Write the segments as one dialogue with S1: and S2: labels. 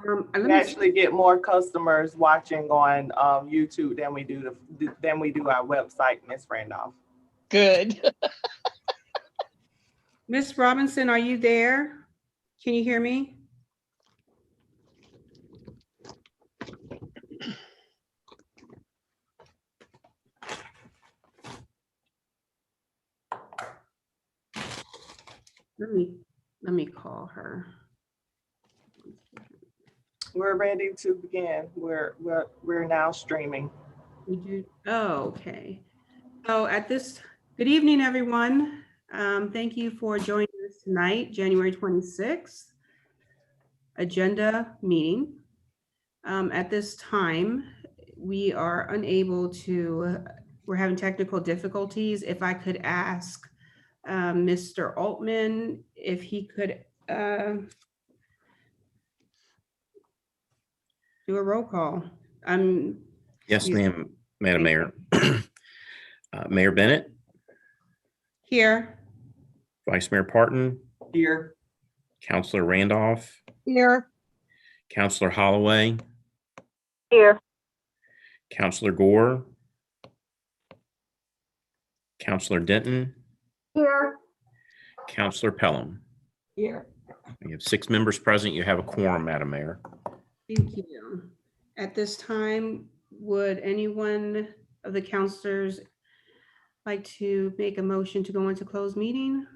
S1: Let
S2: We
S1: me,
S2: actually get more customers watching on YouTube than we do our website, Miss Randolph.
S3: Good.
S1: Miss Robinson, are you there? Can you hear me? Let me call her.
S2: We're ready to begin. We're now streaming.
S1: Oh, okay. So good evening, everyone. Thank you for joining us tonight, January 26th, agenda meeting. At this time, we are unable to, we're having technical difficulties. If I could ask Mr. Altman if he could do a roll call.
S4: Yes, ma'am, Madam Mayor. Mayor Bennett,
S1: Here.
S4: Vice Mayor Parton,
S2: Here.
S4: Councilor Randolph,
S3: Here.
S4: Councilor Holloway,
S5: Here.
S4: Councilor Gore, Councilor Denton,
S5: Here.
S4: Councilor Pelham.
S3: Here.
S4: You have 6 members present. You have a quorum, Madam Mayor.
S1: Thank you. At this time, would anyone of the counselors like to make a motion to go into closed meeting?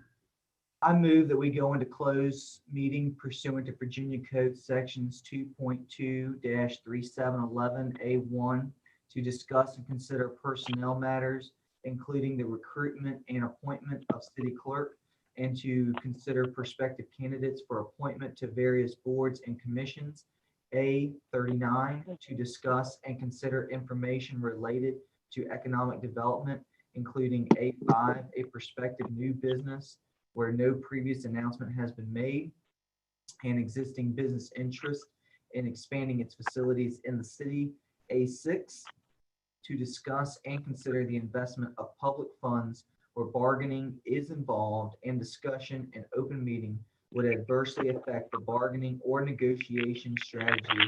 S6: I move that we go into closed meeting pursuant to Virginia Code Sections 2.2-3711A1 to discuss and consider personnel matters, including the recruitment and appointment of city clerk, and to consider prospective candidates for appointment to various boards and commissions. A39, to discuss and consider information related to economic development, including A5, a prospective new business where no previous announcement has been made, and existing business interest in expanding its facilities in the city. A6, to discuss and consider the investment of public funds where bargaining is involved and discussion in open meeting would adversely affect the bargaining or negotiation strategy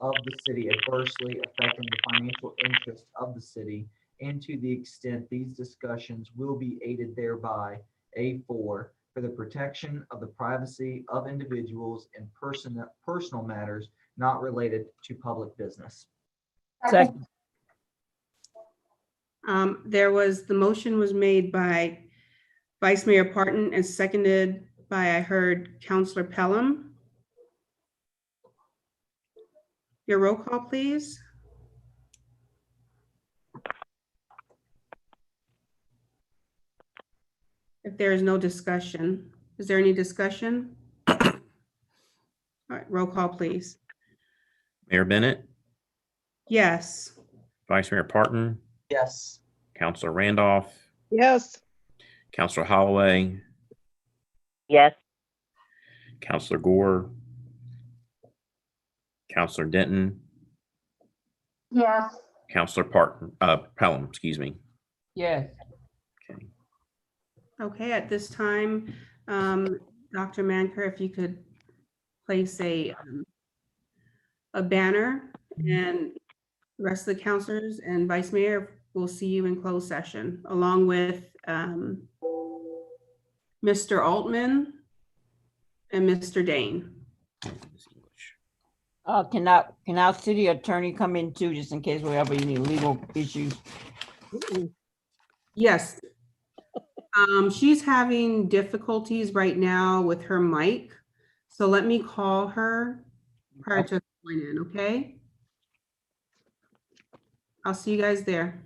S6: of the city, adversely affecting the financial interest of the city, and to the extent these discussions will be aided thereby. A4, for the protection of the privacy of individuals and personal matters not related to public business.
S3: Second.
S1: The motion was made by Vice Mayor Parton and seconded by, I heard, Councilor Pelham. Your roll call, please. If there is no discussion, is there any discussion? All right, roll call, please.
S4: Mayor Bennett,
S1: Yes.
S4: Vice Mayor Parton,
S6: Yes.
S4: Councilor Randolph,
S3: Yes.
S4: Councilor Holloway,
S5: Yes.
S4: Councilor Gore, Councilor Denton,
S5: Yes.
S4: Councilor Pelham, excuse me.
S3: Yes.
S4: Okay.
S1: Okay, at this time, Dr. Manker, if you could place a banner, and the rest of the counselors and Vice Mayor will see you in closed session, along with Mr. Altman and Mr. Dane.
S3: Can our city attorney come in too, just in case we have any legal issues?
S1: Yes. She's having difficulties right now with her mic, so let me call her prior to going in, okay? I'll see you guys there.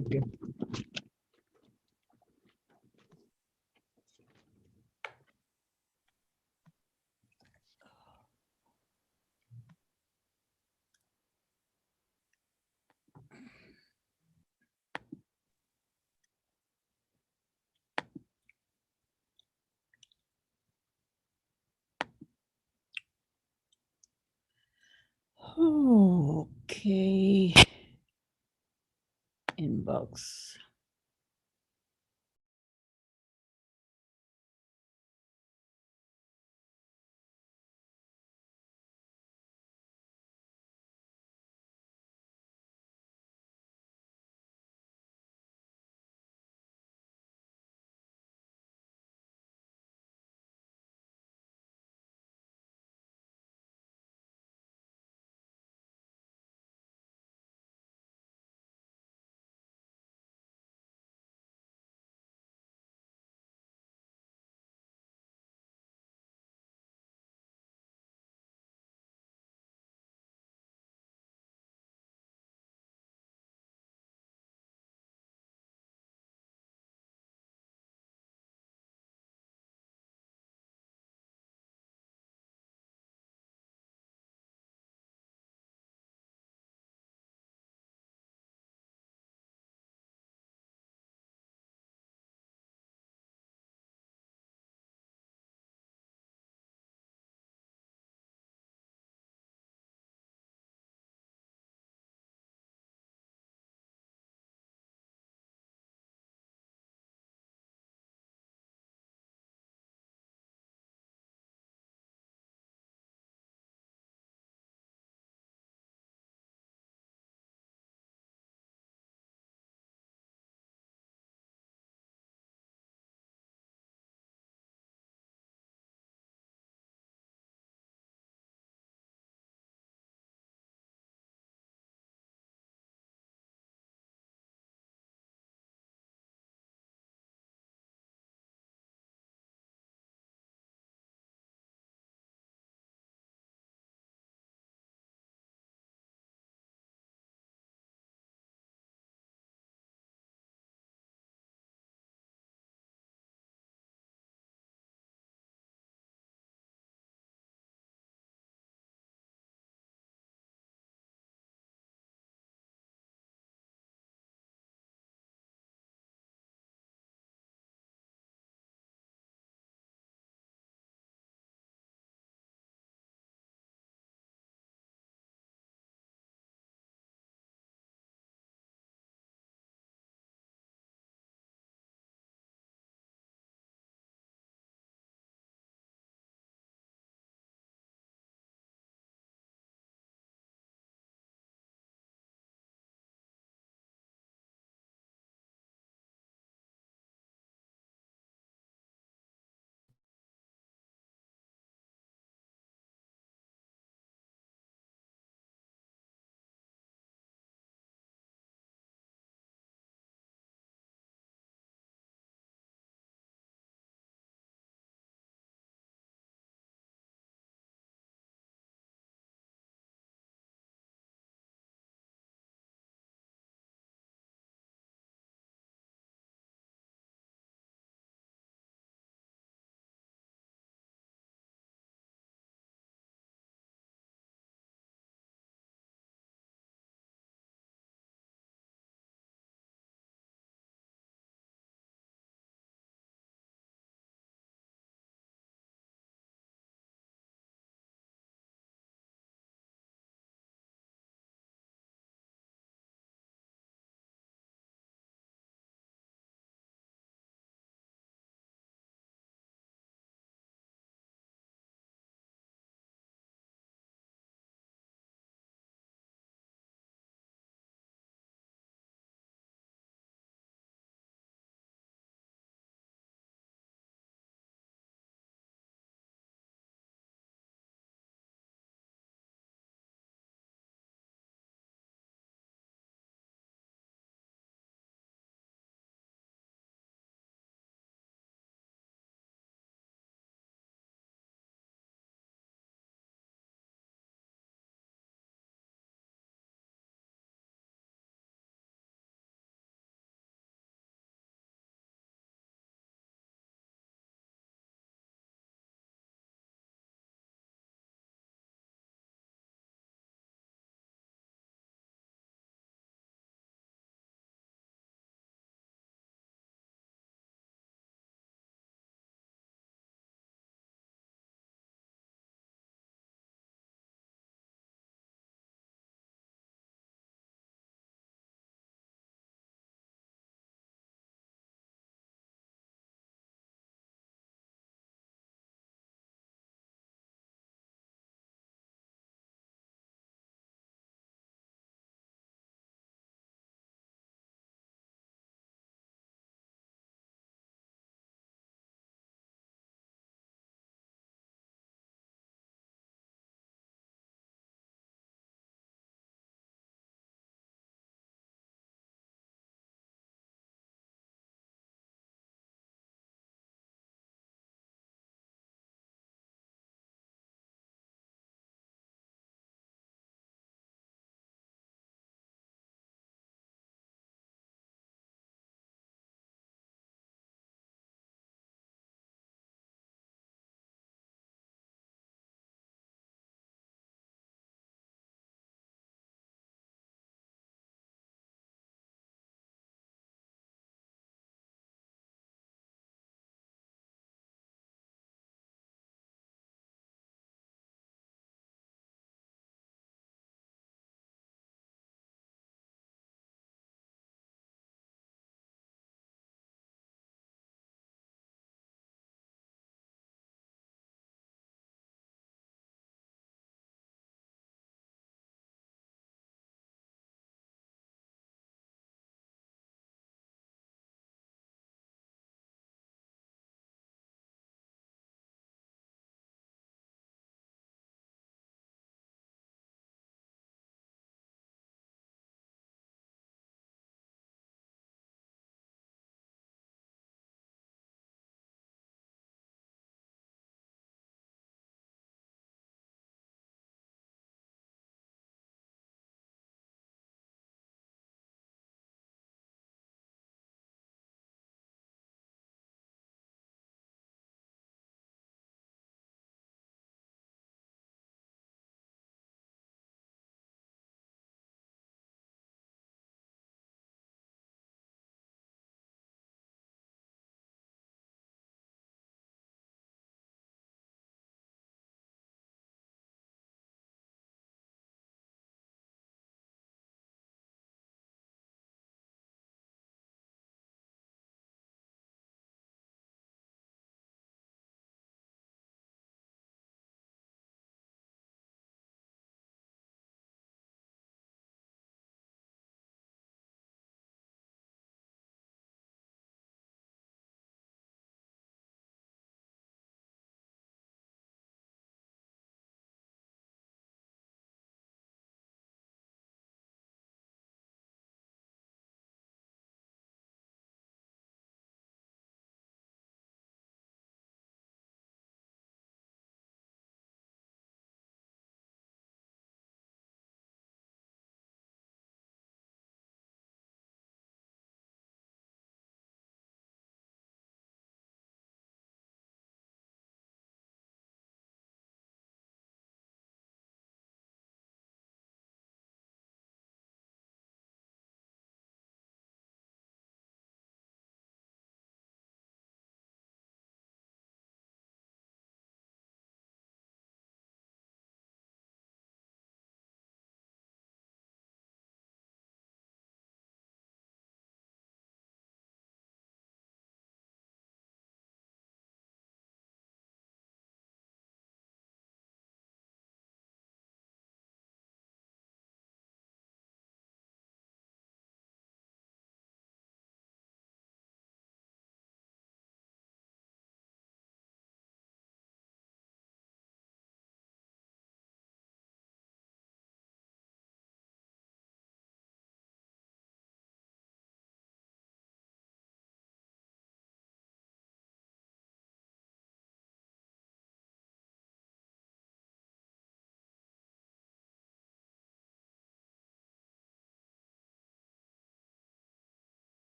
S6: Okay.
S3: Okay. Inbox.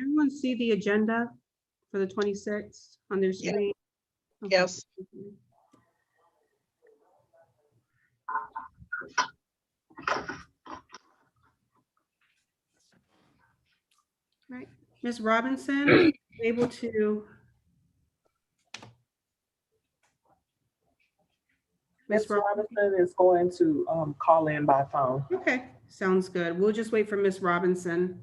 S1: Everyone see the agenda for the 26th on their
S7: Yeah.
S1: screen? Okay.
S7: Yes.
S1: Right. Ms. Robinson, able to?
S2: Ms. Robinson is going to call in by phone.
S1: Okay, sounds good. We'll just wait for Ms. Robinson.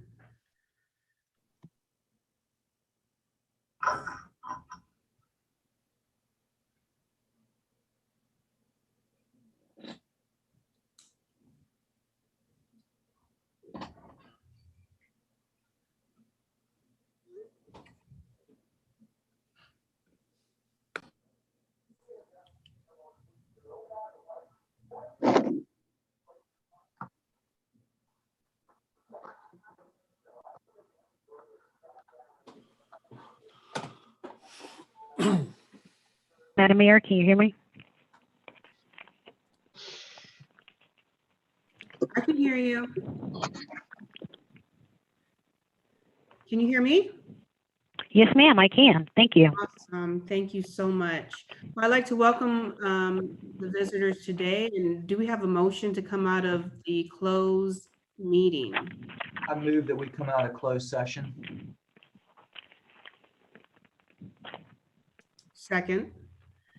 S5: Madam Mayor, can you hear me?
S1: I can hear you. Can you hear me?
S5: Yes, ma'am, I can. Thank you.
S1: Awesome. Thank you so much. Well, I'd like to welcome the visitors today. And do we have a motion to come out of the closed meeting?
S6: I move that we come out of closed session.
S1: Second.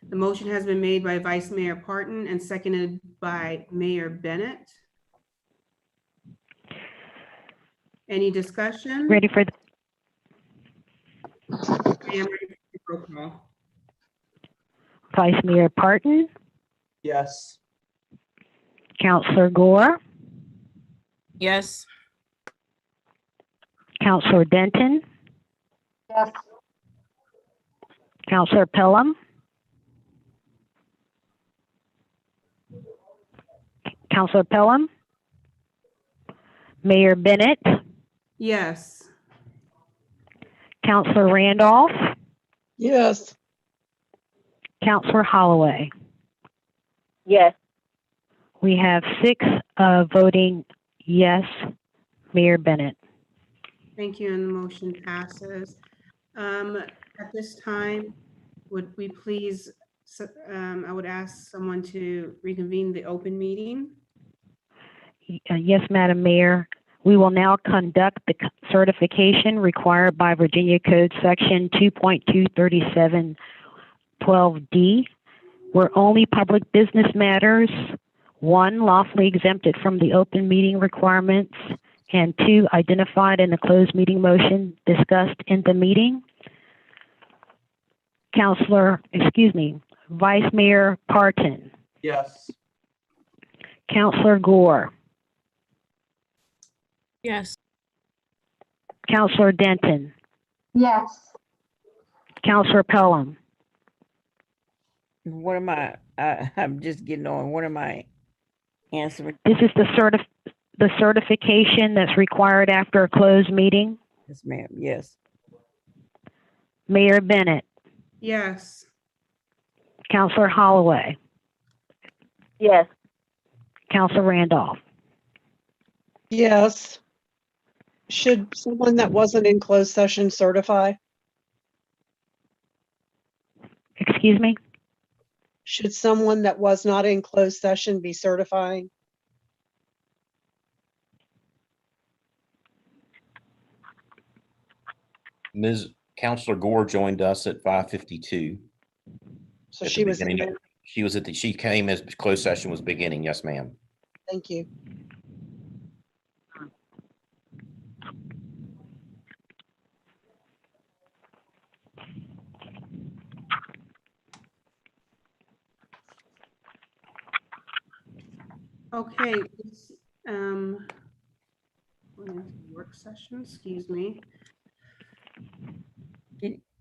S1: The motion has been made by Vice Mayor Parton and seconded by Mayor Bennett. Any discussion?
S5: Ready for the
S1: Ma'am, ready for the roll call.
S5: Vice Mayor Parton,
S6: Yes.
S5: Counselor Gore,
S3: Yes.
S5: Counselor Denton, Yes. Counselor Pelham, Counselor Pelham, Mayor Bennett,
S1: Yes.
S5: Counselor Randolph,
S7: Yes.
S5: Counselor Holloway. Yes. We have 6 voting yes, Mayor Bennett.
S1: Thank you, and the motion passes. At this time, would we please, I would ask someone to reconvene the open meeting.
S5: Yes, Madam Mayor. We will now conduct the certification required by Virginia Code Section 2.23712D, where only public business matters, 1, lawfully exempted from the open meeting requirements, and 2, identified in the closed meeting motion discussed in the meeting. Vice Mayor Parton,
S6: Yes.
S5: Counselor Gore,
S3: Yes.
S5: Counselor Denton, Yes. Counselor Pelham,
S3: What am I? I'm just getting on. What am I answering?
S5: this is the certification that's required after a closed meeting.
S3: Yes, ma'am. Yes.
S5: Mayor Bennett,
S1: Yes.
S5: Counselor Holloway, Yes. Counselor Randolph.
S7: Yes. Should someone that wasn't in closed session certify?
S5: Excuse me?
S7: Should someone that was not in closed session be certifying?
S4: Ms. Counselor Gore joined us at 5:52.
S7: So
S4: At the
S7: she was in
S4: beginning
S7: there.
S4: She was she came as closed session was beginning. Yes, ma'am.
S7: Thank you.
S1: Okay. Work session, excuse me.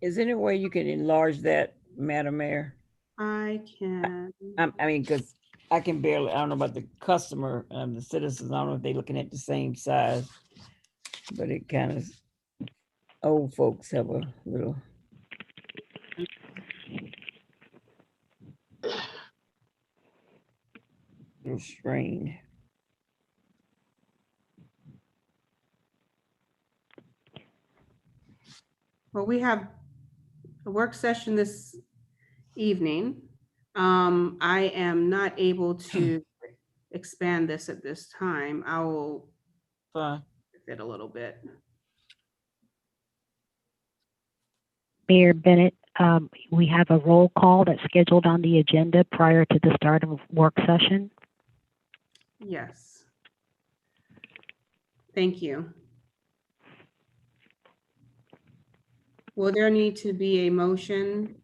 S3: Is there any way you can enlarge that, Madam Mayor?
S1: I can.
S3: I mean, because I can barely, I don't know about the customer, the citizens, I don't know if they're looking at the same size, but it kind of, old folks have a little. Little strain.
S1: Well, we have a work session this evening. I am not able to expand this at this time. I will
S3: Fine.
S1: fit a little bit.
S5: Mayor Bennett, we have a roll call that's scheduled on the agenda prior to the start of work session.
S1: Yes. Thank you. Will there need to be a motion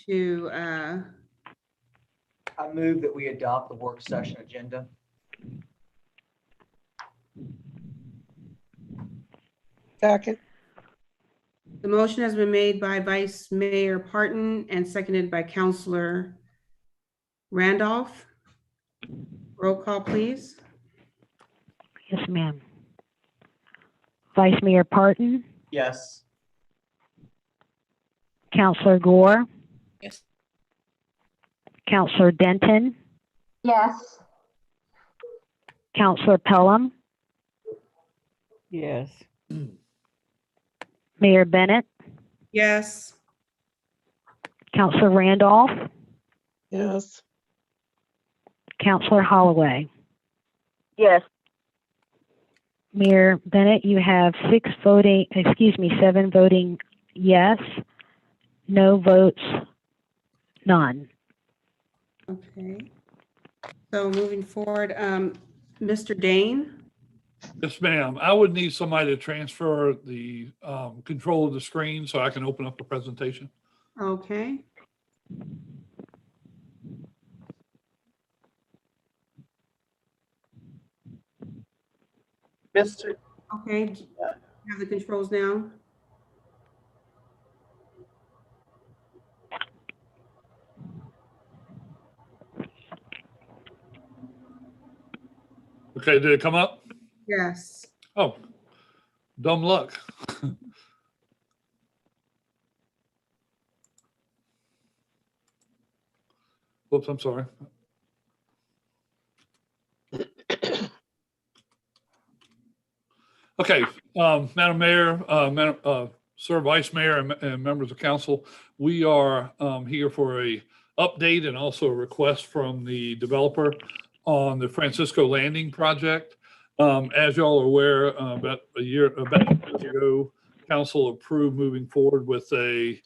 S1: to,
S6: I move that we adopt the work session agenda.
S7: Second,
S1: the motion has been made by Vice Mayor Parton and seconded by Councilor Randolph. Roll call, please.
S5: Yes, ma'am. Vice Mayor Parton,
S6: Yes.
S5: Councilor Gore,
S8: Yes.
S5: Councilor Denton,
S8: Yes.
S5: Councilor Pelham,
S3: Yes.
S5: Mayor Bennett,
S1: Yes.
S5: Councilor Randolph,
S7: yes.
S5: Councilor Holloway.
S8: Yes.
S5: Mayor Bennett, you have 7 voting yes, no votes, none.
S1: Okay. So moving forward, Mr. Dane?
S9: Yes, ma'am. I would need somebody to transfer the control of the screen so I can open up the presentation.
S1: Okay.
S2: Mr.
S1: Okay, do you have the controls now?
S9: Okay, did it come up?
S1: Yes.
S9: Oh, dumb luck. Whoops, I'm sorry. Okay, Madam Mayor, Sir Vice Mayor, and members of council, we are here for a update and also a request from the developer on the Francisco Landing project. As y'all are aware, about 2 years ago, council approved moving forward with a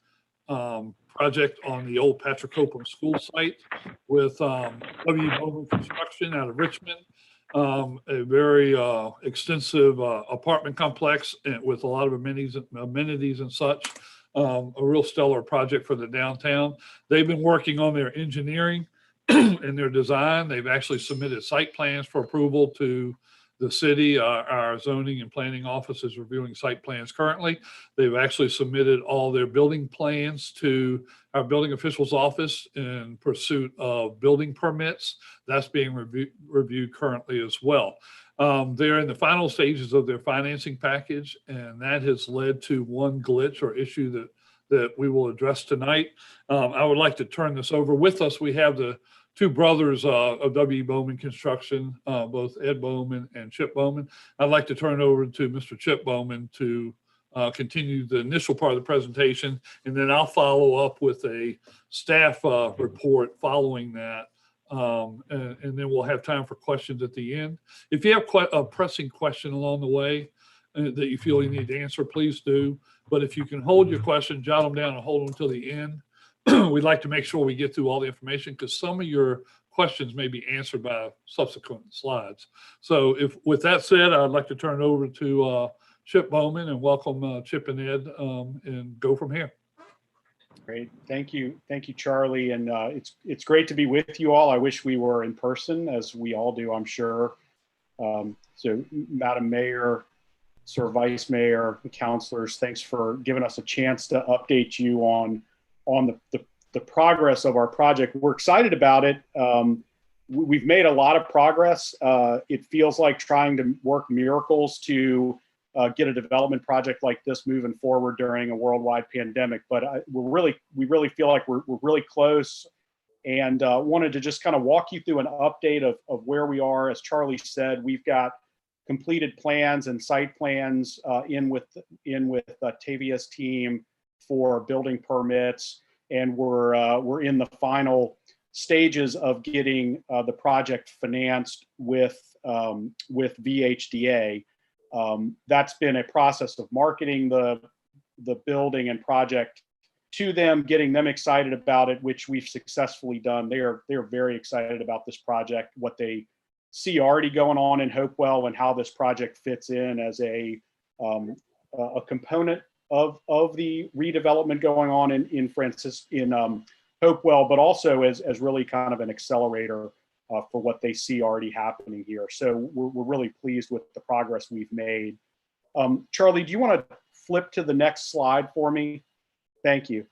S9: project on the old Patrick Copeland school site with W. Bowman Construction out of Richmond. A very extensive apartment complex with a lot of amenities and such. A real stellar project for the downtown. They've been working on their engineering and their design. They've actually submitted site plans for approval to the city. Our zoning and planning office is reviewing site plans currently. They've actually submitted all their building plans to our building officials office in pursuit of building permits. That's being reviewed currently as well. They're in the final stages of their financing package, and that has led to one glitch or issue that we will address tonight. I would like to turn this over. With us, we have the two brothers of W.E. Bowman Construction, both Ed Bowman and Chip Bowman. I'd like to turn it over to Mr. Chip Bowman to continue the initial part of the presentation, and then I'll follow up with a staff report following that. And then we'll have time for questions at the end. If you have a pressing question along the way that you feel you need to answer, please do. But if you can hold your question, jot them down and hold them until the end. We'd like to make sure we get through all the information because some of your questions may be answered by subsequent slides. So if with that said, I'd like to turn it over to Chip Bowman and welcome Chip and Ed and go from here.
S10: Great. Thank you, Charlie. And it's great to be with you all. I wish we were in person, as we all do, I'm sure. So Madam Mayor, Sir Vice Mayor, the councilors, thanks for giving us a chance to update you on the progress of our project. We're excited about it. We've made a lot of progress. It feels like trying to work miracles to get a development project like this moving forward during a worldwide pandemic. But we really feel like we're really close, and wanted to just kind of walk you through an update of where we are. As Charlie said, we've got completed plans and site plans in with Tavia's team for building permits, and we're in the final stages of getting the project financed with VHDA. That's been a process of marketing the building and project to them, getting them excited about it, which we've successfully done. They're very excited about this project, what they see already going on in Hopewell, and how this project fits in as a component of the redevelopment going on in Hopewell, but also as really kind of an accelerator for what they see already happening here. So we're really pleased with the progress we've made. Charlie, do you want to flip to the next slide for me? Thank you.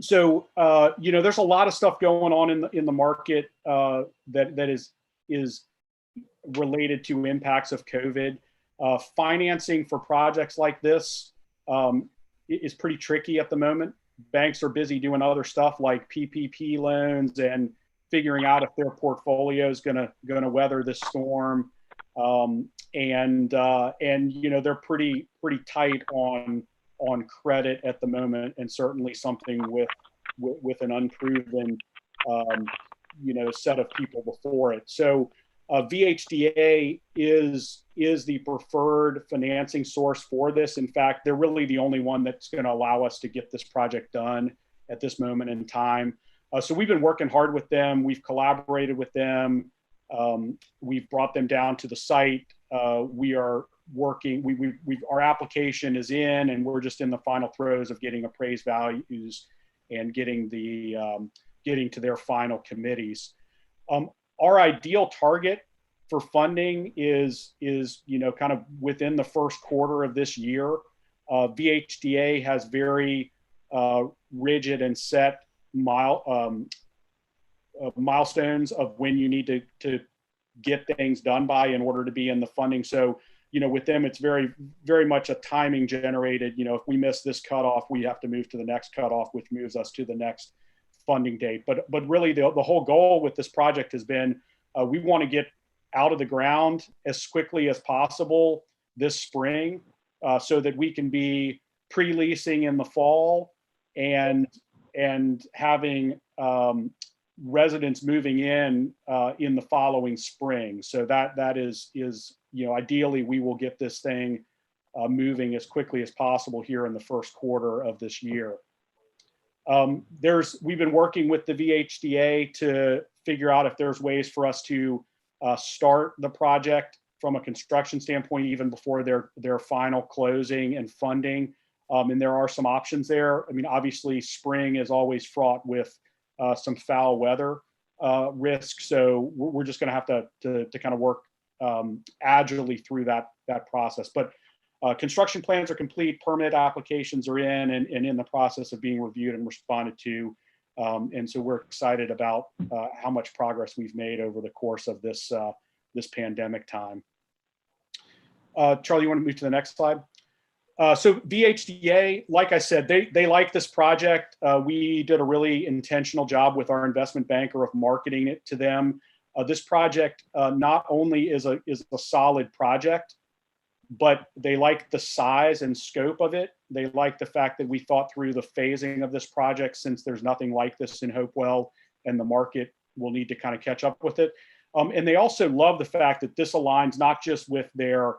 S10: So there's a lot of stuff going on in the market that is related to impacts of COVID. Financing for projects like this is pretty tricky at the moment. Banks are busy doing other stuff like PPP loans and figuring out if their portfolio is gonna weather this storm. And they're pretty tight on credit at the moment, and certainly something with an unproven set of people before it. So VHDA is the preferred financing source for this. In fact, they're really the only one that's going to allow us to get this project done at this moment in time. So we've been working hard with them. We've collaborated with them. We've brought them down to the site. We are working. Our application is in, and we're just in the final throes of getting appraised values and getting to their final committees. Our ideal target for funding is kind of within the first quarter of this year. VHDA has very rigid and set milestones of when you need to get things done by in order to be in the funding. So, with them, it's very, very much a timing generated. If we miss this cutoff, we have to move to the next cutoff, which moves us to the next funding date. But really, the whole goal with this project has been we want to get out of the ground as quickly as possible this spring, so that we can be pre-leasing in the fall and having residents moving in the following spring. So that is ideally we will get this thing moving as quickly as possible here in the first quarter of this year. We've been working with the VHDA to figure out if there's ways for us to start the project from a construction standpoint even before their final closing and funding. And there are some options there. I mean, obviously, spring is always fraught with some foul weather risk. So we're just going to have to kind of work agilely through that process. But construction plans are complete, permit applications are in and in the process of being reviewed and responded to. And so we're excited about how much progress we've made over the course of this pandemic time. Charlie, you want to move to the next slide? So VHDA, like I said, they like this project. We did a really intentional job with our investment banker of marketing it to them. This project not only is a solid project, but they like the size and scope of it. They like the fact that we thought through the phasing of this project, since there's nothing like this in Hopewell, and the market will need to kind of catch up with it. And they also love the fact that this aligns not just with their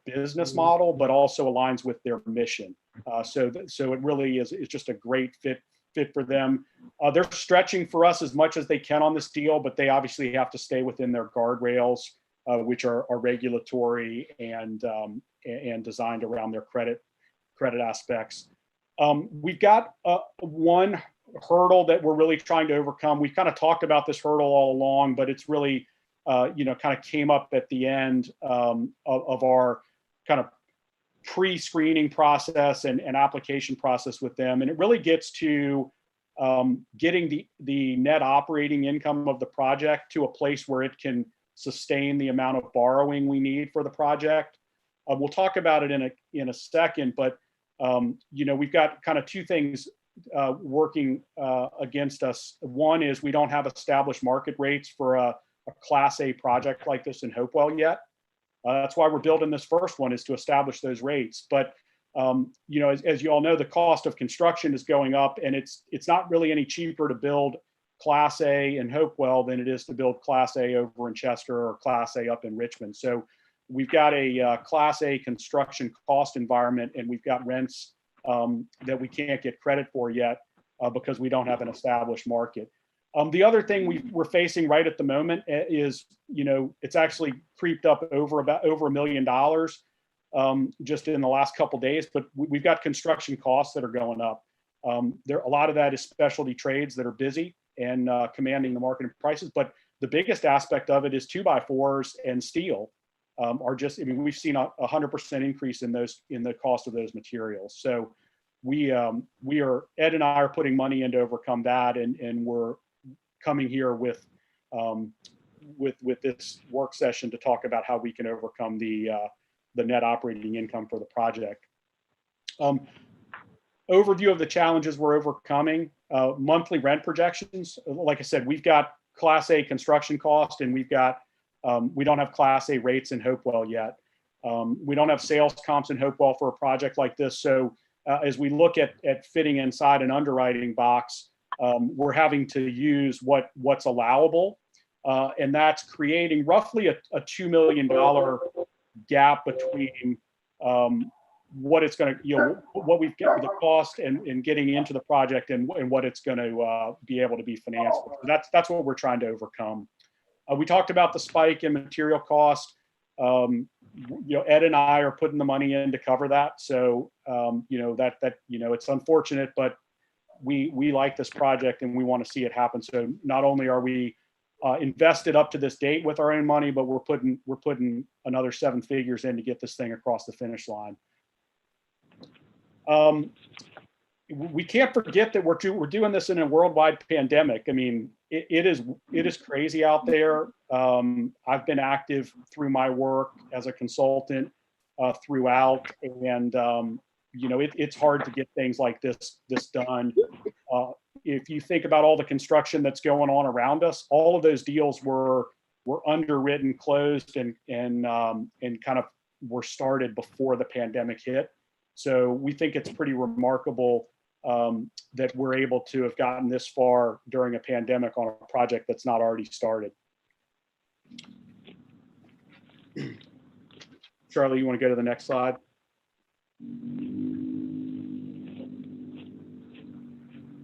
S10: business model, but also aligns with their mission. So it really is just a great fit for them. They're stretching for us as much as they can on this deal, but they obviously have to stay within their guardrails, which are regulatory and designed around their credit aspects. We've got one hurdle that we're really trying to overcome. We've kind of talked about this hurdle all along, but it's really kind of came up at the end of our kind of pre-screening process and application process with them. And it really gets to getting the net operating income of the project to a place where it can sustain the amount of borrowing we need for the project. We'll talk about it in a second, but we've got kind of two things working against us. One is we don't have established market rates for a Class A project like this in Hopewell yet. That's why we're building this first one, is to establish those rates. But as you all know, the cost of construction is going up, and it's not really any cheaper to build Class A in Hopewell than it is to build Class A over in Chester or Class A up in Richmond. So we've got a Class A construction cost environment, and we've got rents that we can't get credit for yet because we don't have an established market. The other thing we're facing right at the moment is, it's actually creeped up over $1 million just in the last couple of days, but we've got construction costs that are going up. A lot of that is specialty trades that are busy and commanding the market prices, but the biggest aspect of it is 2x4s and steel we've seen a 100% increase in the cost of those materials. So Ed and I are putting money in to overcome that, and we're coming here with this work session to talk about how we can overcome the net operating income for the project. Overview of the challenges we're overcoming. Monthly rent projections. Like I said, we've got Class A construction cost, and we don't have Class A rates in Hopewell yet. We don't have sales comps in Hopewell for a project like this. So as we look at fitting inside an underwriting box, we're having to use what's allowable. And that's creating roughly a $2 million gap between what it's going to, what we've got the cost and getting into the project and what it's going to be able to be financed. That's what we're trying to overcome. We talked about the spike in material cost. Ed and I are putting the money in to cover that. So, it's unfortunate, but we like this project and we want to see it happen. So not only are we invested up to this date with our own money, but we're putting another 7 figures in to get this thing across the finish line. We can't forget that we're doing this in a worldwide pandemic. I mean, it is crazy out there. I've been active through my work as a consultant throughout, and it's hard to get things like this done. If you think about all the construction that's going on around us, all of those deals were underwritten, closed, and kind of were started before the pandemic hit. So we think it's pretty remarkable that we're able to have gotten this far during a pandemic on a project that's not already started. Charlie, you want to go to the next slide?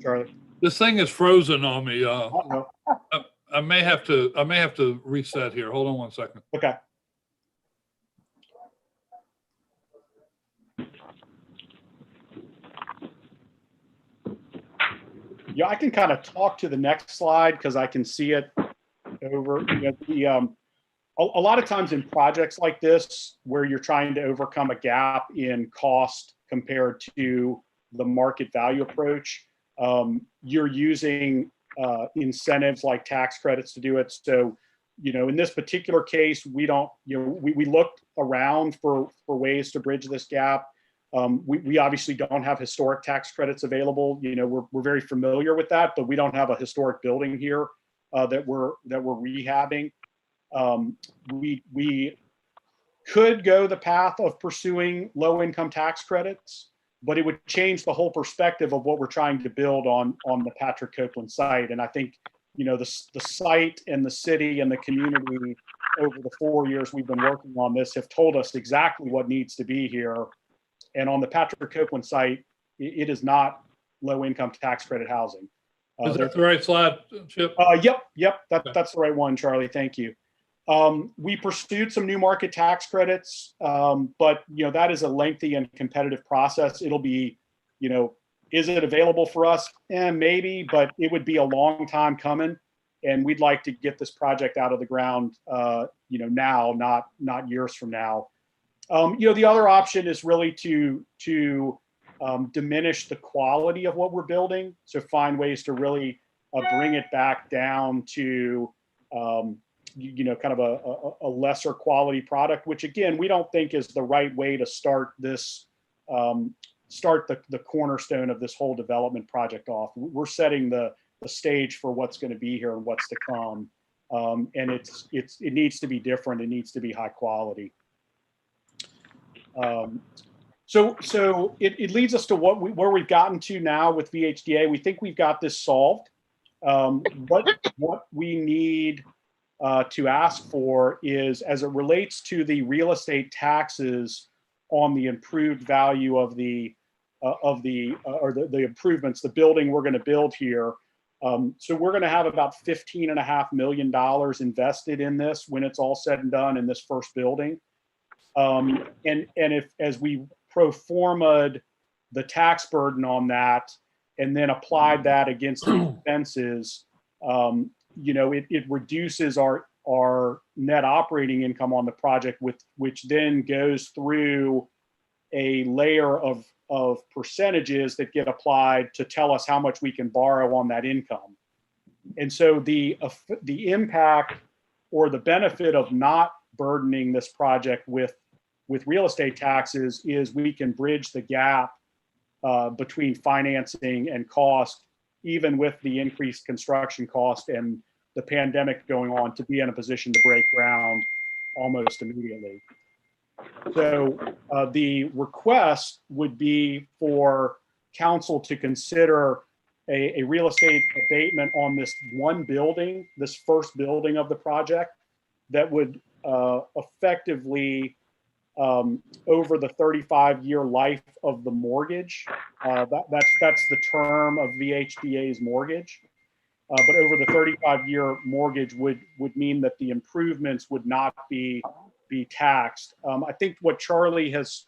S10: Charlie?
S9: This thing is frozen on me. I may have to reset here. Hold on one second.
S10: Okay. Yeah, I can kind of talk to the next slide because I can see it over. A lot of times in projects like this, where you're trying to overcome a gap in cost compared to the market value approach, you're using incentives like tax credits to do it. So, in this particular case, we don't, we looked around for ways to bridge this gap. We obviously don't have historic tax credits available. You know, we're very familiar with that, but we don't have a historic building here that we're rehabbing. We could go the path of pursuing low income tax credits, but it would change the whole perspective of what we're trying to build on the Patrick Copeland site. And I think, you know, the site and the city and the community over the 4 years we've been working on this have told us exactly what needs to be here. And on the Patrick Copeland site, it is not low income tax credit housing.
S9: Is that the right slide, Chip?
S10: Yep. That's the right one, Charlie. Thank you. We pursued some new market tax credits, but you know, that is a lengthy and competitive process. It'll be, you know, is it available for us? Maybe, but it would be a long time coming. And we'd like to get this project out of the ground, you know, now, not years from now. You know, the other option is really to diminish the quality of what we're building. So find ways to really bring it back down to, you know, kind of a lesser quality product, which again, we don't think is the right way to start this, start the cornerstone of this whole development project off. We're setting the stage for what's going to be here and what's to come. And it needs to be different. It needs to be high quality. So it leads us to where we've gotten to now with VHDA. We think we've got this solved. What we need to ask for is, as it relates to the real estate taxes on the improved value of the improvements, the building we're going to build here. So we're going to have about $15.5 million invested in this when it's all said and done in this first building. And if, as we pro forma'd the tax burden on that and then applied that against the expenses, you know, it reduces our net operating income on the project, which then goes through a layer of percentages that get applied to tell us how much we can borrow on that income. And so the impact or the benefit of not burdening this project with real estate taxes is we can bridge the gap between financing and cost, even with the increased construction cost and the pandemic going on, to be in a position to break ground almost immediately. So the request would be for council to consider a real estate abatement on this one building, this first building of the project, that would effectively, over the 35-year life of the mortgage, that's the term of VHDA's mortgage. But over the 35-year mortgage would mean that the improvements would not be taxed. I think what Charlie has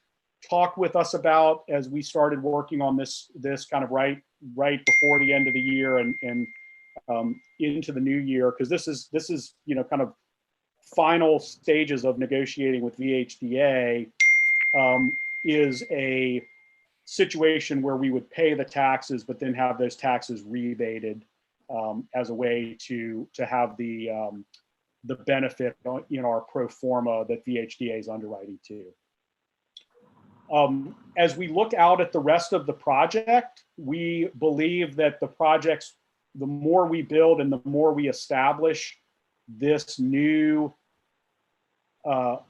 S10: talked with us about as we started working on this kind of right before the end of the year and into the new year, because this is you know, kind of final stages of negotiating with VHDA, is a situation where we would pay the taxes, but then have those taxes rebated as a way to have the benefit in our pro forma that VHDA is underwriting to. As we look out at the rest of the project, we believe that the projects, the more we build and the more we establish this new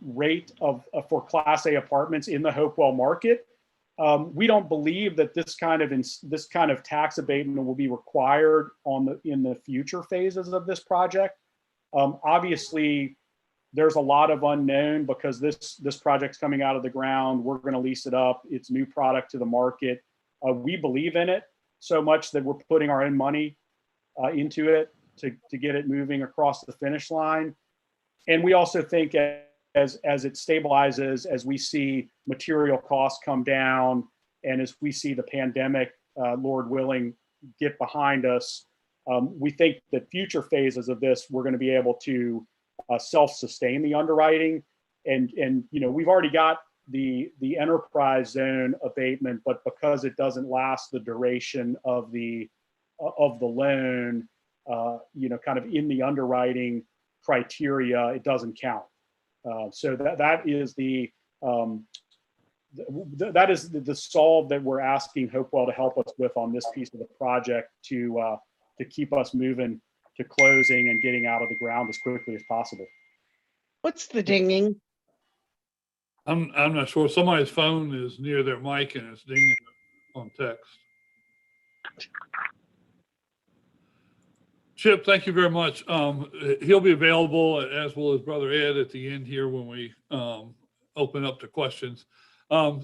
S10: rate for Class A apartments in the Hopewell market, we don't believe that this kind of tax abatement will be required in the future phases of this project. Obviously, there's a lot of unknown because this project's coming out of the ground. We're going to lease it up. It's new product to the market. We believe in it so much that we're putting our own money into it to get it moving across the finish line. And we also think as it stabilizes, as we see material costs come down, and as we see the pandemic, Lord willing, get behind us, we think that future phases of this, we're going to be able to self-sustain the underwriting. And you know, we've already got the enterprise zone abatement, but because it doesn't last the duration of the loan, you know, kind of in the underwriting criteria, it doesn't count. So that is the that is the solve that we're asking Hopewell to help us with on this piece of the project to keep us moving to closing and getting out of the ground as quickly as possible.
S7: What's the dinging?
S9: I'm not sure. Somebody's phone is near their mic and it's dinging on text. Chip, thank you very much. He'll be available, as will his brother Ed, at the end here when we open up to questions.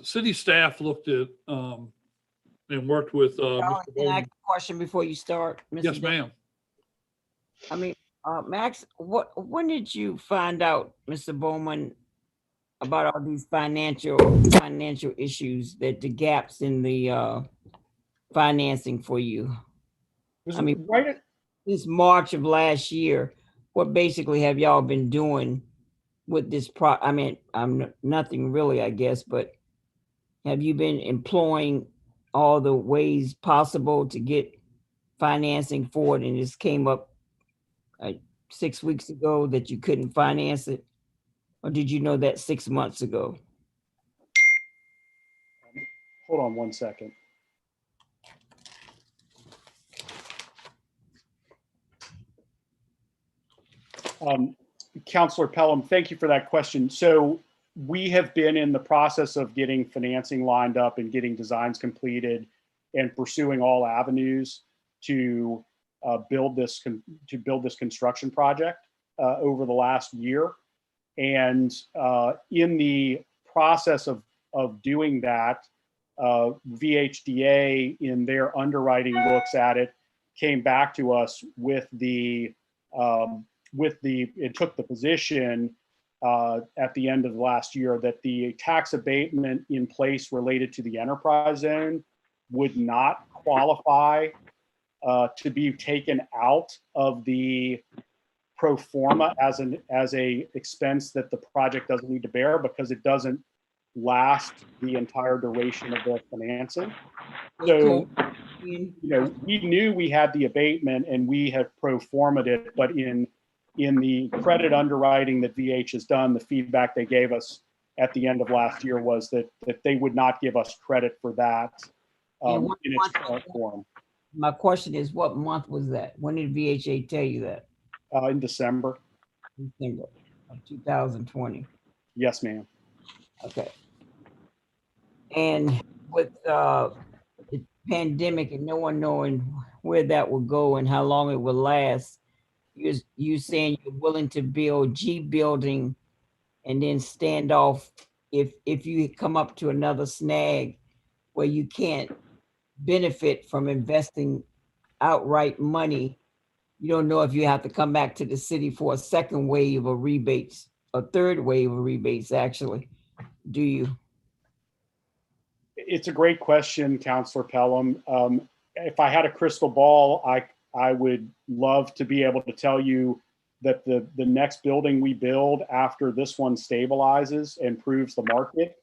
S9: City staff looked at and worked with
S3: Charlie,
S9: Mr.
S3: can I
S9: Bowman.
S3: ask a question before you start? Mr.
S9: Yes,
S3: Dan?
S9: ma'am.
S3: I mean, Max, when did you find out, Mr. Bowman, about all these financial issues, that the gaps in the financing for you? I mean, since March of last year, what basically have y'all been doing with this I mean, nothing really, I guess, but have you been employing all the ways possible to get financing for it? And this came up 6 weeks ago that you couldn't finance it? Or did you know that 6 months ago?
S10: Hold on one second. Councilor Pelham, thank you for that question. So we have been in the process of getting financing lined up and getting designs completed and pursuing all avenues to build this construction project over the last year. And in the process of doing that, VHDA in their underwriting looks at it, came back to us it took the position at the end of last year that the tax abatement in place related to the enterprise zone would not qualify to be taken out of the pro forma as a expense that the project doesn't need to bear, because it doesn't last the entire duration of the financing. So, you know, we knew we had the abatement and we had pro forma'd it, but in the credit underwriting that VH has done, the feedback they gave us at the end of last year was that they would not give us credit for that in its current form.
S3: My question is, what month was that? When did VHA tell you that?
S10: In December.
S3: December of 2020.
S10: Yes, ma'am.
S3: Okay. And with the pandemic and no one knowing where that will go and how long it will last, you saying you're willing to build G building and then stand off if you come up to another snag where you can't benefit from investing outright money. You don't know if you have to come back to the city for a second wave of rebates, a third wave of rebates, actually. Do you?
S10: It's a great question, Councilor Pelham. If I had a crystal ball, I would love to be able to tell you that the next building we build after this one stabilizes and proves the market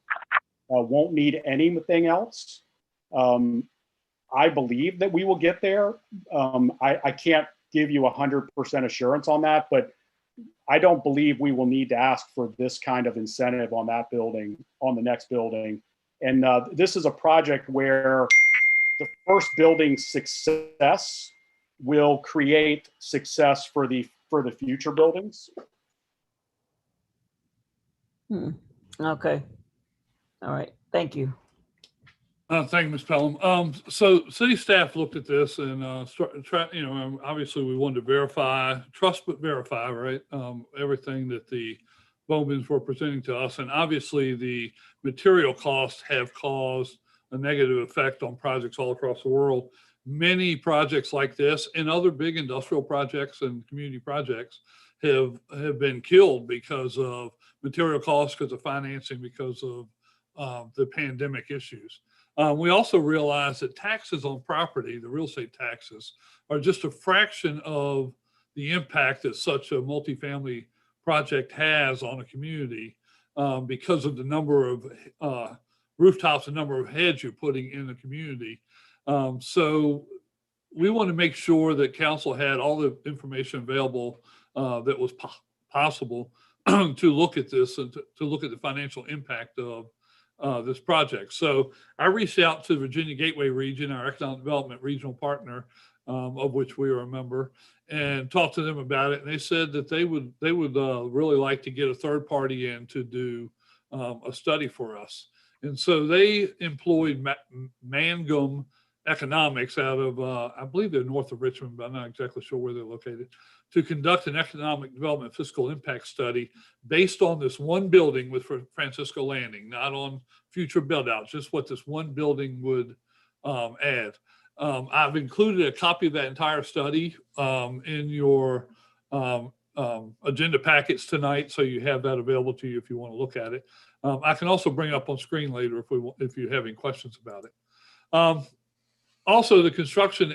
S10: won't need anything else. I believe that we will get there. I can't give you 100% assurance on that, but I don't believe we will need to ask for this kind of incentive on that building, on the next building. And this is a project where the first building's success will create success for the future buildings.
S3: Okay. All right. Thank you.
S9: Thank you, Ms. Pelham. So city staff looked at this and obviously we wanted to verify, trust but verify, right? Everything that the Bowmans were presenting to us, and obviously the material costs have caused a negative effect on projects all across the world. Many projects like this and other big industrial projects and community projects have been killed because of material costs, because of financing, because of the pandemic issues. We also realize that taxes on property, the real estate taxes, are just a fraction of the impact that such a multifamily project has on a community because of the number of rooftops, the number of heads you're putting in the community. So we want to make sure that council had all the information available that was possible to look at this and to look at the financial impact of this project. So I reached out to Virginia Gateway Region, our economic development regional partner, of which we are a member, and talked to them about it. And they said that they would really like to get a third party in to do a study for us. And so they employed Mangum Economics out of, I believe they're north of Richmond, but I'm not exactly sure where they're located, to conduct an economic development fiscal impact study based on this one building with Francisco Landing, not on future build outs, just what this one building would add. I've included a copy of that entire study in your agenda packets tonight, so you have that available to you if you want to look at it. I can also bring it up on screen later if you have any questions about it. Also, the construction,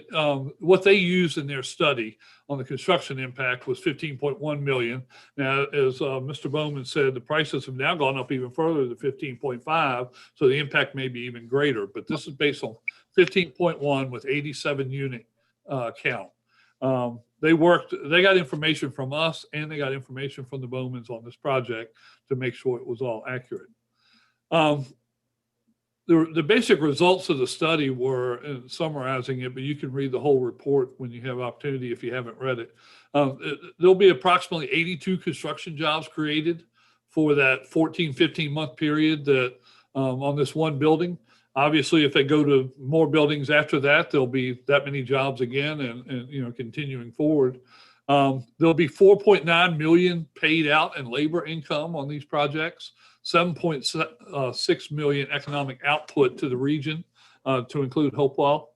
S9: what they used in their study on the construction impact was 15.1 million. Now, as Mr. Bowman said, the prices have now gone up even further to 15.5, so the impact may be even greater. But this is based on 15.1 with 87 unit count. They got information from us and they got information from the Bowmans on this project to make sure it was all accurate. The basic results of the study were, summarizing it, but you can read the whole report when you have opportunity if you haven't read it. There'll be approximately 82 construction jobs created for that 15 month period that on this one building. Obviously, if they go to more buildings after that, there'll be that many jobs again and continuing forward. There'll be 4.9 million paid out in labor income on these projects. 7.6 million economic output to the region, to include Hopewell,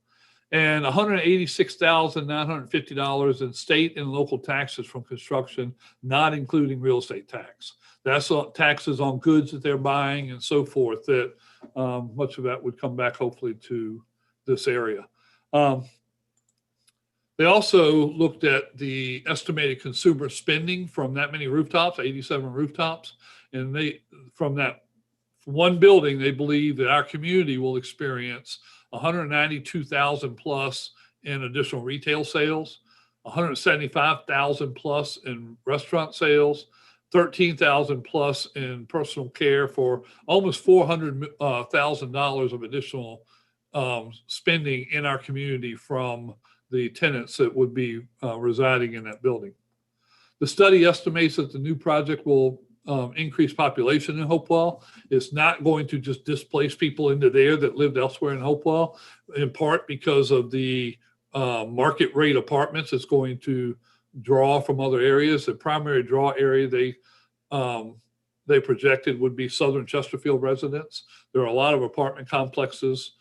S9: and $186,950 in state and local taxes from construction, not including real estate tax. That's taxes on goods that they're buying and so forth, that much of that would come back hopefully to this area. They also looked at the estimated consumer spending from that many rooftops, 87 rooftops. And from that one building, they believe that our community will experience 192,000 plus in additional retail sales, 175,000 plus in restaurant sales, 13,000 plus in personal care, for almost $400,000 of additional spending in our community from the tenants that would be residing in that building. The study estimates that the new project will increase population in Hopewell. It's not going to just displace people into there that lived elsewhere in Hopewell, in part because of the market rate apartments it's going to draw from other areas. The primary draw area they projected would be Southern Chesterfield residents. There are a lot of apartment complexes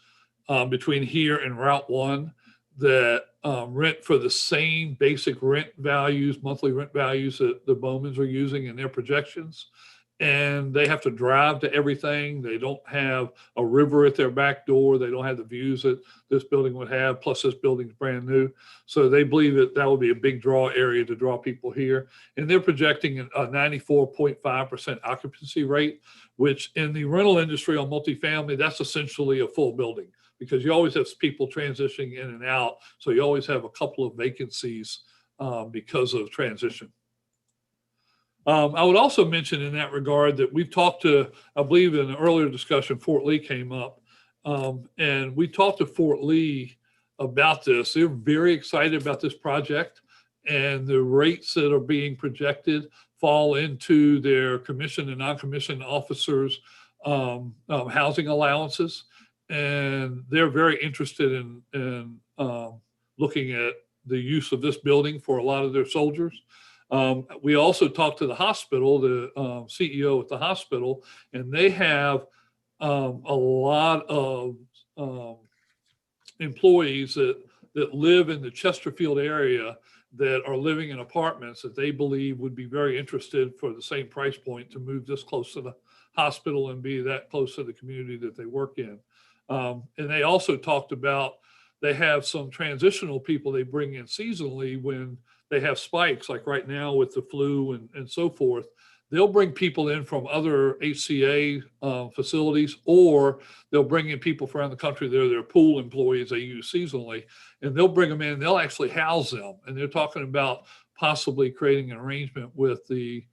S9: between here and Route 1 that rent for the same basic rent values, monthly rent values that the Bowmans are using in their projections. And they have to drive to everything. They don't have a river at their back door. They don't have the views that this building would have, plus this building's brand new. So they believe that that will be a big draw area to draw people here. And they're projecting a 94.5% occupancy rate, which in the rental industry on multifamily, that's essentially a full building, because you always have people transitioning in and out. So you always have a couple of vacancies because of transition. I would also mention in that regard that we've talked to, I believe in an earlier discussion, Fort Lee came up, and we talked to Fort Lee about this. They're very excited about this project, and the rates that are being projected fall into their commissioned and non-commissioned officers' housing allowances. And they're very interested in looking at the use of this building for a lot of their soldiers. We also talked to the hospital, the CEO at the hospital, and they have a lot of employees that live in the Chesterfield area that are living in apartments that they believe would be very interested for the same price point to move this close to the hospital and be that close to the community that they work in. And they also talked about, they have some transitional people they bring in seasonally when they have spikes, like right now with the flu and so forth. They'll bring people in from other HCA facilities, or they'll bring in people from around the country. They're their pool employees they use seasonally, and they'll bring them in. They'll actually house them. And they're talking about possibly creating an arrangement with the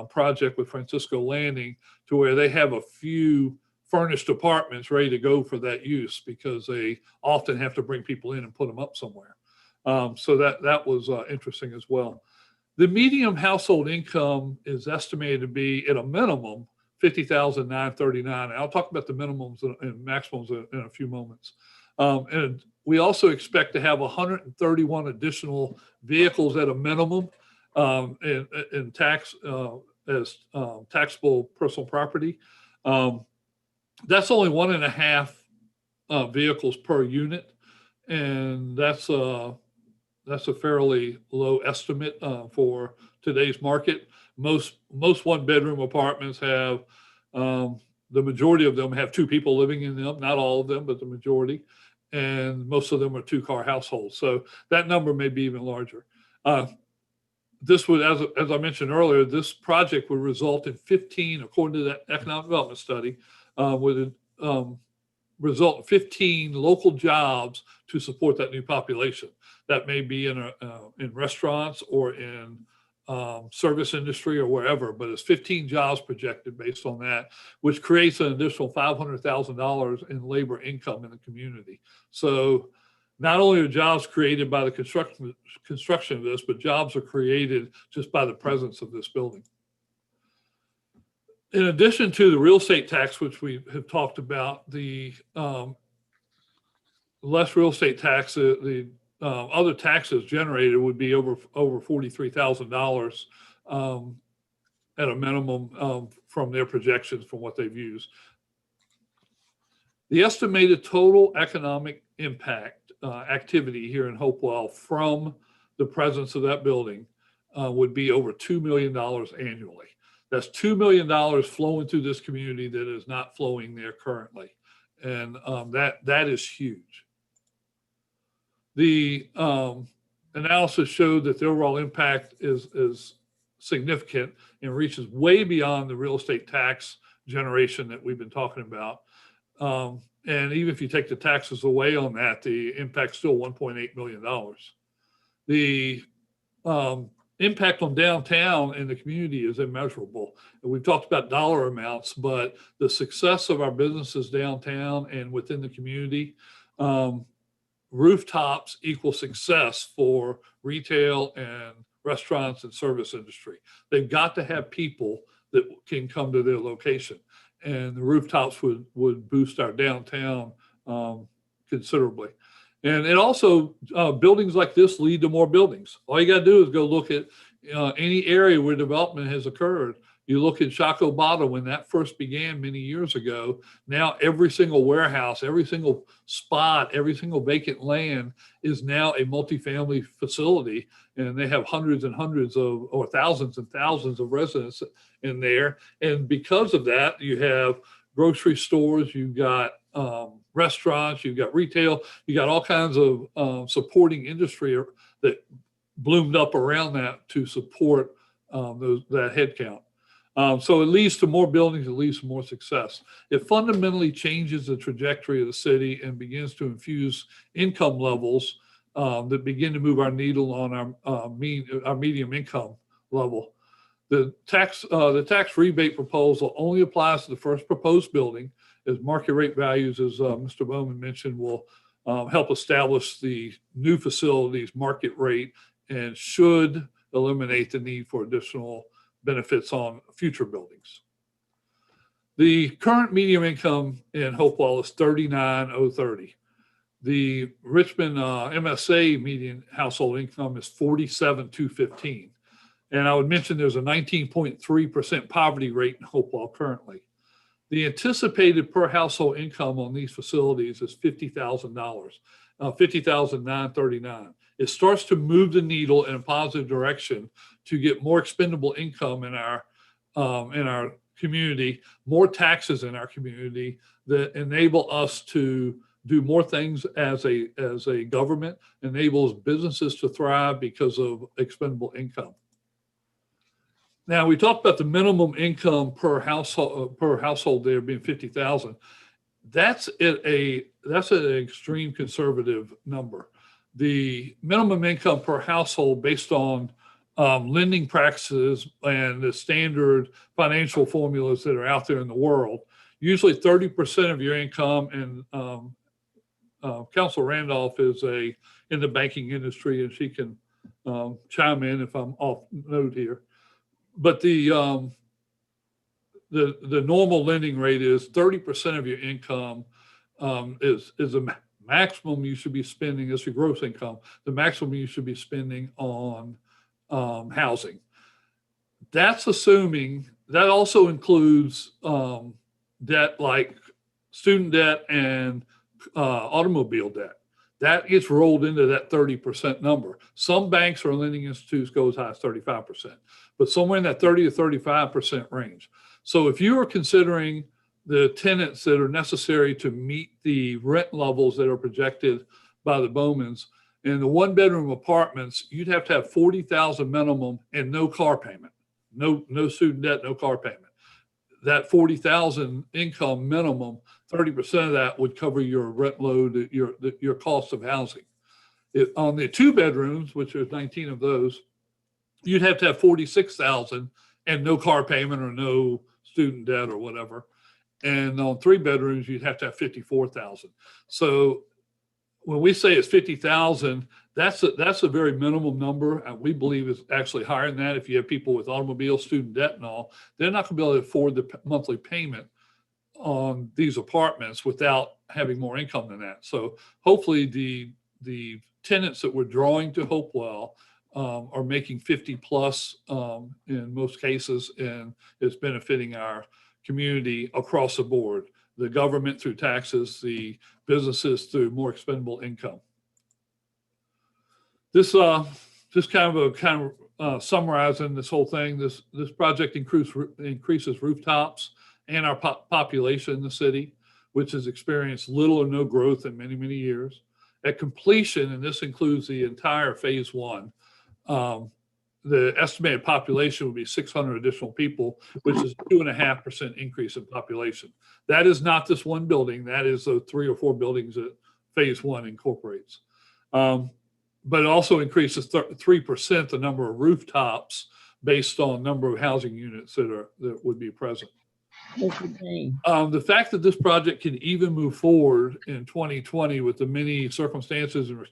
S9: project with Francisco Landing to where they have a few furnished apartments ready to go for that use because they often have to bring people in and put them up somewhere. So that was interesting as well. The median household income is estimated to be at a minimum $50,939. And I'll talk about the minimums and maximums in a few moments. And we also expect to have 131 additional vehicles at a minimum in tax as taxable personal property. That's only 1.5 vehicles per unit, and that's a fairly low estimate for today's market. Most one-bedroom apartments have the majority of them have 2 people living in them, not all of them, but the majority, and most of them are 2-car households. So that number may be even larger. This would, as I mentioned earlier, this project would result in 15, according to that economic development study, would result in 15 local jobs to support that new population. That may be in restaurants or in service industry or wherever, but it's 15 jobs projected based on that, which creates an additional $500,000 in labor income in the community. So not only are jobs created by the construction of this, but jobs are created just by the presence of this building. In addition to the real estate tax, which we have talked about, the less real estate tax, the other taxes generated would be over $43,000 at a minimum from their projections from what they've used. The estimated total economic impact activity here in Hopewell from the presence of that building would be over $2 million annually. That's $2 million flowing through this community that is not flowing there currently. And that is huge. The analysis showed that the overall impact is significant and reaches way beyond the real estate tax generation that we've been talking about. And even if you take the taxes away on that, the impact's still $1.8 million. The impact on downtown and the community is immeasurable. And we've talked about dollar amounts, but the success of our businesses downtown and within the community, rooftops equal success for retail and restaurants and service industry. They've got to have people that can come to their location. And the rooftops would boost our downtown considerably. And it also, buildings like this lead to more buildings. All you got to do is go look at any area where development has occurred. You look at Shockoe Bottom when that first began many years ago. Now every single warehouse, every single spot, every single vacant land is now a multifamily facility. And they have hundreds and hundreds of, or thousands and thousands of residents in there. And because of that, you have grocery stores, you've got restaurants, you've got retail, you got all kinds of supporting industry that bloomed up around that to support that headcount. So it leads to more buildings, it leads to more success. It fundamentally changes the trajectory of the city and begins to infuse income levels that begin to move our needle on our medium income level. The tax rebate proposal only applies to the first proposed building, as market rate values, as Mr. Bowman mentioned, will help establish the new facility's market rate and should eliminate the need for additional benefits on future buildings. The current median income in Hopewell is $39,030. The Richmond MSA median household income is $47,215. And I would mention there's a 19.3% poverty rate in Hopewell currently. The anticipated per household income on these facilities is $50,000, $50,939. It starts to move the needle in a positive direction to get more expendable income in our community, more taxes in our community that enable us to do more things as a government, enables businesses to thrive because of expendable income. Now, we talked about the minimum income per household there being $50,000. That's an extreme conservative number. The minimum income per household based on lending practices and the standard financial formulas that are out there in the world usually 30% of your income, and Council Randolph is in the banking industry, and she can chime in if I'm off note here. But the normal lending rate is 30% of your income is a maximum you should be spending as your gross income. The maximum you should be spending on housing. That's assuming that also includes debt like student debt and automobile debt. That gets rolled into that 30% number. Some banks or lending institutes go as high as 35%, but somewhere in that 30 to 35% range. So if you are considering the tenants that are necessary to meet the rent levels that are projected by the Bowmans, in the one-bedroom apartments, you'd have to have 40,000 minimum and no car payment, no student debt, no car payment. That 40,000 income minimum, 30% of that would cover your rent load, your cost of housing. On the 2 bedrooms, which there's 19 of those, you'd have to have 46,000 and no car payment or no student debt or whatever. And on 3 bedrooms, you'd have to have 54,000. So when we say it's 50,000, that's a very minimum number. And we believe it's actually higher than that. If you have people with automobile, student debt and all, they're not gonna be able to afford the monthly payment on these apartments without having more income than that. So hopefully the tenants that we're drawing to Hopewell are making 50 plus in most cases, and it's benefiting our community across the board. The government through taxes, the businesses through more expendable income. This just kind of summarizing this whole thing. This project increases rooftops and our population in the city, which has experienced little or no growth in many, many years. At completion, and this includes the entire phase 1, the estimated population would be 600 additional people, which is a 2.5% increase in population. That is not this one building. That is the 3 or 4 buildings that phase 1 incorporates. But it also increases 3% the number of rooftops based on number of housing units that would be present. The fact that this project can even move forward in 2020 with the many circumstances and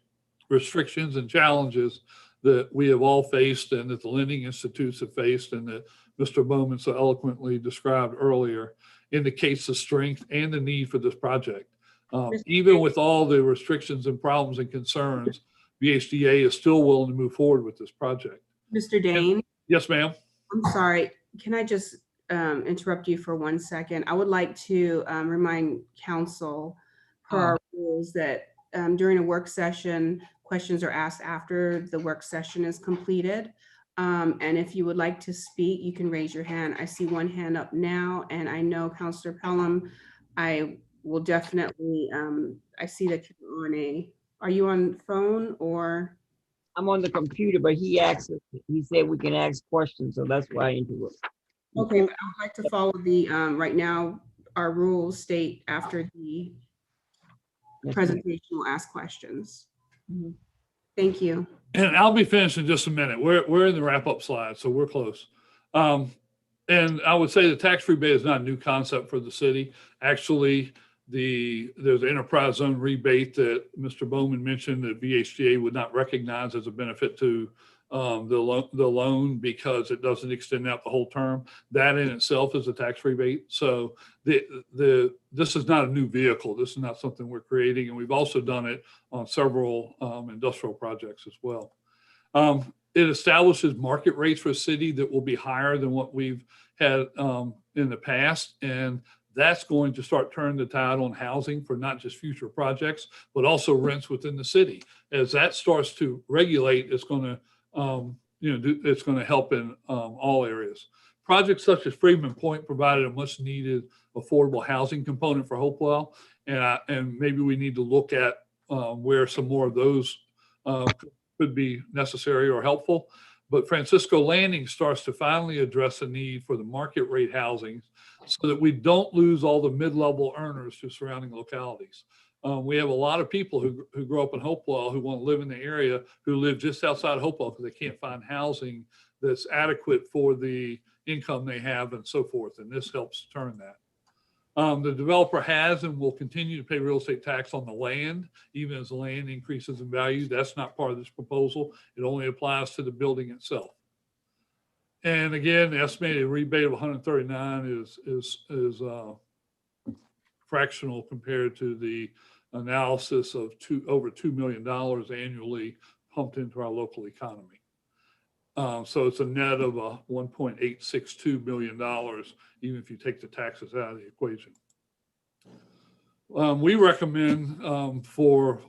S9: restrictions and challenges that we have all faced and that the lending institutes have faced and that Mr. Bowman so eloquently described earlier, indicates the strength and the need for this project. Even with all the restrictions and problems and concerns, VHDA is still willing to move forward with this project.
S1: Mr. Dane?
S9: Yes, ma'am.
S1: I'm sorry. Can I just interrupt you for 1 second? I would like to remind council per our rules that during a work session, questions are asked after the work session is completed. And if you would like to speak, you can raise your hand. I see one hand up now, and I know Councilor Pelham, I will definitely, I see that you're on are you on phone or?
S3: I'm on the computer, but he said we can ask questions, so that's why I interrupted.
S1: Okay, but I would like to follow the, right now, our rules state after the presentation, we'll ask questions. Thank you.
S9: And I'll be finished in just a minute. We're in the wrap-up slide, so we're close. And I would say the tax rebate is not a new concept for the city. Actually, there's an enterprise zone rebate that Mr. Bowman mentioned that VHDA would not recognize as a benefit to the loan because it doesn't extend out the whole term. That in itself is a tax rebate. So this is not a new vehicle. This is not something we're creating. And we've also done it on several industrial projects as well. It establishes market rates for a city that will be higher than what we've had in the past. And that's going to start turning the tide on housing for not just future projects, but also rents within the city. As that starts to regulate, it's going to it's going to help in all areas. Projects such as Freedman Point provided a much needed affordable housing component for Hopewell. And maybe we need to look at where some more of those could be necessary or helpful. But Francisco Landing starts to finally address the need for the market rate housing so that we don't lose all the mid-level earners to surrounding localities. We have a lot of people who grow up in Hopewell who want to live in the area who live just outside Hopewell because they can't find housing that's adequate for the income they have and so forth. And this helps turn that. The developer has and will continue to pay real estate tax on the land, even as the land increases in value. That's not part of this proposal. It only applies to the building itself. And again, the estimated rebate of 139 is fractional compared to the analysis of over $2 million annually pumped into our local economy. So it's a net of $1.862 billion, even if you take the taxes out of the equation. We recommend for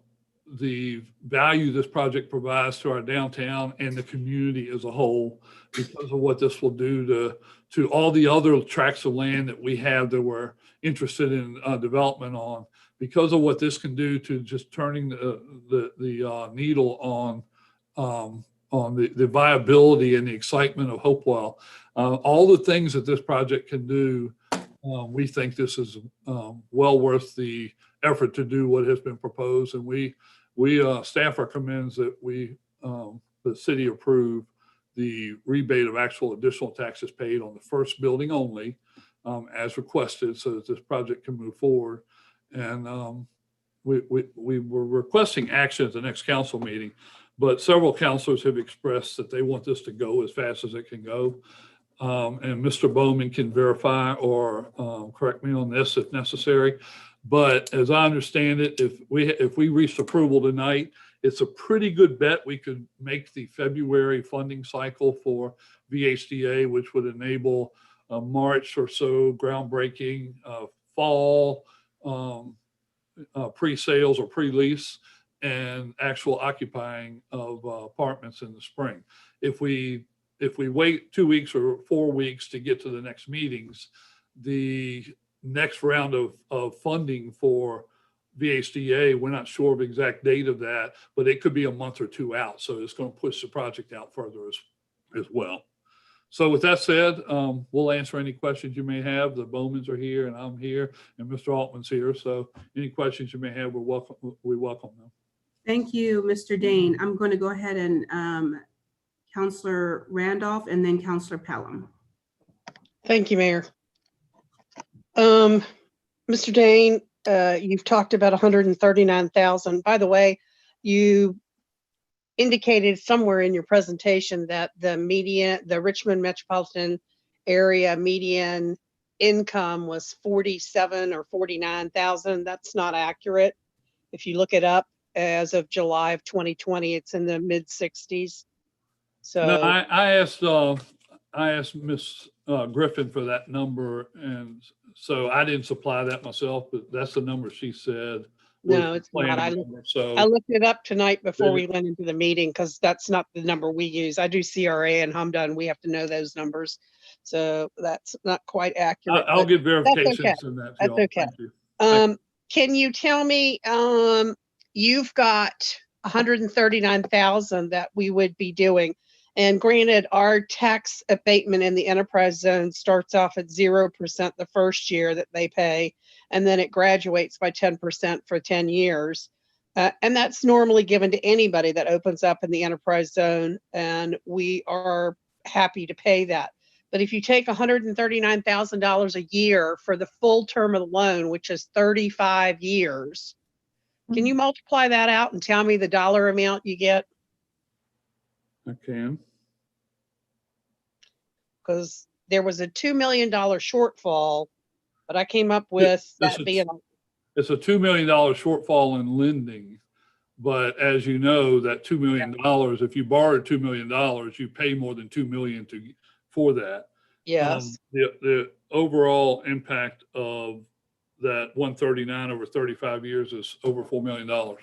S9: the value this project provides to our downtown and the community as a whole, because of what this will do to all the other tracts of land that we have that we're interested in development on, because of what this can do to just turning the needle on the viability and the excitement of Hopewell. All the things that this project can do, we think this is well worth the effort to do what has been proposed. And we staff recommends that the city approve the rebate of actual additional taxes paid on the first building only, as requested, so that this project can move forward. And we were requesting action at the next council meeting, but several councilors have expressed that they want this to go as fast as it can go. And Mr. Bowman can verify or correct me on this if necessary. But as I understand it, if we reached approval tonight, it's a pretty good bet we could make the February funding cycle for VHDA, which would enable March or so groundbreaking, fall pre-sales or pre-lease, and actual occupying of apartments in the spring. If we wait 2 weeks or 4 weeks to get to the next meetings, the next round of funding for VHDA, we're not sure of the exact date of that, but it could be a month or two out. So it's going to push the project out further as well. So with that said, we'll answer any questions you may have. The Bowmans are here and I'm here and Mr. Altman's here. So any questions you may have, we welcome them.
S1: Thank you, Mr. Dane. I'm going to go ahead and Councillor Randolph and then Councillor Pelham.
S7: Thank you, Mayor. Mr. Dane, you've talked about 139,000. By the way, you indicated somewhere in your presentation that the Richmond metropolitan area median income was 47 or 49,000. That's not accurate. If you look it up, as of July of 2020, it's in the mid 60s. So
S9: no, I asked Miss Griffin for that number, and so I didn't supply that myself, but that's the number she said.
S7: No, it's not. I looked it up tonight before we went into the meeting, because that's not the number we use. I do CRA and HMDA, and we have to know those numbers. So that's not quite accurate.
S9: I'll get verification.
S7: That's okay. That's okay. Can you tell me, you've got 139,000 that we would be doing. And granted, our tax abatement in the enterprise zone starts off at 0% the first year that they pay, and then it graduates by 10% for 10 years. And that's normally given to anybody that opens up in the enterprise zone, and we are happy to pay that. But if you take $139,000 a year for the full term of the loan, which is 35 years, can you multiply that out and tell me the dollar amount you get?
S9: I can.
S7: Because there was a $2 million shortfall, but I came up with that being.
S9: It's a $2 million shortfall in lending. But as you know, that $2 million, if you borrowed $2 million, you pay more than $2 million for that.
S7: Yes.
S9: The overall impact of that 139 over 35 years is over $4 million. But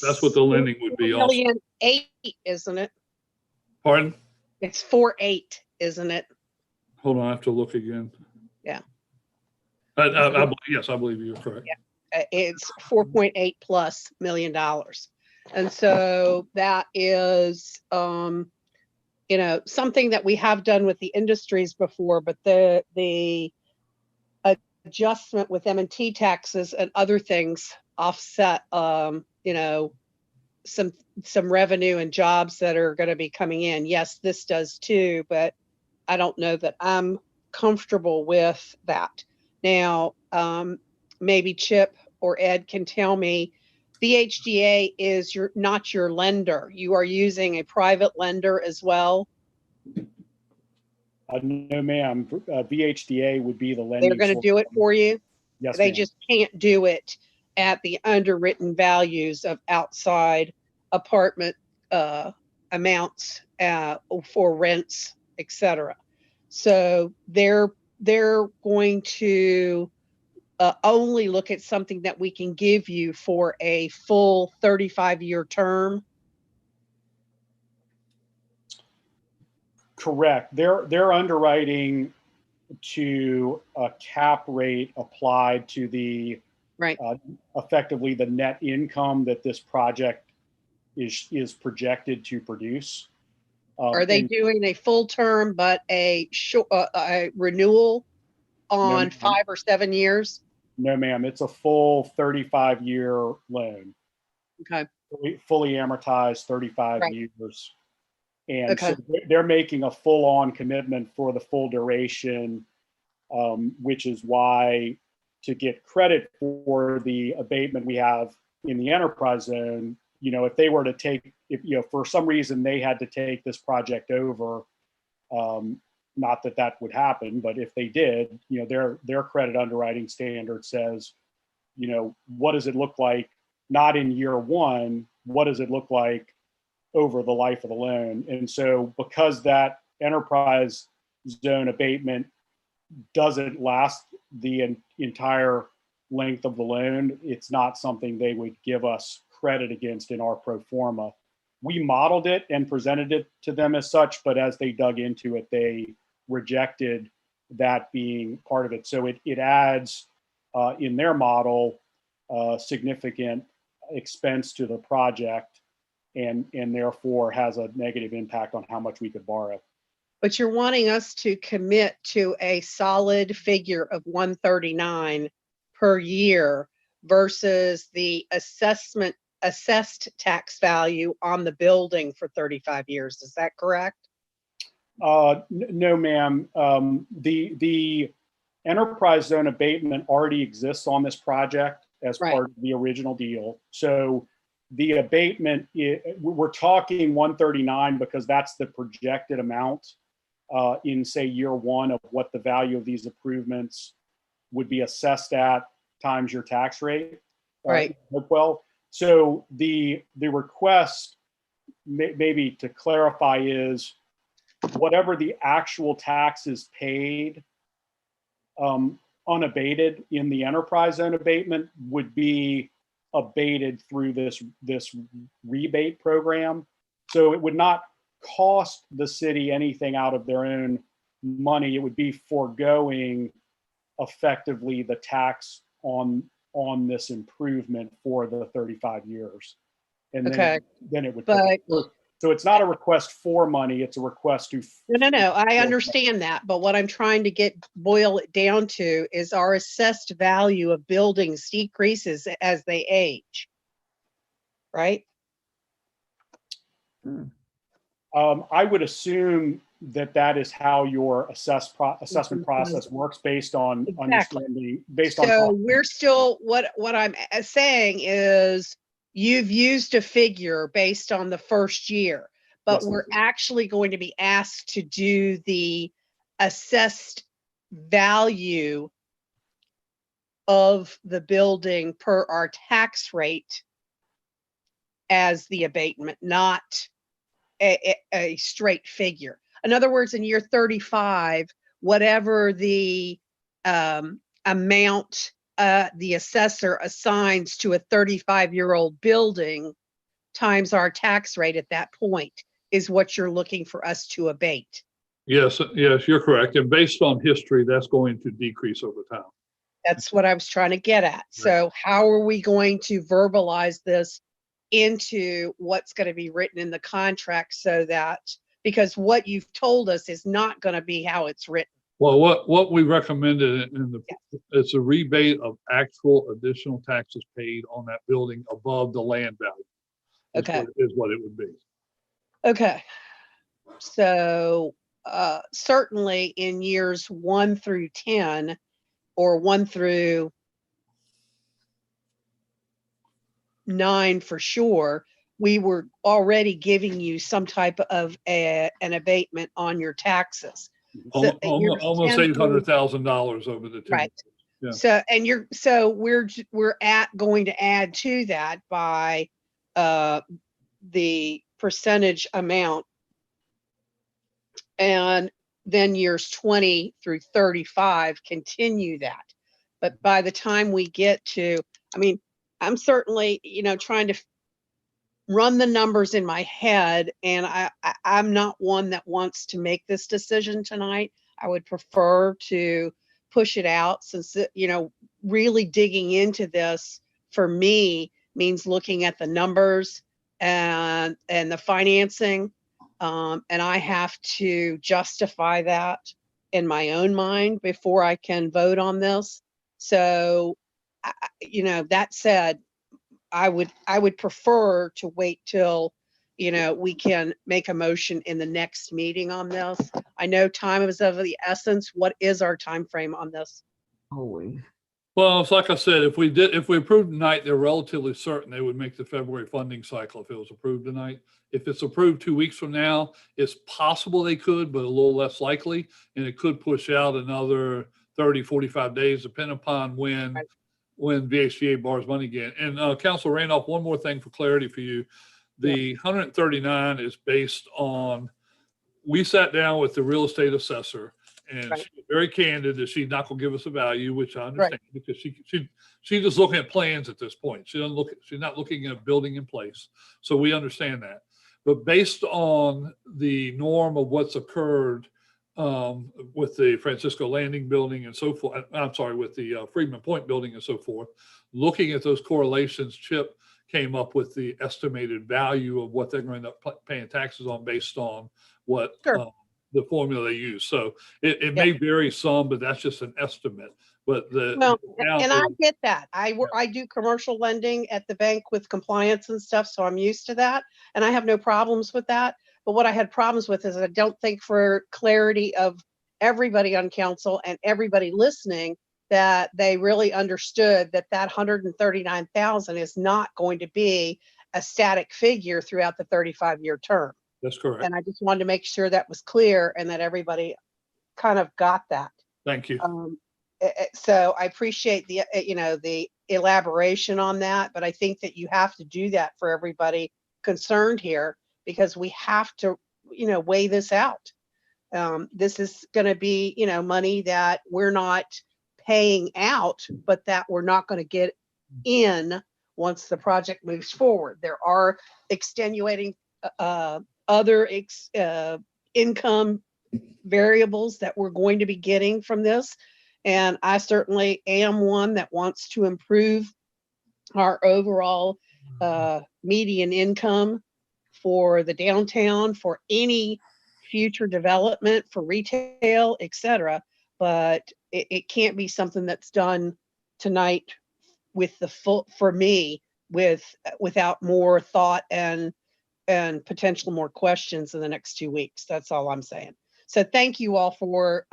S9: that's what the lending would be also.
S7: $4.8 million, isn't it?
S9: Pardon?
S7: It's 4.8, isn't it?
S9: Hold on, I have to look again.
S7: Yeah.
S9: Yes, I believe you're correct.
S7: Yeah. It's 4.8 plus million dollars. And so that is, something that we have done with the industries before, but the adjustment with M&T taxes and other things offset, some revenue and jobs that are going to be coming in. Yes, this does too, but I don't know that I'm comfortable with that. Now, maybe Chip or Ed can tell me, VHDA is not your lender. You are using a private lender as well.
S10: No, ma'am. VHDA would be the
S7: They're
S10: lending.
S7: going to do it for you.
S10: Yes,
S7: They
S10: ma'am.
S7: just can't do it at the underwritten values of outside apartment amounts for rents, etc. So they're going to only look at something that we can give you for a full 35-year term.
S10: Correct. They're underwriting to a cap rate applied to the
S7: Right.
S10: Effectively the net income that this project is projected to produce.
S7: Are they
S10: And
S7: doing a full term but a renewal on
S10: No.
S7: 5 or 7 years?
S10: No, ma'am. It's a full 35-year loan,
S7: Okay.
S10: fully amortized 35
S7: Right.
S10: years. And
S7: Okay.
S10: so they're making a full-on commitment for the full duration, which is why to get credit for the abatement we have in the enterprise zone, if they were to take, for some reason they had to take this project over, not that that would happen, but if they did, their credit underwriting standard says, what does it look like, not in year one, what does it look like over the life of the loan? And so because that enterprise zone abatement doesn't last the entire length of the loan, it's not something they would give us credit against in our pro forma. We modeled it and presented it to them as such, but as they dug into it, they rejected that being part of it. So it adds in their model significant expense to the project, and therefore has a negative impact on how much we could borrow.
S7: But you're wanting us to commit to a solid figure of 139 per year versus the assessed tax value on the building for 35 years. Is that correct?
S10: No, ma'am. The enterprise zone abatement already exists on this project as part of the original deal. So the abatement, we're talking 139 because that's the projected amount in, say, year one of what the value of these improvements would be assessed at times your tax rate.
S7: Right.
S10: Well, so the request, maybe to clarify, is whatever the actual taxes paid unabated in the enterprise zone abatement would be abated through this rebate program. So it would not cost the city anything out of their own money. It would be foregoing effectively the tax on this improvement for the 35 years. And then it would, so it's not a request for money, it's a request to.
S7: No, I understand that. But what I'm trying to boil it down to is our assessed value of buildings decreases as they age, right?
S10: I would assume that is how your assessment process works based on understanding,
S7: So we're still, what I'm saying is you've used a figure based on the first year, but we're actually going to be asked to do the assessed value of the building per our tax rate as the abatement, not a straight figure. In other words, in year 35, whatever the amount the assessor assigns to a 35-year-old building times our tax rate at that point is what you're looking for us to abate.
S9: Yes, you're correct. And based on history, that's going to decrease over time.
S7: That's what I was trying to get at. So how are we going to verbalize this into what's going to be written in the contract, so that, because what you've told us is not going to be how it's written.
S9: Well, what we recommended it's a rebate of actual additional taxes paid on that building above the land value. Is what it would be.
S7: Okay. So certainly in years 1 through 10, or 1 through 9 for sure, we were already giving you some type of an abatement on your taxes. So you're
S9: Almost
S7: 10 through-
S9: $800,000 over the 10.
S7: Right.
S9: Yeah.
S7: So, and we're going to add to that by the percentage amount. And then years 20 through 35 continue that. But by the time we get to, I mean, I'm certainly, trying to run the numbers in my head, and I'm not one that wants to make this decision tonight. I would prefer to push it out, since, really digging into this for me means looking at the numbers and the financing. And I have to justify that in my own mind before I can vote on this. So, that said, I would prefer to wait till, we can make a motion in the next meeting on this. I know time is of the essence. What is our time frame on this?
S3: Holy.
S9: Well, it's like I said, if we approved tonight, they're relatively certain they would make the February funding cycle if it was approved tonight. If it's approved 2 weeks from now, it's possible they could, but a little less likely. And it could push out another 30, 45 days, depending upon when VHCA borrows money again. And Councilor Randolph, one more thing for clarity for you. The 139 is based on, we sat down with the real estate assessor, and
S7: Right.
S9: she's very candid that she's not gonna give us a value, which I understand, because she's just looking at plans at this point. She's not looking at a building in place. So we understand that. But based on the norm of what's occurred with the Francisco Landing building and so forth, I'm sorry, with the Freedman Point building and so forth, looking at those correlations, Chip came up with the estimated value of what they're going to end up paying taxes on based on what
S7: Sure.
S9: the formula they use. So it may vary some, but that's just an estimate. But
S7: Well, and I get that. I do commercial lending at the bank with compliance and stuff, so I'm used to that, and I have no problems with that. But what I had problems with is I don't think, for clarity of everybody on council and everybody listening, that they really understood that 139,000 is not going to be a static figure throughout the 35-year term.
S9: that's correct.
S7: And I just wanted to make sure that was clear and that everybody kind of got that.
S9: Thank you.
S7: So I appreciate the elaboration on that, but I think that you have to do that for everybody concerned here, because we have to, weigh this out. This is going to be, money that we're not paying out, but that we're not going to get in once the project moves forward. There are extenuating other income variables that we're going to be getting from this. And I certainly am one that wants to improve our overall median income for the downtown, for any future development, for retail, etc. But it can't be something that's done tonight with for me, without more thought and potential more questions in the next 2 weeks. That's all I'm saying. So thank you all for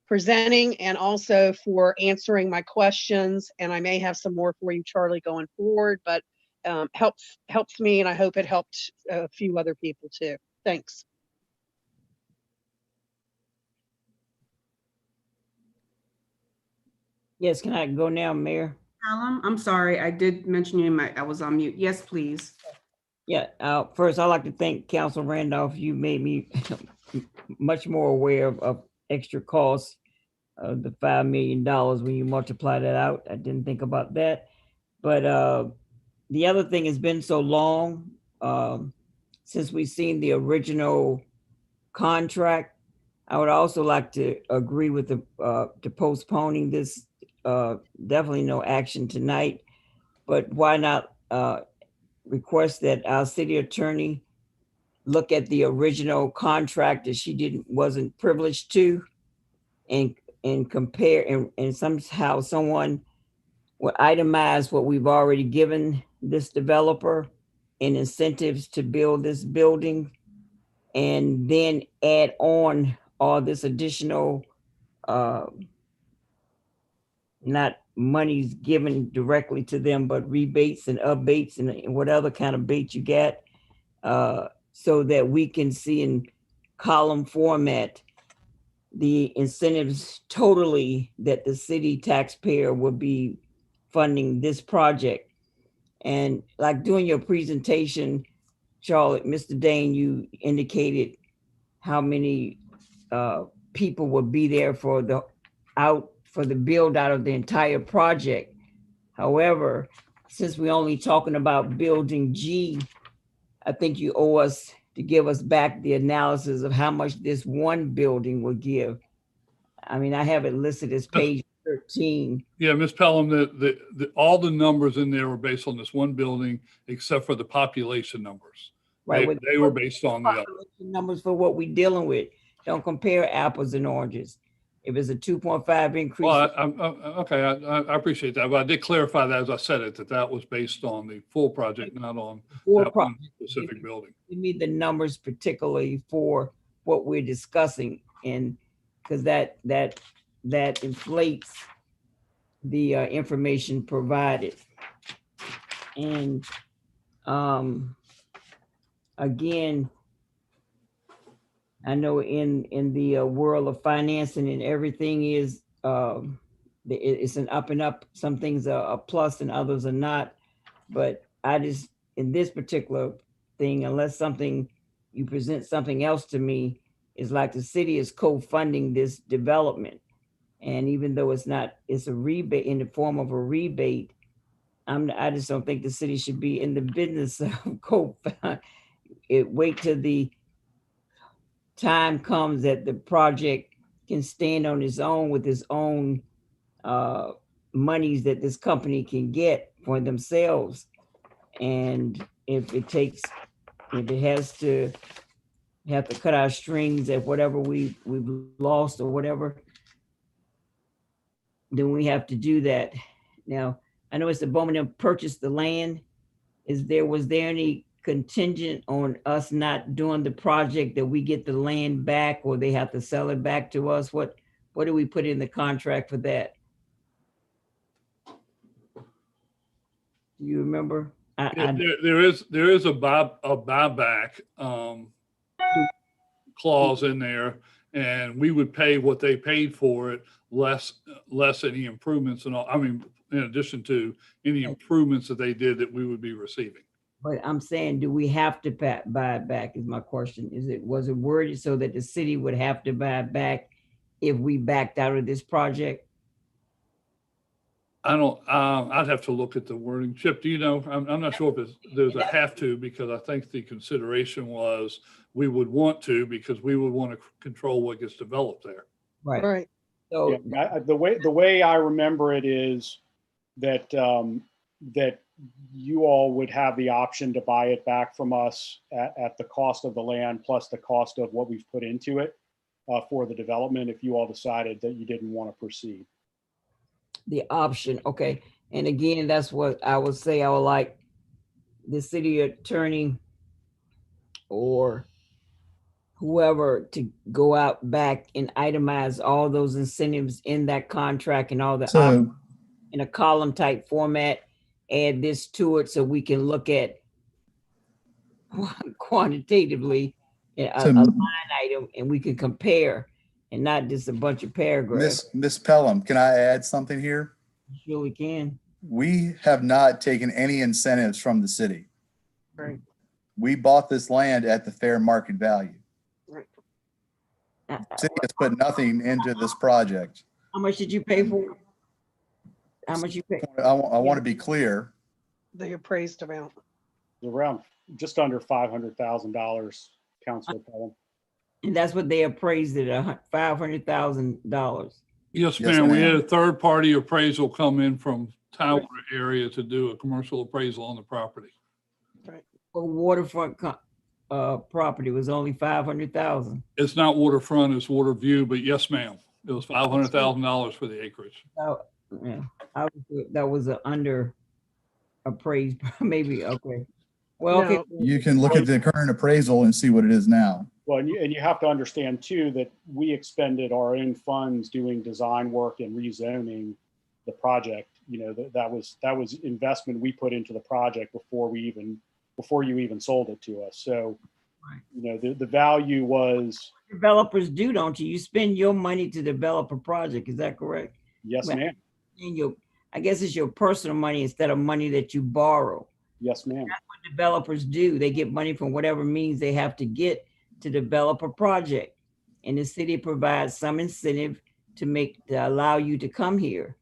S7: presenting, and also for answering my questions. And I may have some more for you, Charlie, going forward, but helps me, and I hope it helped a few other people too. Thanks.
S3: Yes, can I go now, Mayor?
S1: Callum, I'm sorry, I did mention you I was on mute. Yes, please.
S3: Yeah, first I'd like to thank Council Randolph. You made me much more aware of extra costs of the $5 million when you multiply that out. I didn't think about that. But the other thing has been so long since we've seen the original contract. I would also like to agree with the postponing this. Definitely no action tonight, but why not request that our city attorney look at the original contract that she wasn't privileged to, and compare, and somehow someone will itemize what we've already given this developer in incentives to build this building, and then add on all this additional not monies given directly to them, but rebates and upbates and what other kind of bait you get, so that we can see in column format the incentives totally that the city taxpayer would be funding this project. And like during your presentation, Charlotte, Mr. Dane, you indicated how many people would be there for the build out of the entire project. However, since we're only talking about building G, I think you owe us to give us back the analysis of how much this one building will give. I mean, I have it listed as page 13.
S9: Yeah, Ms. Pelham, all the numbers in there were based on this one building, except for the population numbers.
S3: Right.
S9: They were based on the other.
S3: Population numbers for what we're dealing with. Don't compare apples and oranges. If it's a 2.5 increase.
S9: Well, okay, I appreciate that, but I did clarify that as I said it, that was based on the full project, not on that one specific building.
S3: We need the numbers particularly for what we're discussing, and because that inflates the information provided. And again, I know in the world of financing and everything is it's an up and up. Some things are a plus and others are not. But I just, in this particular thing, unless you present something else to me, it's like the city is co-funding this development. And even though it's a rebate in the form of a rebate, I just don't think the city should be in the business of wait till the time comes that the project can stand on its own with its own monies that this company can get for themselves. And if it has to cut our strings at whatever we've lost or whatever, then we have to do that. Now, I know Mr. Bowman purchased the land. Was there any contingent on us not doing the project that we get the land back, or they have to sell it back to us? What do we put in the contract for that? Do you remember?
S9: There is a buyback clause in there, and we would pay what they paid for it, less any improvements and all. I mean, in addition to any improvements that they did that we would be receiving.
S3: But I'm saying, do we have to buy it back is my question. Was it worded so that the city would have to buy it back if we backed out of this project?
S9: I don't, I'd have to look at the wording. Chip, do you know? I'm not sure if there's a have to, because I think the consideration was we would want to, because we would want to control what gets developed there.
S3: Right.
S7: Right.
S3: So
S10: Yeah, the way I remember it is that that you all would have the option to buy it back from us at the cost of the land plus the cost of what we've put into it for the development if you all decided that you didn't want to proceed.
S3: the option, okay. And again, that's what I would say. I would like the city attorney or whoever to go out back and itemize all those incentives in that contract and all the
S11: So,
S3: in a column type format, add this to it so we can look at quantitatively a
S11: So-
S3: line item and we can compare and not just a bunch of paragraphs.
S11: Miss Pelham, can I add something here?
S3: Surely can.
S11: We have not taken any incentives from the city.
S7: Right.
S11: We bought this land at the fair market value. City has put nothing into this project.
S3: How much did you pay for it? How much you pay?
S11: I want to be clear.
S7: The appraised amount.
S10: It's around just under $500,000, Councilor Pelham.
S3: And that's what they appraised it at, $500,000.
S9: Yes,
S11: Yes,
S9: ma'am. We
S11: ma'am.
S9: had a third-party appraisal come in from Tower area to do a commercial appraisal on the property.
S3: For waterfront property was only 500,000.
S9: It's not waterfront, it's water view, but yes, ma'am. It was $500,000 for the acreage.
S3: So, yeah, that was an under appraised, maybe, okay. Well, okay.
S11: You can look at the current appraisal and see what it is now.
S10: Well, and you have to understand too, that we expended our own funds doing design work and rezoning the project. You know, that was investment we put into the project before you even sold it to us. So,
S3: Right.
S10: you know, the value was,
S3: Developers do, don't you? You spend your money to develop a project. Is that correct?
S10: yes,
S3: Well,
S10: ma'am.
S3: And I guess it's your personal money instead of money that you borrow.
S10: Yes, ma'am.
S3: That's what developers do. They get money from whatever means they have to get to develop a project. And the city provides some incentive to allow you to come here.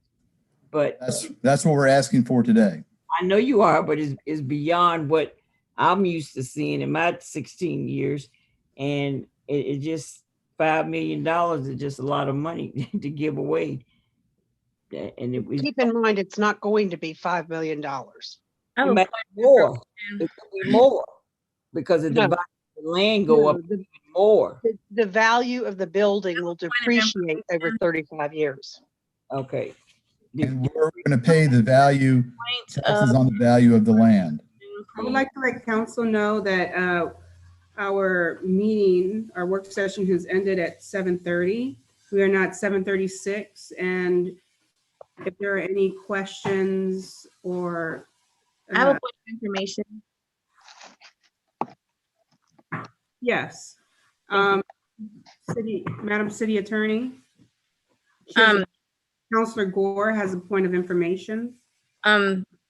S3: But
S11: That's what we're asking for today.
S3: I know you are, but it's beyond what I'm used to seeing in my 16 years. And it just $5 million is just a lot of money to give away. And it was
S7: Keep in mind, it's not going to be $5 million.
S8: I have
S3: it
S8: a
S3: might be more. It could be more because of the
S7: No.
S3: value of the land go up even more.
S7: The value of the building will depreciate over 35 years.
S3: Okay.
S11: And we're going to pay the value, taxes on the value of the land.
S1: I would like to let council know that our meeting, our work session has ended at 7:30. We are not 7:36. And if there are any questions or
S8: I have a point of information.
S1: yes. Madam City Attorney. Counselor Gore has a point of information.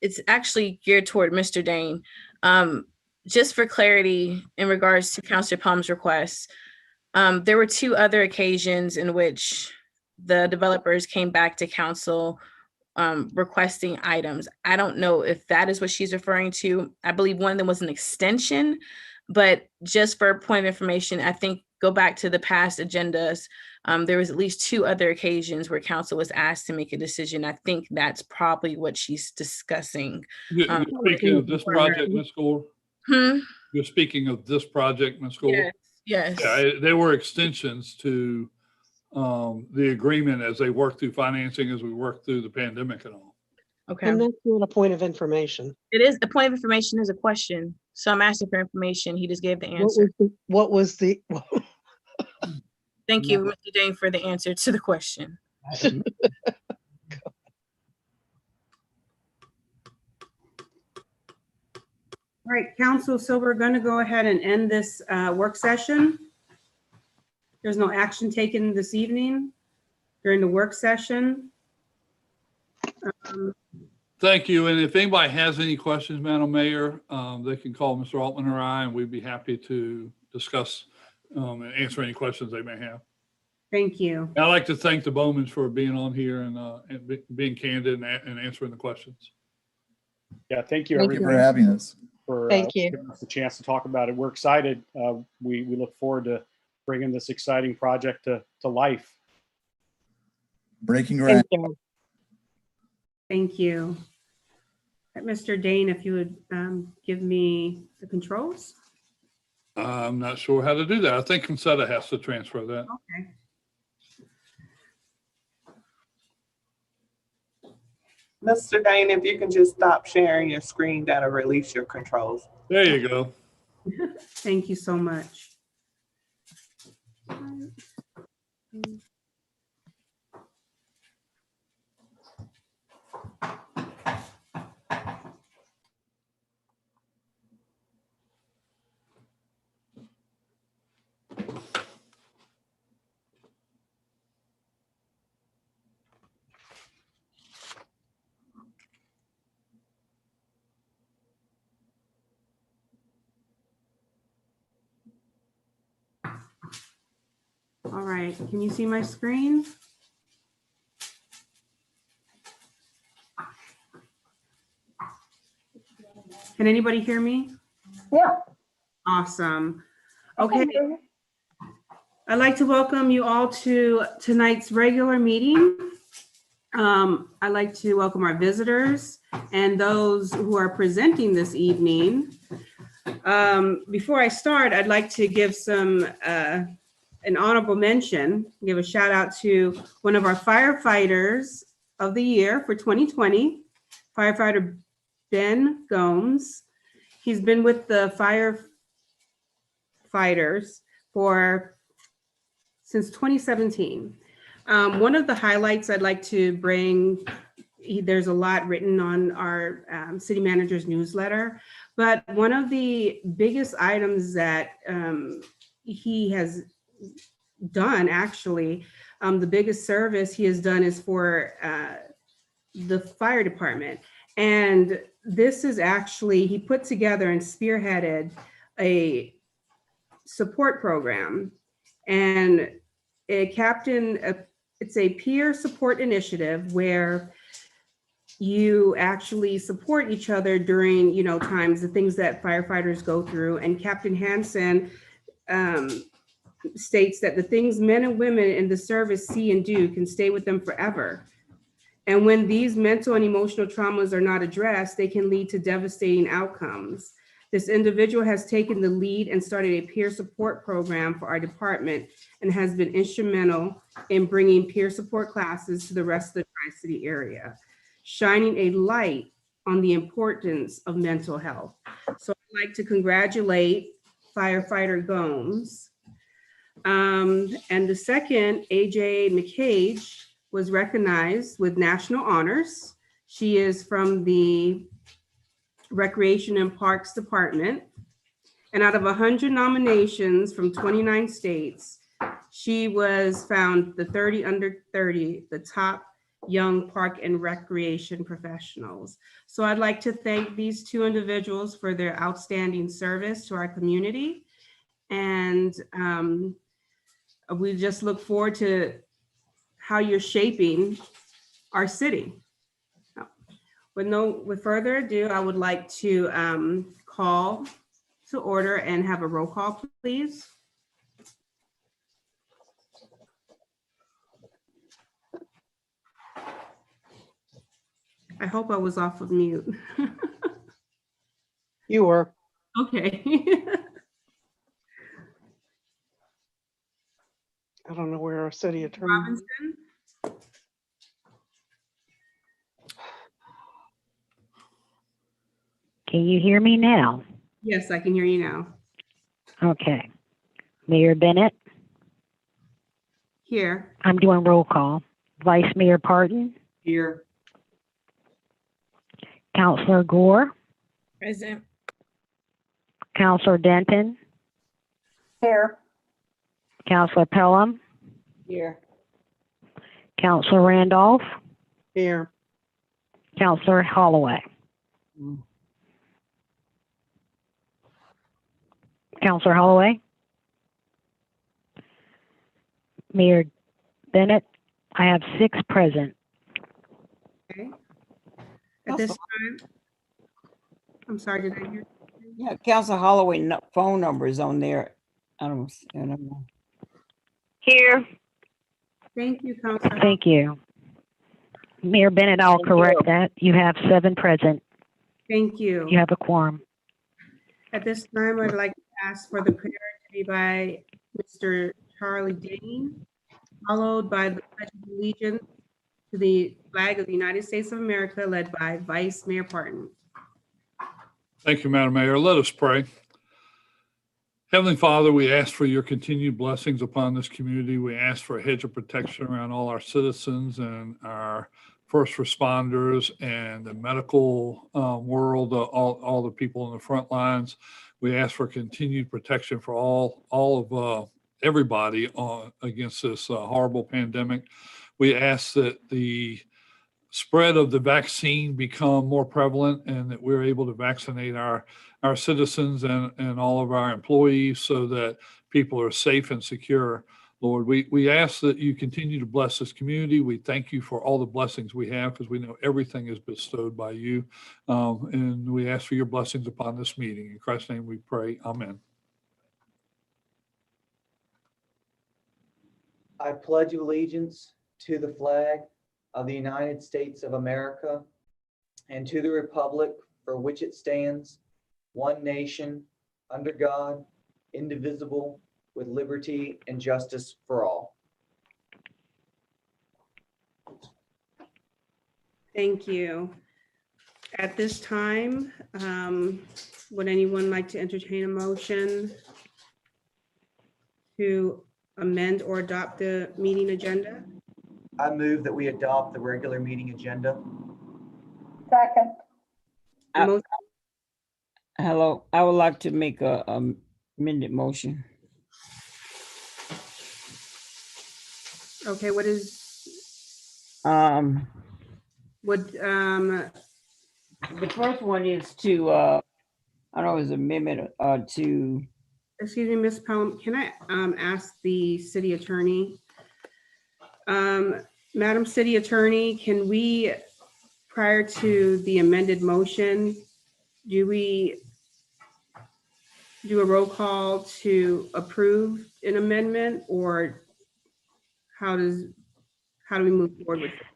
S8: It's actually geared toward Mr. Dane. Just for clarity in regards to Councilor Palm's request, there were 2 other occasions in which the developers came back to council requesting items. I don't know if that is what she's referring to. I believe one of them was an extension, but just for a point of information, I think go back to the past agendas. There was at least 2 other occasions where council was asked to make a decision. I think that's probably what she's discussing.
S9: You're speaking of this project, Ms. Gore? You're speaking of this project, Ms. Gore?
S8: Yes.
S9: Yeah, they were extensions to the agreement as they work through financing, as we work through the pandemic and all.
S8: Okay.
S7: And that's not a point of information.
S8: It is, the point of information is a question. So I'm asking for information. He just gave the answer.
S7: What was the
S8: Thank you, Mr. Dane, for the answer to the question.
S1: All right, council, so we're going to go ahead and end this work session. There's no action taken this evening during the work session.
S9: Thank you. And if anybody has any questions, Madam Mayor, they can call Mr. Altman or I, and we'd be happy to discuss and answer any questions they may have.
S1: Thank you.
S9: I'd like to thank the Bowmans for being on here and being candid and answering the questions.
S10: Yeah, thank you,
S7: Thank you
S10: everybody,
S11: For having us.
S10: for
S7: Thank you.
S10: giving us the chance to talk about it. We're excited. We look forward to bringing this exciting project to life.
S11: Breaking ground.
S7: Thank you.
S1: Thank you. Mr. Dane, if you would give me the controls.
S9: I'm not sure how to do that. I think Consetta has to transfer that.
S1: Okay.
S2: Mr. Dane, if you can just stop sharing your screen, that'll release your controls.
S9: There you go.
S1: Thank you so much. All right, can you see my screen? Can anybody hear me?
S8: Yeah.
S1: Awesome. Okay. I'd like to welcome you all to tonight's regular meeting. I'd like to welcome our visitors and those who are presenting this evening. Before I start, I'd like to give an honorable mention, give a shout out to one of our firefighters of the year for 2020, firefighter Ben Gomes. He's been with the firefighters since 2017. One of the highlights I'd like to bring there's a lot written on our city manager's newsletter, but one of the biggest items that he has done, actually, the biggest service he has done is for the fire department. And this is actually, he put together and spearheaded a support program. And it's a peer support initiative where you actually support each other during, times, the things that firefighters go through. And Captain Hansen states that the things men and women in the service see and do can stay with them forever. And when these mental and emotional traumas are not addressed, they can lead to devastating outcomes. This individual has taken the lead and started a peer support program for our department and has been instrumental in bringing peer support classes to the rest of the Tri-City area, shining a light on the importance of mental health. So I'd like to congratulate Firefighter Gomes. And the second, AJ McCage, was recognized with national honors. She is from the Recreation and Parks Department. And out of 100 nominations from 29 states, she was found the 30 under 30, the top young park and recreation professionals. So I'd like to thank these two individuals for their outstanding service to our community. And we just look forward to how you're shaping our city. With further ado, I would like to call to order and have a roll call, please. I hope I was off of mute.
S7: You were.
S1: Okay.
S7: I don't know where our city attorney.
S1: Robinson?
S5: Can you hear me now?
S1: Yes, I can hear you now.
S5: Okay. Mayor Bennett,
S1: Here.
S5: I'm doing roll call. Vice Mayor Parton,
S6: Here.
S5: Councilor Gore,
S8: Present.
S5: Councilor Denton,
S7: Here.
S5: Councilor Pelham,
S3: Here.
S5: Councilor Randolph,
S7: Here.
S5: Councilor Holloway.
S3: Mm.
S5: Councilor Holloway. Mayor Bennett, I have 6 present.
S1: Okay. At this time, I'm sorry, did I hear?
S3: Yeah, Council Holloway phone number is on there. I don't know.
S5: Here.
S1: Thank you, Councilor.
S5: Thank you. Mayor Bennett, I'll correct that. You have 7 present.
S1: Thank you.
S5: You have a quorum.
S1: At this time, I'd like to ask for the prayer to be by Mr. Charlie Dane, followed by the Pledge of Allegiance to the flag of the United States of America, led by Vice Mayor Parton.
S9: Thank you, Madam Mayor. Let us pray. Heavenly Father, we ask for your continued blessings upon this community. We ask for a hedge of protection around all our citizens and our first responders and the medical world, all the people in the front lines. We ask for continued protection for all of everybody against this horrible pandemic. We ask that the spread of the vaccine become more prevalent and that we're able to vaccinate our citizens and all of our employees so that people are safe and secure. Lord, we ask that you continue to bless this community. We thank you for all the blessings we have because we know everything is bestowed by you. And we ask for your blessings upon this meeting. In Christ's name we pray. Amen.
S6: I pledge allegiance to the flag of the United States of America and to the republic for which it stands, one nation, under God, indivisible, with liberty and justice for all.
S1: Thank you. At this time, would anyone like to entertain a motion to amend or adopt the meeting agenda?
S6: I move that we adopt the regular meeting agenda.
S12: Second.
S1: Mo-
S3: Hello, I would like to make a amended motion.
S1: Okay, what is,
S3: Um,
S1: what,
S3: the first one is to, I don't know, is amendment, to,
S1: excuse me, Ms. Pelham, can I ask the city attorney? Madam City Attorney, can we, prior to the amended motion, do we do a roll call to approve an amendment, or how do we move forward with it?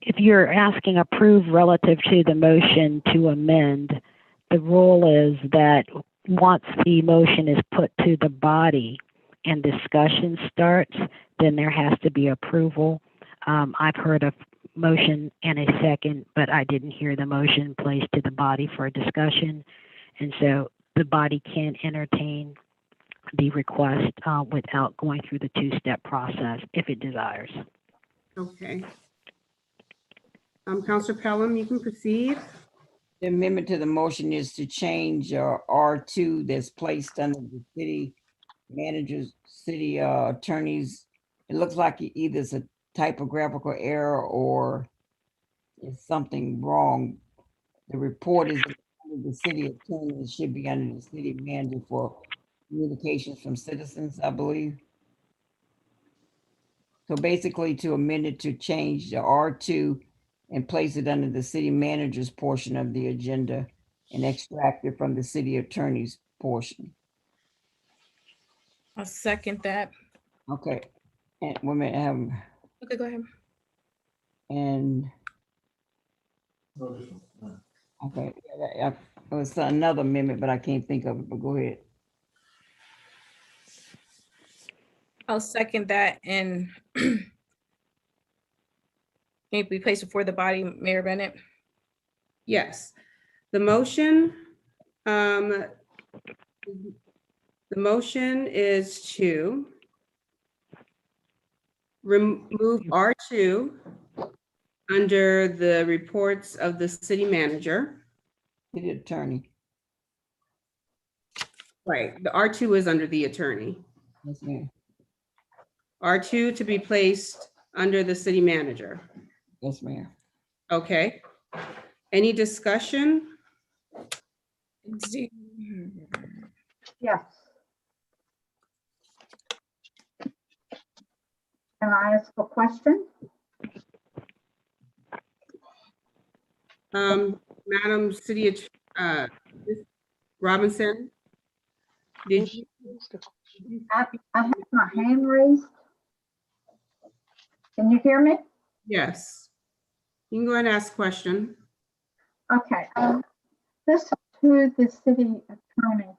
S5: If you're asking approve relative to the motion to amend, the rule is that once the motion is put to the body and discussion starts, then there has to be approval. I've heard a motion and a second, but I didn't hear the motion placed to the body for a discussion. And so the body can entertain the request without going through the two-step process if it desires.
S1: Okay. Counselor Pelham, you can proceed.
S3: the amendment to the motion is to change R2 that's placed under the city managers, city attorneys. It looks like either it's a typographical error or it's something wrong. The report is under the city attorney. It should be under the city manager for communications from citizens, I believe. So basically to amend it to change the R2 and place it under the city manager's portion of the agenda and extract it from the city attorney's portion.
S8: I'll second that.
S3: Okay. And women
S8: Okay, go ahead.
S3: and okay, it was another amendment, but I can't think of it, but go ahead.
S8: I'll second that and maybe place before the body, Mayor Bennett.
S1: Yes. The motion is to remove R2 under the reports of the city manager.
S3: City attorney.
S1: Right, the R2 is under the attorney.
S3: Yes, ma'am.
S1: R2 to be placed under the city manager.
S3: Yes, ma'am.
S1: Okay. Any discussion?
S12: Yes. Can I ask a question?
S1: Madam City Robinson? Did you?
S12: I have my hand raised. Can you hear me?
S1: Yes. You can go ahead and ask a question.
S12: Okay, this is to the city attorney.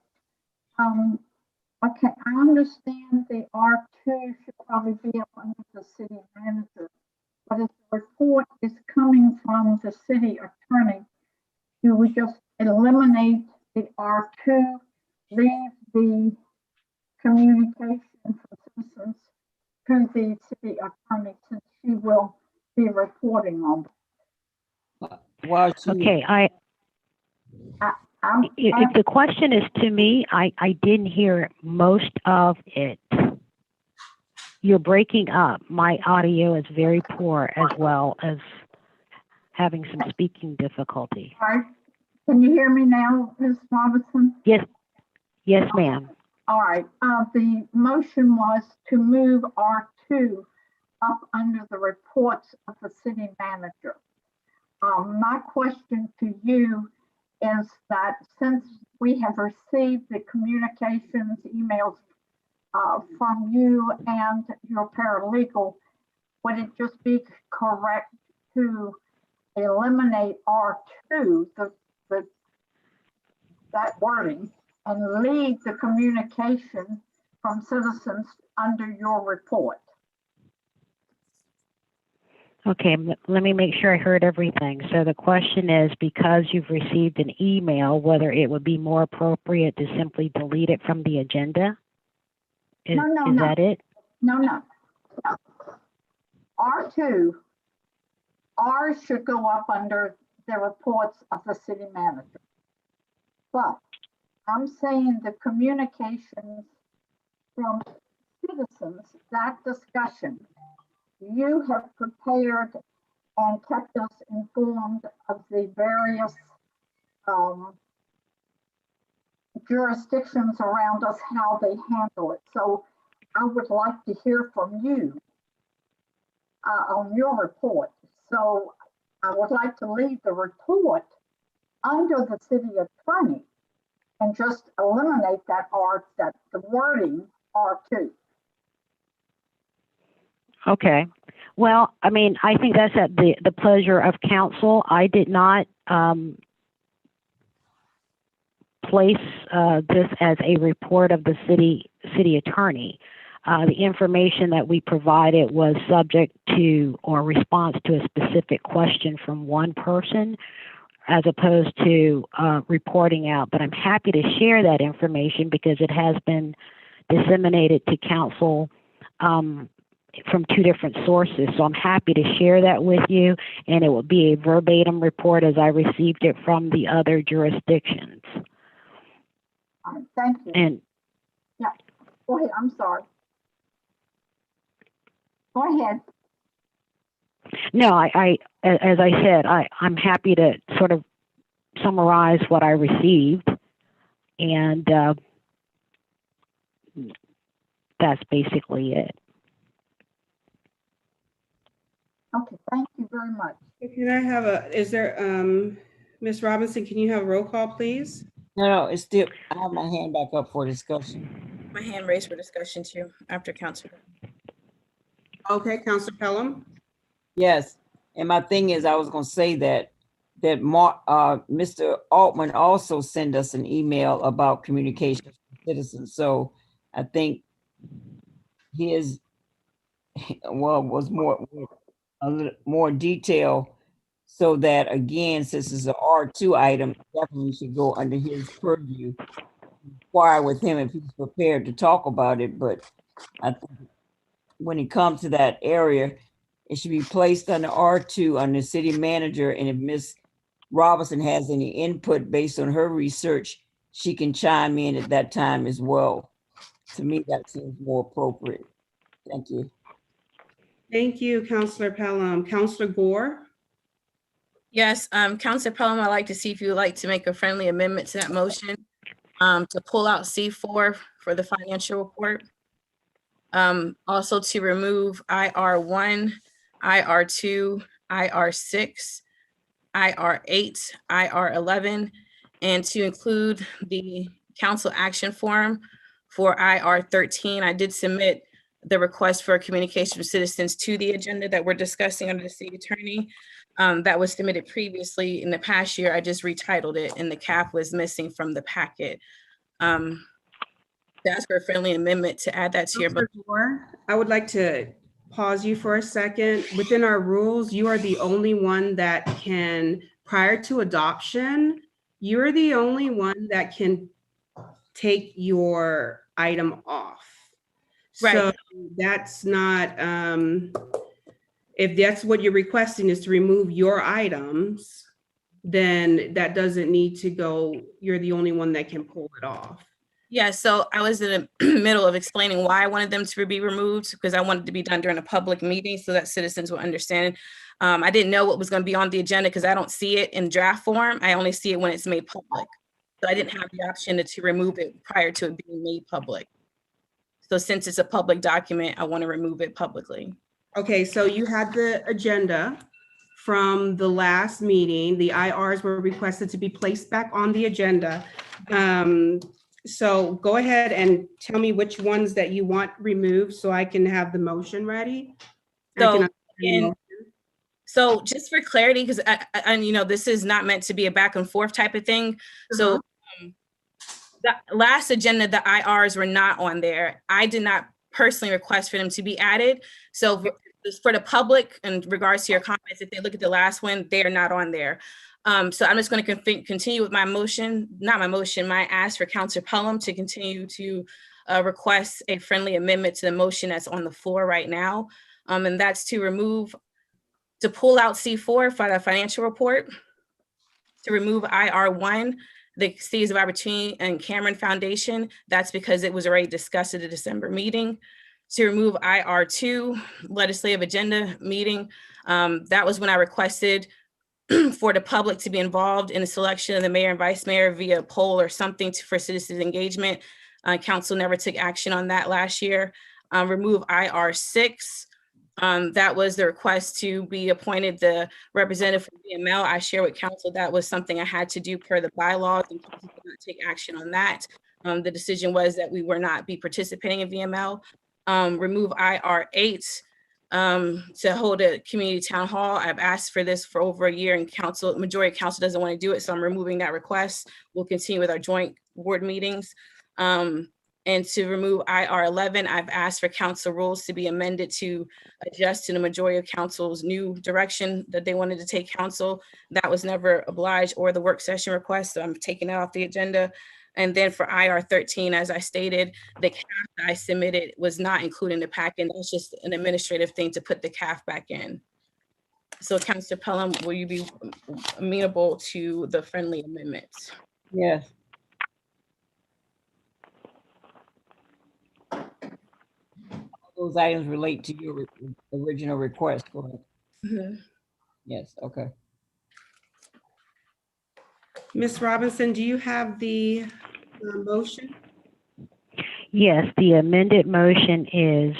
S12: Okay, I understand the R2 should probably be up under the city manager. But if the report is coming from the city attorney, you would just eliminate the R2, leave the communication for citizens to the city attorney, since she will be reporting on.
S3: Well,
S5: Okay,
S12: I'm
S5: if the question is to me, I didn't hear most of it. You're breaking up. My audio is very poor, as well as having some speaking difficulty.
S12: sorry. Can you hear me now, Ms. Robinson?
S5: Yes, ma'am.
S12: All right, the motion was to move R2 up under the reports of the city manager. My question to you is that since we have received the communications, emails from you and your paralegal, would it just be correct to eliminate R2, that wording, and leave the communication from citizens under your report?
S5: Okay, let me make sure I heard everything. So the question is, because you've received an email, whether it would be more appropriate to simply delete it from the agenda? Is that it?
S12: No. R2 ours should go up under the reports of the city manager. But I'm saying the communications from citizens, that discussion, you have prepared and kept us informed of the various jurisdictions around us, how they handle it. So I would like to hear from you on your report. So I would like to leave the report under the city attorney and just eliminate that the wording R2.
S5: Okay. Well, I mean, I think that's at the pleasure of council. I did not place this as a report of the city attorney. The information that we provided was subject to or response to a specific question from one person, as opposed to reporting out. But I'm happy to share that information because it has been disseminated to council from two different sources. So I'm happy to share that with you, and it will be a verbatim report as I received it from the other jurisdictions.
S12: Thank you.
S5: And
S12: yeah, go ahead. I'm sorry. Go ahead.
S5: no, I as I said, I'm happy to sort of summarize what I received, and that's basically it.
S12: Okay, thank you very much.
S1: Can I have is there, Ms. Robinson, can you have a roll call, please?
S3: No, it's still, I have my hand back up for discussion.
S8: My hand raised for discussion too, after Councilor.
S1: Okay, Councilor Pelham?
S3: Yes, and my thing is, I was gonna say that Mr. Altman also sent us an email about communication with citizens. So I think his, was a little more detail, so that again, since it's an R2 item, definitely should go under his purview. Inquire with him if he's prepared to talk about it, but I think when it comes to that area, it should be placed under R2 under city manager, and if Ms. Robinson has any input based on her research, she can chime in at that time as well. To me, that seems more appropriate. Thank you.
S1: Thank you, Councilor Pelham. Councilor Gore?
S8: Yes, Councilor Pelham, I'd like to see if you would like to make a friendly amendment to that motion to pull out C4 for the financial report. Also to remove IR1, IR2, IR6, IR8, IR11, and to include the council action form for IR13. I did submit the request for communication with citizens to the agenda that we're discussing under the city attorney. That was submitted previously in the past year. I just retitled it and the cap was missing from the packet. That's for a friendly amendment to add that to your book.
S1: I would like to pause you for a second. Within our rules, you are the only one that can, prior to adoption, you're the only one that can take your item off.
S8: Right.
S1: So that's not, if that's what you're requesting is to remove your items, then that doesn't need to go, you're the only one that can pull it off.
S8: Yeah, so I was in the middle of explaining why I wanted them to be removed, because I wanted to be done during a public meeting so that citizens will understand. I didn't know what was going to be on the agenda because I don't see it in draft form. I only see it when it's made public. So I didn't have the option to remove it prior to it being made public. So since it's a public document, I want to remove it publicly.
S1: Okay, so you had the agenda from the last meeting. The IRs were requested to be placed back on the agenda. So go ahead and tell me which ones that you want removed so I can have the motion ready.
S8: So just for clarity, because this is not meant to be a back and forth type of thing. So the last agenda, the IRs were not on there. I did not personally request for them to be added. So for the public, in regards to your comments, if they look at the last one, they are not on there. So I'm just going to continue with my motion, my ask for Councilor Pelham to continue to request a friendly amendment to the motion that's on the floor right now. And that's to remove to pull out C4 for the financial report, to remove IR1, the Cities of Albertine and Cameron Foundation. That's because it was already discussed at the December meeting. To remove IR2, legislative agenda meeting. That was when I requested for the public to be involved in the selection of the mayor and vice mayor via poll or something for citizens engagement. Council never took action on that last year. Remove IR6. That was the request to be appointed the representative for VML. I share with council that was something I had to do per the bylaws, and council did not take action on that. The decision was that we were not be participating in VML. Remove IR8 to hold a community town hall. I've asked for this for over a year, and council, majority of council doesn't want to do it, so I'm removing that request. We'll continue with our joint board meetings. And to remove IR11, I've asked for council rules to be amended to adjust to the majority of council's new direction that they wanted to take council. That was never obliged, or the work session request, so I'm taking that off the agenda. And then for IR13, as I stated, the CAF that I submitted was not included in the packet. That's just an administrative thing to put the CAF back in. So Councilor Pelham, will you be amenable to the friendly amendments?
S3: Yes. Those items relate to your original request, correct?
S8: Mm-hmm.
S3: Yes, okay.
S1: Ms. Robinson, do you have the motion?
S5: Yes, the amended motion is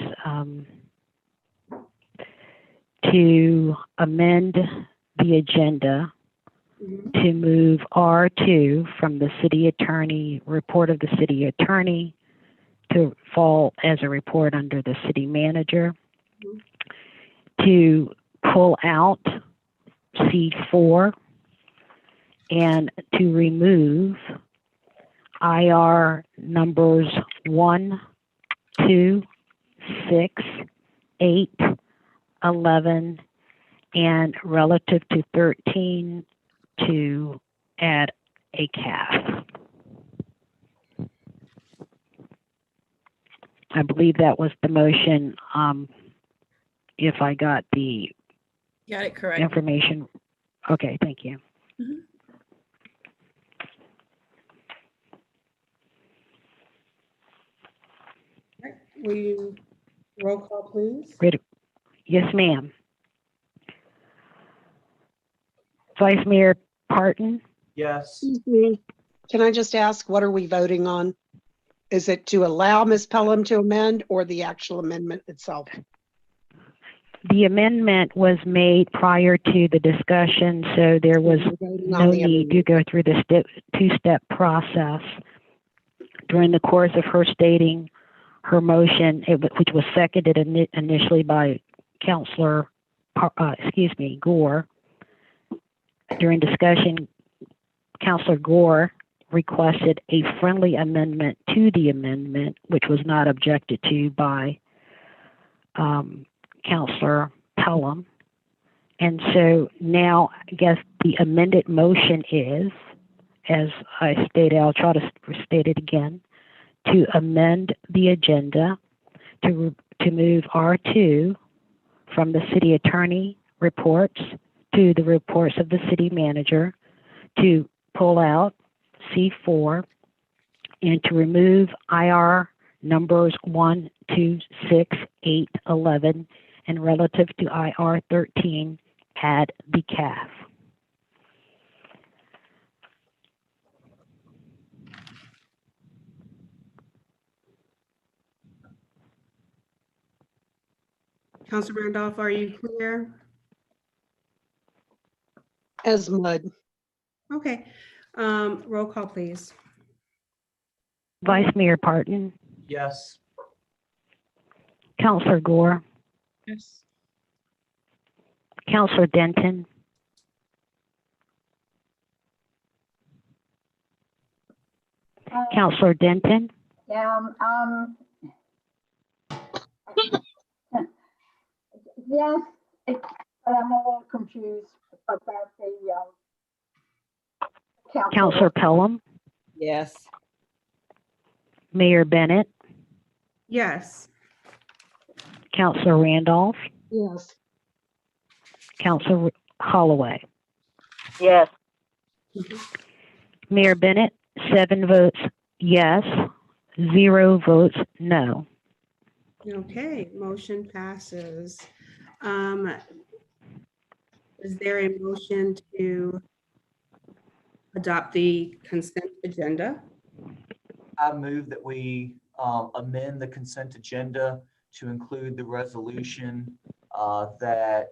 S5: to amend the agenda to move R2 from the city attorney, report of the city attorney, to fall as a report under the city manager, to pull out C4, and to remove IR numbers 1, 2, 6, 8, 11, and relative to 13 to add a CAF. I believe that was the motion, if I got the
S8: Got it correct.
S5: information. Okay, thank you.
S8: Mhm.
S1: Will you roll call, please?
S5: Yes, ma'am. Vice Mayor Parton,
S6: Yes.
S7: Excuse me. Can I just ask, what are we voting on? Is it to allow Ms. Pelham to amend or the actual amendment itself?
S5: the amendment was made prior to the discussion, so there was
S7: We're voting on
S5: no
S7: the
S5: need to go through the two-step process. During the course of her stating her motion, which was seconded initially by Councilor, Gore, during discussion, Councilor Gore requested a friendly amendment to the amendment, which was not objected to by Councilor Pelham. And so now I guess the amended motion is, as I stated, I'll try to state it again, to amend the agenda to move R2 from the city attorney reports to the reports of the city manager, to pull out C4, and to remove IR numbers 1, 2, 6, 8, 11, and relative to IR 13, add the CAF.
S1: Councilor Randolph, are you clear?
S7: As mud.
S1: Okay, roll call, please.
S5: Vice Mayor Parton,
S6: Yes.
S5: Councilor Gore,
S8: Yes.
S5: Councilor Denton, Councilor Denton,
S12: Yeah, yes, but I'm a little confused about the
S5: Councilor Pelham,
S3: Yes.
S5: Mayor Bennett,
S1: Yes.
S5: Councilor Randolph,
S7: Yes.
S5: Counselor Holloway.
S13: Yes.
S5: Mayor Bennett, 7 votes yes, 0 votes no.
S1: Okay, motion passes. Is there a motion to adopt the consent agenda?
S6: I move that we amend the consent agenda to include the resolution that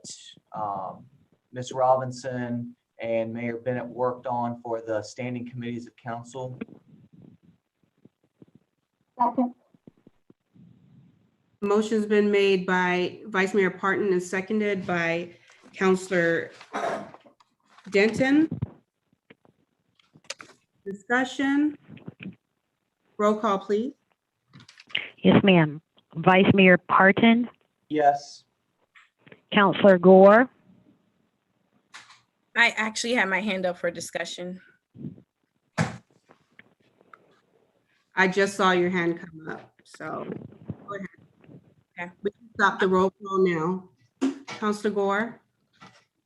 S6: Ms. Robinson and Mayor Bennett worked on for the standing committees of council.
S12: Second.
S1: Motion's been made by Vice Mayor Parton and seconded by Counselor Denton. Discussion. Roll call, please.
S5: Yes, ma'am. Vice Mayor Parton,
S6: Yes.
S5: Counselor Gore,
S8: I actually had my hand up for discussion.
S1: I just saw your hand come up, so go ahead.
S8: Okay.
S1: We can stop the roll call now. Counselor Gore?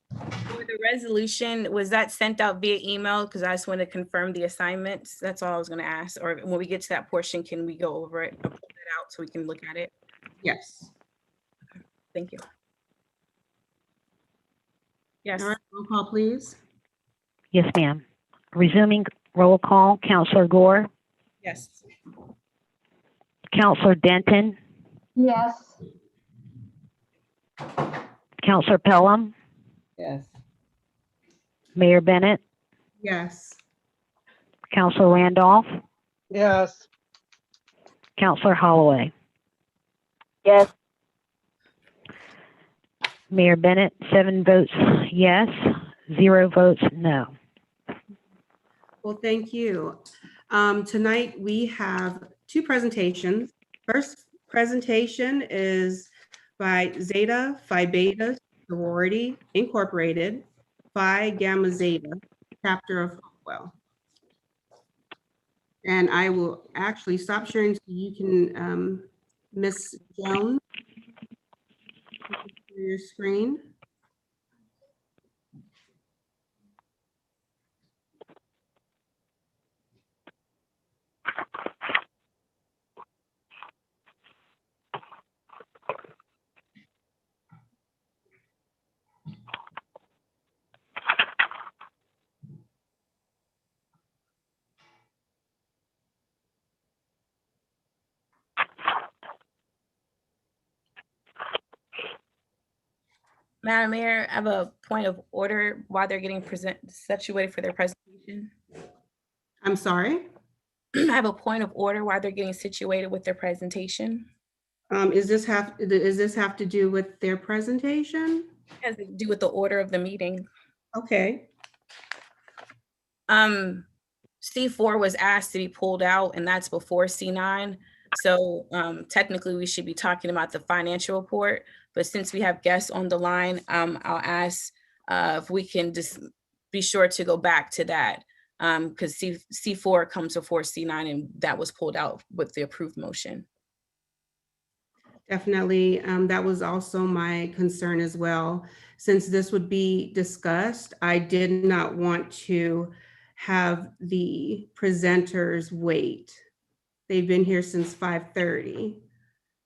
S8: For the resolution, was that sent out via email? Because I just want to confirm the assignments. That's all I was going to ask. Or when we get to that portion, can we go over it, or pull it out so we can look at it?
S1: Yes.
S8: Thank you. Yes.
S1: All right, roll call, please.
S5: yes, ma'am. Resuming roll call, Counselor Gore,
S8: Yes.
S5: Counselor Denton,
S12: Yes.
S5: Counselor Pelham,
S3: Yes.
S5: Mayor Bennett,
S1: Yes.
S5: Counselor Randolph,
S7: Yes.
S5: Counselor Holloway.
S13: Yes.
S5: Mayor Bennett, 7 votes yes, 0 votes no.
S1: Well, thank you. Tonight we have 2 presentations. First presentation is by Zeta Phi Beta Sorority Incorporated, Phi Gamma Zeta, chapter of Hopewell. And I will actually stop sharing so you can, Ms. Jones, your screen.
S8: Madam Mayor, I have a point of order while they're getting situated for their presentation.
S1: I'm sorry.
S8: I have a point of order while they're getting situated with their presentation.
S1: Does this have to do with their presentation?
S8: It has to do with the order of the meeting.
S1: Okay.
S8: C4 was asked to be pulled out, and that's before C9. So technically we should be talking about the financial report, but since we have guests on the line, I'll ask if we can just be sure to go back to that because C4 comes before C9 and that was pulled out with the approved motion.
S1: Definitely. That was also my concern as well. Since this would be discussed, I did not want to have the presenters wait. They've been here since 5:30.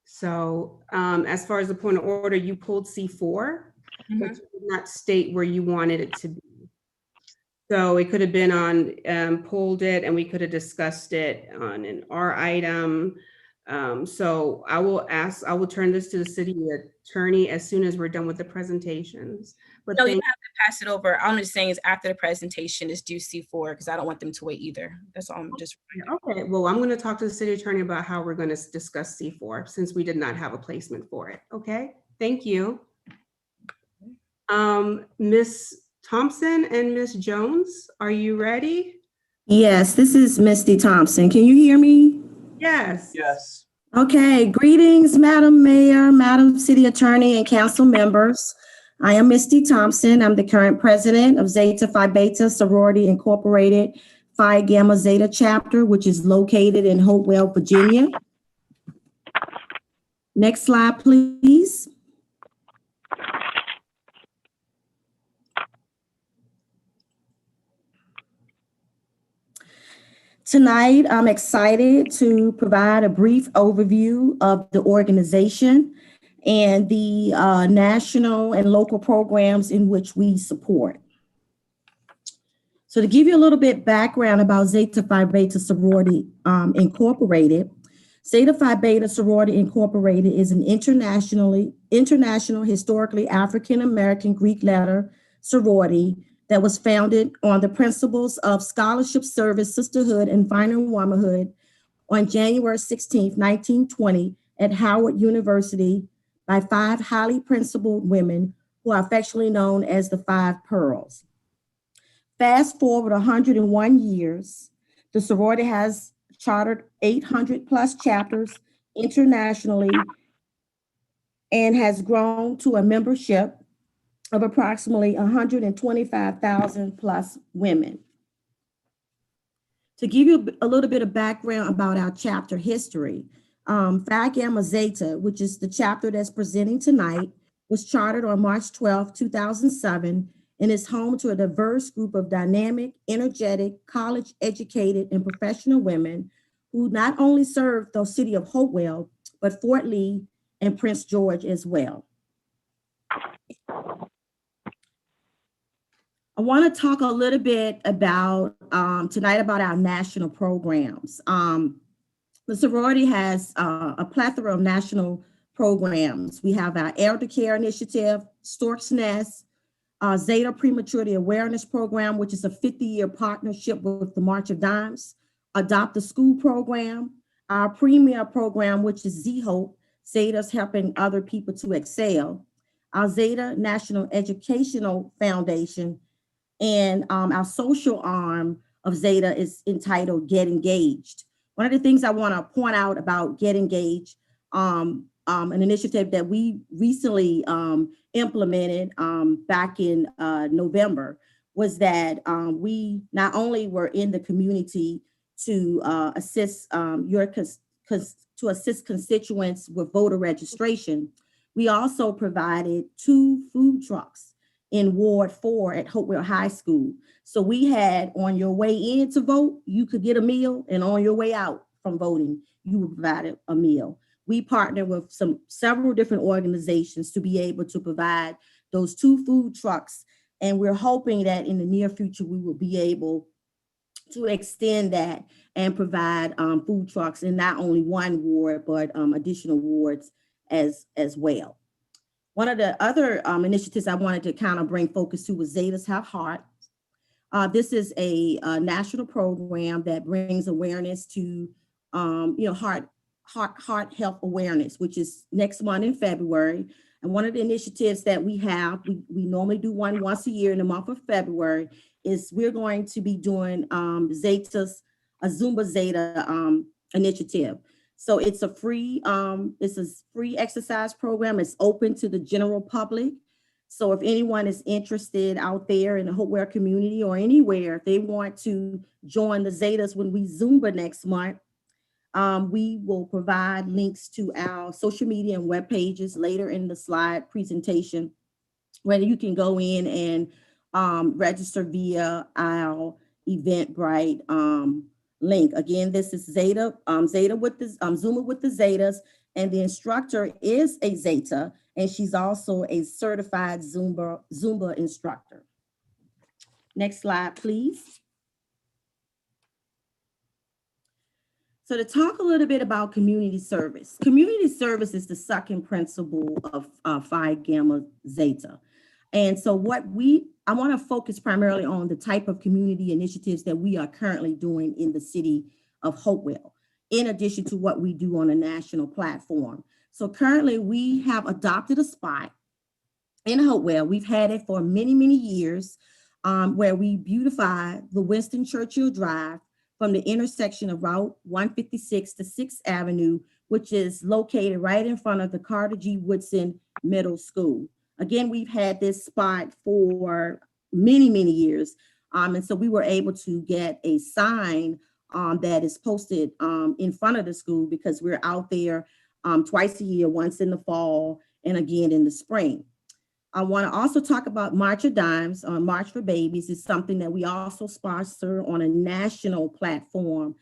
S1: So as far as the point of order, you pulled C4, but you did not state where you wanted it to be. So it could have been on, pulled it, and we could have discussed it on an R item. So I will turn this to the city attorney as soon as we're done with the presentations. But
S8: No, you don't have to pass it over. I'm just saying is after the presentation is due C4 because I don't want them to wait either. That's all I'm just.
S1: Okay, well, I'm going to talk to the city attorney about how we're going to discuss C4 since we did not have a placement for it. Okay, thank you. Ms. Thompson and Ms. Jones, are you ready?
S14: Yes, this is Misty Thompson. Can you hear me?
S1: Yes.
S6: Yes.
S14: Okay, greetings, Madam Mayor, Madam City Attorney, and council members. I am Misty Thompson. I'm the current president of Zeta Phi Beta Sorority Incorporated, Phi Gamma Zeta chapter, which is located in Hopewell, Virginia. Next slide, please. Tonight, I'm excited to provide a brief overview of the organization and the national and local programs in which we support. So to give you a little bit background about Zeta Phi Beta Sorority Incorporated, Zeta Phi Beta Sorority Incorporated is an international historically African-American Greek letter sorority that was founded on the principles of scholarship, service, sisterhood, and finer womanhood on January 16, 1920 at Howard University by 5 highly principled women who are affectionately known as the 5 Pearls. Fast forward 101 years, the sorority has chartered 800 plus chapters internationally and has grown to a membership of approximately 125,000 plus women. To give you a little bit of background about our chapter history, Phi Gamma Zeta, which is the chapter that's presenting tonight, was chartered on March 12, 2007, and is home to a diverse group of dynamic, energetic, college-educated, and professional women who not only serve the city of Hopewell, but Fort Lee and Prince George as well. I want to talk a little bit about tonight about our national programs. The sorority has a plethora of national programs. We have our Elder Care Initiative, Stork's Nest, Zeta Prematurity Awareness Program, which is a 50-year partnership with the March of Dimes, Adopt a School Program, our premier program, which is Z-Hope, Zeta's helping other people to excel, our Zeta National Educational Foundation, and our social arm of Zeta is entitled Get Engaged. One of the things I want to point out about Get Engaged, an initiative that we recently implemented back in November, was that we not only were in the community to assist assist constituents with voter registration, we also provided 2 food trucks in Ward 4 at Hopewell High School. So we had, on your way in to vote, you could get a meal, and on your way out from voting, you were provided a meal. We partnered with several different organizations to be able to provide those 2 food trucks. And we're hoping that in the near future, we will be able to extend that and provide food trucks in not only one ward, but additional wards as well. One of the other initiatives I wanted to kind of bring focus to was Zetas Have Heart. This is a national program that brings awareness to heart health awareness, which is next month in February. And one of the initiatives that we have, we normally do one once a year in the month of February, is we're going to be doing a Zumba Zeta initiative. So it's a free exercise program. It's open to the general public. So if anyone is interested out there in the Hopewell community or anywhere, if they want to join the Zetas when we Zumba next month, we will provide links to our social media and web pages later in the slide presentation, where you can go in and register via our Eventbrite link. Again, this is Zeta with the Zumba with the Zetas, and the instructor is a Zeta, and she's also a certified Zumba instructor. Next slide, please. So to talk a little bit about community service. Community service is the second principle of Phi Gamma Zeta. And so I want to focus primarily on the type of community initiatives that we are currently doing in the city of Hopewell, in addition to what we do on a national platform. So currently we have adopted a spot in Hopewell. We've had it for many, many years, where we beautify the Winston Churchill Drive from the intersection of Route 156 to 6th Avenue, which is located right in front of the Carter G. Woodson Middle School. Again, we've had this spot for many, many years. And so we were able to get a sign that is posted in front of the school, because we're out there twice a year, once in the fall and again in the spring. I want to also talk about March of Dimes, on March for Babies is something that we also sponsor on a national platform.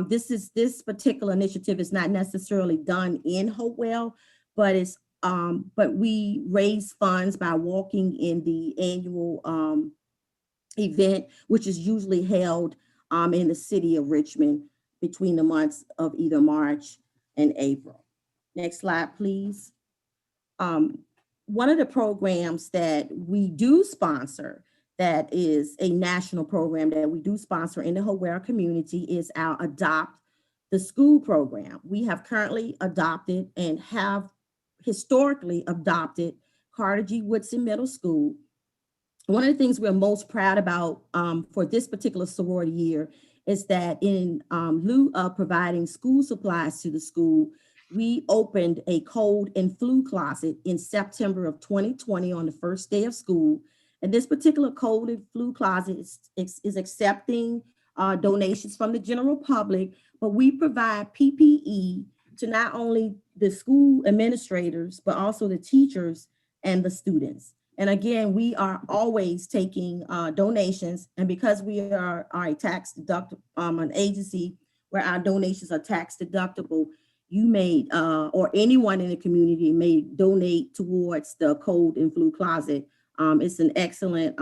S14: This particular initiative is not necessarily done in Hopewell, but but we raise funds by walking in the annual event, which is usually held in the city of Richmond between the months of either March and April. Next slide, please. One of the programs that we do sponsor, that is a national program that we do sponsor in the Hopewell community, is our Adopt the School program. We have currently adopted and have historically adopted Carter G. Woodson Middle School. One of the things we're most proud about for this particular sorority year is that in lieu of providing school supplies to the school, we opened a cold and flu closet in September of 2020 on the first day of school. And this particular cold and flu closet is accepting donations from the general public, but we provide PPE to not only the school administrators, but also the teachers and the students. And again, we are always taking donations, and because we are a tax deductible, an agency where our donations are tax deductible, you may, or anyone in the community may donate towards the cold and flu closet. It's an excellent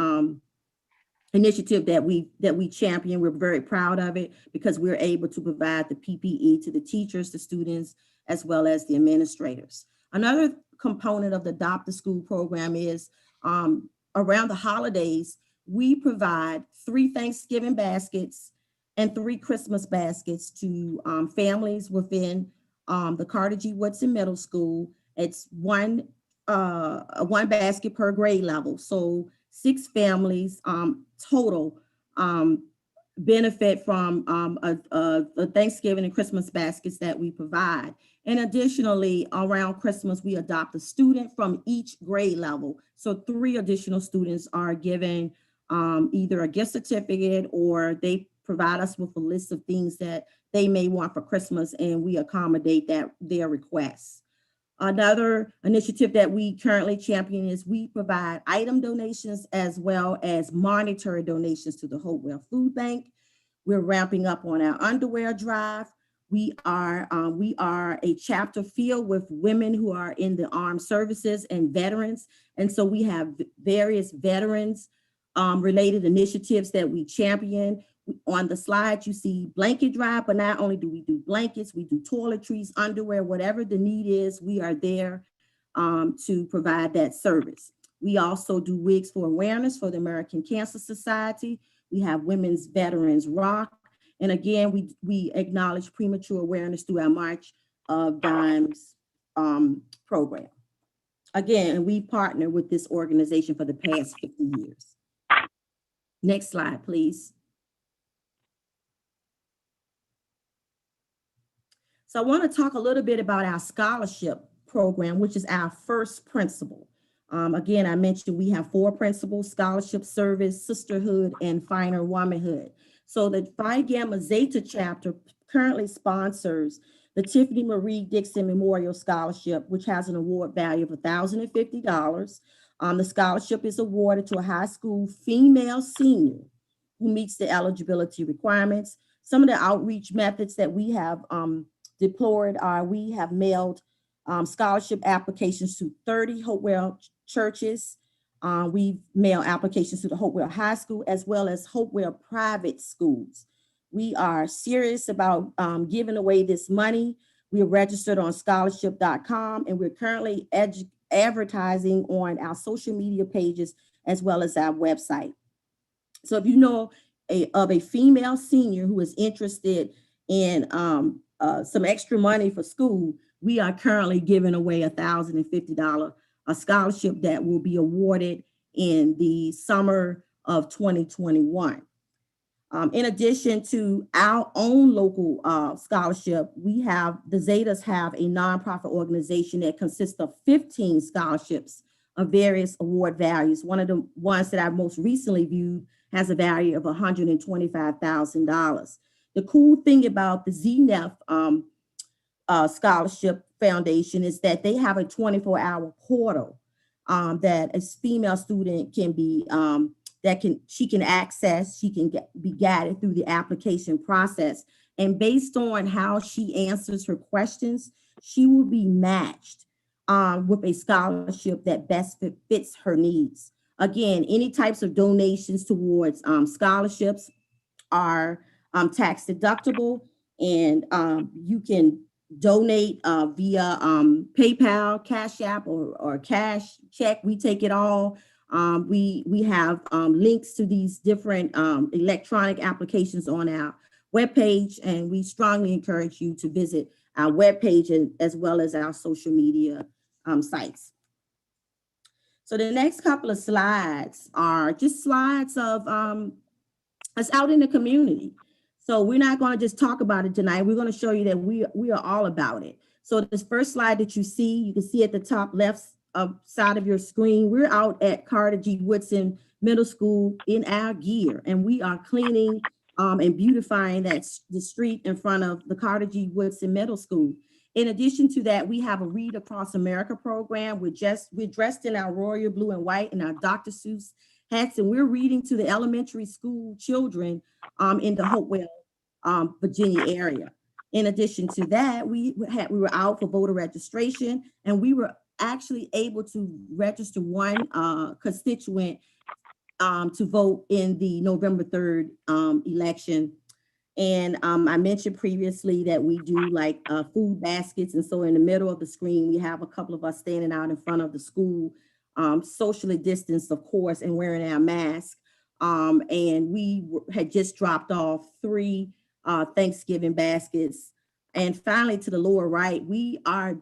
S14: initiative that we champion. We're very proud of it because we're able to provide the PPE to the teachers, the students, as well as the administrators. Another component of the Adopt the School program is around the holidays, we provide 3 Thanksgiving baskets and 3 Christmas baskets to families within the Carter G. Woodson Middle School. It's one basket per grade level. So 6 families total benefit from a Thanksgiving and Christmas baskets that we provide. And additionally, around Christmas, we adopt a student from each grade level. So 3 additional students are given either a gift certificate, or they provide us with a list of things that they may want for Christmas, and we accommodate their requests. Another initiative that we currently champion is we provide item donations as well as monetary donations to the Hopewell Food Bank. We're ramping up on our underwear drive. We are a chapter filled with women who are in the armed services and veterans. And so we have various veterans related initiatives that we champion. On the slide, you see blanket drive, but not only do we do blankets, we do toiletries, underwear, whatever the need is, we are there to provide that service. We also do wigs for awareness for the American Cancer Society. We have Women's Veterans Rock. And again, we acknowledge premature awareness through our March of Dimes program. Again, we partner with this organization for the past 50 years. Next slide, please. So I want to talk a little bit about our scholarship program, which is our first principle. Again, I mentioned we have 4 principles: scholarship, service, sisterhood, and finer womanhood. So the Phi Gamma Zeta chapter currently sponsors the Tiffany Marie Dixon Memorial Scholarship, which has an award value of $1,050. The scholarship is awarded to a high school female senior who meets the eligibility requirements. Some of the outreach methods that we have deployed are we have mailed scholarship applications to 30 Hopewell churches. We've mailed applications to the Hopewell High School as well as Hopewell private schools. We are serious about giving away this money. We are registered on scholarship.com, and we're currently advertising on our social media pages as well as our website. So if you know of a female senior who is interested in some extra money for school, we are currently giving away $1,050, a scholarship that will be awarded in the summer of 2021. In addition to our own local scholarship, we have, the Zetas have a nonprofit organization that consists of 15 scholarships of various award values. One of the ones that I most recently viewed has a value of $125,000. The cool thing about the ZNEF Scholarship Foundation is that they have a 24-hour portal that a female student can be, she can access, she can be guided through the application process. And based on how she answers her questions, she will be matched with a scholarship that best fits her needs. Again, any types of donations towards scholarships are tax deductible, and you can donate via PayPal, Cash App, or cash check. We take it all. We have links to these different electronic applications on our webpage, and we strongly encourage you to visit our webpage as well as our social media sites. So the next couple of slides are just slides of us out in the community. So we're not going to just talk about it tonight. We're going to show you that we are all about it. So this first slide that you can see at the top left side of your screen, we're out at Carter G. Woodson Middle School in our gear, and we are cleaning and beautifying the street in front of the Carter G. Woodson Middle School. In addition to that, we have a Read Across America program. We're dressed in our royal blue and white and our Dr. Seuss hats, and we're reading to the elementary school children in the Hopewell, Virginia area. In addition to that, we were out for voter registration, and we were actually able to register one constituent to vote in the November 3rd election. And I mentioned previously that we do like food baskets. And so in the middle of the screen, we have a couple of us standing out in front of the school, socially distanced, of course, and wearing our masks. And we had just dropped off 3 Thanksgiving baskets. And finally, to the lower right, we are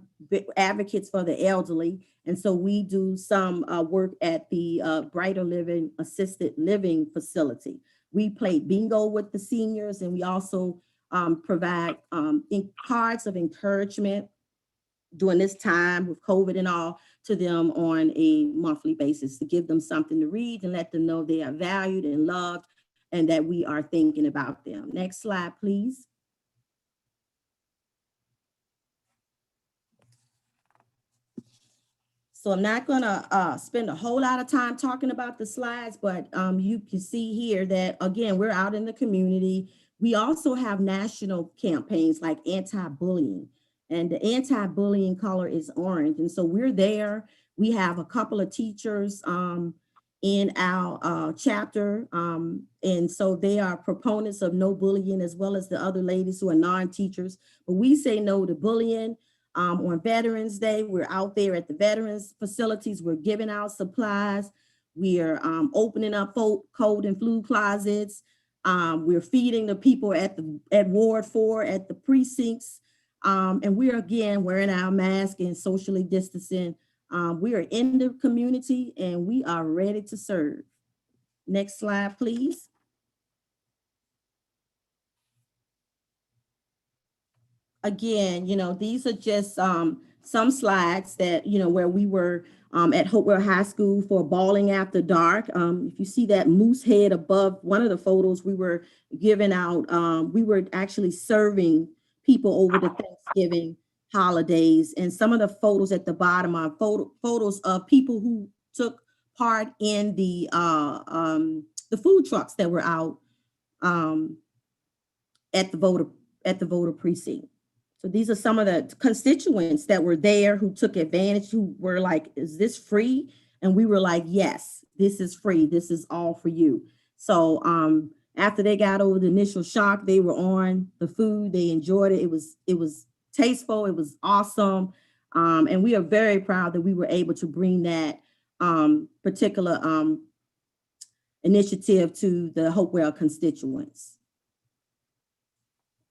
S14: advocates for the elderly. And so we do some work at the Brighter Living Assisted Living Facility. We played bingo with the seniors, and we also provide cards of encouragement during this time with COVID and all to them on a monthly basis to give them something to read and let them know they are valued and loved and that we are thinking about them. Next slide, please. So I'm not gonna spend a whole lot of time talking about the slides, but you can see here that, again, we're out in the community. We also have national campaigns like anti-bullying, and the anti-bullying color is orange. And so we're there. We have a couple of teachers in our chapter. And so they are proponents of no bullying, as well as the other ladies who are non-teachers. But we say no to bullying. On Veterans Day, we're out there at the veterans facilities. We're giving out supplies. We're opening up cold and flu closets. We're feeding the people at Ward 4 at the precincts. And we're, again, wearing our mask and socially distancing. We are in the community and we are ready to serve. Next slide, please. Again, these are just some slides that, where we were at Hopewell High School for Balling After Dark. If you see that moose head above one of the photos, we were giving out, we were actually serving people over the Thanksgiving holidays. And some of the photos at the bottom are photos of people who took part in the food trucks that were out at the voter precinct. So these are some of the constituents that were there who took advantage, who were like, is this free? And we were like, yes, this is free. This is all for you. So after they got over the initial shock, they were on the food. They enjoyed it. It was tasteful. It was awesome. And we are very proud that we were able to bring that particular initiative to the Hopewell constituents.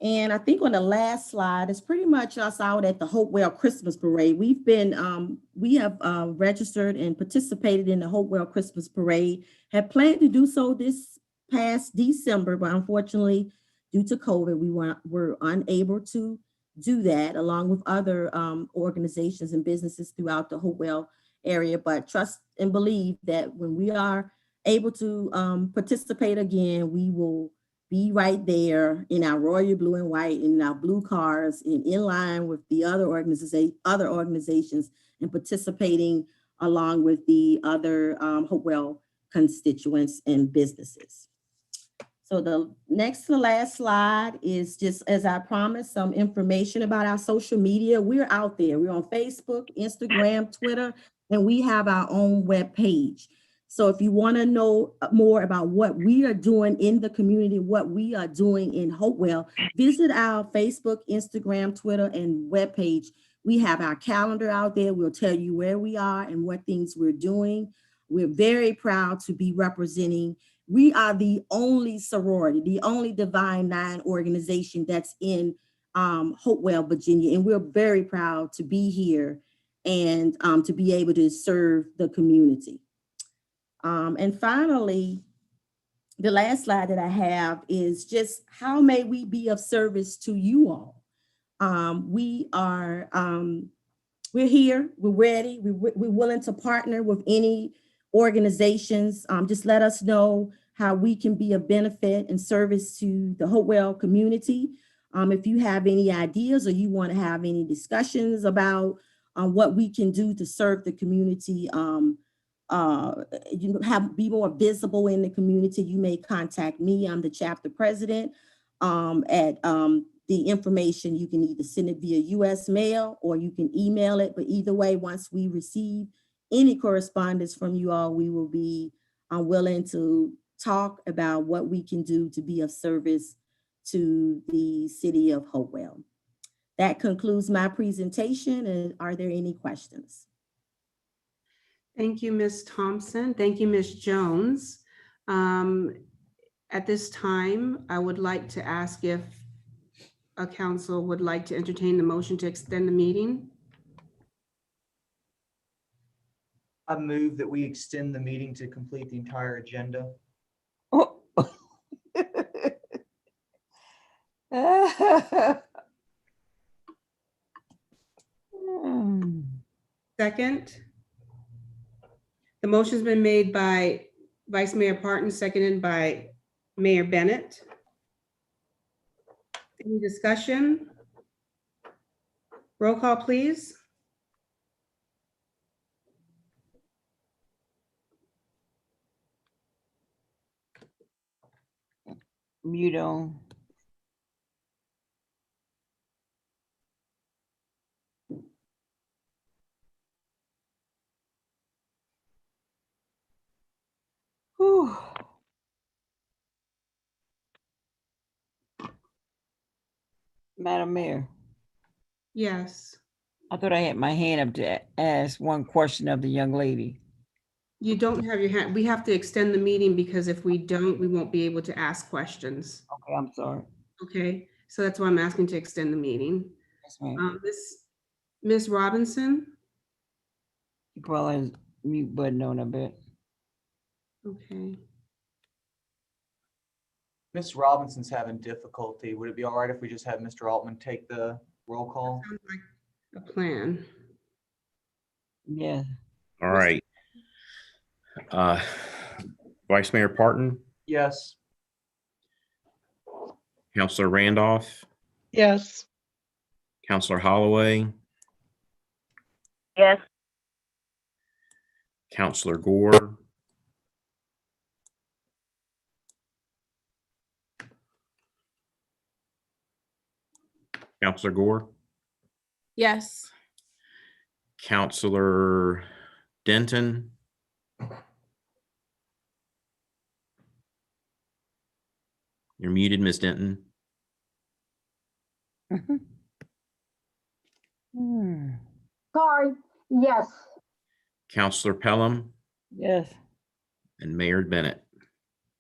S14: And I think on the last slide, it's pretty much us out at the Hopewell Christmas Parade. We have registered and participated in the Hopewell Christmas Parade, had planned to do so this past December, but unfortunately, due to COVID, we were unable to do that, along with other organizations and businesses throughout the Hopewell area. But trust and believe that when we are able to participate again, we will be right there in our royal blue and white, in our blue cars, and in line with the other organizations and participating along with the other Hopewell constituents and businesses. So the next to last slide is just, as I promised, some information about our social media. We're out there. We're on Facebook, Instagram, Twitter, and we have our own webpage. So if you want to know more about what we are doing in the community, what we are doing in Hopewell, visit our Facebook, Instagram, Twitter, and webpage. We have our calendar out there. We'll tell you where we are and what things we're doing. We're very proud to be representing. We are the only sorority, the only Divine Nine organization that's in Hopewell, Virginia. And we're very proud to be here and to be able to serve the community. And finally, the last slide that I have is just how may we be of service to you all? We're here, we're ready, we're willing to partner with any organizations. Just let us know how we can be of benefit and service to the Hopewell community. If you have any ideas or you want to have any discussions about what we can do to serve the community, be more visible in the community, you may contact me. I'm the chapter president. At the information, you can either send it via US mail or you can email it. But either way, once we receive any correspondence from you all, we will be willing to talk about what we can do to be of service to the city of Hopewell. That concludes my presentation. And are there any questions?
S1: Thank you, Ms. Thompson. Thank you, Ms. Jones. At this time, I would like to ask if a council would like to entertain the motion to extend the meeting.
S6: I move that we extend the meeting to complete the entire agenda.
S3: Oh.
S1: Second. The motion's been made by Vice Mayor Parton, seconded by Mayor Bennett. Any discussion? Roll call, please.
S3: Mute on. Whew. Madam Mayor,
S1: Yes.
S3: I thought I had my hand up to ask one question of the young lady.
S1: You don't have your hand. We have to extend the meeting because if we don't, we won't be able to ask questions.
S3: Okay, I'm sorry.
S1: Okay, so that's why I'm asking to extend the meeting.
S3: Yes, ma'am.
S1: Ms. Robinson?
S3: You probably has mute button on a bit.
S1: Okay.
S6: Ms. Robinson's having difficulty. Would it be all right if we just have Mr. Altman take the roll call?
S1: Sounds like a plan.
S3: Yeah.
S4: All right. Vice Mayor Parton,
S6: Yes.
S4: Councilor Randolph,
S7: Yes.
S4: Councilor Holloway,
S13: Yes.
S4: Councilor Gore, Councilor Gore,
S8: Yes.
S4: Councilor Denton, you're muted, Ms. Denton.
S12: Sorry, yes.
S4: Councilor Pelham,
S3: Yes.
S4: and Mayor Bennett.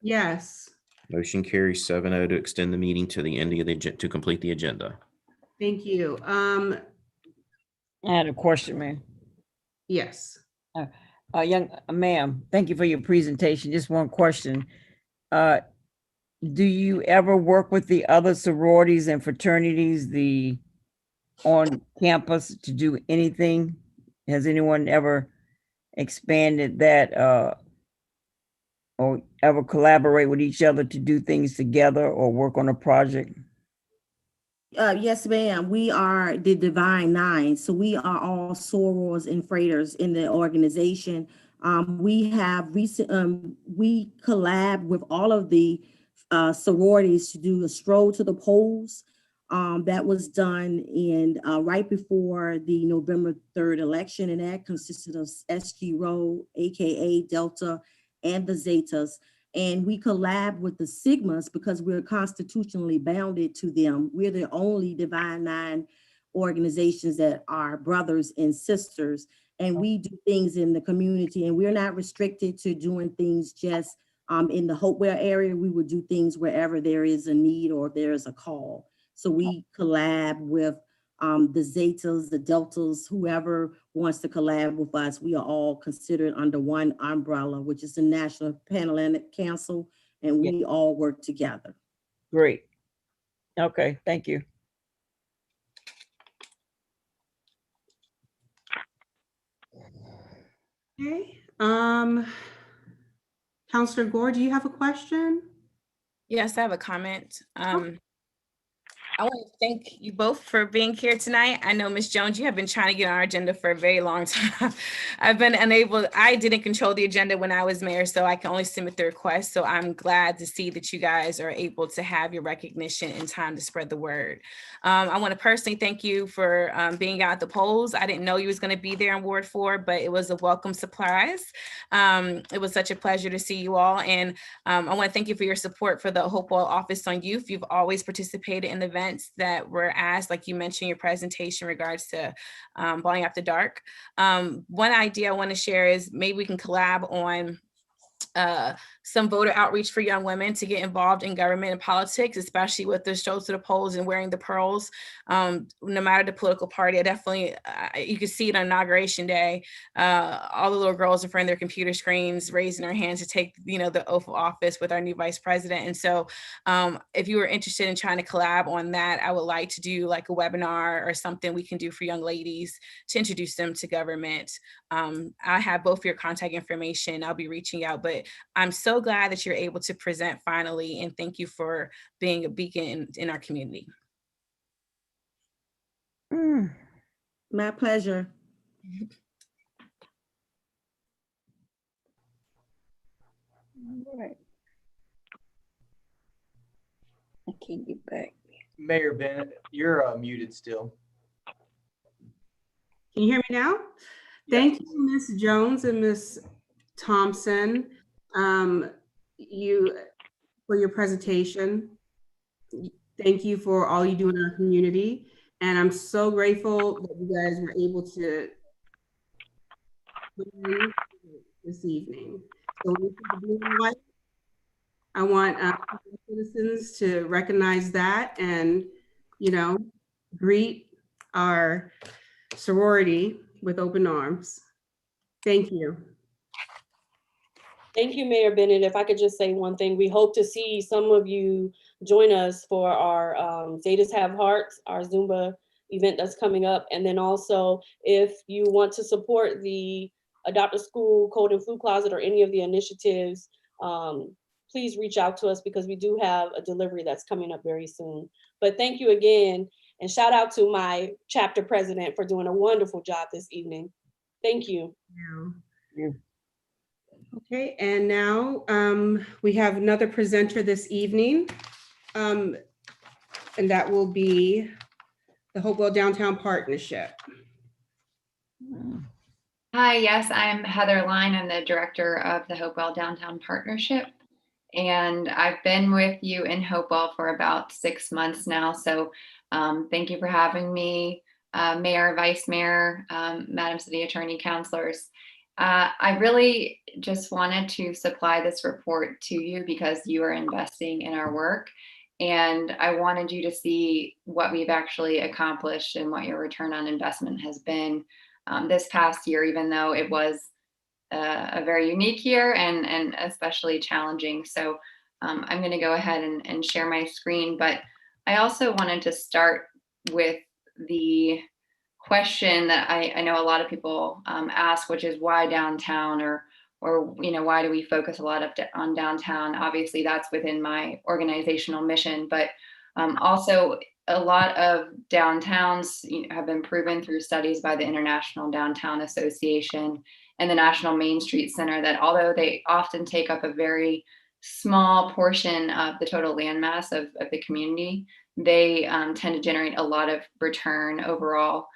S1: Yes.
S4: Motion carries 7-0 to extend the meeting to the end of the to complete the agenda.
S1: Thank you.
S3: I had a question, ma'am.
S1: Yes.
S3: Ma'am, thank you for your presentation. Just one question. Do you ever work with the other sororities and fraternities on campus to do anything? Has anyone ever expanded that or ever collaborate with each other to do things together or work on a project?
S14: Yes, ma'am. We are the Divine Nine. So we are all sorors and freighters in the organization. We have we collab with all of the sororities to do a stroll to the polls. That was done in right before the November 3rd election, and that consisted of SG Row, AKA Delta, and the Zetas. And we collab with the Sigmas because we're constitutionally bounded to them. We're the only Divine Nine organizations that are brothers and sisters. And we do things in the community, and we're not restricted to doing things just in the Hopewell area. We would do things wherever there is a need or there's a call. So we collab with the Zetas, the Deltas, whoever wants to collab with us. We are all considered under one umbrella, which is the National Panhellenic Council, and we all work together.
S3: Great. Okay, thank you.
S1: Okay. Counselor Gore, do you have a question?
S8: Yes, I have a comment. I want to thank you both for being here tonight. I know, Ms. Jones, you have been trying to get on our agenda for a very long time. I've been unable, I didn't control the agenda when I was mayor, so I can only submit the request. So I'm glad to see that you guys are able to have your recognition in time to spread the word. I want to personally thank you for being out at the polls. I didn't know you was going to be there in Ward 4, but it was a welcome surprise. It was such a pleasure to see you all. And I want to thank you for your support for the Hopewell Office on Youth. You've always participated in the events that were asked, like you mentioned in your presentation in regards to Balling After Dark. One idea I want to share is maybe we can collab on some voter outreach for young women to get involved in government and politics, especially with the strolls to the polls and wearing the pearls. No matter the political party, I definitely, you can see it on Inauguration Day. All the little girls in front of their computer screens, raising their hands to take, the oath of office with our new vice president. And so if you were interested in trying to collab on that, I would like to do like a webinar or something we can do for young ladies to introduce them to government. I have both your contact information. I'll be reaching out, but I'm so glad that you're able to present finally, and thank you for being a beacon in our community.
S14: My pleasure.
S3: All right. I can't get back.
S6: Mayor Bennett, you're muted still.
S1: Can you hear me now? Thank you, Ms. Jones and Ms. Thompson, for your presentation. Thank you for all you do in our community. And I'm so grateful that you guys were able to this evening. So I want citizens to recognize that and, greet our sorority with open arms. Thank you.
S15: Thank you, Mayor Bennett. If I could just say one thing, we hope to see some of you join us for our Zetas Have Hearts, our Zumba event that's coming up. And then also, if you want to support the Adopt a School, Cold and Flu Closet, or any of the initiatives, please reach out to us because we do have a delivery that's coming up very soon. But thank you again. And shout out to my chapter president for doing a wonderful job this evening. Thank you.
S3: Yeah.
S1: Okay, and now we have another presenter this evening, and that will be the Hopewell Downtown Partnership.
S16: Hi, yes, I'm Heather Line. I'm the director of the Hopewell Downtown Partnership, and I've been with you in Hopewell for about 6 months now. So thank you for having me, Mayor, Vice Mayor, Madam City Attorney, Councilors. I really just wanted to supply this report to you because you are investing in our work. And I wanted you to see what we've actually accomplished and what your return on investment has been this past year, even though it was a very unique year and especially challenging. So I'm going to go ahead and share my screen. But I also wanted to start with the question that I know a lot of people ask, which is why downtown, or why do we focus a lot on downtown? Obviously, that's within my organizational mission, but Also, a lot of downtowns have been proven through studies by the International Downtown Association and the National Main Street Center that although they often take up a very small portion of the total landmass of the community, they tend to generate a lot of return overall.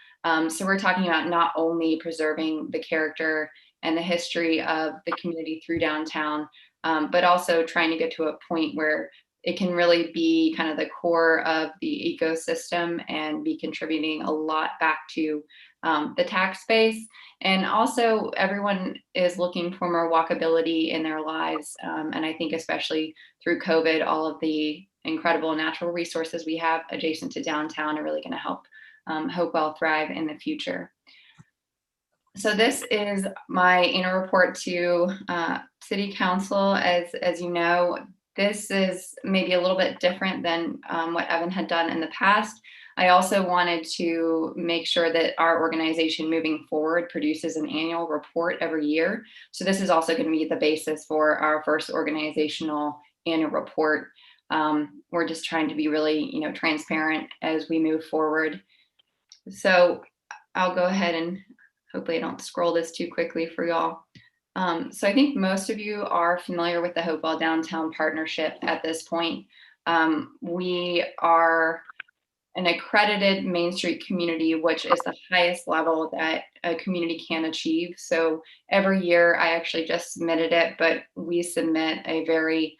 S16: So we're talking about not only preserving the character and the history of the community through downtown, but also trying to get to a point where it can really be kind of the core of the ecosystem and be contributing a lot back to the tax base. And also everyone is looking for more walkability in their lives. And I think especially through COVID, all of the incredible natural resources we have adjacent to downtown are really going to help Hopewell thrive in the future. So this is my annual report to City Council. As you know, this is maybe a little bit different than what Evan had done in the past. I also wanted to make sure that our organization moving forward produces an annual report every year. So this is also going to be the basis for our first organizational annual report. We're just trying to be really, transparent as we move forward. So I'll go ahead and hopefully I don't scroll this too quickly for y'all. So I think most of you are familiar with the Hopewell Downtown Partnership at this point. We are an accredited Main Street community, which is the highest level that a community can achieve. So every year, I actually just submitted it, but we submit a very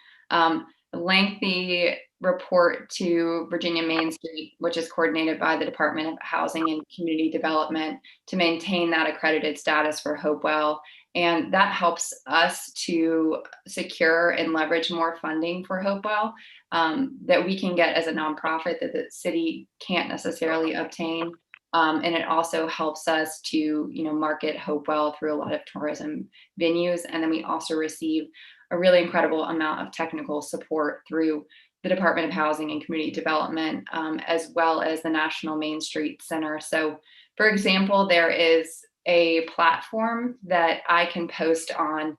S16: lengthy report to Virginia Main Street, which is coordinated by the Department of Housing and Community Development to maintain that accredited status for Hopewell. And that helps us to secure and leverage more funding for Hopewell that we can get as a nonprofit that the city can't necessarily obtain. And it also helps us to, market Hopewell through a lot of tourism venues. And then we also receive a really incredible amount of technical support through the Department of Housing and Community Development, as well as the National Main Street Center. So, for example, there is a platform that I can post on.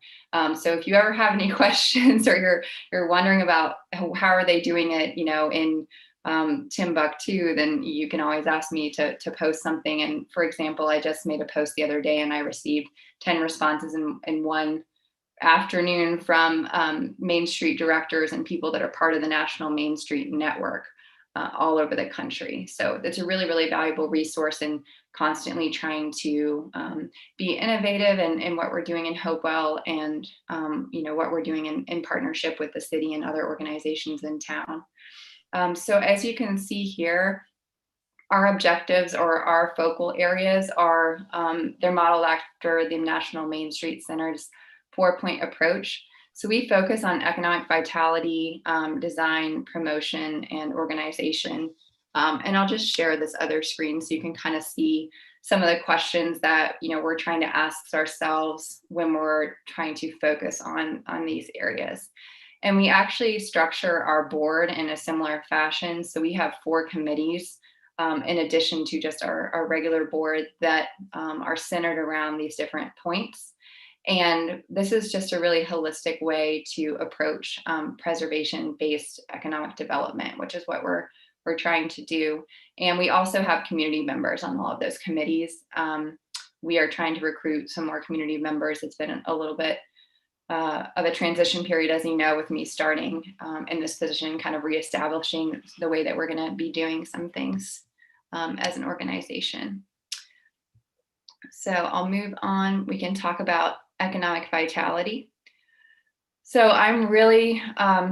S16: So if you ever have any questions or you're wondering about how are they doing it, in Timbuktu, then you can always ask me to post something. And for example, I just made a post the other day and I received 10 responses in one afternoon from Main Street directors and people that are part of the National Main Street Network all over the country. So it's a really, really valuable resource and constantly trying to be innovative in what we're doing in Hopewell and what we're doing in partnership with the city and other organizations in town. So as you can see here, our objectives or our focal areas are, they're modeled after the National Main Street Center's 4-point approach. So we focus on economic vitality, design, promotion, and organization. And I'll just share this other screen so you can kind of see some of the questions that we're trying to ask ourselves when we're trying to focus on these areas. And we actually structure our board in a similar fashion. So we have 4 committees in addition to just our regular board that are centered around these different points. And this is just a really holistic way to approach preservation-based economic development, which is what we're trying to do. And we also have community members on all of those committees. We are trying to recruit some more community members. It's been a little bit of a transition period, as you know, with me starting in this position, kind of reestablishing the way that we're going to be doing some things as an organization. So I'll move on. We can talk about economic vitality. So I'm really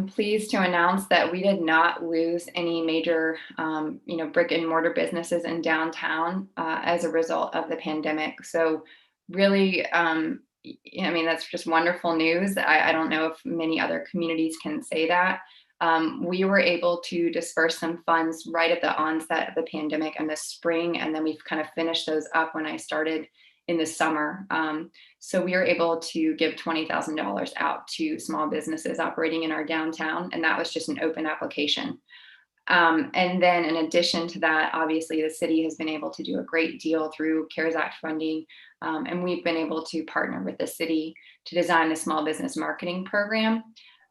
S16: pleased to announce that we did not lose any major, brick and mortar businesses in downtown as a result of the pandemic. So really, that's just wonderful news. I don't know if many other communities can say that. We were able to disperse some funds right at the onset of the pandemic in the spring, and then we've kind of finished those up when I started in the summer. So we were able to give $20,000 out to small businesses operating in our downtown, and that was just an open application. And then in addition to that, obviously the city has been able to do a great deal through CARES Act funding, and we've been able to partner with the city to design the small business marketing program.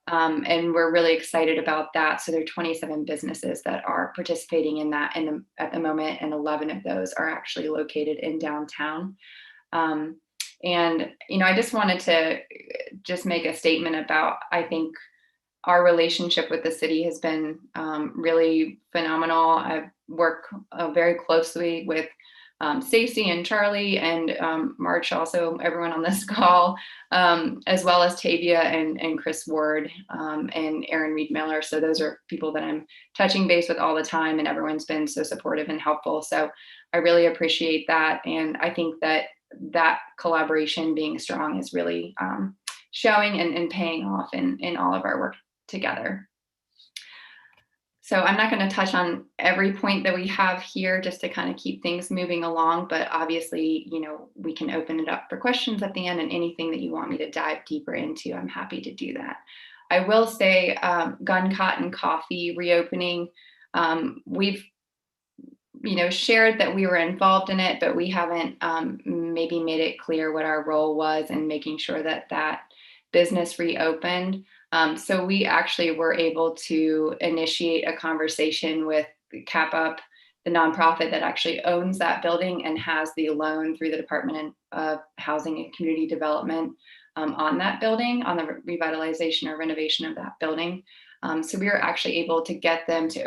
S16: And we're really excited about that. So there are 27 businesses that are participating in that at the moment, and 11 of those are actually located in downtown. And, I just wanted to just make a statement about, I think our relationship with the city has been really phenomenal. I work very closely with Stacy and Charlie and March, also everyone on this call, as well as Tavia and Chris Ward and Aaron Reed Miller. So those are people that I'm touching base with all the time, and everyone's been so supportive and helpful. So I really appreciate that. And I think that collaboration being strong is really showing and paying off in all of our work together. So I'm not going to touch on every point that we have here just to kind of keep things moving along, but obviously, we can open it up for questions at the end, and anything that you want me to dive deeper into, I'm happy to do that. I will say Gun Cotton Coffee reopening, we've shared that we were involved in it, but we haven't maybe made it clear what our role was in making sure that business reopened. So we actually were able to initiate a conversation with Cap Up, the nonprofit that actually owns that building and has the loan through the Department of Housing and Community Development on that building, on the revitalization or renovation of that building. So we were actually able to get them to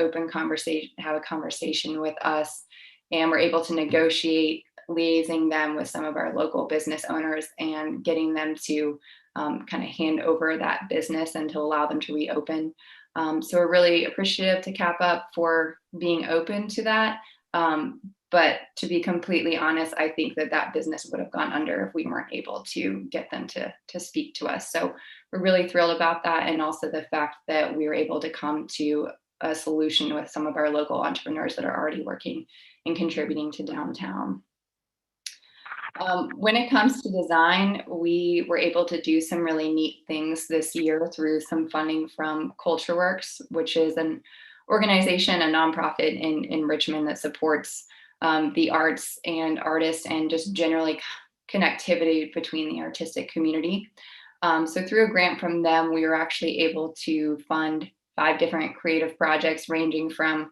S16: have a conversation with us, and we're able to negotiate, liaising them with some of our local business owners and getting them to kind of hand over that business and to allow them to reopen. So we're really appreciative to Cap Up for being open to that. But to be completely honest, I think that business would have gone under if we weren't able to get them to speak to us. So we're really thrilled about that. And also the fact that we were able to come to a solution with some of our local entrepreneurs that are already working and contributing to downtown. When it comes to design, we were able to do some really neat things this year through some funding from CultureWorks, which is an organization, a nonprofit in Richmond that supports the arts and artists and just generally connectivity between the artistic community. So through a grant from them, we were actually able to fund 5 different creative projects ranging from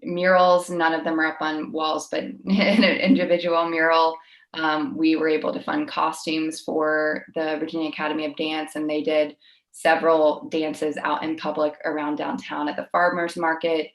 S16: murals. None of them are up on walls, but an individual mural. We were able to fund costumes for the Virginia Academy of Dance, and they did several dances out in public around downtown at the farmers market.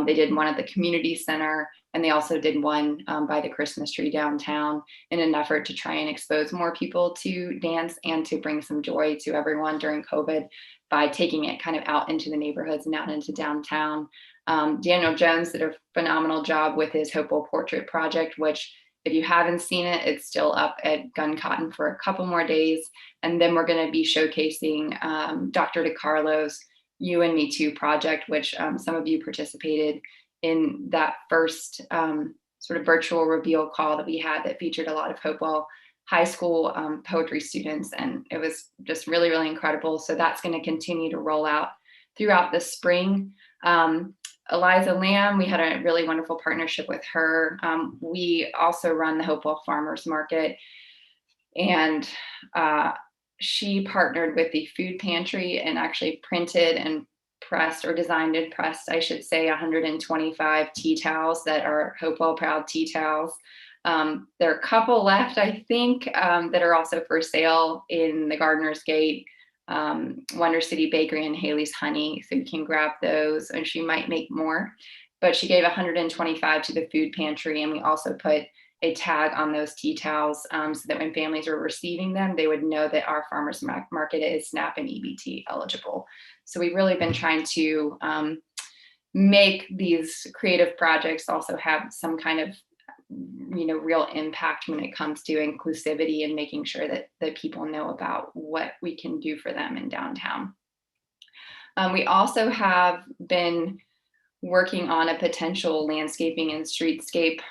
S16: They did one at the community center, and they also did one by the Christmas tree downtown in an effort to try and expose more people to dance and to bring some joy to everyone during COVID by taking it kind of out into the neighborhoods and out into downtown. Daniel Jones did a phenomenal job with his Hopewell Portrait Project, which if you haven't seen it, it's still up at Gun Cotton for a couple more days. And then we're going to be showcasing Dr. DeCarlo's You and Me Too project, which some of you participated in that first sort of virtual reveal call that we had that featured a lot of Hopewell High School poetry students. And it was just really, really incredible. So that's going to continue to roll out throughout the spring. Eliza Lamb, we had a really wonderful partnership with her. We also run the Hopewell Farmers Market, and she partnered with the food pantry and actually printed and pressed, or designed and pressed, I should say, 125 tea towels that are Hopewell Proud tea towels. There are a couple left, I think, that are also for sale in the Gardener's Gate, Wonder City Bakery, and Haley's Honey. So you can grab those, and she might make more, but she gave 125 to the food pantry. And we also put a tag on those tea towels so that when families are receiving them, they would know that our farmers market is SNAP and EBT eligible. So we've really been trying to make these creative projects also have some kind of real impact when it comes to inclusivity and making sure that people know about what we can do for them in downtown. We also have been working on a potential landscaping and streetscape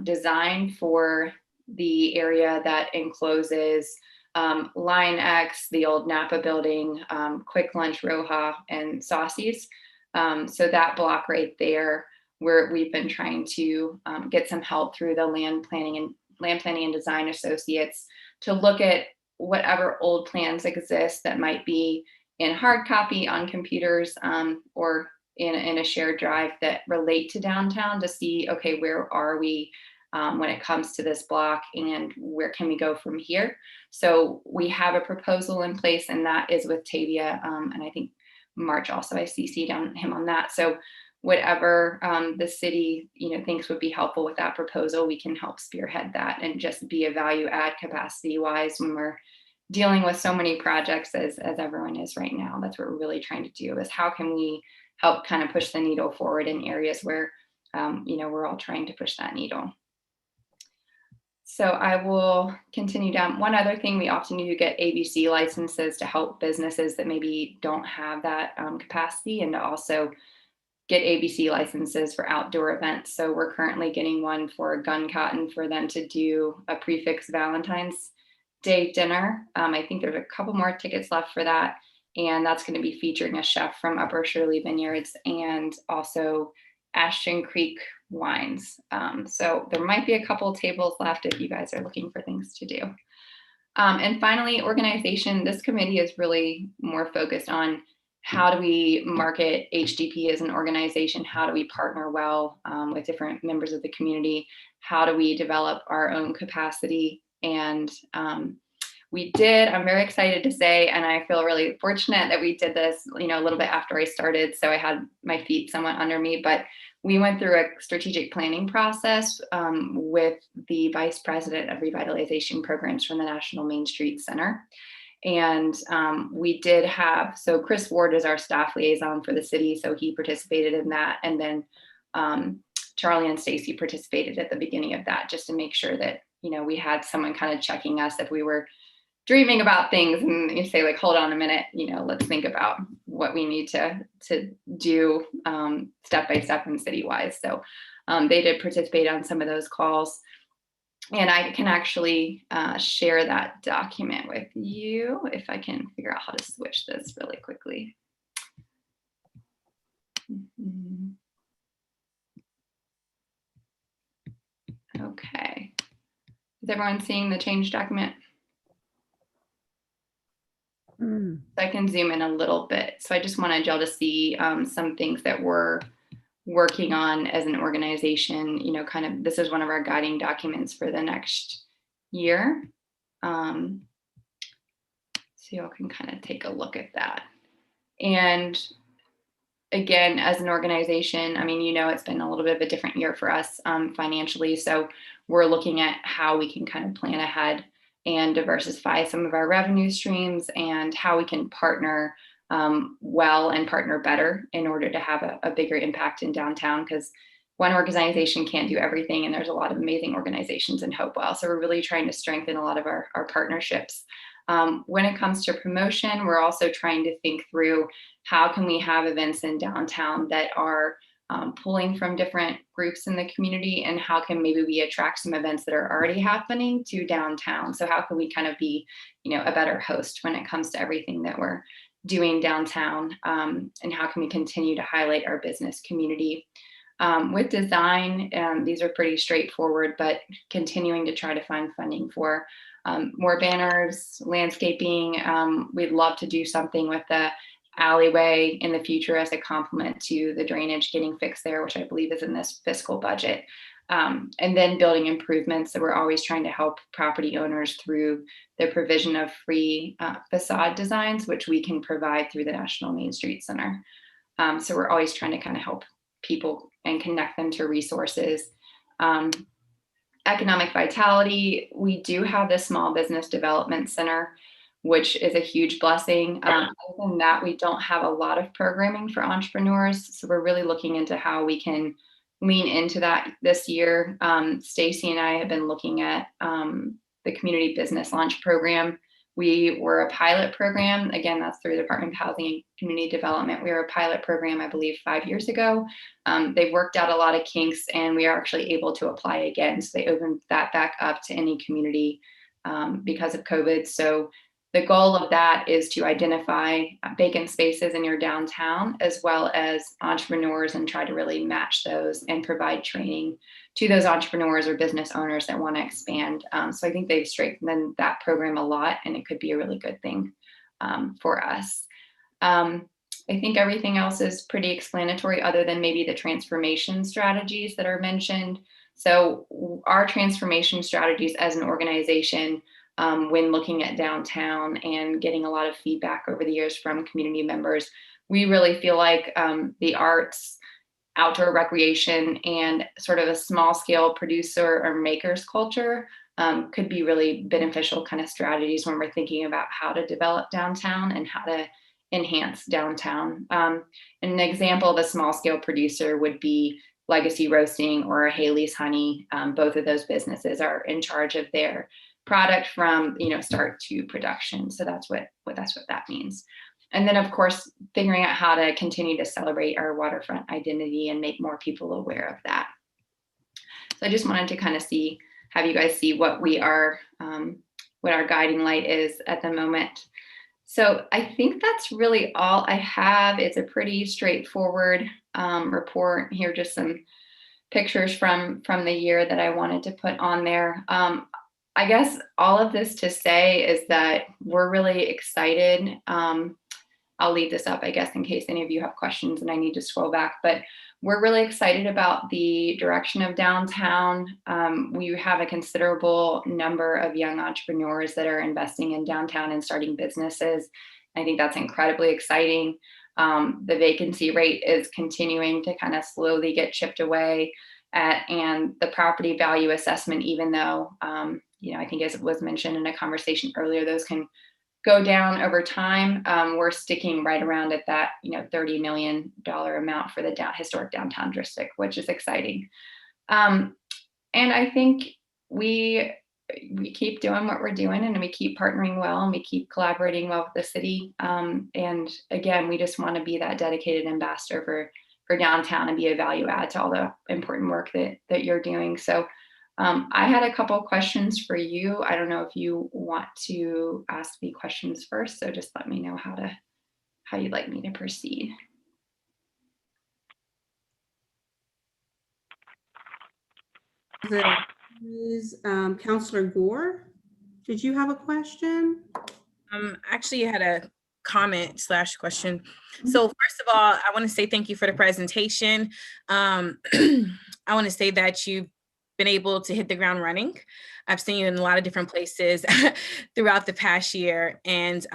S16: design for the area that encloses Lion X, the old Napa building, Quick Lunch Roja, and Saucy's. So that block right there, where we've been trying to get some help through the land planning and design associates to look at whatever old plans exist that might be in hard copy on computers or in a shared drive that relate to downtown to see, okay, where are we when it comes to this block and where can we go from here? So we have a proposal in place, and that is with Tavia. And I think March also, I CC'd on him on that. So whatever the city thinks would be helpful with that proposal, we can help spearhead that and just be a value add capacity wise when we're dealing with so many projects as everyone is right now. That's what we're really trying to do, is how can we help kind of push the needle forward in areas where we're all trying to push that needle. So I will continue down. One other thing, we often do get ABC licenses to help businesses that maybe don't have that capacity, and to also get ABC licenses for outdoor events. So we're currently getting one for Gun Cotton for them to do a prefix Valentine's Day dinner. I think there's a couple more tickets left for that. And that's going to be featuring a chef from Upper Shirley Vineyards and also Ashton Creek Wines. So there might be a couple tables left if you guys are looking for things to do. And finally, organization. This committee is really more focused on how do we market HDP as an organization? How do we partner well with different members of the community? How do we develop our own capacity? And we did, I'm very excited to say, and I feel really fortunate that we did this, a little bit after I started. So I had my feet somewhat under me, but we went through a strategic planning process with the Vice President of Revitalization Programs from the National Main Street Center. And we did have, so Chris Ward is our staff liaison for the city. So he participated in that. And then Charlie and Stacy participated at the beginning of that, just to make sure that, we had someone kind of checking us if we were dreaming about things, and you say like, hold on a minute, let's think about what we need to do step by step and city-wise. So they did participate on some of those calls. And I can actually share that document with you if I can figure out how to switch this really quickly. Okay. Is everyone seeing the change document? I can zoom in a little bit. So I just wanted y'all to see some things that we're working on as an organization, kind of, this is one of our guiding documents for the next year. So y'all can kind of take a look at that. And again, as an organization, it's been a little bit of a different year for us financially. So we're looking at how we can kind of plan ahead and diversify some of our revenue streams and how we can partner well and partner better in order to have a bigger impact in downtown, because one organization can't do everything, and there's a lot of amazing organizations in Hopewell. So we're really trying to strengthen a lot of our partnerships. When it comes to promotion, we're also trying to think through how can we have events in downtown that are pulling from different groups in the community, and how can maybe we attract some events that are already happening to downtown. So how can we kind of be, a better host when it comes to everything that we're doing downtown, and how can we continue to highlight our business community. With design, these are pretty straightforward, but continuing to try to find funding for more banners, landscaping. We'd love to do something with the alleyway in the future as a complement to the drainage getting fixed there, which I believe is in this fiscal budget. And then building improvements. So we're always trying to help property owners through the provision of free facade designs, which we can provide through the National Main Street Center. So we're always trying to kind of help people and connect them to resources. Economic vitality, we do have the Small Business Development Center, which is a huge blessing. Other than that, we don't have a lot of programming for entrepreneurs. So we're really looking into how we can lean into that this year. Stacy and I have been looking at the Community Business Launch Program. We were a pilot program. Again, that's through the Department of Housing and Community Development. We were a pilot program, I believe, 5 years ago. They've worked out a lot of kinks, and we are actually able to apply again. So they opened that back up to any community because of COVID. So the goal of that is to identify vacant spaces in your downtown, as well as entrepreneurs, and try to really match those and provide training to those entrepreneurs or business owners that want to expand. So I think they've strengthened that program a lot, and it could be a really good thing for us. I think everything else is pretty explanatory other than maybe the transformation strategies that are mentioned. So our transformation strategies as an organization, when looking at downtown and getting a lot of feedback over the years from community members, we really feel like the arts, outdoor recreation, and sort of a small scale producer or makers culture could be really beneficial kind of strategies when we're thinking about how to develop downtown and how to enhance downtown. An example of a small scale producer would be Legacy Roasting or Haley's Honey. Both of those businesses are in charge of their product from start to production. So that's what that means. And then of course, figuring out how to continue to celebrate our waterfront identity and make more people aware of that. So I just wanted to kind of have you guys see what what our guiding light is at the moment. So I think that's really all I have. It's a pretty straightforward report here, just some pictures from the year that I wanted to put on there. I guess all of this to say is that we're really excited. I'll leave this up, I guess, in case any of you have questions and I need to scroll back, but we're really excited about the direction of downtown. We have a considerable number of young entrepreneurs that are investing in downtown and starting businesses. I think that's incredibly exciting. The vacancy rate is continuing to kind of slowly get chipped away at, and the property value assessment, even though, I think as it was mentioned in a conversation earlier, those can go down over time. We're sticking right around at that, $30 million amount for the historic downtown district, which is exciting. And I think we keep doing what we're doing, and we keep partnering well, and we keep collaborating well with the city. And again, we just want to be that dedicated ambassador for downtown and be a value add to all the important work that you're doing. So I had a couple questions for you. I don't know if you want to ask me questions first, so just let me know how you'd like me to proceed.
S1: Councilor Gore, did you have a question?
S8: Actually, I had a comment / question. So first of all, I want to say thank you for the presentation. I want to say that you've been able to hit the ground running. I've seen you in a lot of different places throughout the past year. And,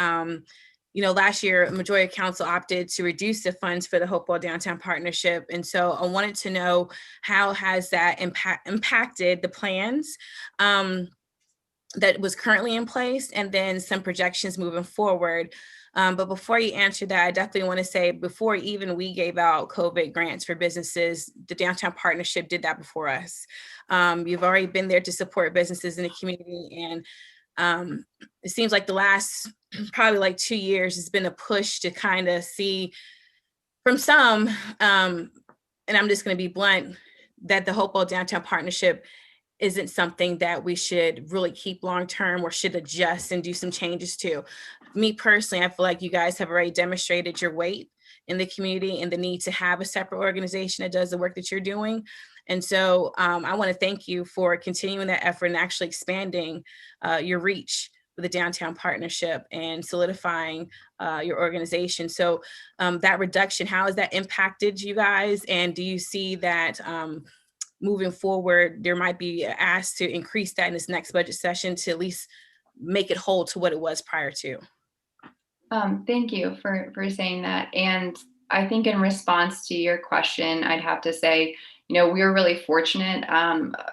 S8: last year, majority of council opted to reduce the funds for the Hopewell Downtown Partnership. And so I wanted to know, how has that impacted the plans that was currently in place, and then some projections moving forward. But before you answer that, I definitely want to say, before even we gave out COVID grants for businesses, the Downtown Partnership did that before us. You've already been there to support businesses in the community. And it seems like the last probably 2 years has been a push to kind of see from some, and I'm just going to be blunt, that the Hopewell Downtown Partnership isn't something that we should really keep long-term or should adjust and do some changes to. Me personally, I feel like you guys have already demonstrated your weight in the community and the need to have a separate organization that does the work that you're doing. And so I want to thank you for continuing that effort and actually expanding your reach with the Downtown Partnership and solidifying your organization. So that reduction, how has that impacted you guys? And do you see that moving forward, there might be an ask to increase that in this next budget session to at least make it whole to what it was prior to?
S16: Thank you for saying that. And I think in response to your question, I'd have to say, we're really fortunate.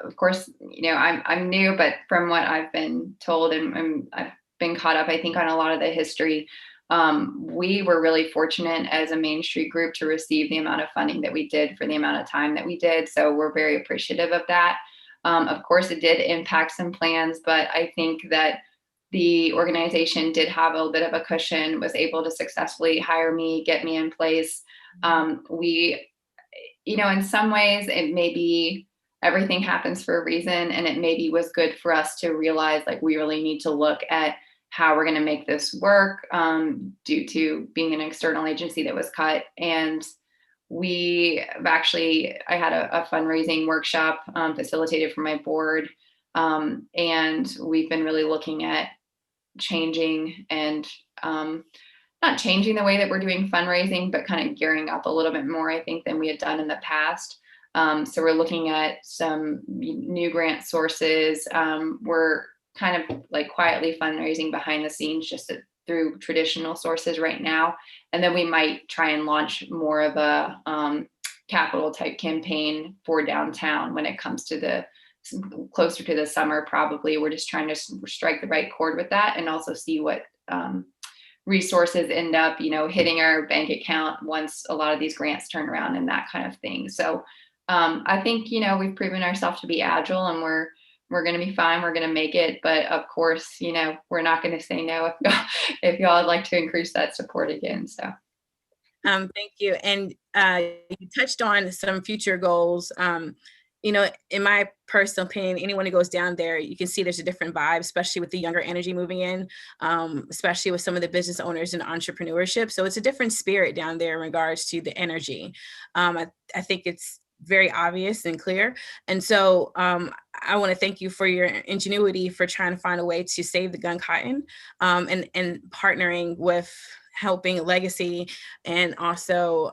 S16: Of course, I'm new, but from what I've been told and I've been caught up, I think, on a lot of the history, we were really fortunate as a Main Street group to receive the amount of funding that we did for the amount of time that we did. So we're very appreciative of that. Of course, it did impact some plans, but I think that the organization did have a little bit of a cushion, was able to successfully hire me, get me in place. We, in some ways, it may be everything happens for a reason, and it maybe was good for us to realize we really need to look at how we're going to make this work due to being an external agency that was cut. And I had a fundraising workshop facilitated for my board. And we've been really looking at changing and not changing the way that we're doing fundraising, but kind of gearing up a little bit more, I think, than we had done in the past. So we're looking at some new grant sources. We're kind of like quietly fundraising behind the scenes just through traditional sources right now. And then we might try and launch more of a capital type campaign for downtown when it comes to closer to the summer. Probably we're just trying to strike the right chord with that, and also see what resources end up, hitting our bank account once a lot of these grants turn around and that kind of thing. So I think, we've proven ourselves to be agile, and we're going to be fine. We're going to make it. But of course, we're not going to say no if y'all would like to increase that support again. So.
S8: Thank you. And you touched on some future goals. In my personal opinion, anyone who goes down there, you can see there's a different vibe, especially with the younger energy moving in, especially with some of the business owners and entrepreneurship. So it's a different spirit down there in regards to the energy. I think it's very obvious and clear. And so I want to thank you for your ingenuity for trying to find a way to save the gun cotton, and partnering with helping Legacy and also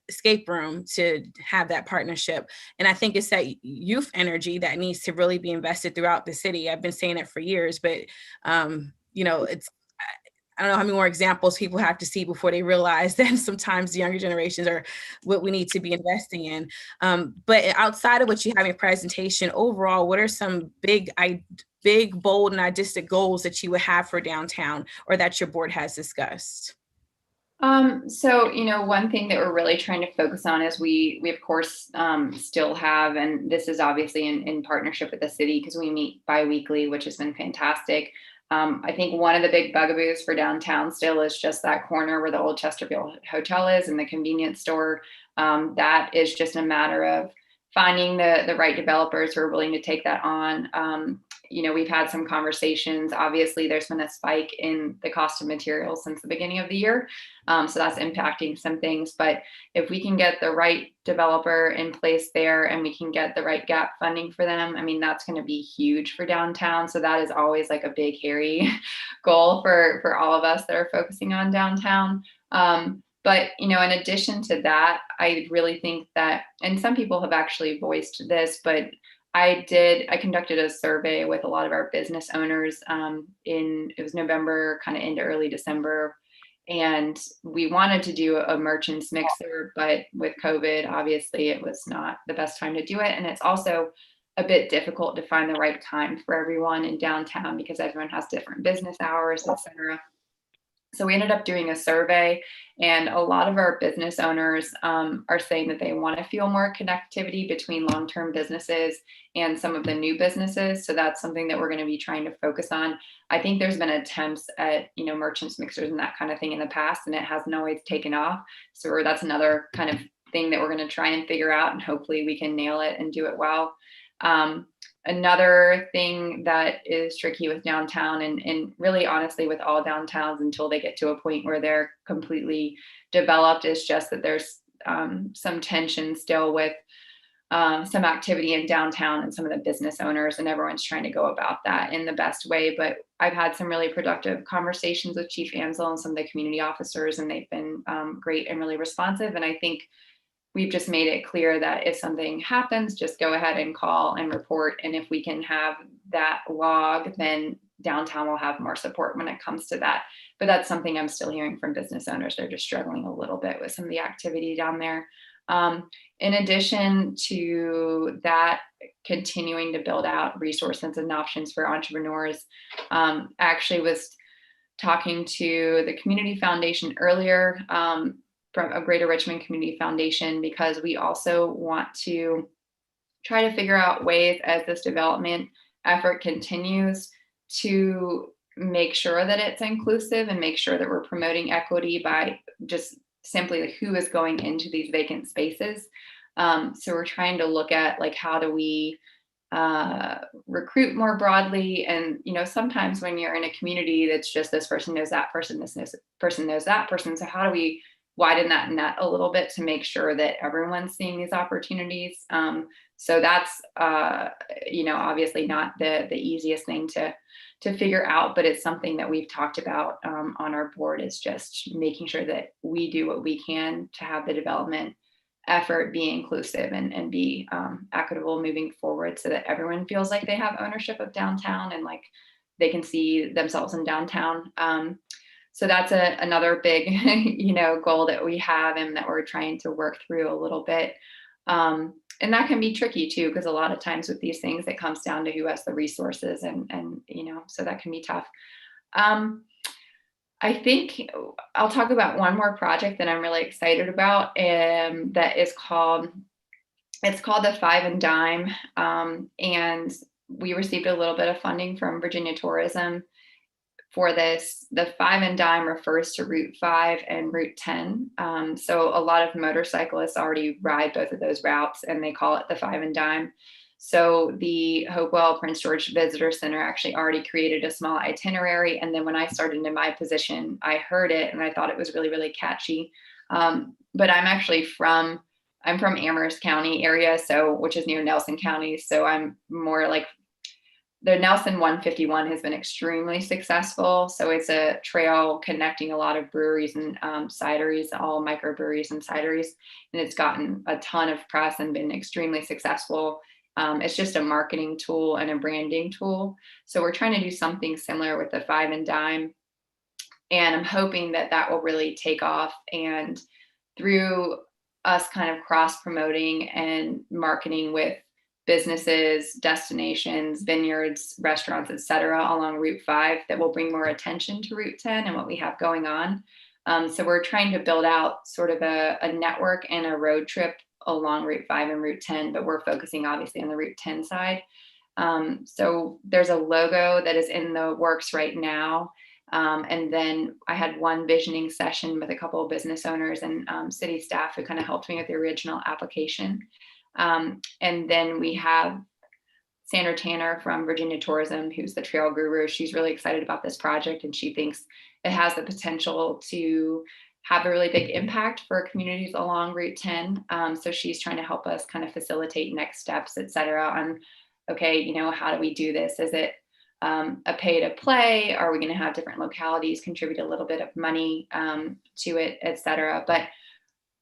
S8: Escape Room to have that partnership. And I think it's that youth energy that needs to really be invested throughout the city. I've been saying it for years, but I don't know how many more examples people have to see before they realize that sometimes the younger generations are what we need to be investing in. But outside of what you have in your presentation, overall, what are some big, bold, and idealistic goals that you would have for downtown, or that your board has discussed?
S16: So, one thing that we're really trying to focus on is we of course still have, and this is obviously in partnership with the city because we meet bi-weekly, which has been fantastic. I think one of the big bugaboos for downtown still is just that corner where the old Chesterfield Hotel is and the convenience store. That is just a matter of finding the right developers who are willing to take that on. We've had some conversations. Obviously, there's been a spike in the cost of materials since the beginning of the year. So that's impacting some things. But if we can get the right developer in place there and we can get the right gap funding for them, that's going to be huge for downtown. So that is always like a big, hairy goal for all of us that are focusing on downtown. But, in addition to that, I really think that, and some people have actually voiced this, but I conducted a survey with a lot of our business owners it was November, kind of into early December. And we wanted to do a merchants mixer, but with COVID, obviously it was not the best time to do it. And it's also a bit difficult to find the right time for everyone in downtown because everyone has different business hours, et cetera. So we ended up doing a survey, and a lot of our business owners are saying that they want to feel more connectivity between long-term businesses and some of the new businesses. So that's something that we're going to be trying to focus on. I think there's been attempts at, merchants mixers and that kind of thing in the past, and it hasn't always taken off. So that's another kind of thing that we're going to try and figure out, and hopefully we can nail it and do it well. Another thing that is tricky with downtown, and really honestly with all downtowns until they get to a point where they're completely developed, is just that there's some tension still with some activity in downtown and some of the business owners, and everyone's trying to go about that in the best way. But I've had some really productive conversations with Chief Ansel and some of the community officers, and they've been great and really responsive. And I think we've just made it clear that if something happens, just go ahead and call and report. And if we can have that log, then downtown will have more support when it comes to that. But that's something I'm still hearing from business owners. They're just struggling a little bit with some of the activity down there. In addition to that, continuing to build out resources and options for entrepreneurs. Actually was talking to the Community Foundation earlier, from a Greater Richmond Community Foundation, because we also want to try to figure out ways as this development effort continues to make sure that it's inclusive and make sure that we're promoting equity by just simply who is going into these vacant spaces. So we're trying to look at how do we recruit more broadly. And, sometimes when you're in a community that's just this person knows that person, this person knows that person. So how do we widen that net a little bit to make sure that everyone's seeing these opportunities. So that's, obviously not the easiest thing to figure out, but it's something that we've talked about on our board, is just making sure that we do what we can to have the development effort be inclusive and be equitable moving forward, so that everyone feels like they have ownership of downtown and like they can see themselves in downtown. So that's another big, goal that we have and that we're trying to work through a little bit. And that can be tricky too, because a lot of times with these things, it comes down to who has the resources and so that can be tough. I think I'll talk about one more project that I'm really excited about, that is called the Five and Dime. And we received a little bit of funding from Virginia Tourism for this. The Five and Dime refers to Route 5 and Route 10. So a lot of motorcyclists already ride both of those routes, and they call it the Five and Dime. So the Hopewell Prince George Visitor Center actually already created a small itinerary. And then when I started in my position, I heard it and I thought it was really, really catchy. But I'm from Amherst County area, which is near Nelson County. So I'm more like, the Nelson 151 has been extremely successful. So it's a trail connecting a lot of breweries and cideries, all microbreweries and cideries. And it's gotten a ton of press and been extremely successful. It's just a marketing tool and a branding tool. So we're trying to do something similar with the Five and Dime. And I'm hoping that that will really take off. And through us kind of cross promoting and marketing with businesses, destinations, vineyards, restaurants, et cetera, along Route 5, that will bring more attention to Route 10 and what we have going on. So we're trying to build out sort of a network and a road trip along Route 5 and Route 10, but we're focusing obviously on the Route 10 side. So there's a logo that is in the works right now. And then I had one visioning session with a couple of business owners and city staff who kind of helped me with the original application. And then we have Sandra Tanner from Virginia Tourism, who's the trail guru. She's really excited about this project, and she thinks it has the potential to have a really big impact for communities along Route 10. So she's trying to help us kind of facilitate next steps, et cetera, on, okay, how do we do this? Is it a pay to play? Are we going to have different localities contribute a little bit of money to it, et cetera? But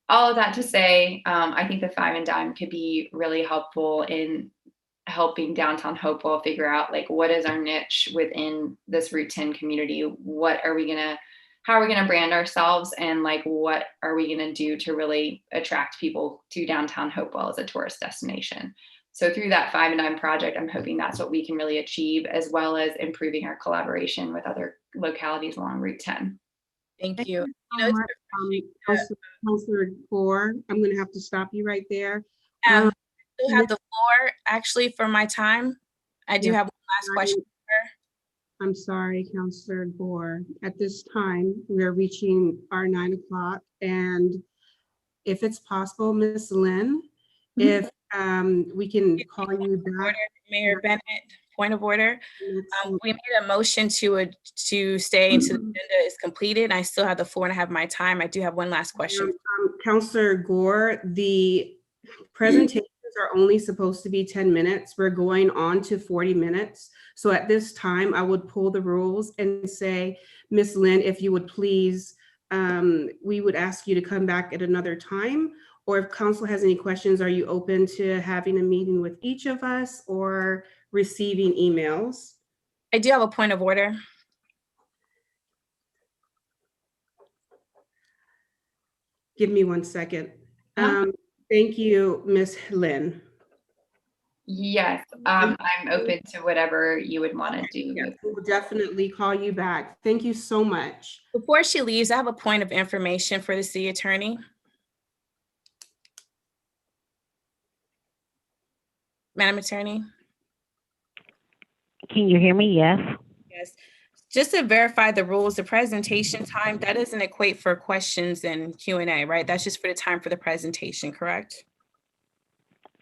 S16: all of that to say, I think the Five and Dime could be really helpful in helping downtown Hopewell figure out, like, what is our niche within this Route 10 community? How are we gonna brand ourselves, and like, what are we gonna do to really attract people to downtown Hopewell as a tourist destination? So through that Five and Dime project, I'm hoping that's what we can really achieve, as well as improving our collaboration with other localities along Route 10.
S8: Thank you.
S1: Councilor Gore, I'm going to have to stop you right there.
S8: I still have the floor actually for my time. I do have one last question.
S1: I'm sorry, Councilor Gore. At this time, we are reaching our 9 o'clock, and if it's possible, Ms. Lynn, if we can call you back.
S8: Mayor Bennett, point of order. We made a motion to stay until the agenda is completed. I still have the floor and I have my time. I do have one last question.
S1: Councilor Gore, the presentations are only supposed to be 10 minutes. We're going on to 40 minutes. So at this time, I would pull the rules and say, Ms. Lynn, if you would please, we would ask you to come back at another time. Or if council has any questions, are you open to having a meeting with each of us or receiving emails?
S8: I do have a point of order.
S1: Give me 1 second. Thank you, Ms. Lynn.
S16: Yes, I'm open to whatever you would want to do.
S1: Yes, we'll definitely call you back. Thank you so much.
S8: Before she leaves, I have a point of information for the city attorney. Madam Attorney?
S5: Can you hear me? Yes.
S8: Yes. Just to verify the rules, the presentation time, that doesn't equate for questions and Q&A, right? That's just for the time for the presentation, correct?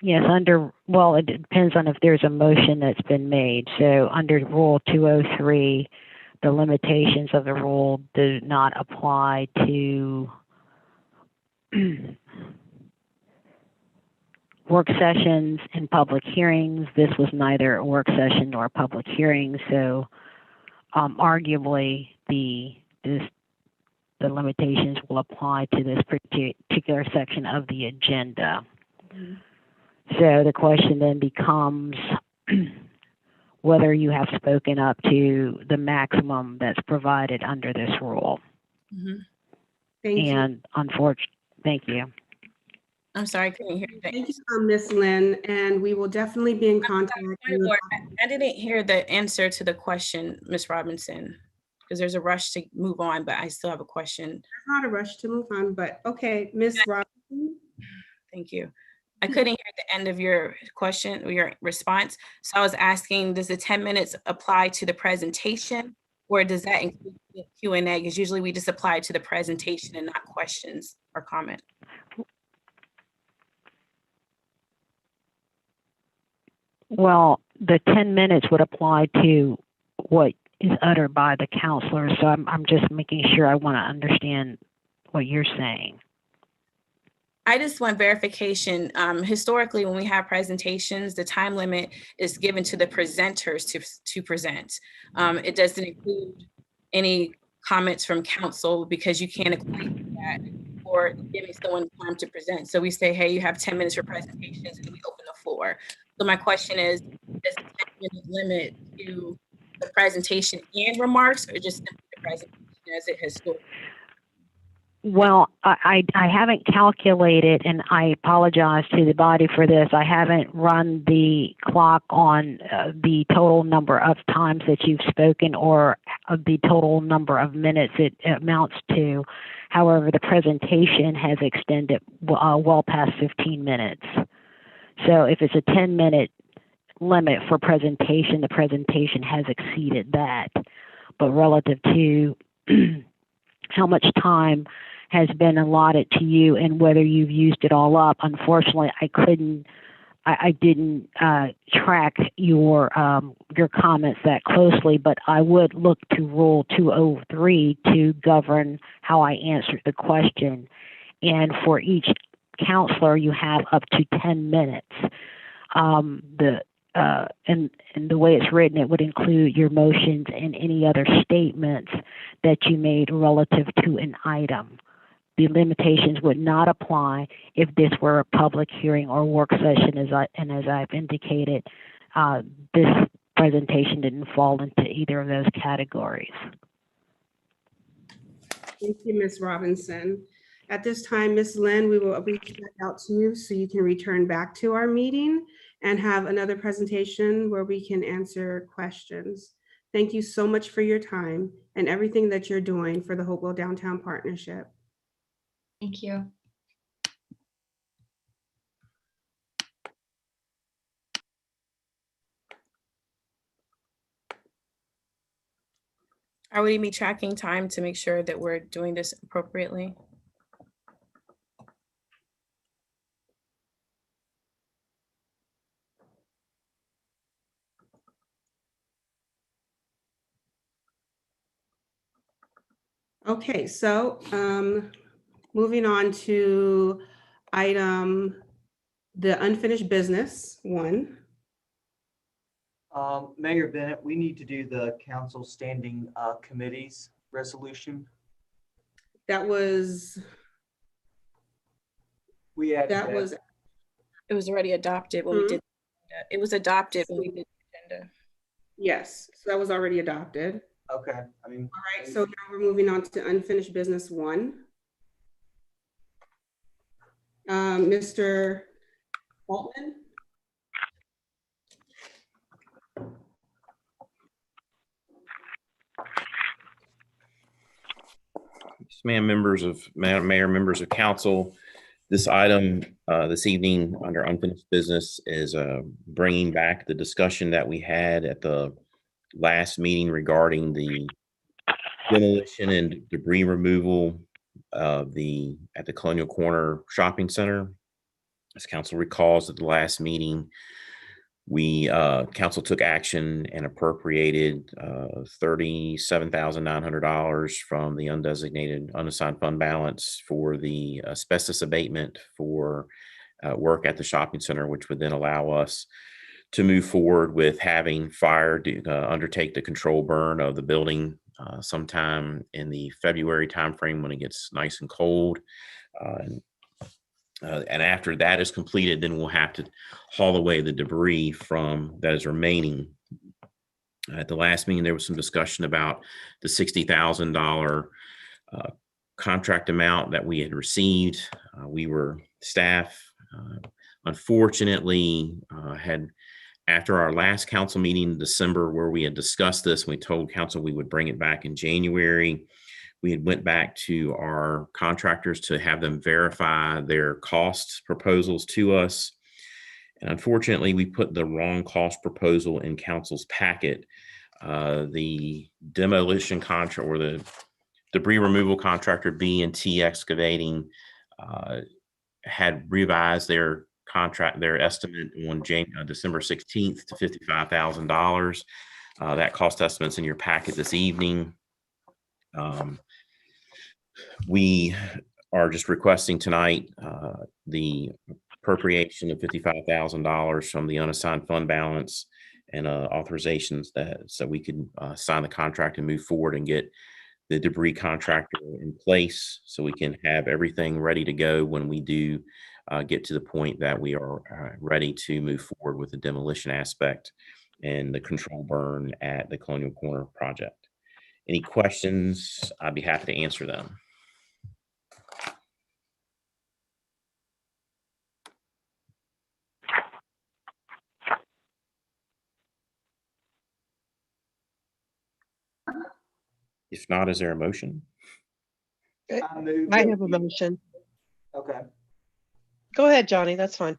S5: Yes, well, it depends on if there's a motion that's been made. So under Rule 203, the limitations of the rule do not apply to work sessions and public hearings. This was neither a work session nor a public hearing, so arguably the limitations will apply to this particular section of the agenda. So the question then becomes whether you have spoken up to the maximum that's provided under this rule.
S1: Thank you.
S5: And unfortunately, thank you.
S8: I'm sorry, I couldn't hear that.
S1: Thank you, Ms. Lynn, and we will definitely be in contact.
S8: Point of order, I didn't hear the answer to the question, Ms. Robinson, because there's a rush to move on, but I still have a question.
S1: There's not a rush to move on, but okay, Ms. Robinson.
S8: Thank you. I couldn't hear the end of your question or your response. So I was asking, does the 10 minutes apply to the presentation, or does that include the Q&A? Because usually we just apply it to the presentation and not questions or comment.
S5: Well, the 10 minutes would apply to what is uttered by the counselor. So I'm just making sure I want to understand what you're saying.
S8: I just want verification. Historically, when we have presentations, the time limit is given to the presenters to present. It doesn't include any comments from council because you can't equate that or giving someone time to present. So we say, hey, you have 10 minutes for presentations, and we open the floor. So my question is the 10-minute limit to the presentation and remarks, or just simply the presentation as it has stood?
S5: Well, I haven't calculated, and I apologize to the body for this. I haven't run the clock on the total number of times that you've spoken or the total number of minutes it amounts to. However, the presentation has extended well past 15 minutes. So if it's a 10-minute limit for presentation, the presentation has exceeded that. But relative to how much time has been allotted to you and whether you've used it all up, unfortunately, I didn't track your comments that closely, but I would look to Rule 203 to govern how I answered the question. And for each counselor, you have up to 10 minutes. And the way it's written, it would include your motions and any other statements that you made relative to an item. The limitations would not apply if this were a public hearing or work session, as I've indicated. This presentation didn't fall into either of those categories.
S1: Thank you, Ms. Robinson. At this time, Ms. Lynn, we will reach back out to you so you can return back to our meeting and have another presentation where we can answer questions. Thank you so much for your time and everything that you're doing for the Hopewell Downtown Partnership.
S16: Thank you.
S8: Are we be tracking time to make sure that we're doing this appropriately?
S1: Okay, so moving on to item, the unfinished business one.
S6: Mayor Bennett, we need to do the council standing committees resolution.
S1: That was,
S8: It was already adopted when we did. It was adopted when we did the agenda.
S1: Yes, so that was already adopted.
S6: Okay, I mean.
S1: All right, so now we're moving on to unfinished business one. Mr. Altman?
S4: Ma'am, Madam Mayor, members of council, this item this evening under unfinished business is bringing back the discussion that we had at the last meeting regarding the demolition and debris removal of at the Colonial Corner Shopping Center. As council recalls, at the last meeting, We, council took action and appropriated $37,900 from the undesignated unassigned fund balance for the asbestos abatement for work at the shopping center, which would then allow us to move forward with having fire undertake the control burn of the building sometime in the February timeframe when it gets nice and cold. And after that is completed, then we'll have to haul away the debris from that is remaining. At the last meeting, there was some discussion about the $60,000 contract amount that we had received. Staff, unfortunately, after our last council meeting in December, where we had discussed this, we told council we would bring it back in January. We had went back to our contractors to have them verify their cost proposals to us. And unfortunately, we put the wrong cost proposal in council's packet. The demolition contract, or the debris removal contractor, B&T Excavating, had revised their estimate on December 16th to $55,000. That cost estimate's in your packet this evening. We are just requesting tonight the appropriation of $55,000 from the unassigned fund balance and authorizations so we can sign the contract and move forward and get the debris contractor in place so we can have everything ready to go when we do get to the point that we are ready to move forward with the demolition aspect and the control burn at the Colonial Corner project. Any questions? I'd be happy to answer them. If not, is there a motion?
S7: I have a motion.
S6: Okay.
S7: Go ahead, Johnny, that's fine.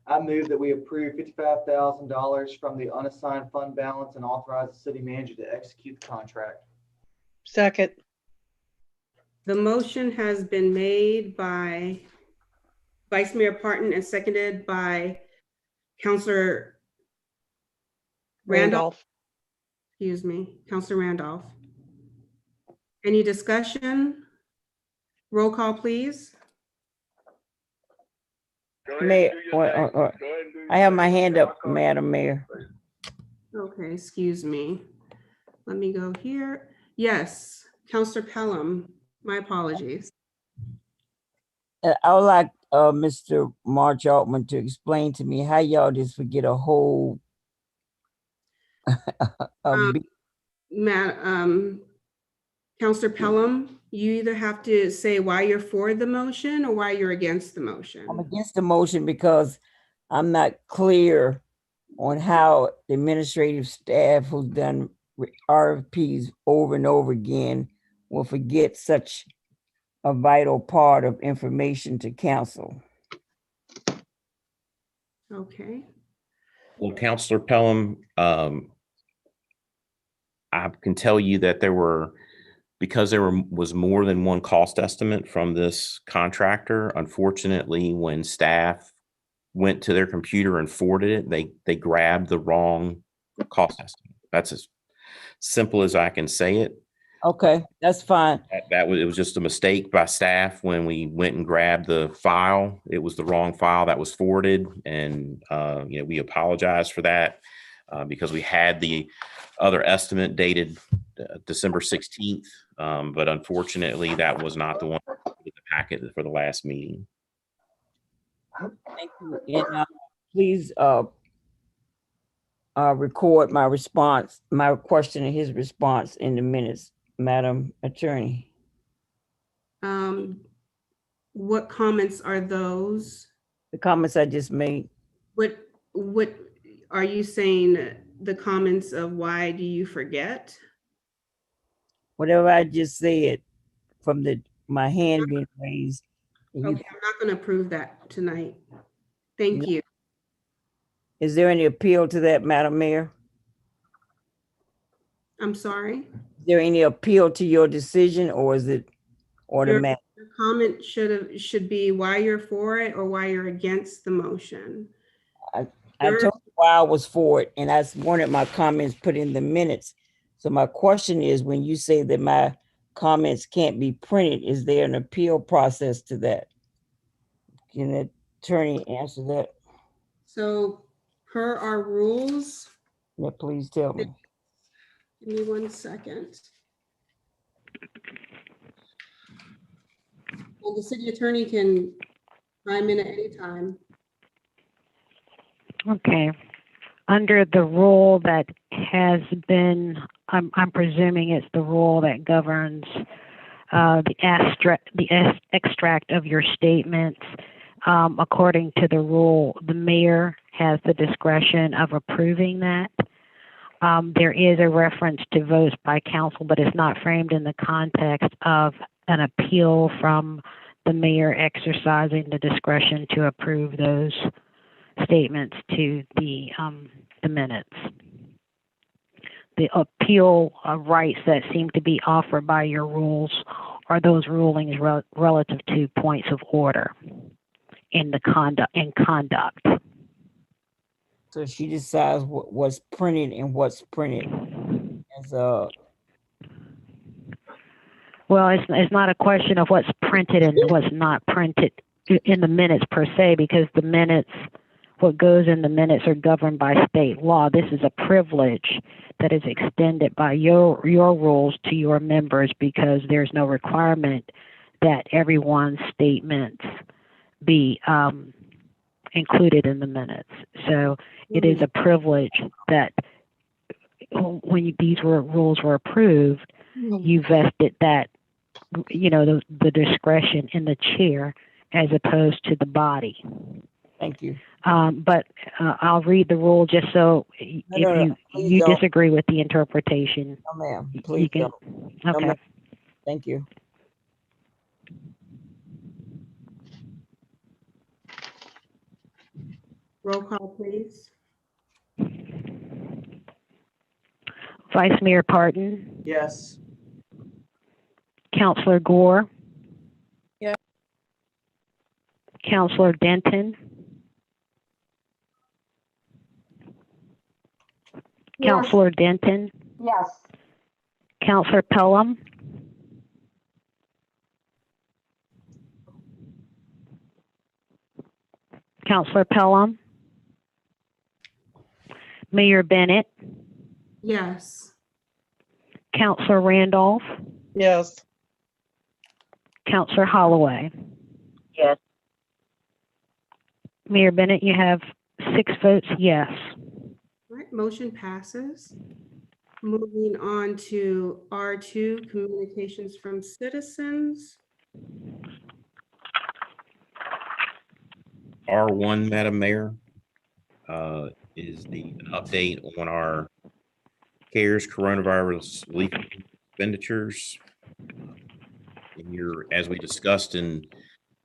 S6: I move that we approve $55,000 from the unassigned fund balance and authorize the city manager to execute the contract.
S7: Second.
S1: The motion has been made by Vice Mayor Parton and seconded by Councilor Randolph. Excuse me, Councilor Randolph. Any discussion? Roll call, please.
S3: Mayor, I have my hand up, Madam Mayor.
S1: Okay, excuse me. Let me go here. Yes, Councilor Pelham, my apologies.
S3: I would like Mr. March Altman to explain to me how y'all just forget a whole
S1: Councilor Pelham, you either have to say why you're for the motion or why you're against the motion.
S3: I'm against the motion because I'm not clear on how the administrative staff who's done RFPs over and over again will forget such a vital part of information to council.
S1: Okay.
S4: Well, Councilor Pelham, I can tell you that because there was more than one cost estimate from this contractor. Unfortunately, when staff went to their computer and forwarded it, they grabbed the wrong cost estimate. That's as simple as I can say it.
S3: Okay, that's fine.
S4: It was just a mistake by staff when we went and grabbed the file. It was the wrong file that was forwarded, and we apologize for that because we had the other estimate dated December 16th, but unfortunately that was not the one in the packet for the last meeting.
S3: Thank you. And please record my response, my question and his response in the minutes, Madam Attorney.
S1: What comments are those?
S3: The comments I just made.
S1: What are you saying? The comments of why do you forget?
S3: Whatever I just said from my hand being raised.
S1: Okay, I'm not going to approve that tonight. Thank you.
S3: Is there any appeal to that, Madam Mayor?
S1: I'm sorry?
S3: Is there any appeal to your decision, or is it automatic?
S1: Your comment should be why you're for it or why you're against the motion.
S3: I told you why I was for it, and I wanted my comments put in the minutes. So my question is, when you say that my comments can't be printed, is there an appeal process to that? Can the attorney answer that?
S1: So per our rules,
S3: Yeah, please tell me.
S1: give me 1 second. Well, the city attorney can chime in at any time.
S5: Okay. Under the rule that has been, I'm presuming it's the rule that governs the extract of your statements. According to the rule, the mayor has the discretion of approving that. There is a reference to votes by council, but it's not framed in the context of an appeal from the mayor exercising the discretion to approve those statements to the minutes. The appeal rights that seem to be offered by your rules are those rulings relative to points of order in the conduct.
S3: So she decides what's printed and what's printed as a.
S5: Well, it's not a question of what's printed and what's not printed in the minutes per se, because the minutes, what goes in the minutes are governed by state law. This is a privilege that is extended by your rules to your members, because there's no requirement that everyone's statements be included in the minutes. So it is a privilege that when these rules were approved, you vested that, the discretion in the chair as opposed to the body.
S3: Thank you.
S5: But I'll read the rule just so if you disagree with the interpretation.
S3: No, ma'am. Please don't. No,
S5: Okay.
S3: ma'am. Thank you.
S1: Roll call, please.
S5: Vice Mayor Parton,
S6: Yes.
S5: Councilor Gore.
S8: Yeah.
S5: Councilor Denton.
S12: Yes.
S5: Councilor Denton.
S12: Yes.
S5: Councilor Pelham. Councilor Pelham. Mayor Bennett.
S1: Yes.
S5: Councilor Randolph.
S2: Yes.
S5: Councilor Holloway.
S13: Yes.
S5: Mayor Bennett, you have 6 votes yes.
S1: All right, motion passes. Moving on to R2, communications from citizens.
S4: R1, Madam Mayor, is the update on our CARES coronavirus relief expenditures. As we discussed in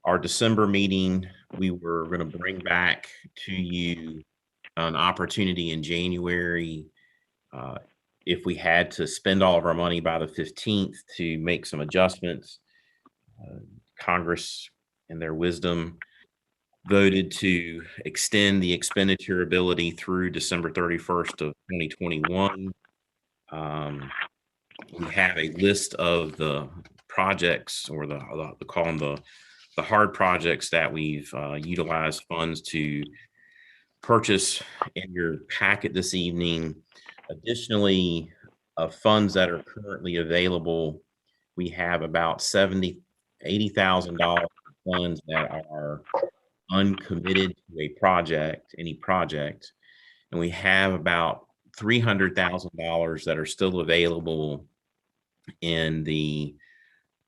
S4: our December meeting, we were going to bring back to you an opportunity in January, if we had to spend all of our money by the 15th, to make some adjustments. Congress, in their wisdom, voted to extend the expenditure ability through December 31st of 2021. We have a list of the projects, or call them the hard projects, that we've utilized funds to purchase in your packet this evening. Additionally, of funds that are currently available, we have about $80,000 funds that are uncommitted to any project, and we have about $300,000 that are still available in the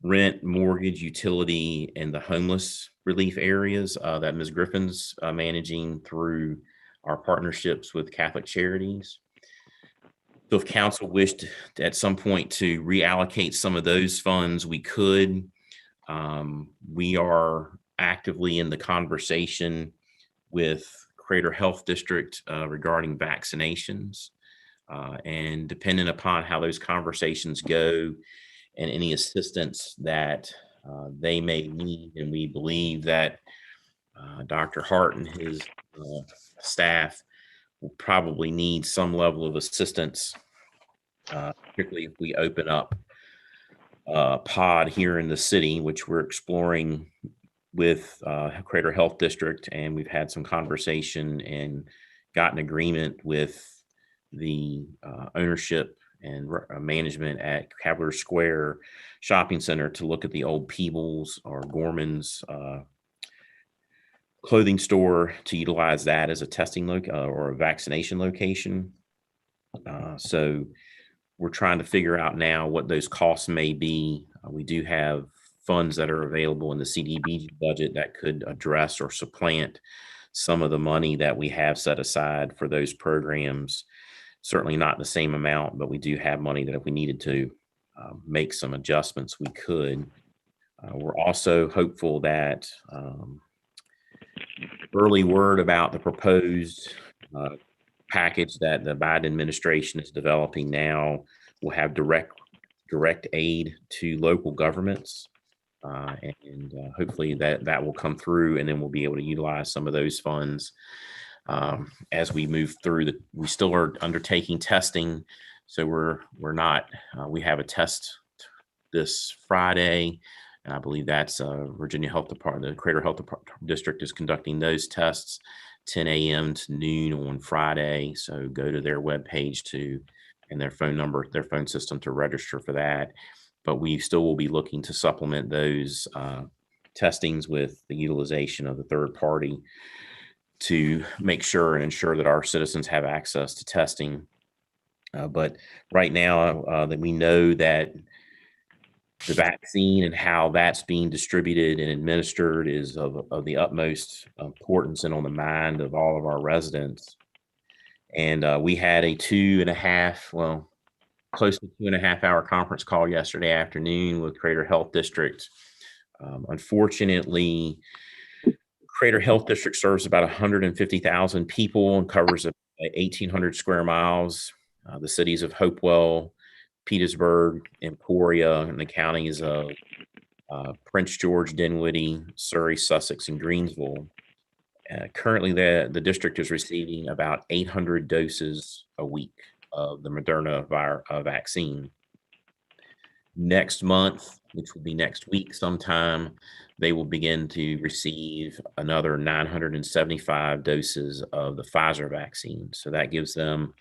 S4: rent, mortgage, utility, and the homeless relief areas that Ms. Griffin's managing through our partnerships with Catholic Charities. So if council wished at some point to reallocate some of those funds, we could. We are actively in the conversation with Crater Health District regarding vaccinations, and depending upon how those conversations go and any assistance that they may need, and we believe that Dr. Hart and his staff will probably need some level of assistance, particularly if we open up a pod here in the city, which we're exploring with Crater Health District, and we've had some conversation and gotten agreement with the ownership and management at Cavalier Square Shopping Center to look at the old Peebles or Gorman's clothing store to utilize that as a testing or a vaccination location. So we're trying to figure out now what those costs may be. We do have funds that are available in the CDBG budget that could address or supplant some of the money that we have set aside for those programs. Certainly not the same amount, but we do have money that if we needed to make some adjustments, we could. We're also hopeful that early word about the proposed package that the Biden administration is developing now will have direct aid to local governments. And hopefully that will come through, and then we'll be able to utilize some of those funds as we move through. We still are undertaking testing, so we're not. We have a test this Friday, and I believe that's Virginia Health Department, the Crater Health District is conducting those tests 10 a.m. to noon on Friday. So go to their webpage and their phone system to register for that. But we still will be looking to supplement those testings with the utilization of the third party to make sure and ensure that our citizens have access to testing. But right now that we know that the vaccine and how that's being distributed and administered is of the utmost importance and on the mind of all of our residents. And we had a close to 2.5 hour conference call yesterday afternoon with Crater Health District. Unfortunately, Crater Health District serves about 150,000 people and covers 1,800 square miles. The cities of Hopewell, Petersburg, Emporia, and the counties of Prince George, Dinwiddie, Surrey, Sussex, and Greensville. Currently, the district is receiving about 800 doses a week of the Moderna vaccine. Next month, which will be next week sometime, they will begin to receive another 975 doses of the Pfizer vaccine. So that gives them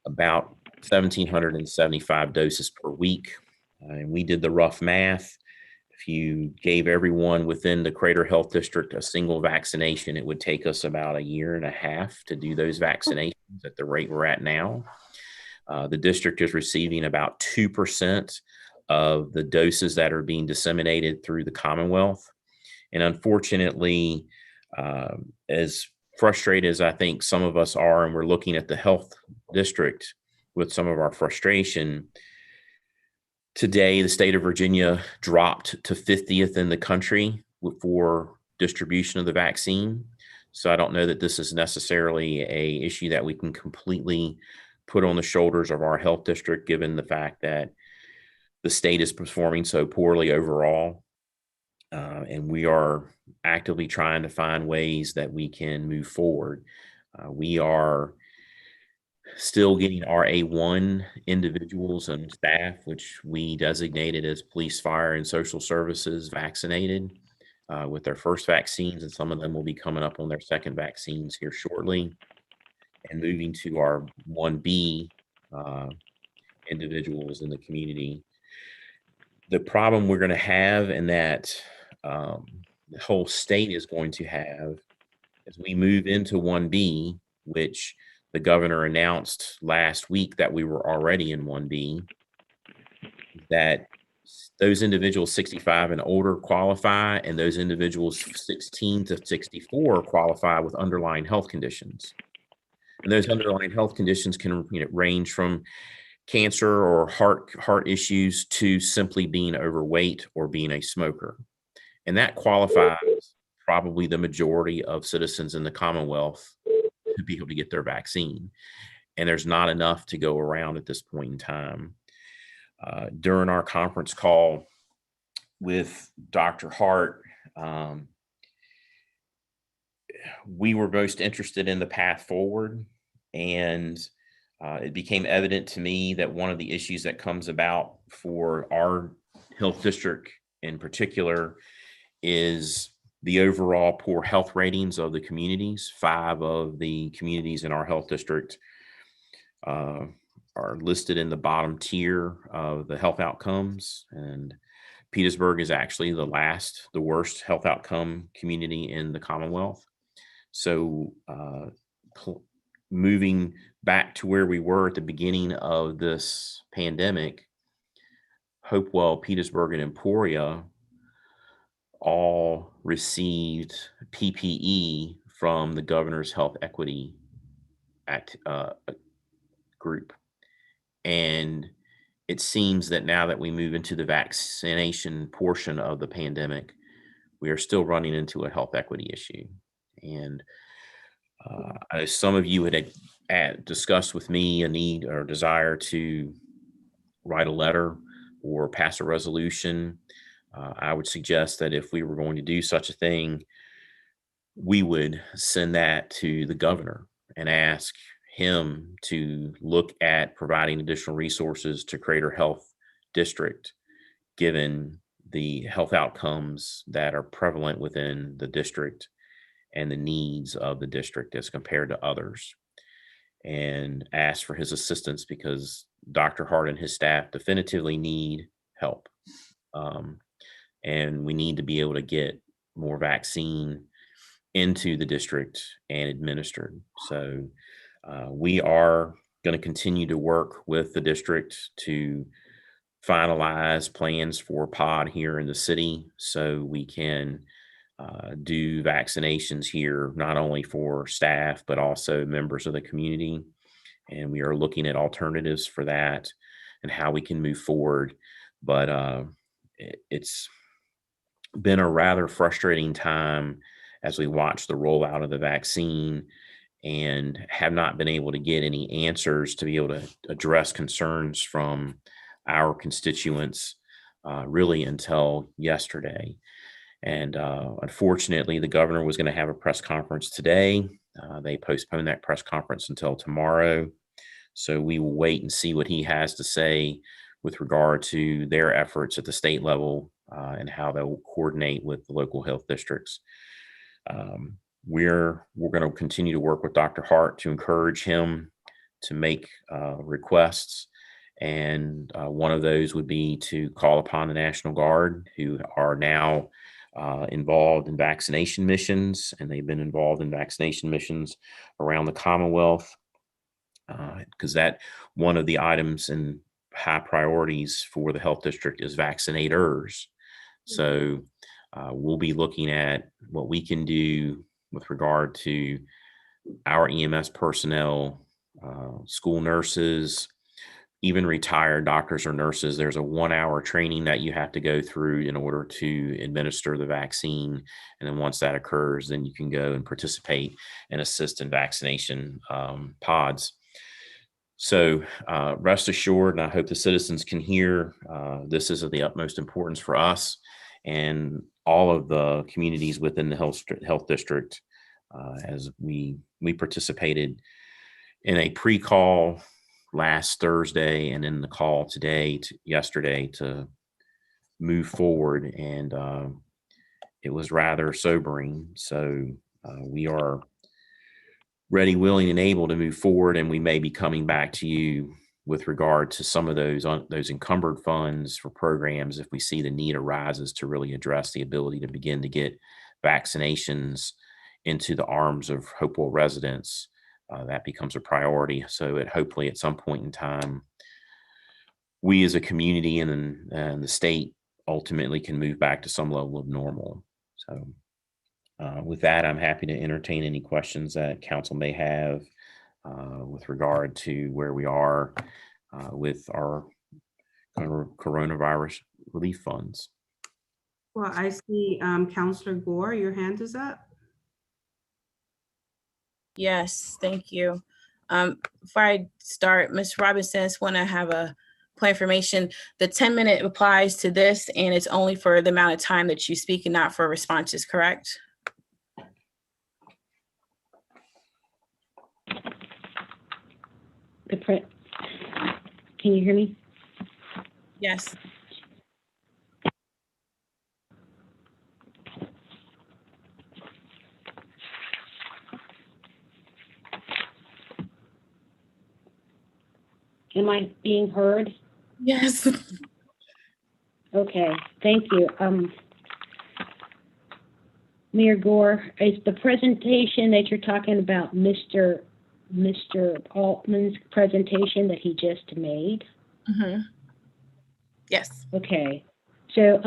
S4: about 1,775 doses per week. And we did the rough math. If you gave everyone within the Crater Health District a single vaccination, it would take us about 1.5 years to do those vaccinations at the rate we're at now. The district is receiving about 2% of the doses that are being disseminated through the Commonwealth. And unfortunately, as frustrated as I think some of us are, and we're looking at the health district with some of our frustration, today the state of Virginia dropped to 50th in the country for distribution of the vaccine. So I don't know that this is necessarily an issue that we can completely put on the shoulders of our health district, given the fact that the state is performing so poorly overall. And we are actively trying to find ways that we can move forward. We are still getting our A1 individuals and staff, which we designated as police, fire, and social services, vaccinated with their first vaccines, and some of them will be coming up on their second vaccines here shortly, and moving to our 1B individuals in the community. The problem we're going to have, and that the whole state is going to have, as we move into 1B, which the governor announced last week that we were already in 1B, that those individuals 65 and older qualify, and those individuals 16 to 64 qualify with underlying health conditions. And those underlying health conditions can range from cancer or heart issues to simply being overweight or being a smoker. And that qualifies probably the majority of citizens in the Commonwealth to be able to get their vaccine. And there's not enough to go around at this point in time. During our conference call with Dr. Hart, we were most interested in the path forward. And it became evident to me that one of the issues that comes about for our health district in particular is the overall poor health ratings of the communities. 5 of the communities in our health district are listed in the bottom tier of the health outcomes. And Petersburg is actually the worst health outcome community in the Commonwealth. So moving back to where we were at the beginning of this pandemic, Hopewell, Petersburg, and Emporia all received PPE from the Governor's Health Equity Act group. And it seems that now that we move into the vaccination portion of the pandemic, we are still running into a health equity issue. And I know some of you had discussed with me a need or desire to write a letter or pass a resolution. I would suggest that if we were going to do such a thing, we would send that to the governor and ask him to look at providing additional resources to Crater Health District, given the health outcomes that are prevalent within the district and the needs of the district as compared to others, and ask for his assistance because Dr. Hart and his staff definitively need help. And we need to be able to get more vaccine into the district and administered. So we are going to continue to work with the district to finalize plans for pod here in the city so we can do vaccinations here, not only for staff, but also members of the community. And we are looking at alternatives for that and how we can move forward. But it's been a rather frustrating time as we watch the rollout of the vaccine and have not been able to get any answers to be able to address concerns from our constituents really until yesterday. And unfortunately, the governor was going to have a press conference today. They postponed that press conference until tomorrow. So we will wait and see what he has to say with regard to their efforts at the state level and how they'll coordinate with the local health districts. We're going to continue to work with Dr. Hart to encourage him to make requests. And one of those would be to call upon the National Guard, who are now involved in vaccination missions, and they've been involved in vaccination missions around the Commonwealth, because that one of the items and high priorities for the health district is vaccinators. So we'll be looking at what we can do with regard to our EMS personnel, school nurses, even retired doctors or nurses. There's a 1-hour training that you have to go through in order to administer the vaccine. And then once that occurs, then you can go and participate and assist in vaccination pods. So rest assured, and I hope the citizens can hear, this is of the utmost importance for us and all of the communities within the health district, as we participated in a pre-call last Thursday and in the call yesterday to move forward. And it was rather sobering. So we are ready, willing, and able to move forward. And we may be coming back to you with regard to some of those encumbered funds for programs if we see the need arises to really address the ability to begin to get vaccinations into the arms of Hopewell residents. That becomes a priority. So hopefully at some point in time, we as a community and the state ultimately can move back to some level of normal. So with that, I'm happy to entertain any questions that council may have with regard to where we are with our coronavirus relief funds.
S1: Well, I see Councilor Gore, your hand is up.
S8: Yes, thank you. Before I start, Ms. Robinson, I just want to have a point of information. The 10-minute applies to this, and it's only for the amount of time that you speak and not for responses, correct?
S5: Can you hear me?
S8: Yes.
S5: Am I being heard?
S8: Yes.
S5: Okay, thank you. Mayor Gore, is the presentation that you're talking about Mr. Altman's presentation that he just made?
S8: Mm-hmm. Yes.
S5: Okay, so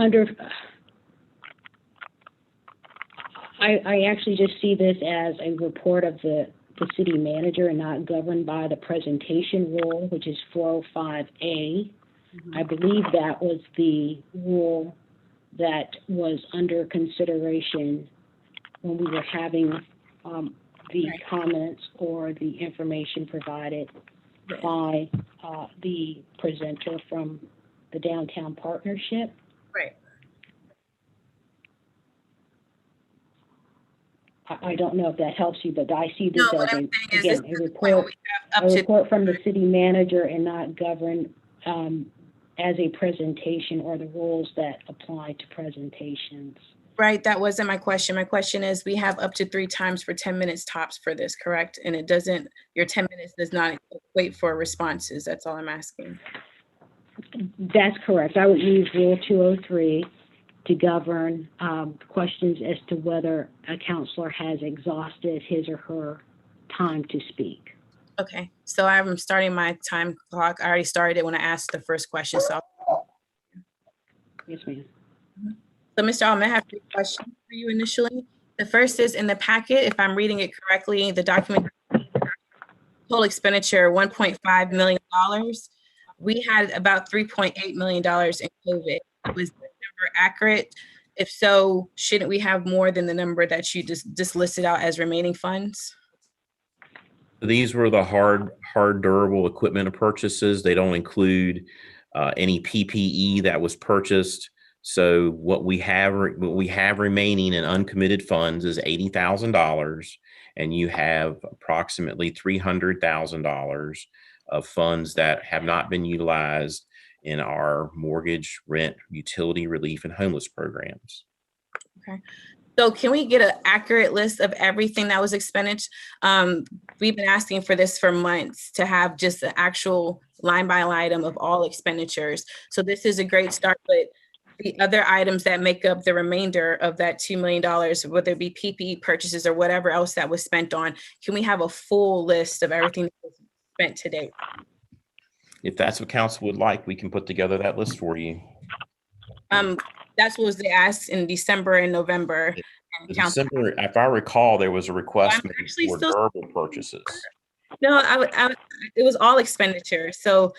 S5: I actually just see this as a report of the city manager and not governed by the presentation rule, which is 405A. I believe that was the rule that was under consideration when we were having the comments or the information provided by the presenter from the Downtown Partnership.
S8: Right.
S5: I don't know if that helps you, but I see this
S8: No, what
S5: as
S8: I'm saying is
S5: a report from the city manager and not governed as a presentation or the rules that apply to presentations.
S8: Right, that wasn't my question. My question is, we have up to 3 times for 10 minutes tops for this, correct? And it doesn't, your 10 minutes does not wait for responses. That's all I'm asking.
S5: That's correct. I would use Rule 203 to govern questions as to whether a counselor has exhausted his or her time to speak.
S8: Okay, so I'm starting my time clock. I already started it when I asked the first question, so.
S5: Yes, ma'am.
S8: So, Mr. Altman, I have 3 questions for you initially. The first is, in the packet, if I'm reading it correctly, the document total expenditure $1.5 million. We had about $3.8 million in COVID. Was the number accurate? If so, shouldn't we have more than the number that you just listed out as remaining funds?
S4: These were the hard durable equipment purchases. They don't include any PPE that was purchased. So what we have remaining in uncommitted funds is $80,000, and you have approximately $300,000 of funds that have not been utilized in our mortgage, rent, utility relief, and homeless programs.
S8: Okay. So can we get an accurate list of everything that was expended? We've been asking for this for months, to have just the actual line by line item of all expenditures. So this is a great start, but the other items that make up the remainder of that $2 million, whether it be PPE purchases or whatever else that was spent on, can we have a full list of everything that was spent to date?
S4: If that's what council would like, we can put together that list for you.
S8: That's what was asked in December and November. And
S4: December, if I recall, there was a request
S8: I'm
S4: made
S8: actually
S4: for
S8: still-
S4: durable purchases.
S8: No, it was all expenditure. So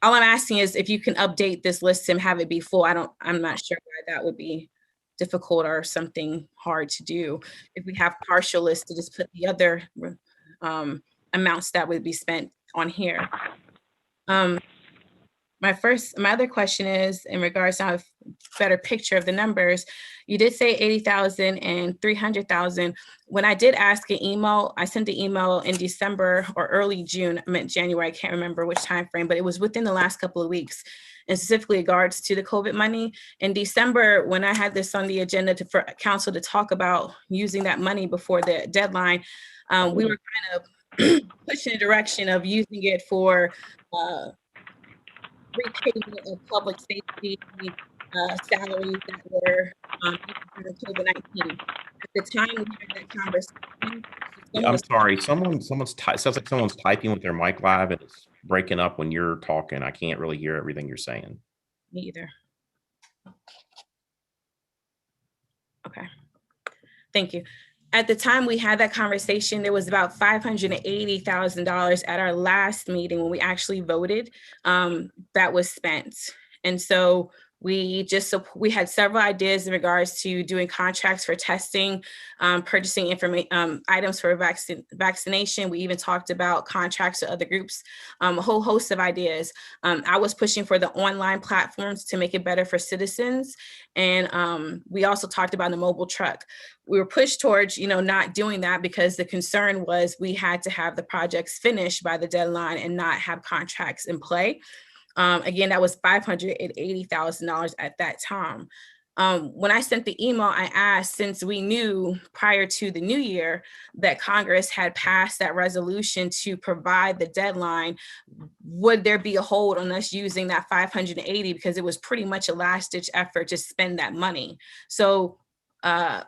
S8: all I'm asking is if you can update this list and have it be full. I'm not sure why that would be difficult or something hard to do. If we have partial lists, to just put the other amounts that would be spent on here. My other question is in regards to have a better picture of the numbers. You did say 80,000 and 300,000. When I did ask an email, I sent the email in December or early June, I meant January, I can't remember which time frame, but it was within the last couple of weeks, and specifically in regards to the COVID money. In December, when I had this on the agenda for council to talk about using that money before the deadline, we were kind of pushing the direction of using it for repayment of public safety salaries that were during COVID-19. At the time we had that conversation.
S4: Yeah, I'm sorry. Sounds like someone's typing with their mic live, and it's breaking up when you're talking. I can't really hear everything you're saying.
S8: Me either. Okay. Thank you. At the time we had that conversation, there was about $580,000 at our last meeting when we actually voted that was spent. And so We had several ideas in regards to doing contracts for testing, purchasing information, items for vaccination. We even talked about contracts with other groups, a whole host of ideas. I was pushing for the online platforms to make it better for citizens. And we also talked about the mobile truck. We were pushed towards, not doing that because the concern was we had to have the projects finished by the deadline and not have contracts in play. Again, that was $580,000 at that time. When I sent the email, I asked, since we knew prior to the new year that Congress had passed that resolution to provide the deadline, would there be a hold on us using that 580 because it was pretty much a last ditch effort to spend that money. So now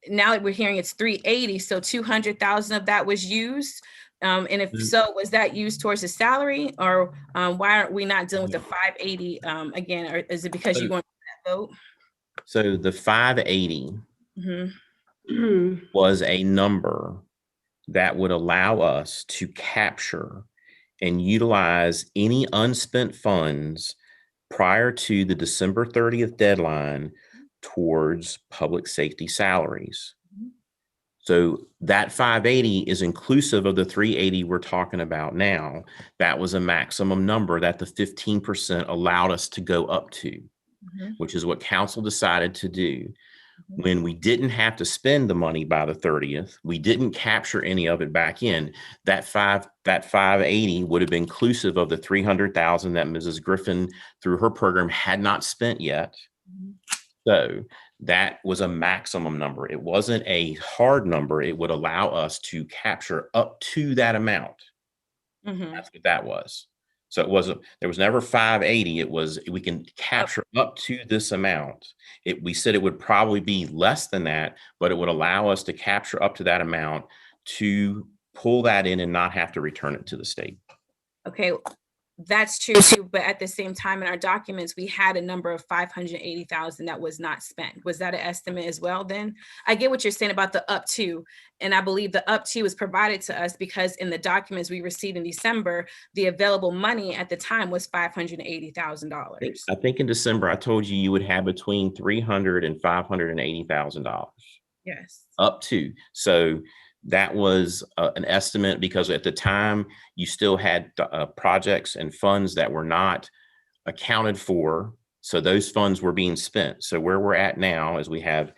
S8: that we're hearing it's 380, so 200,000 of that was used. And if so, was that used towards the salary, or why aren't we not dealing with the 580 again? Or is it because you want that vote?
S4: So the 580
S8: Mm-hmm.
S4: was a number that would allow us to capture and utilize any unspent funds prior to the December 30th deadline towards public safety salaries. So that 580 is inclusive of the 380 we're talking about now. That was a maximum number that the 15% allowed us to go up to, which is what council decided to do. When we didn't have to spend the money by the 30th, we didn't capture any of it back in. That 580 would have been inclusive of the 300,000 that Mrs. Griffin through her program had not spent yet. So that was a maximum number. It wasn't a hard number. It would allow us to capture up to that amount. That's what that was. So there was never 580. It was, we can capture up to this amount. We said it would probably be less than that, but it would allow us to capture up to that amount to pull that in and not have to return it to the state.
S8: Okay, that's true too. But at the same time, in our documents, we had a number of 580,000 that was not spent. Was that an estimate as well then? I get what you're saying about the up to, and I believe the up to was provided to us because in the documents we received in December, the available money at the time was $580,000.
S4: I think in December, I told you would have between $300,000 and $580,000.
S8: Yes.
S4: Up to. So that was an estimate because at the time you still had projects and funds that were not accounted for. So those funds were being spent. So where we're at now is we have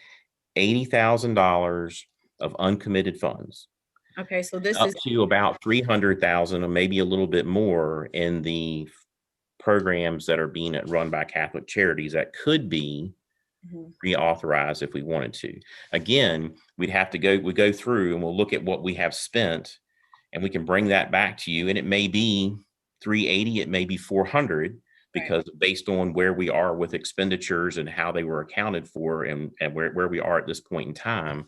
S4: $80,000 of uncommitted funds.
S8: Okay, so this
S4: up
S8: is
S4: to about 300,000 or maybe a little bit more in the programs that are being run by Catholic Charities that could be reauthorized if we wanted to. Again, we go through and we'll look at what we have spent and we can bring that back to you. And it may be 380, it may be 400, because based on where we are with expenditures and how they were accounted for and where we are at this point in time.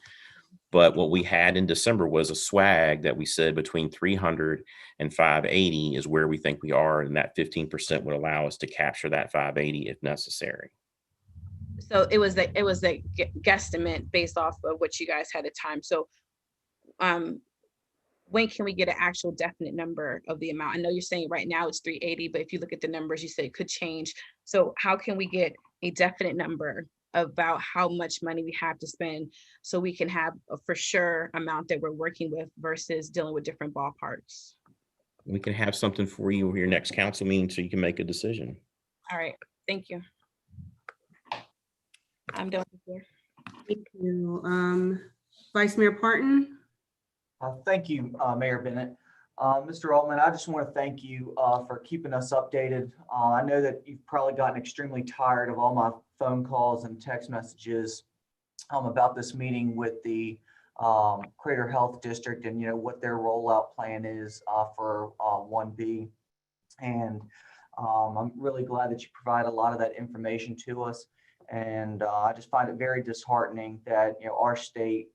S4: But what we had in December was a swag that we said between 300 and 580 is where we think we are. And that 15% would allow us to capture that 580 if necessary.
S8: So it was a guesstimate based off of what you guys had at the time. So when can we get an actual definite number of the amount? I know you're saying right now it's 380, but if you look at the numbers, you said it could change. So how can we get a definite number about how much money we have to spend so we can have a for sure amount that we're working with versus dealing with different ballparks?
S4: We can have something for you your next council meeting so you can make a decision.
S8: All right, thank you. I'm done here.
S1: Thank you. Vice Mayor Parton.
S6: Thank you, Mayor Bennett. Mr. Altman, I just want to thank you for keeping us updated. I know that you've probably gotten extremely tired of all my phone calls and text messages about this meeting with the Crater Health District and what their rollout plan is for 1B. And I'm really glad that you provide a lot of that information to us. And I just find it very disheartening that our state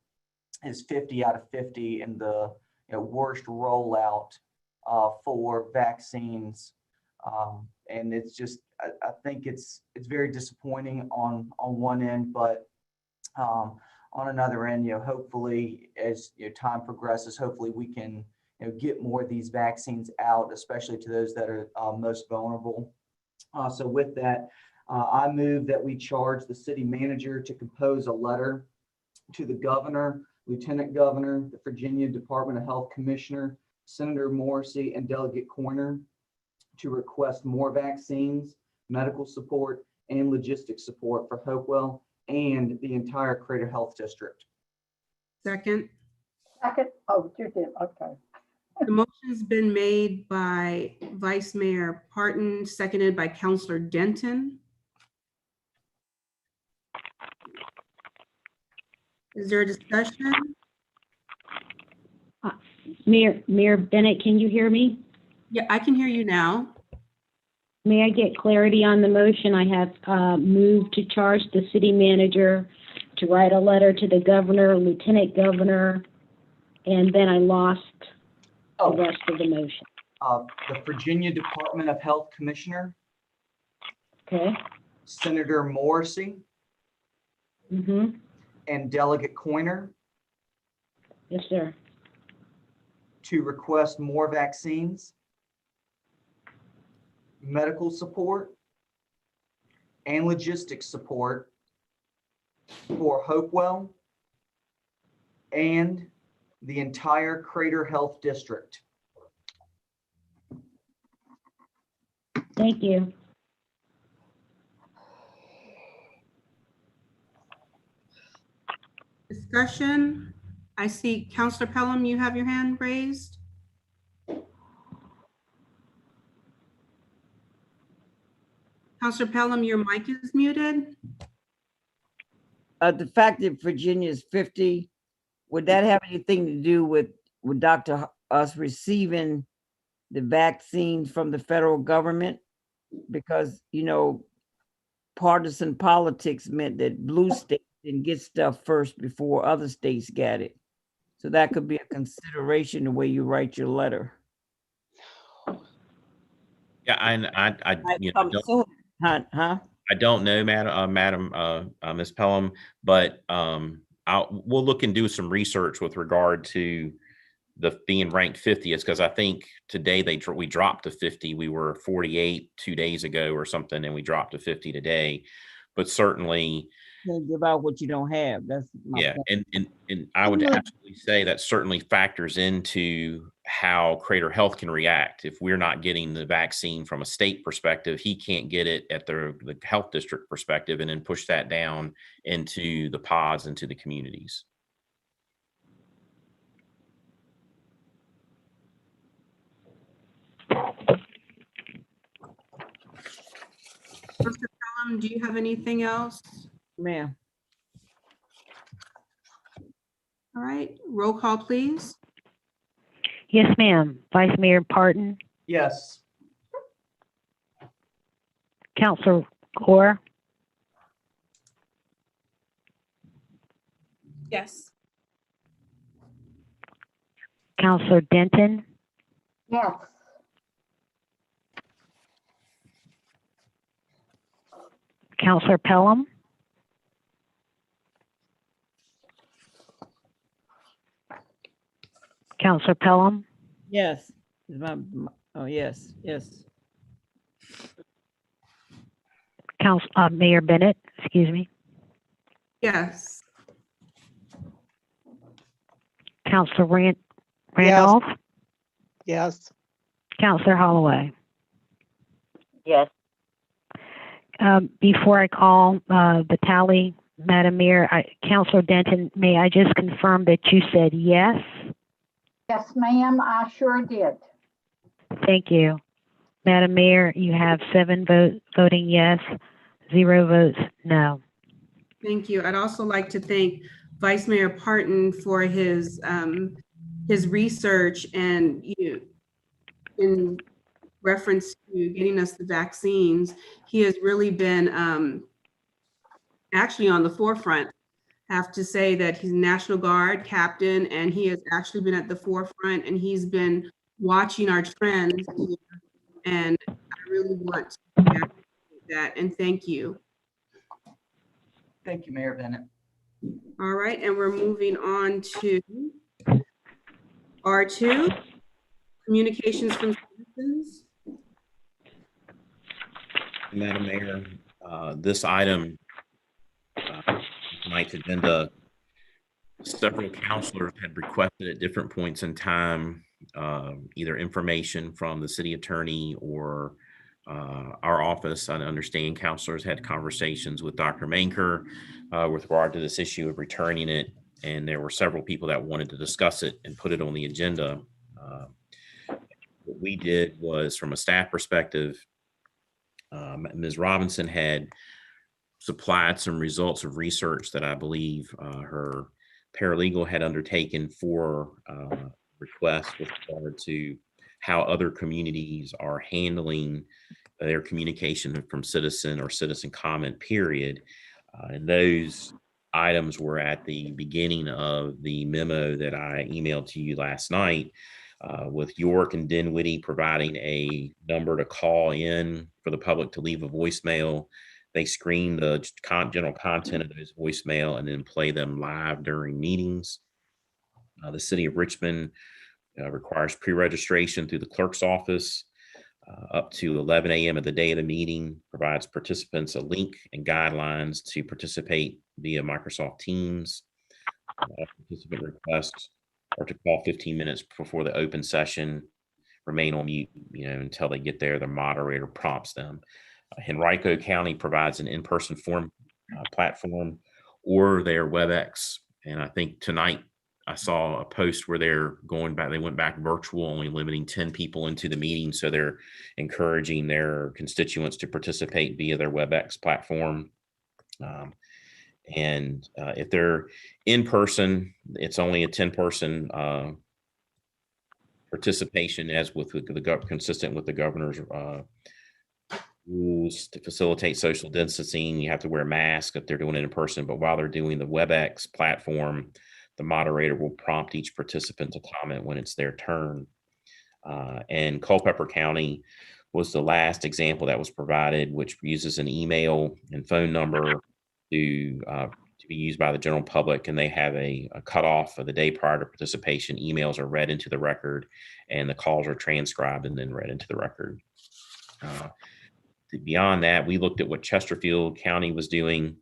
S6: is 50 out of 50 in the worst rollout for vaccines, and it's just I think it's very disappointing on one end, but on another end, hopefully as time progresses, hopefully we can get more of these vaccines out, especially to those that are most vulnerable. So with that, I move that we charge the city manager to compose a letter to the governor, lieutenant governor, the Virginia Department of Health commissioner, Senator Morrissey, and Delegate Corner to request more vaccines, medical support, and logistics support for Hopewell and the entire Crater Health District.
S1: Second.
S12: Second, oh, you did, okay.
S1: The motion's been made by Vice Mayor Parton, seconded by Councilor Denton. Is there a discussion?
S5: Mayor Bennett, can you hear me?
S1: Yeah, I can hear you now.
S5: May I get clarity on the motion? I have moved to charge the city manager to write a letter to the governor, lieutenant governor, and then I lost the rest of the motion.
S6: The Virginia Department of Health commissioner,
S5: Okay.
S6: Senator Morrissey,
S5: Mm-hmm.
S6: and Delegate Coiner
S5: Yes, sir.
S6: to request more vaccines, medical support, and logistics support for Hopewell and the entire Crater Health District.
S5: Thank you.
S1: Discussion. I see Councilor Pelham, you have your hand raised. Councilor Pelham, your mic is muted.
S3: The fact that Virginia is 50, would that have anything to do with us receiving the vaccines from the federal government? Because, partisan politics meant that blue states didn't get stuff first before other states got it. So that could be a consideration the way you write your letter.
S4: Yeah, I don't know, Madam Ms. Pelham, but we'll look and do some research with regard to the being ranked 50th, because I think today we dropped to 50. We were 48 2 days ago or something, and we dropped to 50 today. But certainly,
S3: can't give out what you don't have. That's my point.
S4: and I would absolutely say that certainly factors into how Crater Health can react. If we're not getting the vaccine from a state perspective, he can't get it at the health district perspective, and then push that down into the pods, into the communities.
S1: Mr. Pelham, do you have anything else?
S3: Ma'am.
S1: All right, roll call, please.
S5: Yes, ma'am. Vice Mayor Parton,
S6: Yes.
S5: Councilor Core,
S8: Yes.
S5: Councilor Denton,
S12: Yes.
S5: Councilor Pelham, Councilor Pelham,
S3: Yes. Yes.
S5: Mayor Bennett, excuse me,
S1: Yes.
S5: Councilor Randolph,
S7: Yes.
S5: Councilor Holloway.
S13: Yes.
S5: Before I call the tally, Madam Mayor, Councilor Denton, may I just confirm that you said yes?
S12: Yes, ma'am, I sure did.
S5: Thank you. Madam Mayor, you have 7 voting yes, 0 votes no.
S1: Thank you. I'd also like to thank Vice Mayor Parton for his research and in reference to getting us the vaccines. He has really been actually on the forefront. I have to say that he's a National Guard captain, and he has actually been at the forefront, and he's been watching our trends here, and I really want to appreciate that, and thank you.
S6: Thank you, Mayor Bennett.
S1: All right, and we're moving on to R2, communications from citizens.
S4: Madam Mayor, This item, tonight's agenda, several counselors had requested at different points in time either information from the city attorney or our office. I understand counselors had conversations with Dr. Manker with regard to this issue of returning it, and there were several people that wanted to discuss it and put it on the agenda. What we did was, from a staff perspective, Ms. Robinson had supplied some results of research that I believe her paralegal had undertaken for requests with regard to how other communities are handling their communication from citizen or citizen comment period. And those items were at the beginning of the memo that I emailed to you last night, with York and Dinwiddie providing a number to call in for the public to leave a voicemail. They screen the general content of those voicemail and then play them live during meetings. The city of Richmond requires pre-registration through the clerk's office up to 11 a.m. of the day of the meeting, provides participants a link and guidelines to participate via Microsoft Teams. Participant requests or to call 15 minutes before the open session, remain on mute, until they get there. The moderator prompts them. Henrico County provides an in-person forum platform or their WebEx. And I think tonight I saw a post where they're going back, they went back virtual, only limiting 10 people into the meeting. So they're encouraging their constituents to participate via their WebEx platform. And if they're in person, it's only a 10-person participation, as with consistent with the governor's rules to facilitate social distancing. You have to wear a mask if they're doing it in person, but while they're doing the WebEx platform, the moderator will prompt each participant to comment when it's their turn. And Culpeper County was the last example that was provided, which uses an email and phone number to be used by the general public, and they have a cutoff of the day prior to participation. Emails are read into the record, and the calls are transcribed and then read into the record. Beyond that, we looked at what Chesterfield County was doing.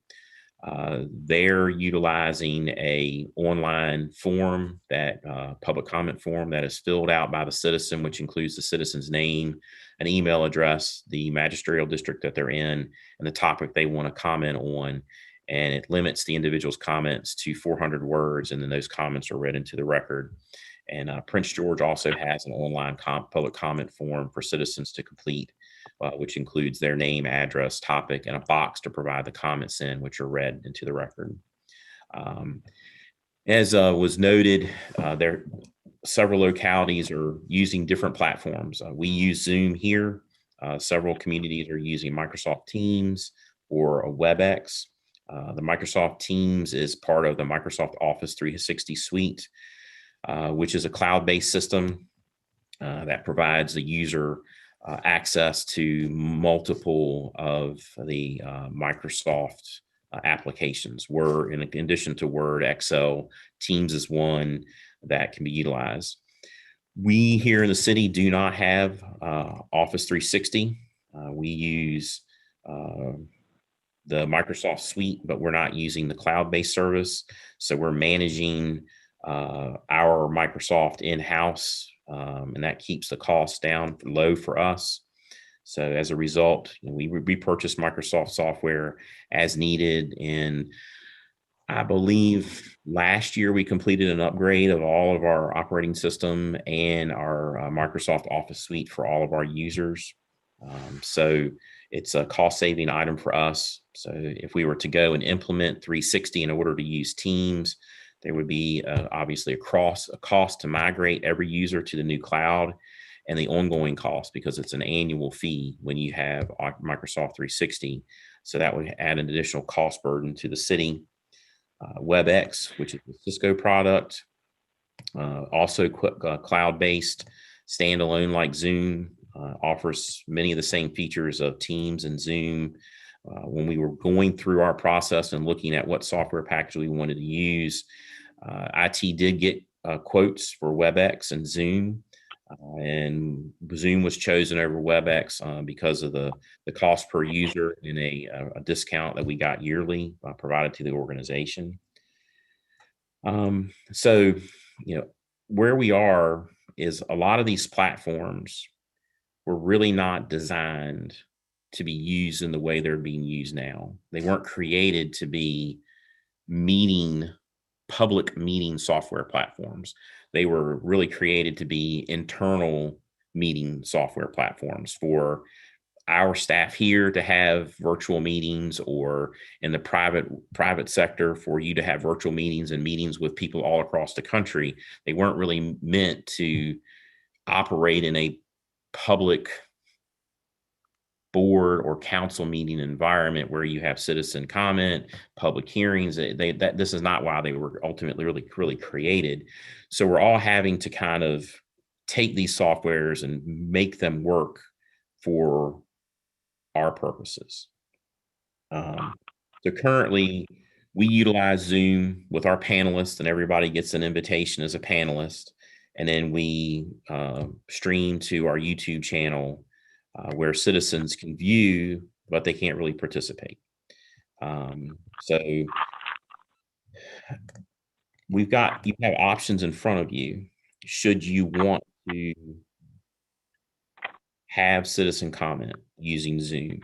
S4: They're utilizing a online form, that public comment form that is filled out by the citizen, which includes the citizen's name, an email address, the magisterial district that they're in, and the topic they want to comment on. And it limits the individual's comments to 400 words, and then those comments are read into the record. And Prince George also has an online public comment form for citizens to complete, which includes their name, address, topic, and a box to provide the comments in, which are read into the record. As was noted, there several localities are using different platforms. We use Zoom here. Several communities are using Microsoft Teams or a WebEx. The Microsoft Teams is part of the Microsoft Office 360 suite, which is a cloud-based system that provides the user access to multiple of the Microsoft applications. Word, in addition to Word, Excel, Teams is one that can be utilized. We here in the city do not have Office 360. We use the Microsoft suite, but we're not using the cloud-based service. So we're managing our Microsoft in-house, and that keeps the cost down low for us. So as a result, we repurchase Microsoft software as needed. And I believe last year we completed an upgrade of all of our operating system and our Microsoft Office suite for all of our users. So it's a cost-saving item for us. So if we were to go and implement 360 in order to use Teams, there would be obviously a cost to migrate every user to the new cloud, and the ongoing cost, because it's an annual fee when you have Microsoft 360. So that would add an additional cost burden to the city. WebEx, which is a Cisco product, also cloud-based, standalone like Zoom, offers many of the same features of Teams and Zoom. When we were going through our process and looking at what software package we wanted to use, IT did get quotes for WebEx and Zoom. And Zoom was chosen over WebEx because of the cost per user and a discount that we got yearly provided to the organization. So, where we are is a lot of these platforms were really not designed to be used in the way they're being used now. They weren't created to be public meeting software platforms. They were really created to be internal meeting software platforms for our staff here to have virtual meetings, or in the private sector for you to have virtual meetings and meetings with people all across the country. They weren't really meant to operate in a public board or council meeting environment where you have citizen comment, public hearings. This is not why they were ultimately really created. So we're all having to kind of take these softwares and make them work for our purposes. So currently we utilize Zoom with our panelists, and everybody gets an invitation as a panelist. And then we stream to our YouTube channel where citizens can view, but they can't really participate. So you have options in front of you should you want to have citizen comment using Zoom.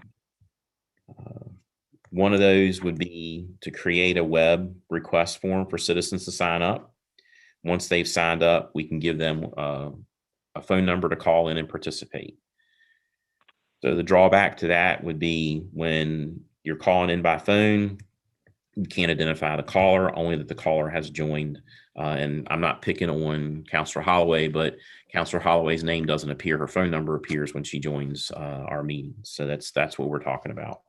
S4: One of those would be to create a web request form for citizens to sign up. Once they've signed up, we can give them a phone number to call in and participate. So the drawback to that would be when you're calling in by phone, you can't identify the caller, only that the caller has joined. And I'm not picking on Councilor Holloway, but Councilor Holloway's name doesn't appear. Her phone number appears when she joins our meetings. So that's what we're talking about.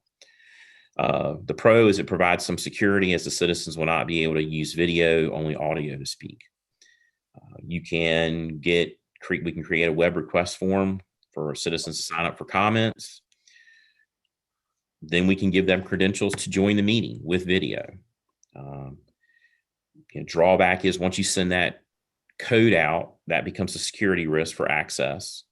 S4: The pro is it provides some security, as the citizens will not be able to use video, only audio to speak. We can create a web request form for citizens to sign up for comments. Then we can give them credentials to join the meeting with video. Drawback is once you send that code out, that becomes a security risk for access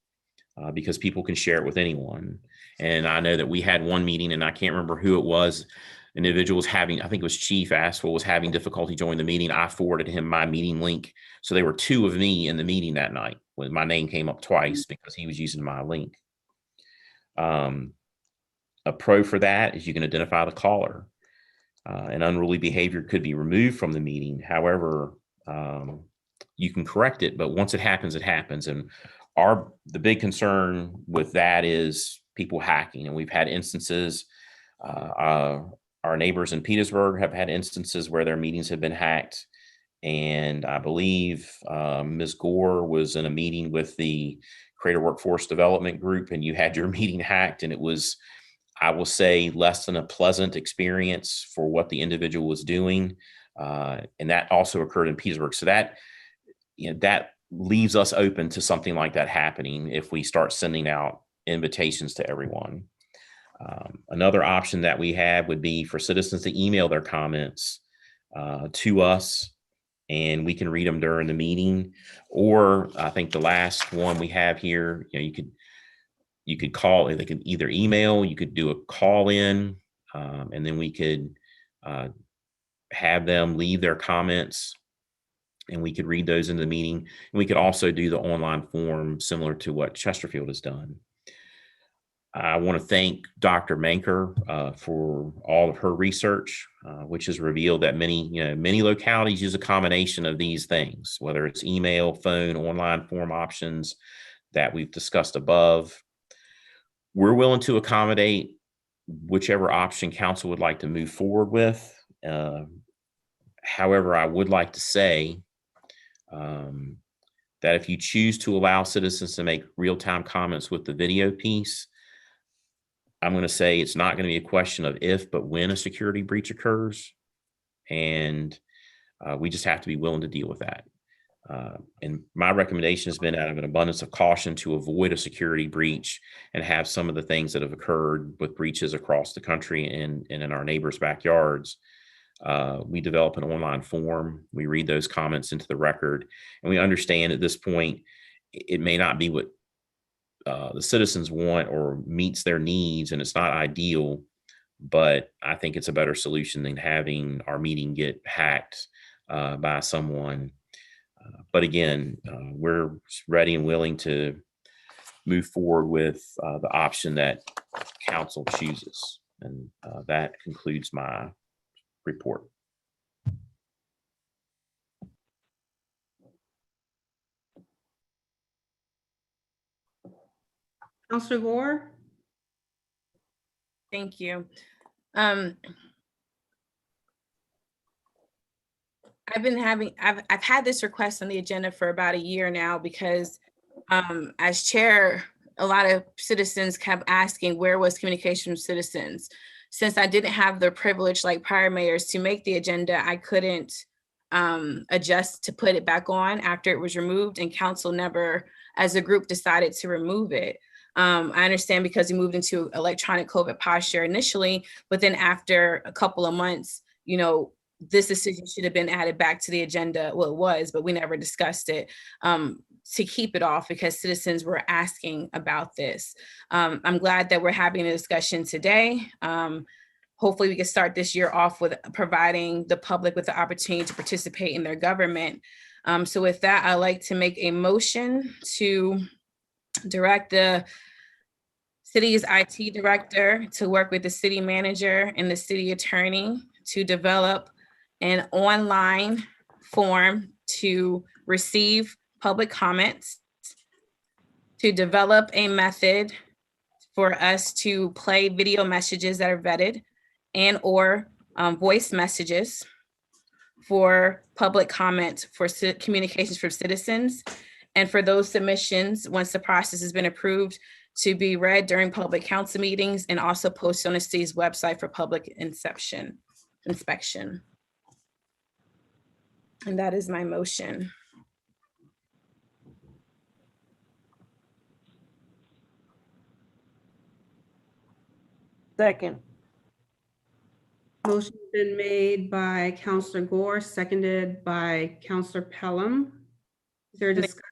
S4: because people can share it with anyone. And I know that we had one meeting, and I can't remember who it was. An individual was having, I think it was Chief Asphalt, was having difficulty joining the meeting. I forwarded him my meeting link. So there were two of me in the meeting that night when my name came up twice because he was using my link. A pro for that is you can identify the caller. An unruly behavior could be removed from the meeting. However, you can correct it, but once it happens, it happens. And the big concern with that is people hacking. And we've had instances, our neighbors in Petersburg have had instances where their meetings have been hacked. And I believe Ms. Gore was in a meeting with the Creator Workforce Development Group, and you had your meeting hacked, and it was, I will say, less than a pleasant experience for what the individual was doing. And that also occurred in Petersburg. So that leaves us open to something like that happening if we start sending out invitations to everyone. Another option that we have would be for citizens to email their comments to us, and we can read them during the meeting. Or I think the last one we have here, you could call, they could either email, you could do a call in, and then we could have them leave their comments, and we could read those in the meeting. And we could also do the online form similar to what Chesterfield has done. I want to thank Dr. Manker for all of her research, which has revealed that many localities use a combination of these things, whether it's email, phone, online form options that we've discussed above. We're willing to accommodate whichever option council would like to move forward with. However, I would like to say that if you choose to allow citizens to make real-time comments with the video piece, I'm going to say it's not going to be a question of if, but when a security breach occurs. And we just have to be willing to deal with that. And my recommendation has been out of an abundance of caution to avoid a security breach and have some of the things that have occurred with breaches across the country and in our neighbors' backyards. We develop an online form. We read those comments into the record, and we understand at this point, it may not be what the citizens want or meets their needs, and it's not ideal, but I think it's a better solution than having our meeting get hacked by someone. But again, we're ready and willing to move forward with the option that council chooses. And that concludes my report.
S1: Counselor Gore?
S8: Thank you. I've had this request on the agenda for about a year now because as chair, a lot of citizens kept asking where was communication from citizens. Since I didn't have the privilege like prior mayors to make the agenda, I couldn't adjust to put it back on after it was removed, and council never, as a group, decided to remove it. I understand because we moved into electronic COVID posture initially, but then after a couple of months, you know, this decision should have been added back to the agenda. Well, it was, but we never discussed it to keep it off because citizens were asking about this. I'm glad that we're having a discussion today. Hopefully we can start this year off with providing the public with the opportunity to participate in their government. So with that, I'd like to make a motion to direct the city's IT director to work with the city manager and the city attorney to develop an online form to receive public comments, to develop a method for us to play video messages that are vetted and or voice messages for public comment for communications from citizens. And for those submissions, once the process has been approved, to be read during public council meetings and also posted on the city's website for public inspection. And that is my motion.
S3: Second.
S1: Motion's been made by Counselor Gore, seconded by Counselor Pelham. Is there a discussion?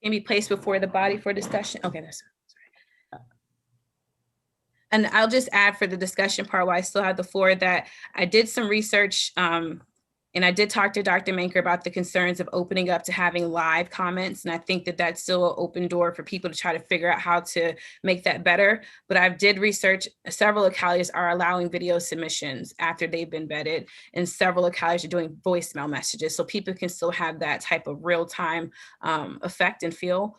S8: Can be placed before the body for discussion. Okay, that's sorry. And I'll just add for the discussion part while I still have the floor that I did some research and I did talk to Dr. Manker about the concerns of opening up to having live comments. And I think that that's still an open door for people to try to figure out how to make that better. But I did research, several localities are allowing video submissions after they've been vetted, and several localities are doing voicemail messages. So people can still have that type of real-time effect and feel.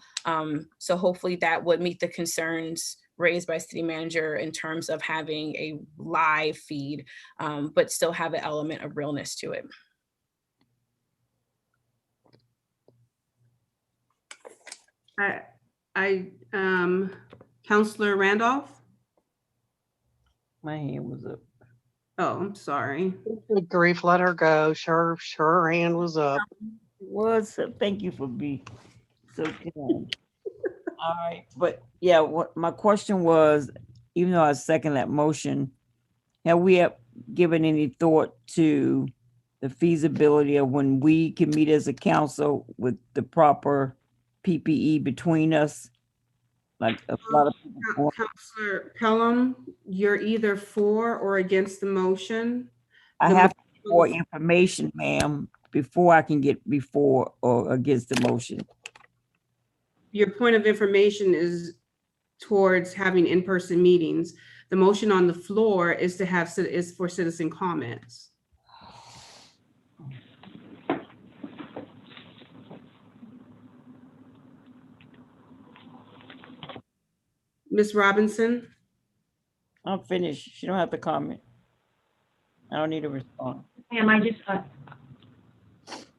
S8: So hopefully that would meet the concerns raised by city manager in terms of having a live feed, but still have an element of realness to it.
S1: Counselor Randolph?
S3: My hand was up.
S1: Oh, I'm sorry.
S17: Good grief, let her go. Sure, her hand was up.
S3: Thank you for being so kind. All right, but yeah, what my question was, even though I second that motion, have we given any thought to the feasibility of when we can meet as a council with the proper PPE between us? Like a lot of people.
S1: Counselor Pelham, you're either for or against the motion.
S3: I have more information, ma'am, before I can get before or against the motion.
S1: Your point of information is towards having in-person meetings. The motion on the floor is to have is for citizen comments. Ms. Robinson?
S3: I'm finished. She don't have to comment. I don't need a response.
S5: Ma'am,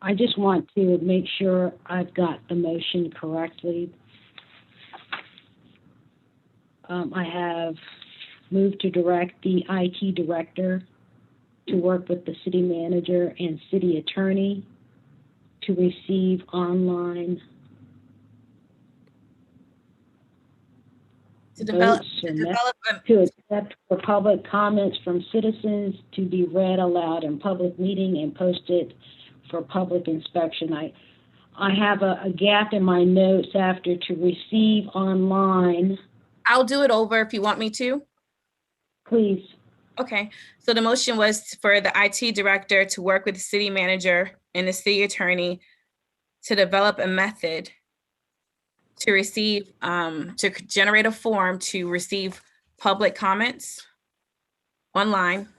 S5: I just want to make sure I've got the motion correctly. I have moved to direct the IT director to work with the city manager and city attorney to receive online to accept for public comments from citizens to be read aloud in public meeting and posted for public inspection.
S14: I have a gap in my notes after to receive online.
S8: I'll do it over if you want me to.
S14: Please.
S8: Okay, so the motion was for the IT director to work with the city manager and the city attorney to develop a method to receive, to generate a form to receive public comments online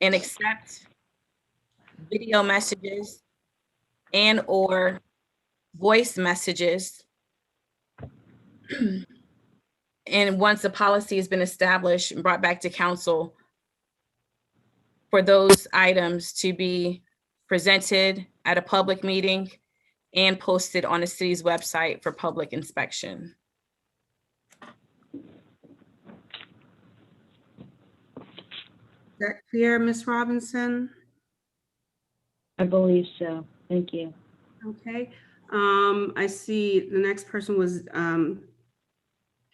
S8: and accept video messages and or voice messages. And once the policy has been established and brought back to council, for those items to be presented at a public meeting and posted on the city's website for public inspection.
S1: Is that clear, Ms. Robinson?
S14: I believe so. Thank you.
S1: Okay. I see the next person was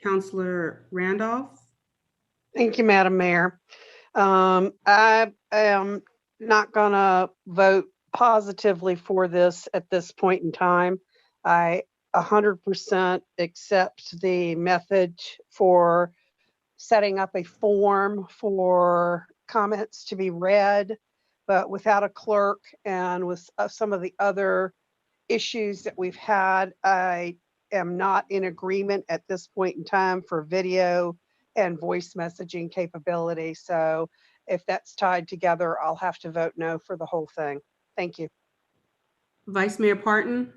S1: Counselor Randolph.
S17: Thank you, Madam Mayor. I am not going to vote positively for this at this point in time. I 100% accept the method for setting up a form for comments to be read, but without a clerk and with some of the other issues that we've had, I am not in agreement at this point in time for video and voice messaging capability. So if that's tied together, I'll have to vote no for the whole thing. Thank you.
S1: Vice Mayor Parton.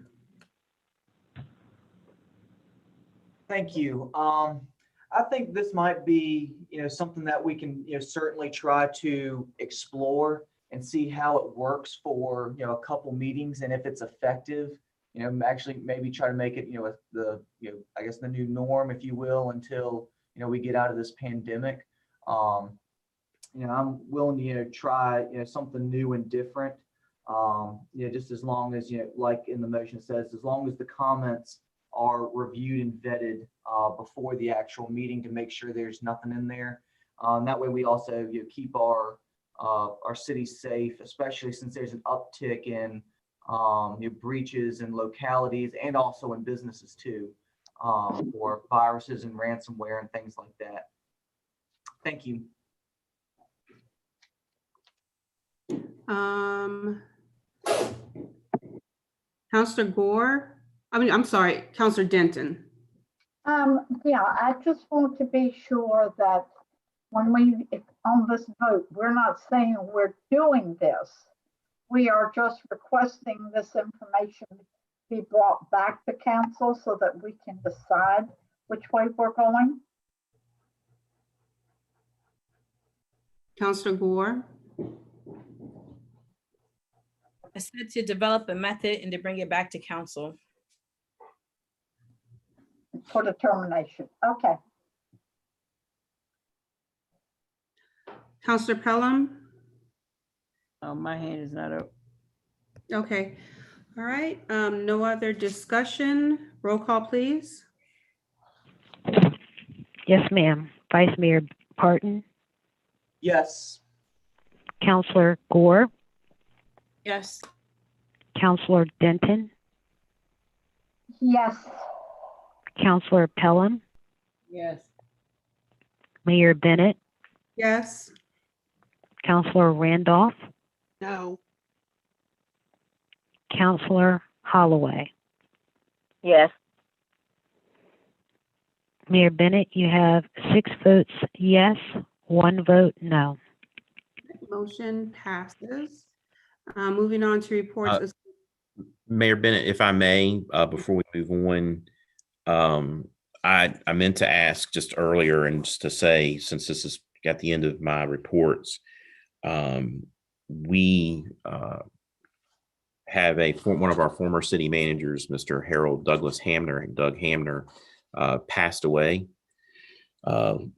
S6: Thank you. I think this might be, something that we can, certainly try to explore and see how it works for, a couple meetings, and if it's effective, actually maybe try to make it, I guess the new norm, if you will, until, we get out of this pandemic. I'm willing to, try, something new and different. Just as long as, like in the motion says, as long as the comments are reviewed and vetted before the actual meeting to make sure there's nothing in there. That way we also keep our city safe, especially since there's an uptick in breaches in localities and also in businesses too, for viruses and ransomware and things like that. Thank you.
S1: Counselor Gore. I'm sorry, Counselor Denton.
S12: Yeah, I just want to be sure that when on this vote, we're not saying we're doing this. We are just requesting this information be brought back to council so that we can decide which way we're going.
S1: Counselor Gore.
S8: I said to develop a method and to bring it back to council.
S12: For determination. Okay.
S1: Counselor Pelham.
S3: Oh, my hand is not up.
S1: Okay. All right. No other discussion. Roll call, please.
S5: Yes, ma'am. Vice Mayor Parton,
S6: Yes.
S5: Counselor Gore,
S8: Yes.
S5: Counselor Denton,
S12: Yes.
S5: Counselor Pelham,
S3: Yes.
S5: Mayor Bennett,
S1: Yes.
S5: Counselor Randolph,
S17: No.
S5: Counselor Holloway.
S13: Yes.
S5: Mayor Bennett, you have 6 votes yes, 1 vote no.
S1: Motion passes. Moving on to reports.
S4: Mayor Bennett, if I may, before we move on, I meant to ask just earlier and just to say, since this is at the end of my reports, we have one of our former city managers, Mr. Harold Douglas Hamner, Doug Hamner, passed away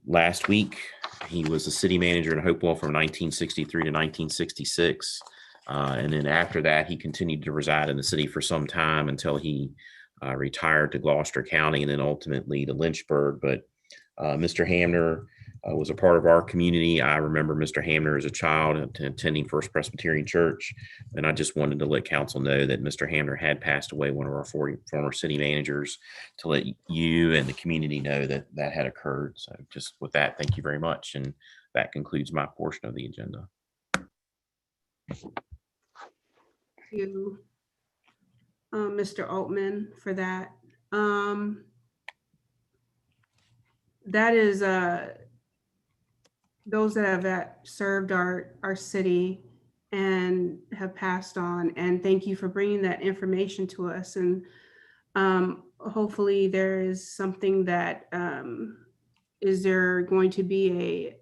S4: last week. He was the city manager in Hopewell from 1963 to 1966. And then after that, he continued to reside in the city for some time until he retired to Gloucester County and then ultimately to Lynchburg. But Mr. Hamner was a part of our community. I remember Mr. Hamner as a child attending First Presbyterian Church, and I just wanted to let council know that Mr. Hamner had passed away, one of our former city managers, to let you and the community know that that had occurred. So just with that, thank you very much. And that concludes my portion of the agenda.
S1: Thank you, Mr. Altman, for that. That is those that have served our city and have passed on. And thank you for bringing that information to us. And hopefully there is something that, is there going to be a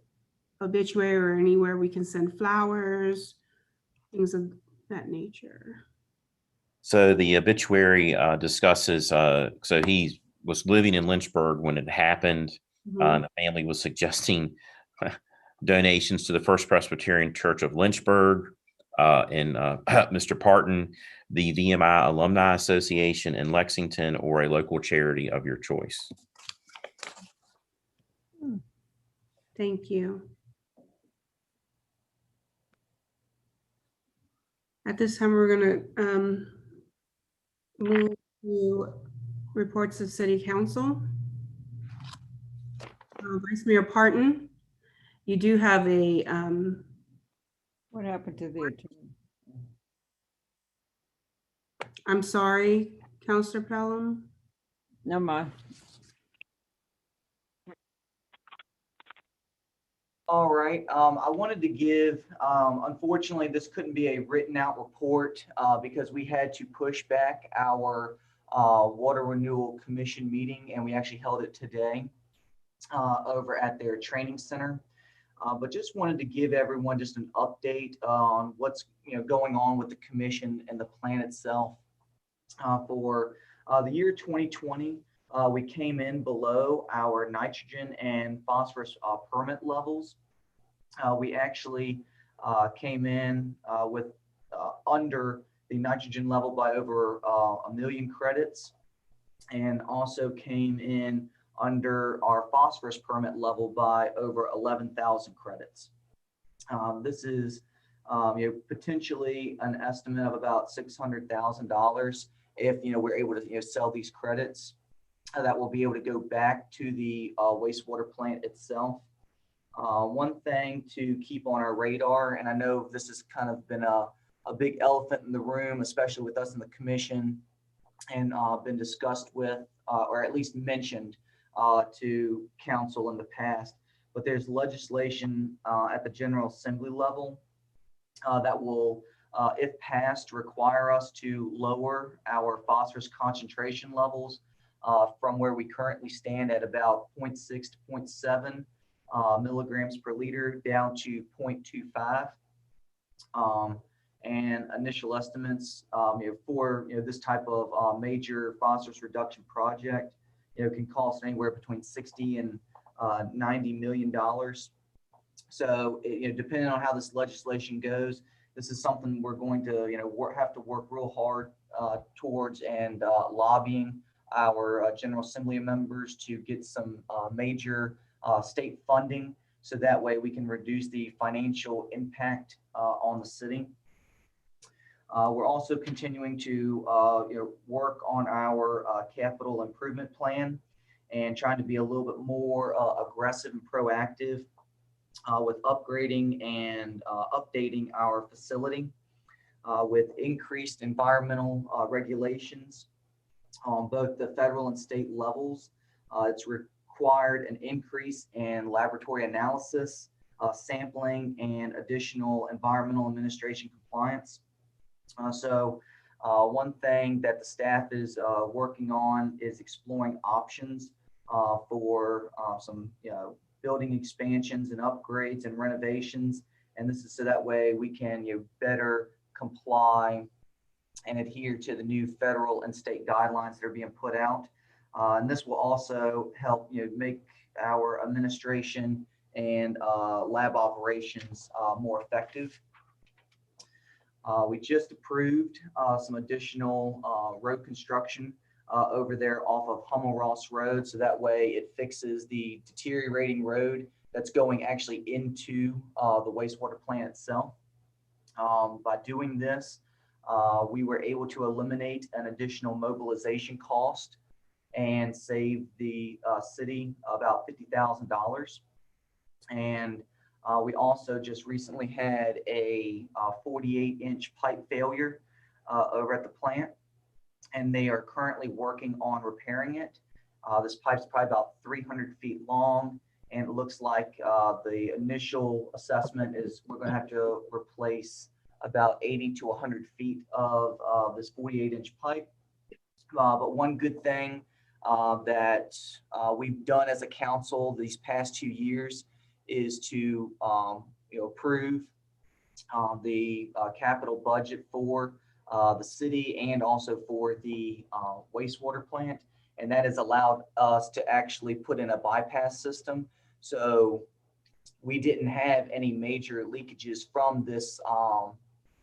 S1: obituary or anywhere we can send flowers, things of that nature?
S4: So the obituary discusses, so he was living in Lynchburg when it happened. And the family was suggesting donations to the First Presbyterian Church of Lynchburg, and Mr. Parton, the VMI Alumni Association in Lexington, or a local charity of your choice.
S1: Thank you. At this time, we're going to move to reports of City Council. Vice Mayor Parton, you do have a
S3: What happened to the attorney?
S1: I'm sorry, Councilor Pelham.
S3: Never mind.
S6: All right, I wanted to give, unfortunately, this couldn't be a written out report because we had to push back our Water Renewal Commission meeting, and we actually held it today over at their training center. But just wanted to give everyone just an update on what's going on with the commission and the plan itself. For the year 2020, we came in below our nitrogen and phosphorus permit levels. We actually came in with under the nitrogen level by over 1 million credits, and also came in under our phosphorus permit level by over 11,000 credits. This is potentially an estimate of about $600,000 if we're able to sell these credits. That will be able to go back to the wastewater plant itself. One thing to keep on our radar, and I know this has kind of been a big elephant in the room, especially with us in the commission, and been discussed with, or at least mentioned to council in the past, but there's legislation at the General Assembly level that will, if passed, require us to lower our phosphorus concentration levels from where we currently stand at about 0.6 to 0.7 milligrams per liter down to 0.25. And initial estimates for this type of major phosphorus reduction project can cost anywhere between 60 and $90 million. So depending on how this legislation goes, this is something we're going to have to work real hard towards, and lobbying our General Assembly members to get some major state funding, so that way we can reduce the financial impact on the city. We're also continuing to work on our capital improvement plan and trying to be a little bit more aggressive and proactive with upgrading and updating our facility with increased environmental regulations on both the federal and state levels. It's required an increase in laboratory analysis, sampling, and additional environmental administration compliance. So one thing that the staff is working on is exploring options for some building expansions and upgrades and renovations. And this is so that way we can better comply and adhere to the new federal and state guidelines that are being put out. And this will also help make our administration and lab operations more effective. We just approved some additional road construction over there off of Hummel Ross Road, so that way it fixes the deteriorating road that's going actually into the wastewater plant itself. By doing this, we were able to eliminate an additional mobilization cost and save the city about $50,000. And we also just recently had a 48-inch pipe failure over at the plant, and they are currently working on repairing it. This pipe's probably about 300 feet long, and it looks like the initial assessment is we're going to have to replace about 80 to 100 feet of this 48-inch pipe. But one good thing that we've done as a council these past 2 years is to approve the capital budget for the city and also for the wastewater plant. And that has allowed us to actually put in a bypass system. So we didn't have any major leakages from this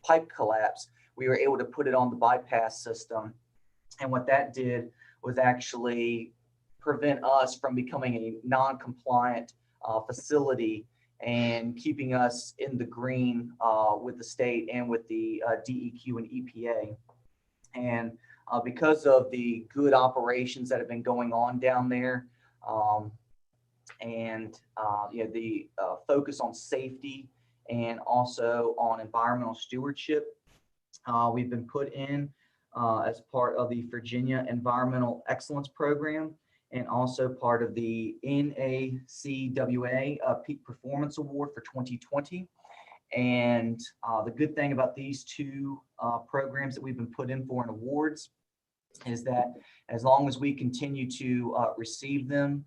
S6: pipe collapse. We were able to put it on the bypass system. And what that did was actually prevent us from becoming a non-compliant facility and keeping us in the green with the state and with the DEQ and EPA. And because of the good operations that have been going on down there, and the focus on safety and also on environmental stewardship, we've been put in as part of the Virginia Environmental Excellence Program and also part of the NACWA Peak Performance Award for 2020. And the good thing about these two programs that we've been put in for in awards is that as long as we continue to receive them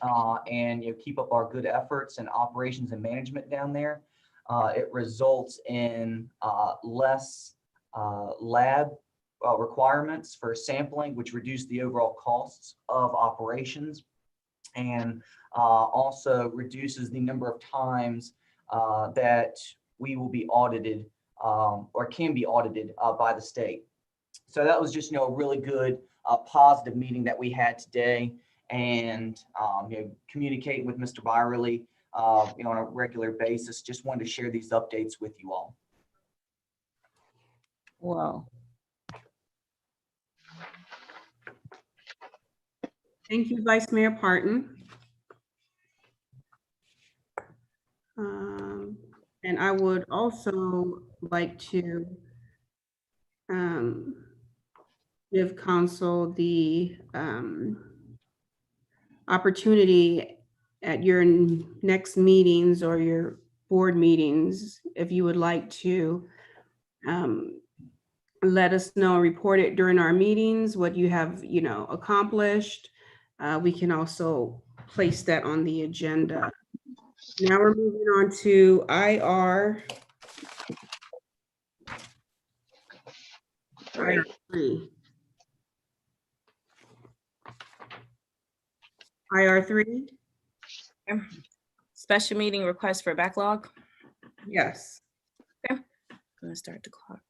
S6: and keep up our good efforts and operations and management down there, it results in less lab requirements for sampling, which reduce the overall costs of operations, and also reduces the number of times that we will be audited or can be audited by the state. So that was just a really good positive meeting that we had today, and communicating with Mr. Byerly on a regular basis. Just wanted to share these updates with you all.
S3: Wow.
S1: Thank you, Vice Mayor Parton. And I would also like to give council the opportunity at your next meetings or your board meetings, if you would like to let us know, report it during our meetings, what you have, accomplished. We can also place that on the agenda. Now we're moving on to IR3. IR3?
S8: Special meeting request for backlog.
S1: Yes.
S8: Okay, I'm gonna start the clock.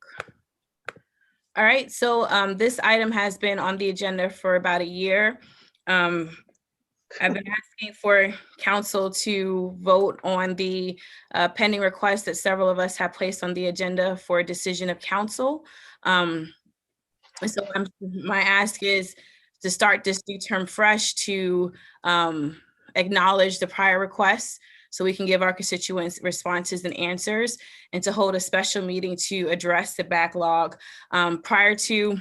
S8: All right, so this item has been on the agenda for about a year. I've been asking for council to vote on the pending request that several of us have placed on the agenda for a decision of council. So my ask is to start this new term fresh, to acknowledge the prior requests so we can give our constituents responses and answers, and to hold a special meeting to address the backlog. Prior to,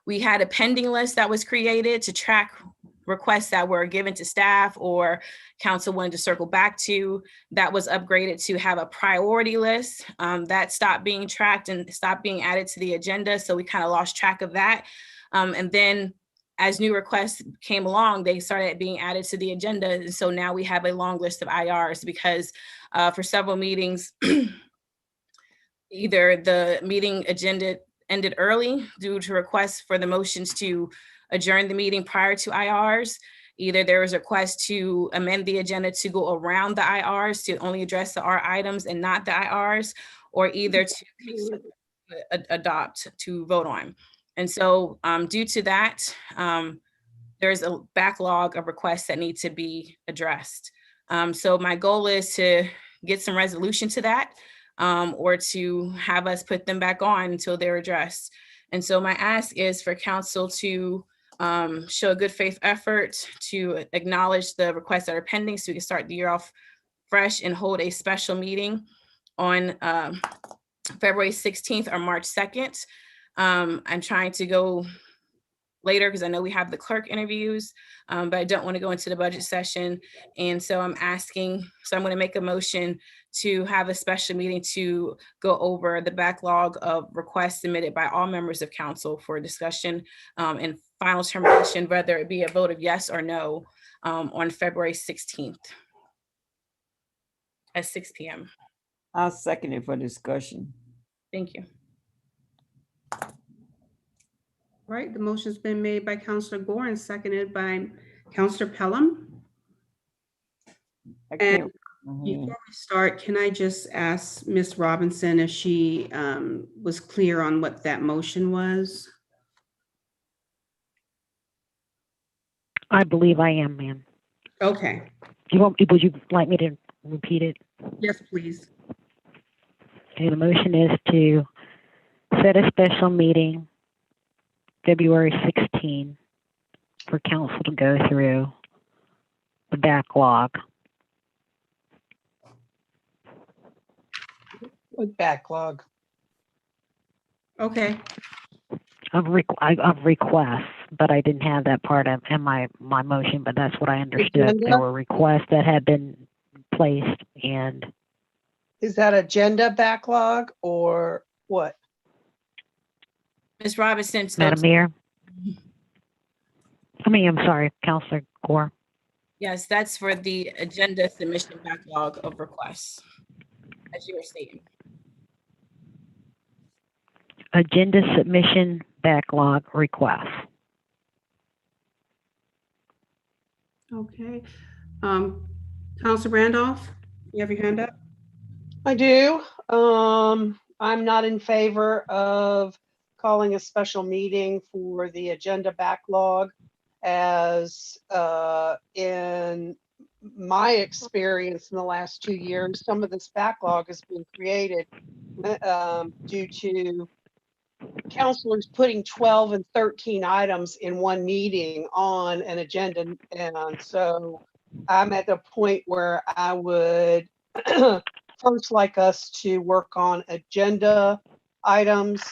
S8: we had a pending list that was created to track requests that were given to staff or council wanted to circle back to. That was upgraded to have a priority list that stopped being tracked and stopped being added to the agenda. So we kind of lost track of that. And then as new requests came along, they started being added to the agenda. And so now we have a long list of IRs because for several meetings, either the meeting agenda ended early due to requests for the motions to adjourn the meeting prior to IRs. Either there was a request to amend the agenda to go around the IRs to only address the R items and not the IRs, or either to adopt to vote on. And so due to that, there's a backlog of requests that need to be addressed. So my goal is to get some resolution to that, or to have us put them back on until they're addressed. And so my ask is for council to show a good faith effort to acknowledge the requests that are pending so we can start the year off fresh and hold a special meeting on February 16th or March 2nd. I'm trying to go later because I know we have the clerk interviews, but I don't want to go into the budget session. And so I'm going to make a motion to have a special meeting to go over the backlog of requests submitted by all members of council for discussion and final determination, whether it be a vote of yes or no on February 16th at 6 p.m.
S3: I'll second it for discussion.
S8: Thank you.
S1: All right, the motion's been made by Councilor Gore and seconded by Councilor Pelham. And before we start, can I just ask Ms. Robinson if she was clear on what that motion was?
S5: I believe I am, ma'am.
S1: Okay.
S5: Would you like me to repeat it?
S1: Yes, please.
S5: Okay, the motion is to set a special meeting February 16 for council to go through the backlog.
S17: What backlog?
S1: Okay.
S5: Of requests, but I didn't have that part in my motion, but that's what I understood.
S17: Agenda?
S5: There were requests that had been placed, and
S17: Is that agenda backlog or what?
S8: Ms. Robinson.
S5: Madam Mayor. I'm sorry, Councilor Gore.
S8: Yes, that's for the agenda submission backlog of requests, as you were stating.
S5: Agenda submission backlog requests.
S1: Okay. Councilor Randolph, you have your hand up?
S17: I do. I'm not in favor of calling a special meeting for the agenda backlog, as in my experience in the last 2 years, some of this backlog has been created due to councilors putting 12 and 13 items in one meeting on an agenda. And so I'm at the point where I would first like us to work on agenda items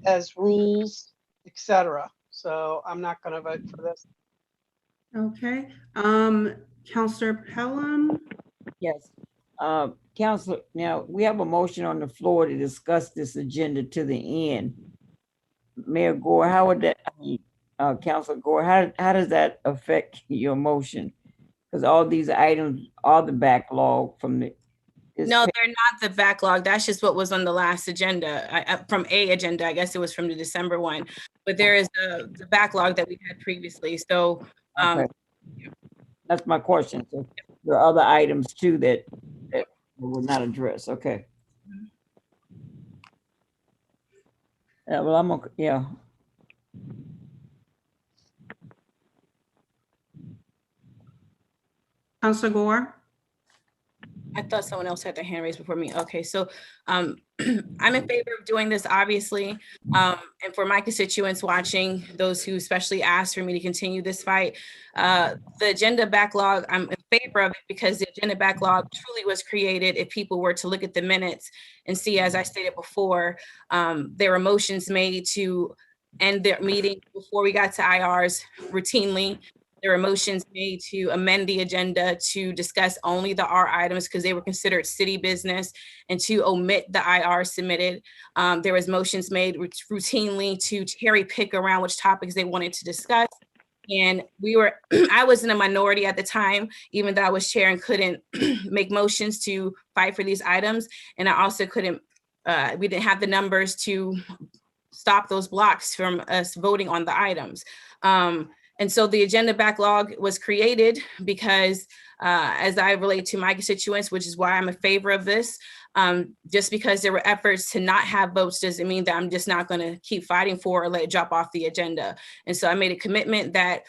S17: as rules, etc. So I'm not going to vote for this.
S1: Okay. Councilor Pelham?
S3: Yes. Councilor, now we have a motion on the floor to discuss this agenda to the end. Mayor Gore, how would that, Councilor Gore, how does that affect your motion? Because all these items are the backlog from the.
S8: No, they're not the backlog. That's just what was on the last agenda, from a agenda. I guess it was from the December one, but there is the backlog that we had previously. So
S3: Okay. That's my question. So there are other items too that were not addressed. Okay. Yeah, well, I'm okay. Yeah.
S1: Councilor Gore?
S8: I thought someone else had their hand raised before me. Okay, so I'm in favor of doing this, obviously. And for my constituents watching, those who especially asked for me to continue this fight, the agenda backlog, I'm in favor of it because the agenda backlog truly was created. If people were to look at the minutes and see, as I stated before, there were motions made to end their meeting before we got to IRs routinely. There were motions made to amend the agenda to discuss only the R items because they were considered city business and to omit the IR submitted. There was motions made routinely to cherry pick around which topics they wanted to discuss. And I was in a minority at the time, even though I was chair and couldn't make motions to fight for these items. And I also couldn't, we didn't have the numbers to stop those blocks from us voting on the items. And so the agenda backlog was created because as I relate to my constituents, which is why I'm in favor of this, just because there were efforts to not have votes doesn't mean that I'm just not going to keep fighting for or let it drop off the agenda. And so I made a commitment that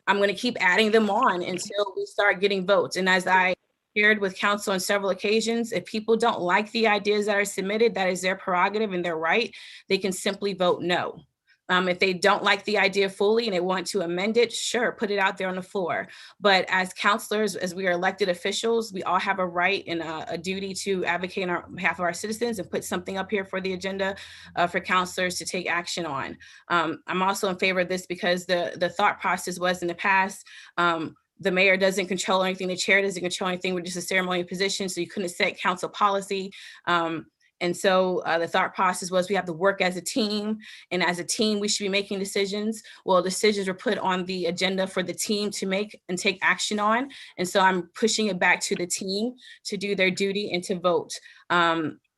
S8: I'm going to keep adding them on until we start getting votes. And as I shared with council on several occasions, if people don't like the ideas that are submitted, that is their prerogative and their right. They can simply vote no. If they don't like the idea fully and they want to amend it, sure, put it out there on the floor. But as counselors, as we are elected officials, we all have a right and a duty to advocate on behalf of our citizens and put something up here for the agenda for counselors to take action on. I'm also in favor of this because the thought process was in the past, the mayor doesn't control anything, the chair doesn't control anything, we're just a ceremonial position, so you couldn't set council policy. And so the thought process was we have to work as a team, and as a team, we should be making decisions. Well, decisions were put on the agenda for the team to make and take action on. And so I'm pushing it back to the team to do their duty and to vote. And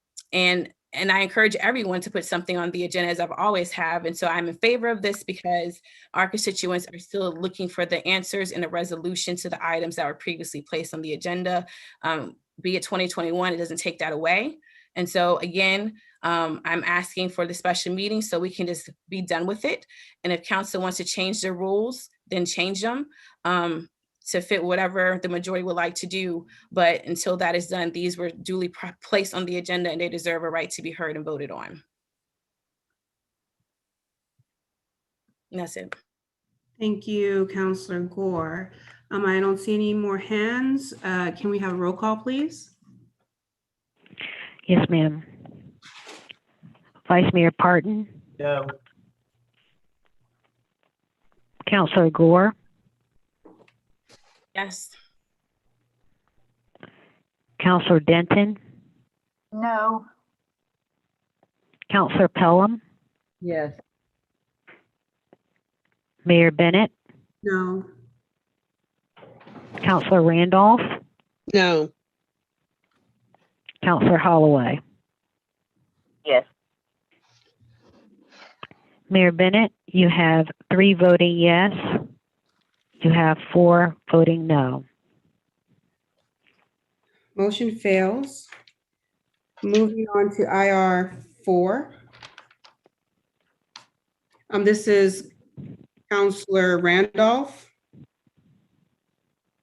S8: I encourage everyone to put something on the agenda, as I've always have. And so I'm in favor of this because our constituents are still looking for the answers and the resolution to the items that were previously placed on the agenda. Be it 2021, it doesn't take that away. And so again, I'm asking for the special meeting so we can just be done with it. And if council wants to change their rules, then change them to fit whatever the majority would like to do. But until that is done, these were duly placed on the agenda and they deserve a right to be heard and voted on. And that's it.
S1: Thank you, Councilor Gore. I don't see any more hands. Can we have a roll call, please?
S5: Yes, ma'am. Vice Mayor Parton,
S6: No.
S5: Councilor Gore,
S8: Yes.
S5: Councilor Denton,
S12: No.
S5: Councilor Pelham,
S3: Yes.
S5: Mayor Bennett,
S1: No.
S5: Councilor Randolph,
S17: No.
S5: Councilor Holloway.
S13: Yes.
S5: Mayor Bennett, you have 3 voting yes. You have 4 voting no.
S1: Motion fails. Moving on to IR 4. This is Councilor Randolph.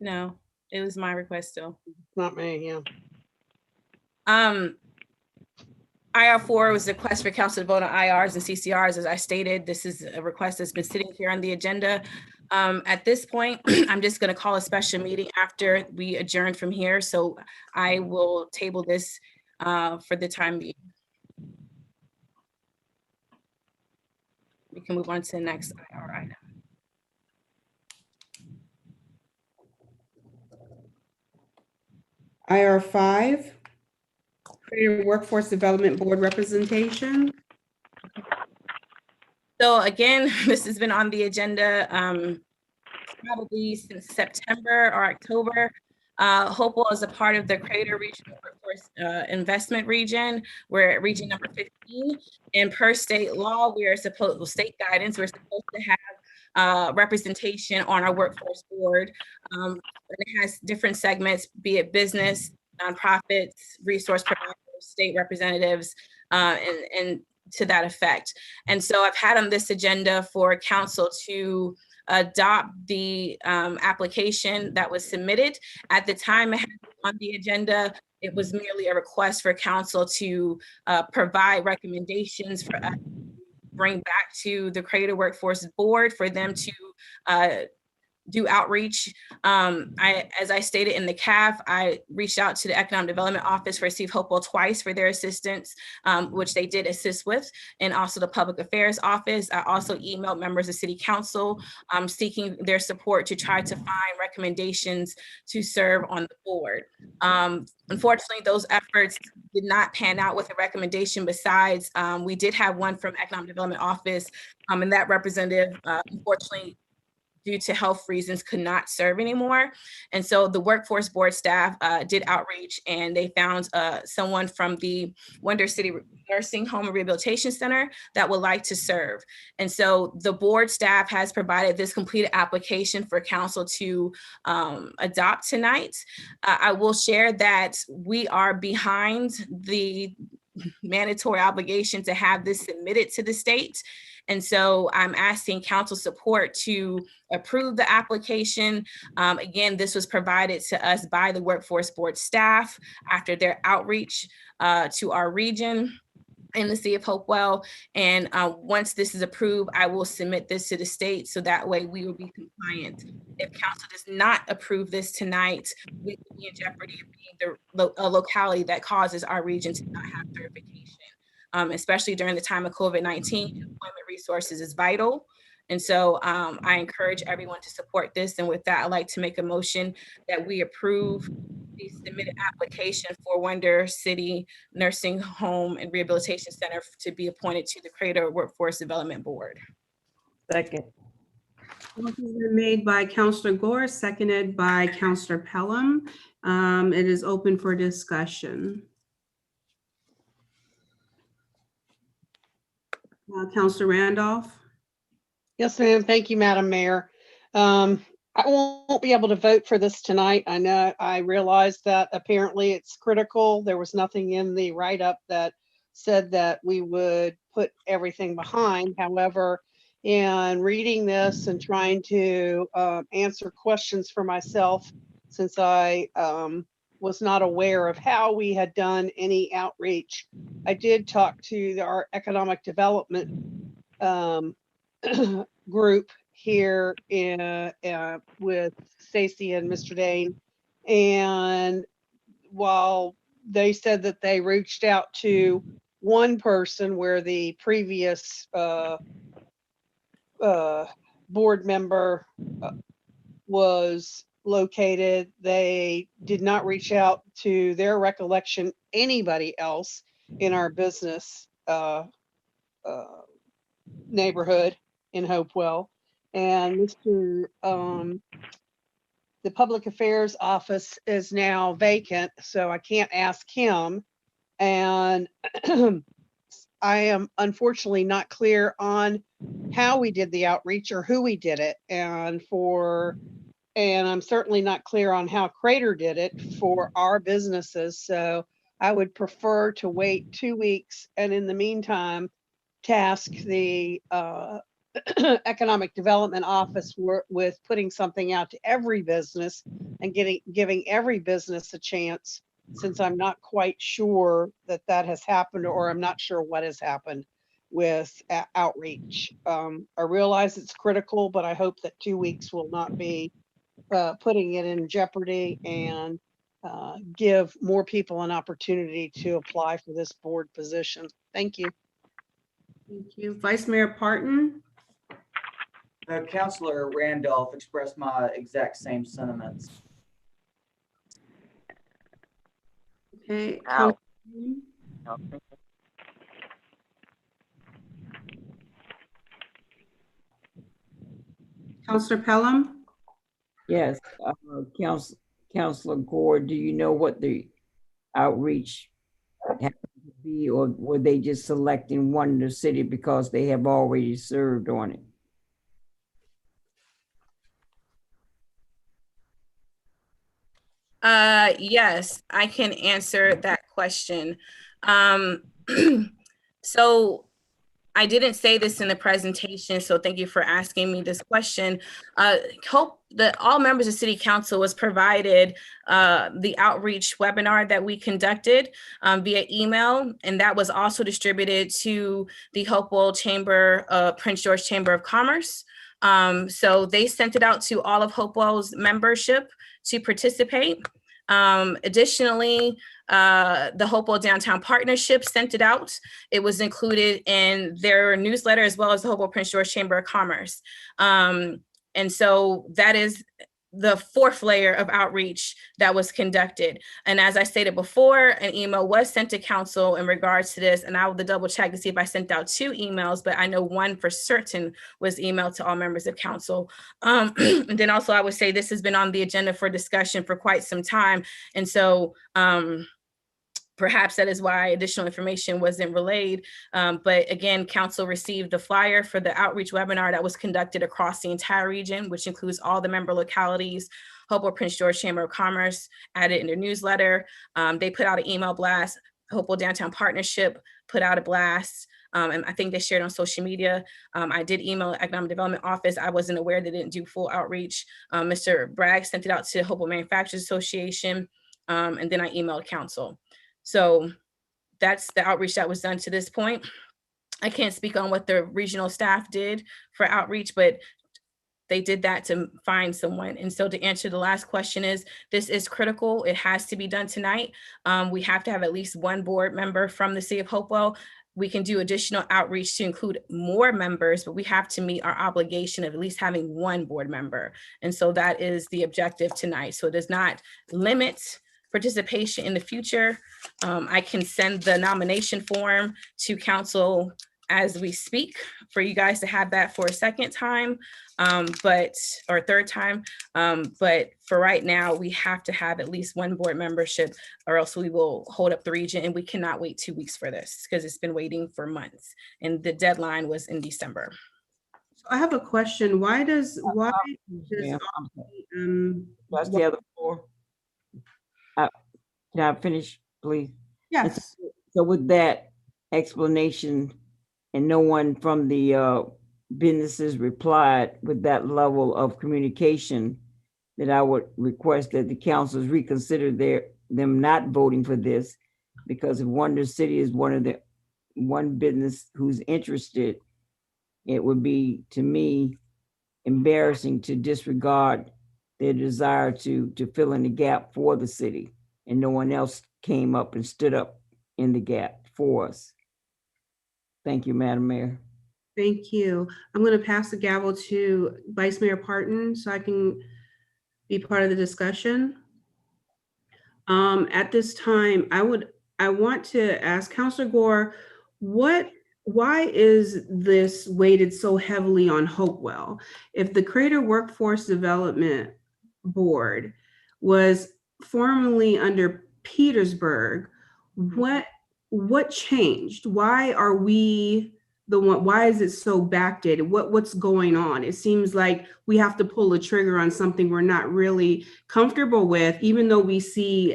S8: No, it was my request still.
S17: Not me, yeah.
S8: IR4 was a request for council to vote on IRs and CCRs. As I stated, this is a request that's been sitting here on the agenda. At this point, I'm just going to call a special meeting after we adjourn from here. So I will table this for the time being. We can move on to the next IR item.
S1: IR 5. Creative Workforce Development Board representation.
S8: So again, this has been on the agenda probably since September or October. Hopewell is a part of the Creator Regional Workforce Investment Region. We're at region number 15. And per state law, we are supposed, well, state guidance, we're supposed to have representation on our workforce board. And it has different segments, be it business, nonprofits, resource providers, state representatives, and to that effect. And so I've had on this agenda for council to adopt the application that was submitted. At the time I had on the agenda, it was merely a request for council to provide recommendations for us to bring back to the Creative Workforce Board for them to do outreach. As I stated in the CAF, I reached out to the Economic Development Office for Steve Hopewell twice for their assistance, which they did assist with, and also the Public Affairs Office. I also emailed members of City Council seeking their support to try to find recommendations to serve on the board. Unfortunately, those efforts did not pan out with a recommendation. Besides, we did have one from Economic Development Office, and that representative, unfortunately, due to health reasons, could not serve anymore. And so the workforce board staff did outreach, and they found someone from the Wonder City Nursing Home and Rehabilitation Center that would like to serve. And so the board staff has provided this completed application for council to adopt tonight. I will share that we are behind the mandatory obligation to have this submitted to the state. And so I'm asking council support to approve the application. Again, this was provided to us by the Workforce Board staff after their outreach to our region in the city of Hopewell. And once this is approved, I will submit this to the state so that way we will be compliant. If council does not approve this tonight, we will be in jeopardy of being the locality that causes our region to not have certification. Especially during the time of COVID-19, employment resources is vital. And so I encourage everyone to support this. And with that, I'd like to make a motion that we approve the submitted application for Wonder City Nursing Home and Rehabilitation Center to be appointed to the Creator Workforce Development Board.
S3: Second.
S1: Motion's been made by Counselor Gore, seconded by Counselor Pelham. It is open for discussion. Counselor Randolph.
S17: Yes, ma'am. Thank you, Madam Mayor. I won't be able to vote for this tonight. I realize that apparently it's critical. There was nothing in the write-up that said that we would put everything behind. However, in reading this and trying to answer questions for myself, since I was not aware of how we had done any outreach, I did talk to our economic development group here with Stacy and Mr. Dane. And while they said that they reached out to one person where the previous board member was located, they did not reach out to their recollection anybody else in our business neighborhood in Hopewell. And the public affairs office is now vacant, so I can't ask him. And I am unfortunately not clear on how we did the outreach or who we did it. And I'm certainly not clear on how Crater did it for our businesses. So I would prefer to wait 2 weeks and in the meantime, task the economic development office with putting something out to every business and giving every business a chance, since I'm not quite sure that has happened, or I'm not sure what has happened with outreach. I realize it's critical, but I hope that 2 weeks will not be putting it in jeopardy and give more people an opportunity to apply for this board position. Thank you.
S1: Thank you. Vice Mayor Parton.
S6: Councilor Randolph expressed my exact same sentiments.
S1: Okay. Counselor Pelham.
S3: Yes, Counselor Gore, do you know what the outreach happened to be, or were they just selecting Wonder City because they have already served on it?
S8: Yes, I can answer that question. So I didn't say this in the presentation, so thank you for asking me this question. Hope that all members of City Council was provided the outreach webinar that we conducted via email, and that was also distributed to the Hopewell Chamber, Prince George Chamber of Commerce. So they sent it out to all of Hopewell's membership to participate. Additionally, the Hopewell Downtown Partnership sent it out. It was included in their newsletter, as well as the Hopewell Prince George Chamber of Commerce. And so that is the fourth layer of outreach that was conducted. And as I stated before, an email was sent to council in regards to this, and I will double check to see if I sent out 2 emails, but I know one for certain was emailed to all members of council. And then also I would say this has been on the agenda for discussion for quite some time. And so perhaps that is why additional information wasn't relayed. But again, council received the flyer for the outreach webinar that was conducted across the entire region, which includes all the member localities. Hopewell Prince George Chamber of Commerce added in their newsletter. They put out an email blast. Hopewell Downtown Partnership put out a blast. And I think they shared on social media. I did email Economic Development Office. I wasn't aware they didn't do full outreach. Mr. Bragg sent it out to Hopewell Manufacturers Association. And then I emailed council. So that's the outreach that was done to this point. I can't speak on what the regional staff did for outreach, but they did that to find someone. And so to answer the last question is, this is critical. It has to be done tonight. We have to have at least one board member from the city of Hopewell. We can do additional outreach to include more members, but we have to meet our obligation of at least having one board member. And so that is the objective tonight. So it does not limit participation in the future. I can send the nomination form to council as we speak for you guys to have that for a second time, or third time. But for right now, we have to have at least one board membership or else we will hold up the region, and we cannot wait 2 weeks for this because it's been waiting for months and the deadline was in December.
S1: So I have a question. Why does
S3: Trustee of the floor. Can I finish, please?
S1: Yes.
S3: So with that explanation, and no one from the businesses replied with that level of communication, that I would request that the councils reconsider them not voting for this, because if Wonder City is one business who's interested, it would be, to me, embarrassing to disregard their desire to fill in the gap for the city, and no one else came up and stood up in the gap for us. Thank you, Madam Mayor.
S1: Thank you. I'm going to pass the gavel to Vice Mayor Parton so I can be part of the discussion. At this time, I want to ask Councilor Gore, why is this weighted so heavily on Hopewell? If the Creator Workforce Development Board was formerly under Petersburg, what changed? Why are we the one? Why is it so backdated? What's going on? It seems like we have to pull the trigger on something we're not really comfortable with, even though we see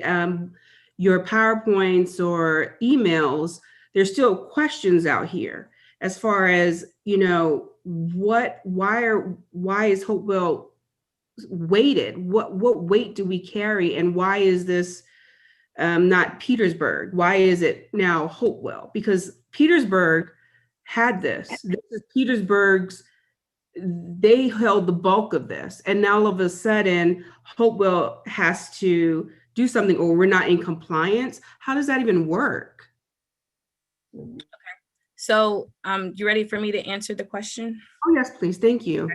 S1: your PowerPoints or emails. There's still questions out here as far as, why is Hopewell weighted? What weight do we carry, and why is this not Petersburg? Why is it now Hopewell? Because Petersburg had this. This is Petersburg's, they held the bulk of this. And now all of a sudden, Hopewell has to do something, or we're not in compliance. How does that even work?
S8: Okay. So you ready for me to answer the question?
S1: Oh, yes, please. Thank you.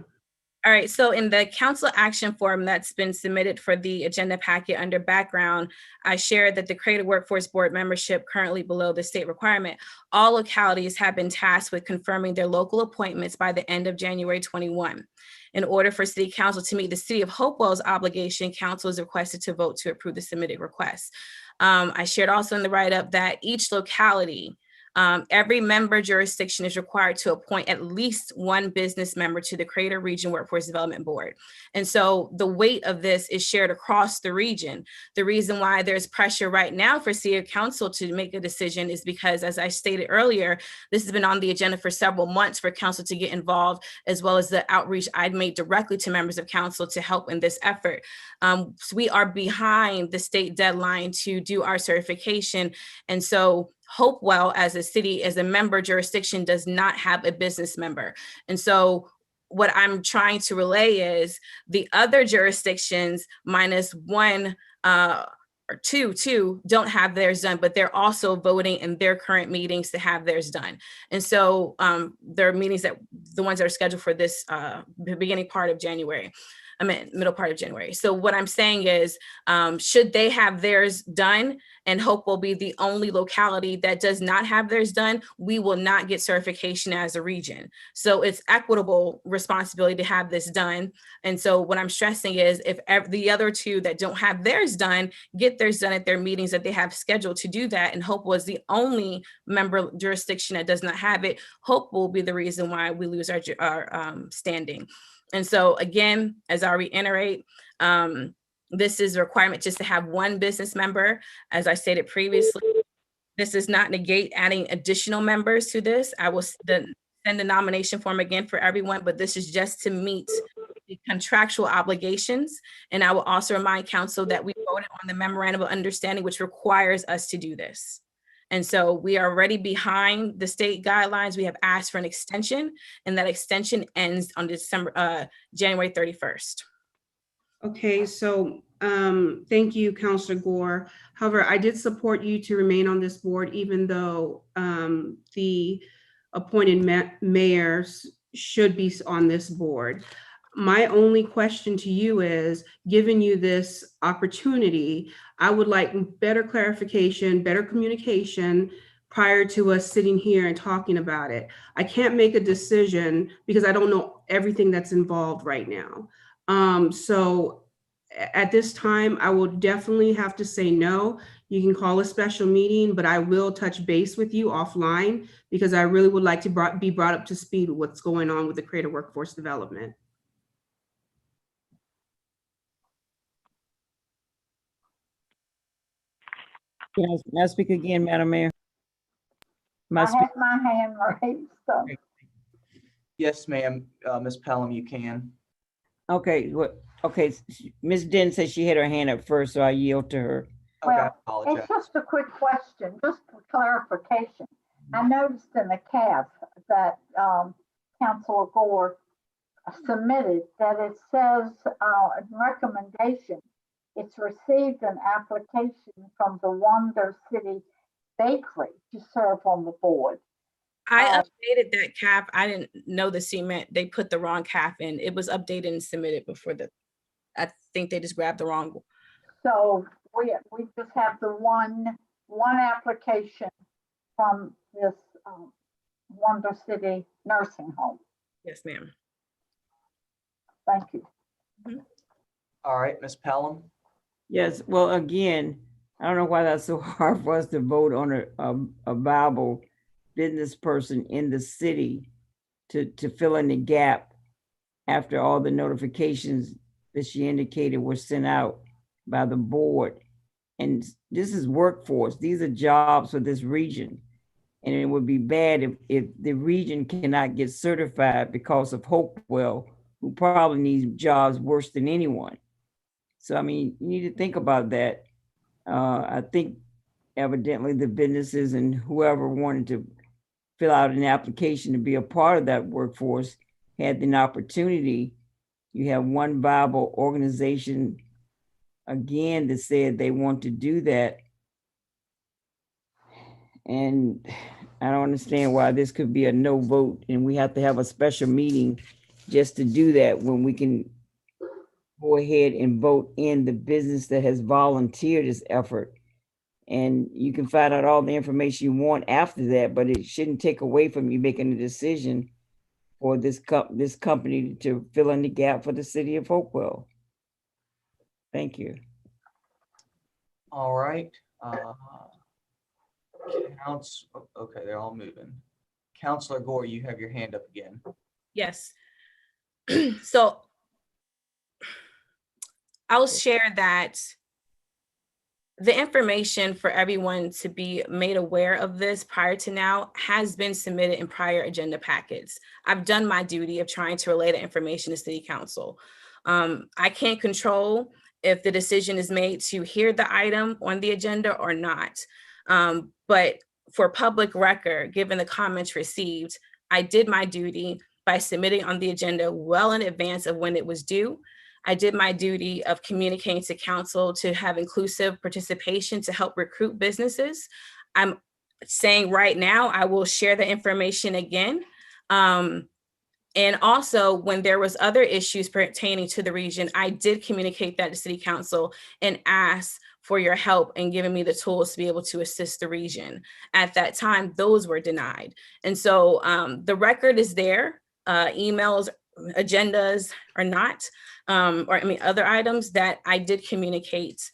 S8: All right, so in the council action form that's been submitted for the agenda packet under background, I shared that the Creative Workforce Board membership currently below the state requirement. All localities have been tasked with confirming their local appointments by the end of January 21. In order for City Council to meet the City of Hopewell's obligation, Council is requested to vote to approve the submitted request. I shared also in the write-up that each locality, every member jurisdiction is required to appoint at least one business member to the Creator Region Workforce Development Board. And so the weight of this is shared across the region. The reason why there's pressure right now for City Council to make a decision is because, as I stated earlier, this has been on the agenda for several months for Council to get involved, as well as the outreach I'd made directly to members of Council to help in this effort. So we are behind the state deadline to do our certification. And so Hopewell as a city, as a member jurisdiction, does not have a business member. And so what I'm trying to relay is the other jurisdictions minus one or two don't have theirs done, but they're also voting in their current meetings to have theirs done. And so there are meetings that the ones that are scheduled for this beginning part of January. Middle part of January. So what I'm saying is, should they have theirs done and Hope will be the only locality that does not have theirs done, we will not get certification as a region. So it's equitable responsibility to have this done. And so what I'm stressing is if the other two that don't have theirs done, get theirs done at their meetings that they have scheduled to do that. And Hope was the only member jurisdiction that does not have it. Hope will be the reason why we lose our standing. And so again, as I reiterate, this is a requirement just to have one business member. As I stated previously, This does not negate adding additional members to this. I will send the nomination form again for everyone, but this is just to meet the contractual obligations. And I will also remind council that we voted on the memorandum of understanding, which requires us to do this. And so we are already behind the state guidelines. We have asked for an extension, and that extension ends on January 31st.
S1: Okay, so thank you, Councilor Gore. However, I did support you to remain on this board, even though the appointed mayors should be on this board. My only question to you is, given you this opportunity, I would like better clarification, better communication prior to us sitting here and talking about it. I can't make a decision because I don't know everything that's involved right now. So at this time, I will definitely have to say no. You can call a special meeting, but I will touch base with you offline because I really would like to be brought up to speed with what's going on with the Creative Workforce Development.
S3: Can I speak again, Madam Mayor?
S12: I have my hand raised, so.
S6: Yes, ma'am. Ms. Pelham, you can.
S3: Okay, okay, Ms. Den said she had her hand up first, so I yield to her.
S12: Well, it's just a quick question, just for clarification. I noticed in the CAF that Councilor Gore submitted that it says in recommendation, it's received an application from the Wonder City Bakery to serve on the board.
S8: I updated that CAF. I didn't know the cement. They put the wrong CAF in. It was updated and submitted before I think they just grabbed the wrong.
S12: So we just have the one application from this Wonder City nursing home.
S8: Yes, ma'am.
S12: Thank you.
S6: All right, Ms. Pelham.
S3: Yes, well, again, I don't know why that's so hard for us to vote on a viable business person in the city to fill in the gap after all the notifications that she indicated were sent out by the board. And this is workforce. These are jobs for this region. And it would be bad if the region cannot get certified because of Hopewell, who probably needs jobs worse than anyone. So, I mean, you need to think about that. I think evidently the businesses and whoever wanted to fill out an application to be a part of that workforce had an opportunity. You have one viable organization, again, that said they want to do that. And I don't understand why this could be a no vote and we have to have a special meeting just to do that when we can go ahead and vote in the business that has volunteered this effort. And you can find out all the information you want after that, but it shouldn't take away from you making a decision for this company to fill in the gap for the city of Hopewell. Thank you.
S6: All right. Okay, they're all moving. Councilor Gore, you have your hand up again.
S8: Yes. So I'll share that the information for everyone to be made aware of this prior to now has been submitted in prior agenda packets. I've done my duty of trying to relay the information to City Council. I can't control if the decision is made to hear the item on the agenda or not. But for public record, given the comments received, I did my duty by submitting on the agenda well in advance of when it was due. I did my duty of communicating to council to have inclusive participation to help recruit businesses. I'm saying right now, I will share the information again. And also when there was other issues pertaining to the region, I did communicate that to City Council and ask for your help in giving me the tools to be able to assist the region. At that time, those were denied. And so the record is there, emails, agendas are not, other items that I did communicate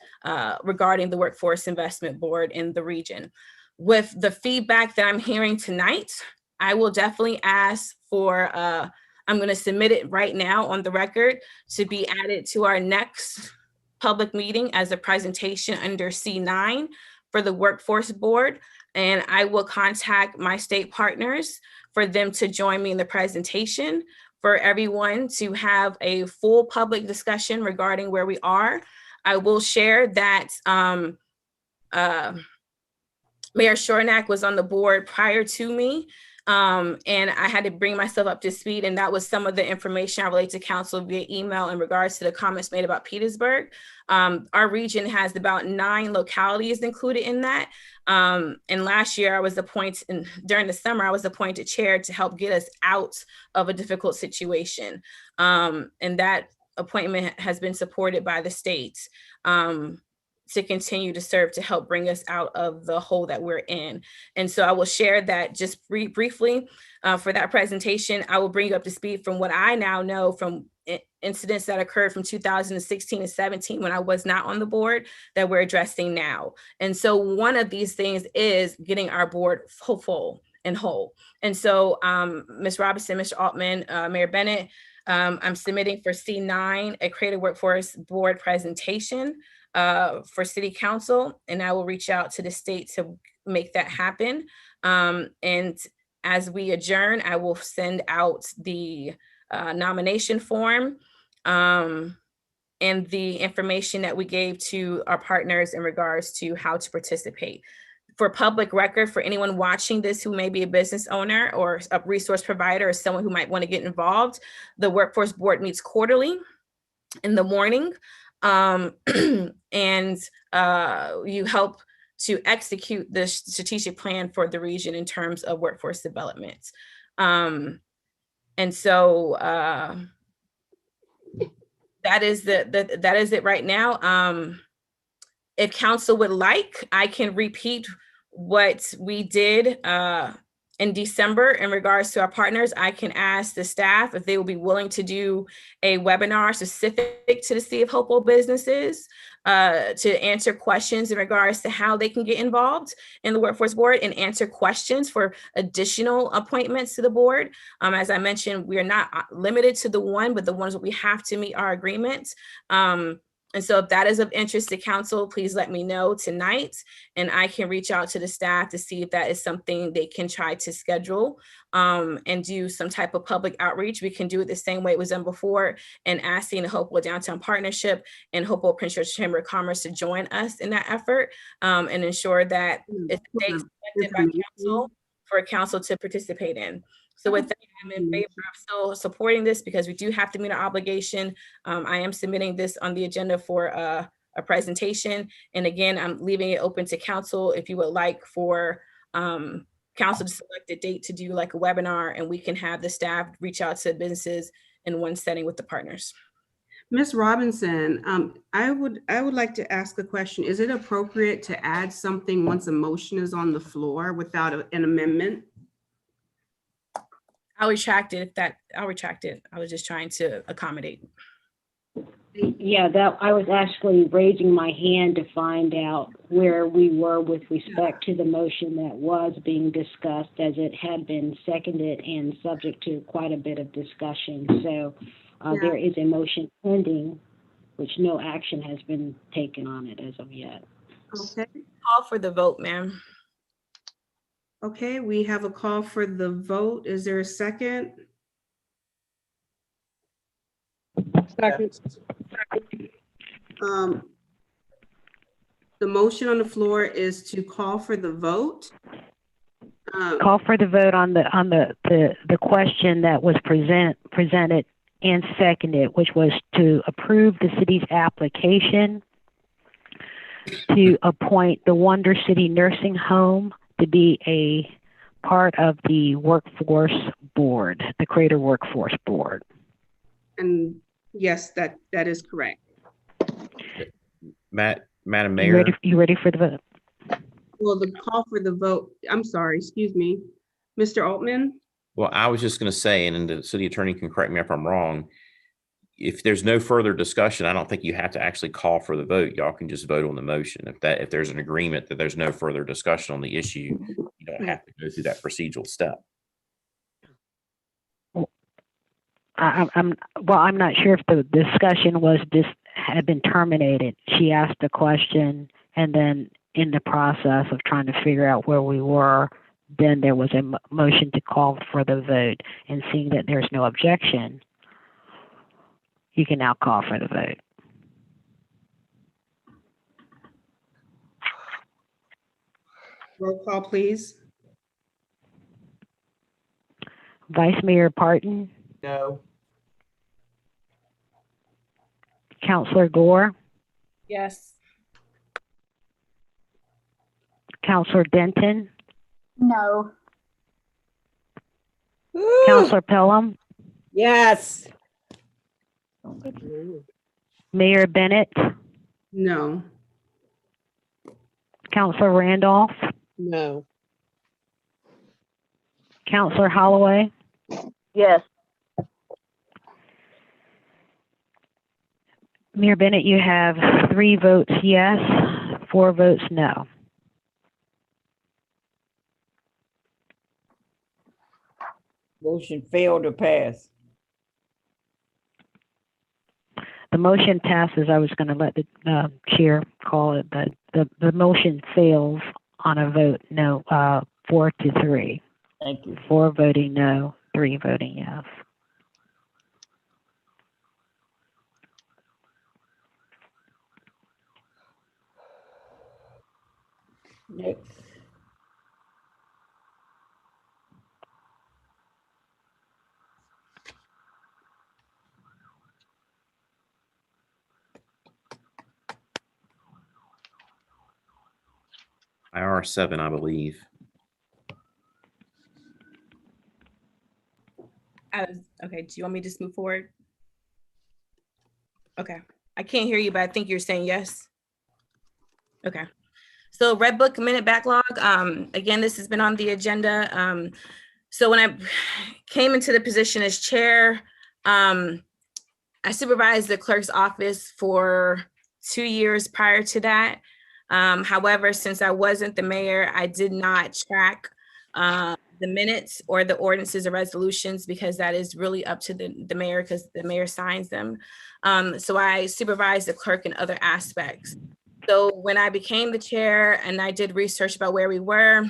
S8: regarding the Workforce Investment Board in the region. With the feedback that I'm hearing tonight, I will definitely ask for, I'm going to submit it right now on the record to be added to our next public meeting as a presentation under C9 for the Workforce Board. and I will contact my state partners for them to join me in the presentation, for everyone to have a full public discussion regarding where we are. I will share that Mayor Shornack was on the board prior to me, and I had to bring myself up to speed, and that was some of the information I relayed to council via email in regards to the comments made about Petersburg. Our region has about 9 localities included in that. And last year I was appointed, during the summer, I was appointed chair to help get us out of a difficult situation. And that appointment has been supported by the states to continue to serve to help bring us out of the hole that we're in. And so I will share that just briefly for that presentation. I will bring you up to speed from what I now know from incidents that occurred from 2016 and 17 when I was not on the board that we're addressing now. And so one of these things is getting our board full and whole. And so Ms. Robinson, Mr. Altman, Mayor Bennett, I'm submitting for C9 a Creative Workforce Board presentation for City Council, and I will reach out to the state to make that happen. And as we adjourn, I will send out the nomination form and the information that we gave to our partners in regards to how to participate. For public record, for anyone watching this who may be a business owner or a resource provider or someone who might want to get involved, the Workforce Board meets quarterly in the morning. And you help to execute the strategic plan for the region in terms of workforce development. And so that is it right now. If council would like, I can repeat what we did in December in regards to our partners. I can ask the staff if they will be willing to do a webinar specific to the City of Hopewell businesses to answer questions in regards to how they can get involved in the Workforce Board and answer questions for additional appointments to the board. As I mentioned, we are not limited to the one, but the ones that we have to meet our agreements. And so if that is of interest to council, please let me know tonight, and I can reach out to the staff to see if that is something they can try to schedule and do some type of public outreach. We can do it the same way it was done before, and asking the Hopewell Downtown Partnership and Hopewell Prince George Chamber of Commerce to join us in that effort and ensure that it's a date selected by council for council to participate in. So with that, I'm in favor of still supporting this because we do have to meet our obligation. I am submitting this on the agenda for a presentation. And again, I'm leaving it open to council if you would like for council to select a date to do like a webinar, and we can have the staff reach out to businesses in one setting with the partners.
S1: Ms. Robinson, I would like to ask a question. Is it appropriate to add something once a motion is on the floor without an amendment?
S8: I'll retract it I'll retract it. I was just trying to accommodate.
S5: Yeah, that I was actually raising my hand to find out where we were with respect to the motion that was being discussed, as it had been seconded and subject to quite a bit of discussion. So there is a motion pending, which no action has been taken on it as of yet.
S1: Okay.
S8: Call for the vote, ma'am.
S1: Okay, we have a call for the vote. Is there a second?
S17: Second.
S1: The motion on the floor is to call for the vote.
S5: Call for the vote on the question that was presented and seconded, which was to approve the city's application to appoint the Wonder City Nursing Home to be a part of the Workforce Board, the Creative Workforce Board.
S1: And yes, that is correct.
S4: Madam Mayor.
S5: You ready for the vote?
S1: Well, the call for the vote, I'm sorry, excuse me. Mr. Altman?
S4: Well, I was just going to say, and the city attorney can correct me if I'm wrong, if there's no further discussion, I don't think you have to actually call for the vote. Y'all can just vote on the motion. If there's an agreement that there's no further discussion on the issue, you don't have to go through that procedural step.
S5: I'm not sure if the discussion had been terminated. She asked a question, and then in the process of trying to figure out where we were, then there was a motion to call for the vote. And seeing that there's no objection, you can now call for the vote.
S1: Roll call, please.
S5: Vice Mayor Parton,
S6: No.
S5: Councilor Gore,
S8: Yes.
S5: Councilor Denton,
S12: No.
S5: Councilor Pelham,
S3: Yes.
S5: Mayor Bennett,
S1: No.
S5: Councilor Randolph,
S17: No.
S5: Councilor Holloway,
S13: Yes.
S5: Mayor Bennett, you have 3 votes yes, 4 votes no.
S3: Motion failed to pass.
S5: The motion passes. I was going to let the chair call it, but the motion fails on a vote no, 4-3.
S3: Thank you.
S5: 4 voting no, 3 voting yes.
S3: Next.
S4: IR 7, I believe.
S8: Okay, do you want me to just move forward? Okay, I can't hear you, but I think you're saying yes. Okay, so Red Book minute backlog. Again, this has been on the agenda. So when I came into the position as chair, I supervised the clerk's office for 2 years prior to that. However, since I wasn't the mayor, I did not track the minutes or the ordinances or resolutions because that is really up to the mayor because the mayor signs them. So I supervised the clerk in other aspects. So when I became the chair and I did research about where we were,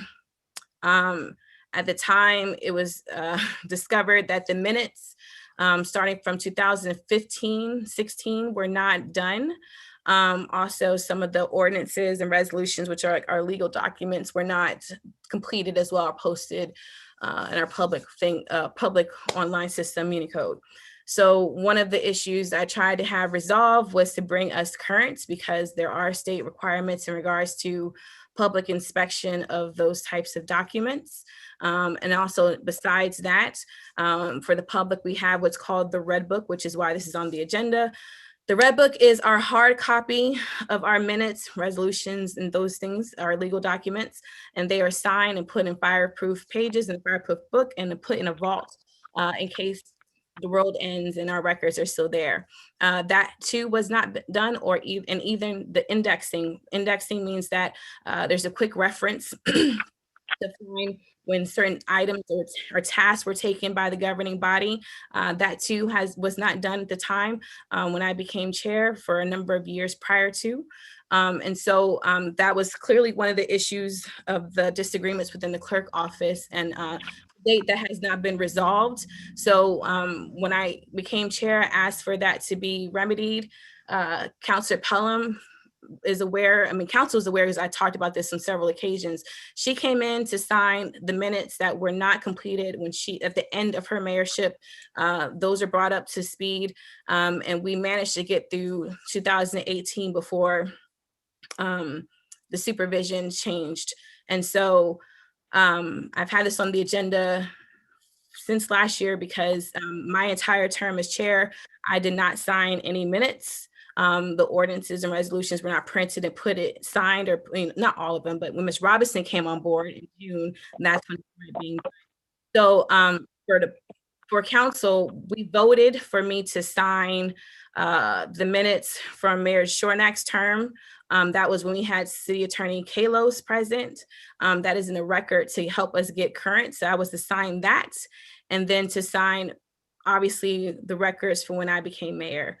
S8: at the time it was discovered that the minutes starting from 2015-16 were not done. Also, some of the ordinances and resolutions, which are like our legal documents, were not completed as well or posted in our public online system, Unicode. So one of the issues I tried to have resolved was to bring us current because there are state requirements in regards to public inspection of those types of documents. And also besides that, for the public, we have what's called the Red Book, which is why this is on the agenda. The Red Book is our hard copy of our minutes, resolutions, and those things, our legal documents, and they are signed and put in fireproof pages in a fireproof book and put in a vault in case the world ends and our records are still there. That too was not done, and even the indexing. Indexing means that there's a quick reference to find when certain items or tasks were taken by the governing body. That too was not done at the time when I became chair for a number of years prior to. And so that was clearly one of the issues of the disagreements within the clerk office and date that has not been resolved. So when I became chair, I asked for that to be remedied. Councilor Pelham is aware, council is aware because I talked about this on several occasions. She came in to sign the minutes that were not completed when at the end of her mayorship, those are brought up to speed. And we managed to get through 2018 before the supervision changed. And so I've had this on the agenda since last year because my entire term as chair, I did not sign any minutes. The ordinances and resolutions were not printed and signed, or not all of them, but when Ms. Robinson came on board in June, that's when it started being done. So for council, we voted for me to sign the minutes from Mayor Shornack's term. That was when we had City Attorney Kalos present. That is in the record to help us get current. So I was to sign that, and then to sign, obviously, the records for when I became mayor.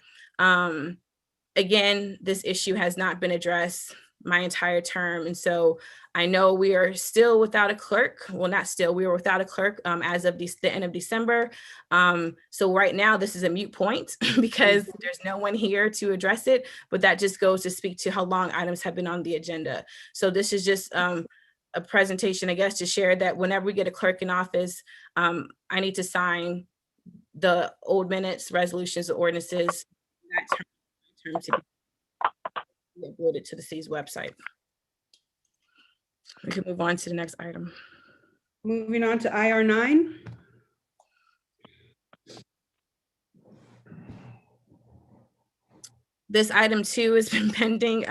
S8: Again, this issue has not been addressed my entire term. And so I know we are still without a clerk. Well, not still, we were without a clerk as of the end of December. So right now this is a moot point because there's no one here to address it, but that just goes to speak to how long items have been on the agenda. So this is just a presentation, I guess, to share that whenever we get a clerk in office, I need to sign the old minutes, resolutions, ordinances, that term to be uploaded to the city's website. We can move on to the next item.
S1: Moving on to IR9.
S8: This item too has been pending.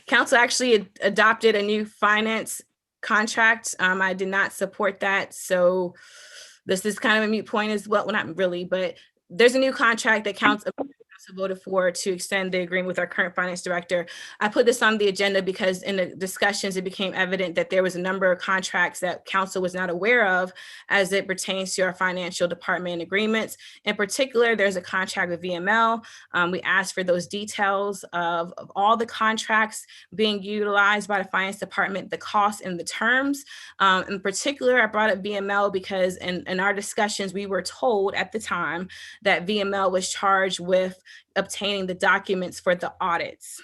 S8: Council actually adopted a new finance contract. I did not support that. So this is kind of a moot point as well. Well, not really, but there's a new contract that council voted for to extend the agreement with our current finance director. I put this on the agenda because in the discussions, it became evident that there was a number of contracts that council was not aware of as it pertains to our financial department agreements. In particular, there's a contract with VML. We asked for those details of all the contracts being utilized by the finance department, the costs and the terms. In particular, I brought up VML because in our discussions, we were told at the time that VML was charged with obtaining the documents for the audits.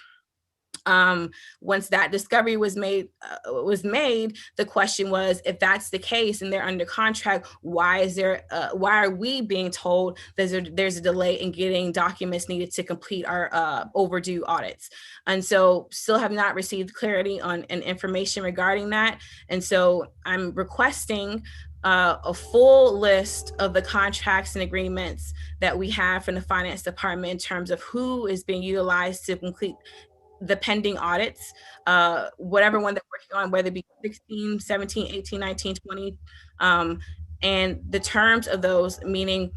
S8: Once that discovery was made, the question was, if that's the case and they're under contract, why are we being told there's a delay in getting documents needed to complete our overdue audits? And so still have not received clarity on and information regarding that. And so I'm requesting a full list of the contracts and agreements that we have from the finance department in terms of who is being utilized to complete the pending audits, whatever one they're working on, whether it be 16, 17, 18, 19, 20, and the terms of those, meaning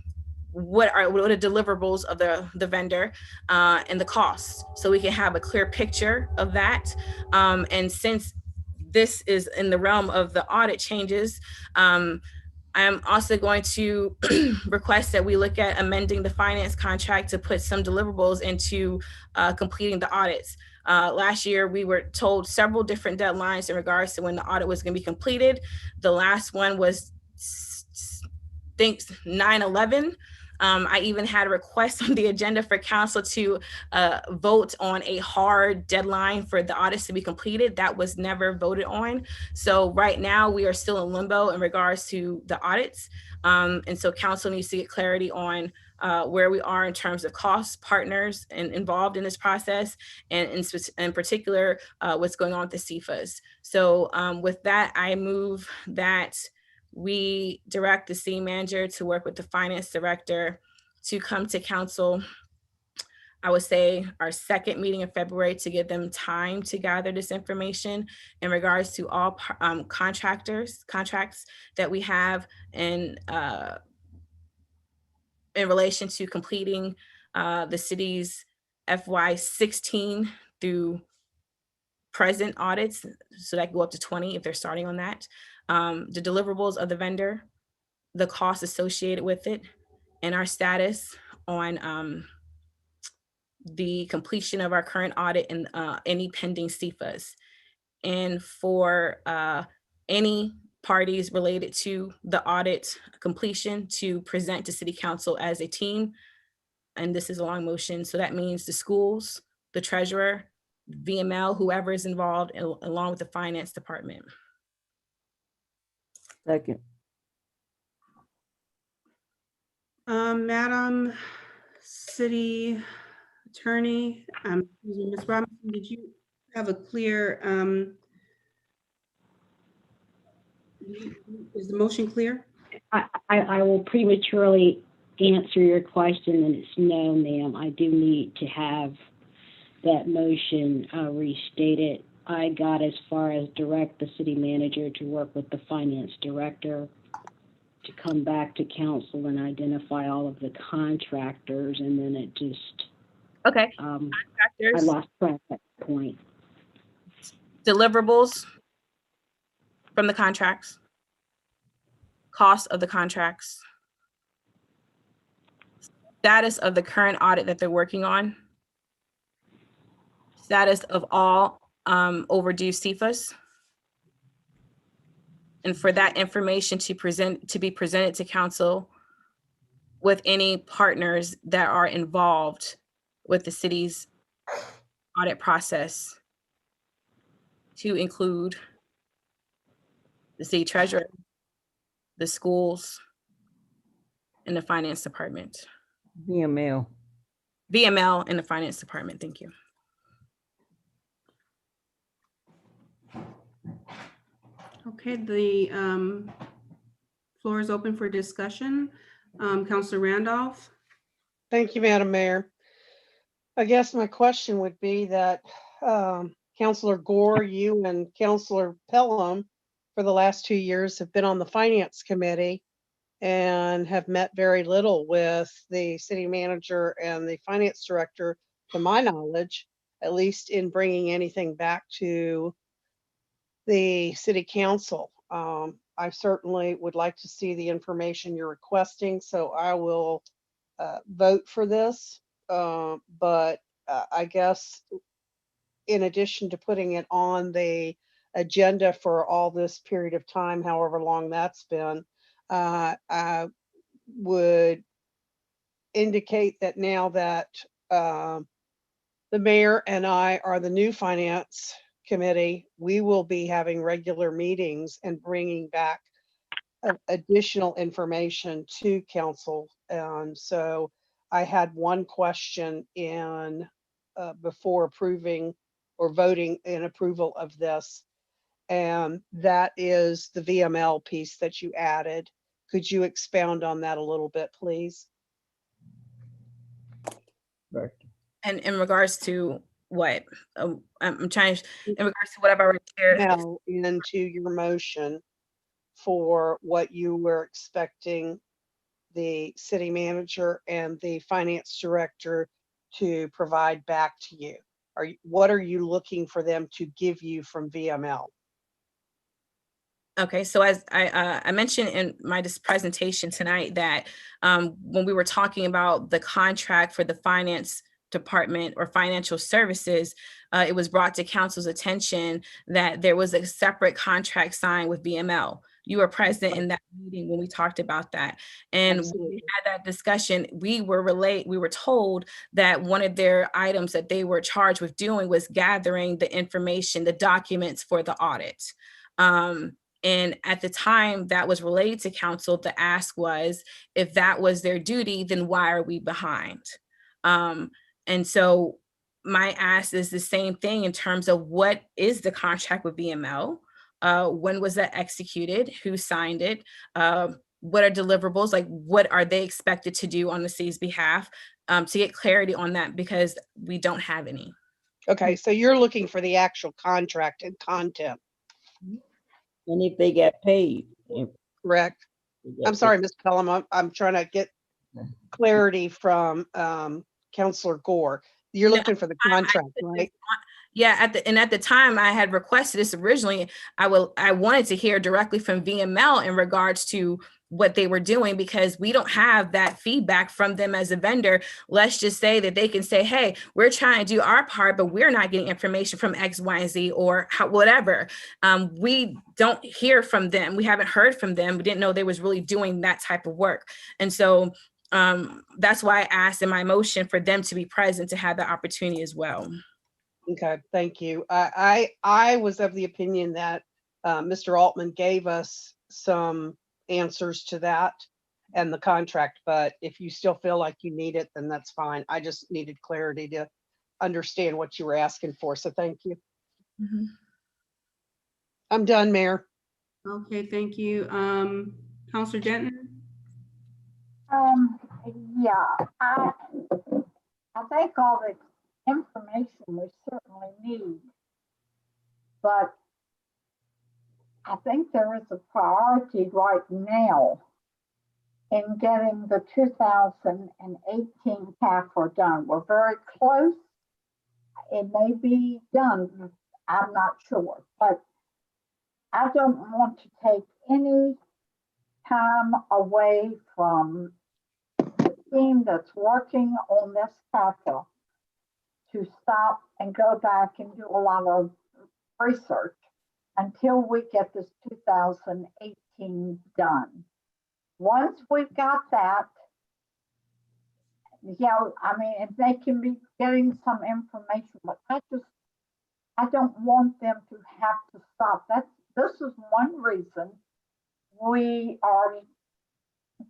S8: what are the deliverables of the vendor and the costs, so we can have a clear picture of that. And since this is in the realm of the audit changes, I'm also going to request that we look at amending the finance contract to put some deliverables into completing the audits. Last year, we were told several different deadlines in regards to when the audit was going to be completed. The last one was, I think, 9/11. I even had a request on the agenda for council to vote on a hard deadline for the audits to be completed. That was never voted on. So right now we are still in limbo in regards to the audits. And so council needs to get clarity on where we are in terms of costs, partners, and involved in this process, and in particular, what's going on with the CFAs. So with that, I move that we direct the city manager to work with the finance director to come to council, I would say our second meeting in February, to give them time to gather this information in regards to all contracts that we have in relation to completing the city's FY16 through present audits, so that can go up to 20 if they're starting on that. The deliverables of the vendor, the costs associated with it, and our status on the completion of our current audit and any pending CFAs. And for any parties related to the audit completion to present to City Council as a team. And this is a long motion. So that means the schools, the treasurer, VML, whoever is involved, along with the finance department.
S3: Second.
S1: Madam City Attorney, Ms. Robinson, did you have a clear, is the motion clear?
S5: I will prematurely answer your question, and it's no, ma'am. I do need to have that motion restated. I got as far as direct the city manager to work with the finance director to come back to council and identify all of the contractors, and then it just
S8: contractors.
S5: I lost track at that point.
S8: Deliverables from the contracts, cost of the contracts, status of the current audit that they're working on, status of all overdue CFAs. And for that information to be presented to council with any partners that are involved with the city's audit process, to include the city treasurer, the schools, and the finance department.
S3: VML.
S8: VML and the finance department. Thank you.
S1: Okay, the floor is open for discussion. Councilor Randolph.
S17: Thank you, Madam Mayor. I guess my question would be that Councilor Gore, you and Councilor Pelham for the last 2 years have been on the Finance Committee and have met very little with the city manager and the finance director, to my knowledge, at least in bringing anything back to the city council. I certainly would like to see the information you're requesting, so I will vote for this. But I guess in addition to putting it on the agenda for all this period of time, however long that's been, I would indicate that now that the mayor and I are the new finance committee, we will be having regular meetings and bringing back additional information to council. And so I had one question in before approving or voting in approval of this, and that is the VML piece that you added. Could you expound on that a little bit, please?
S8: And in regards to what? I'm trying to, in regards to what I've already shared.
S17: Now into your motion for what you were expecting the city manager and the finance director to provide back to you. What are you looking for them to give you from VML?
S8: Okay, so as I mentioned in my presentation tonight that when we were talking about the contract for the finance department or financial services, it was brought to council's attention that there was a separate contract signed with VML. You were present in that meeting when we talked about that. And when we had that discussion, we were told that one of their items that they were charged with doing was gathering the information, the documents for the audit. And at the time that was relayed to council, the ask was, if that was their duty, then why are we behind? And so my ask is the same thing in terms of what is the contract with VML? When was that executed? Who signed it? What are deliverables? Like, what are they expected to do on the city's behalf? To get clarity on that, because we don't have any.
S17: Okay, so you're looking for the actual contract and content.
S3: And if they get paid.
S17: Correct. I'm sorry, Ms. Pelham, I'm trying to get clarity from Councilor Gore. You're looking for the contract, right?
S8: Yeah, at the time I had requested this originally, I wanted to hear directly from VML in regards to what they were doing, because we don't have that feedback from them as a vendor. Let's just say that they can say, hey, we're trying to do our part, but we're not getting information from X, Y, and Z or whatever. We don't hear from them. We haven't heard from them. We didn't know they was really doing that type of work. And so that's why I asked in my motion for them to be present, to have the opportunity as well.
S17: Okay, thank you. I was of the opinion that Mr. Altman gave us some answers to that and the contract, but if you still feel like you need it, then that's fine. I just needed clarity to understand what you were asking for, so thank you.
S8: Mm-hmm.
S17: I'm done, Mayor.
S1: Okay, thank you. Councilor Denton?
S12: Yeah, I think all the information we certainly need, but I think there is a priority right now in getting the 2018 CAFRA done. We're very close. It may be done, I'm not sure, but I don't want to take any time away from the team that's working on this CAFRA to stop and go back and do a lot of research until we get this 2018 done. Once we've got that, I mean, if they can be getting some information, but I don't want them to have to stop. This is one reason we are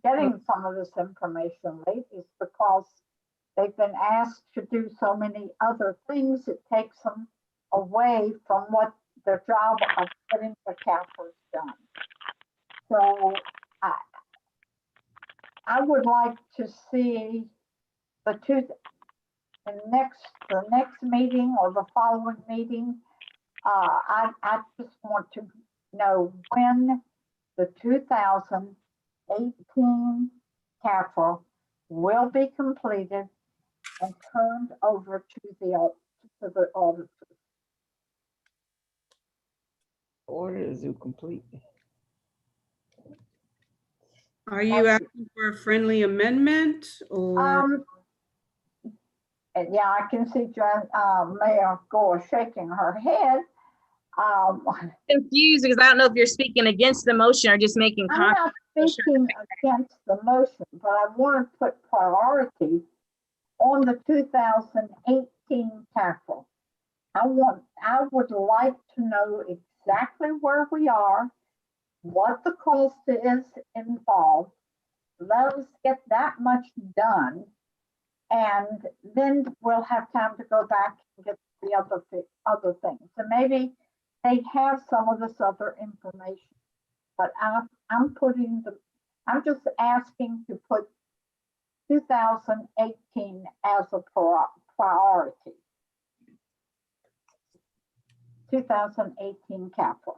S12: getting some of this information late, is because they've been asked to do so many other things. It takes them away from what their job of getting the CAFRs done. So I would like to see the next meeting or the following meeting. I just want to know when the 2018 CAFRA will be completed and turned over to the auditors.
S3: Orders are complete.
S1: Are you asking for a friendly amendment or?
S12: And yeah, I can see Mayor Gore shaking her head.
S8: Confused because I don't know if you're speaking against the motion or just making
S12: I'm
S8: comments.
S12: not speaking against the motion, but I want to put priority on the 2018 CAFRA. I would like to know exactly where we are, what the cost is involved. Let us get that much done, and then we'll have time to go back and get the other things. And maybe they have some of this other information, but I'm just asking to put 2018 as a priority. 2018 CAFRA.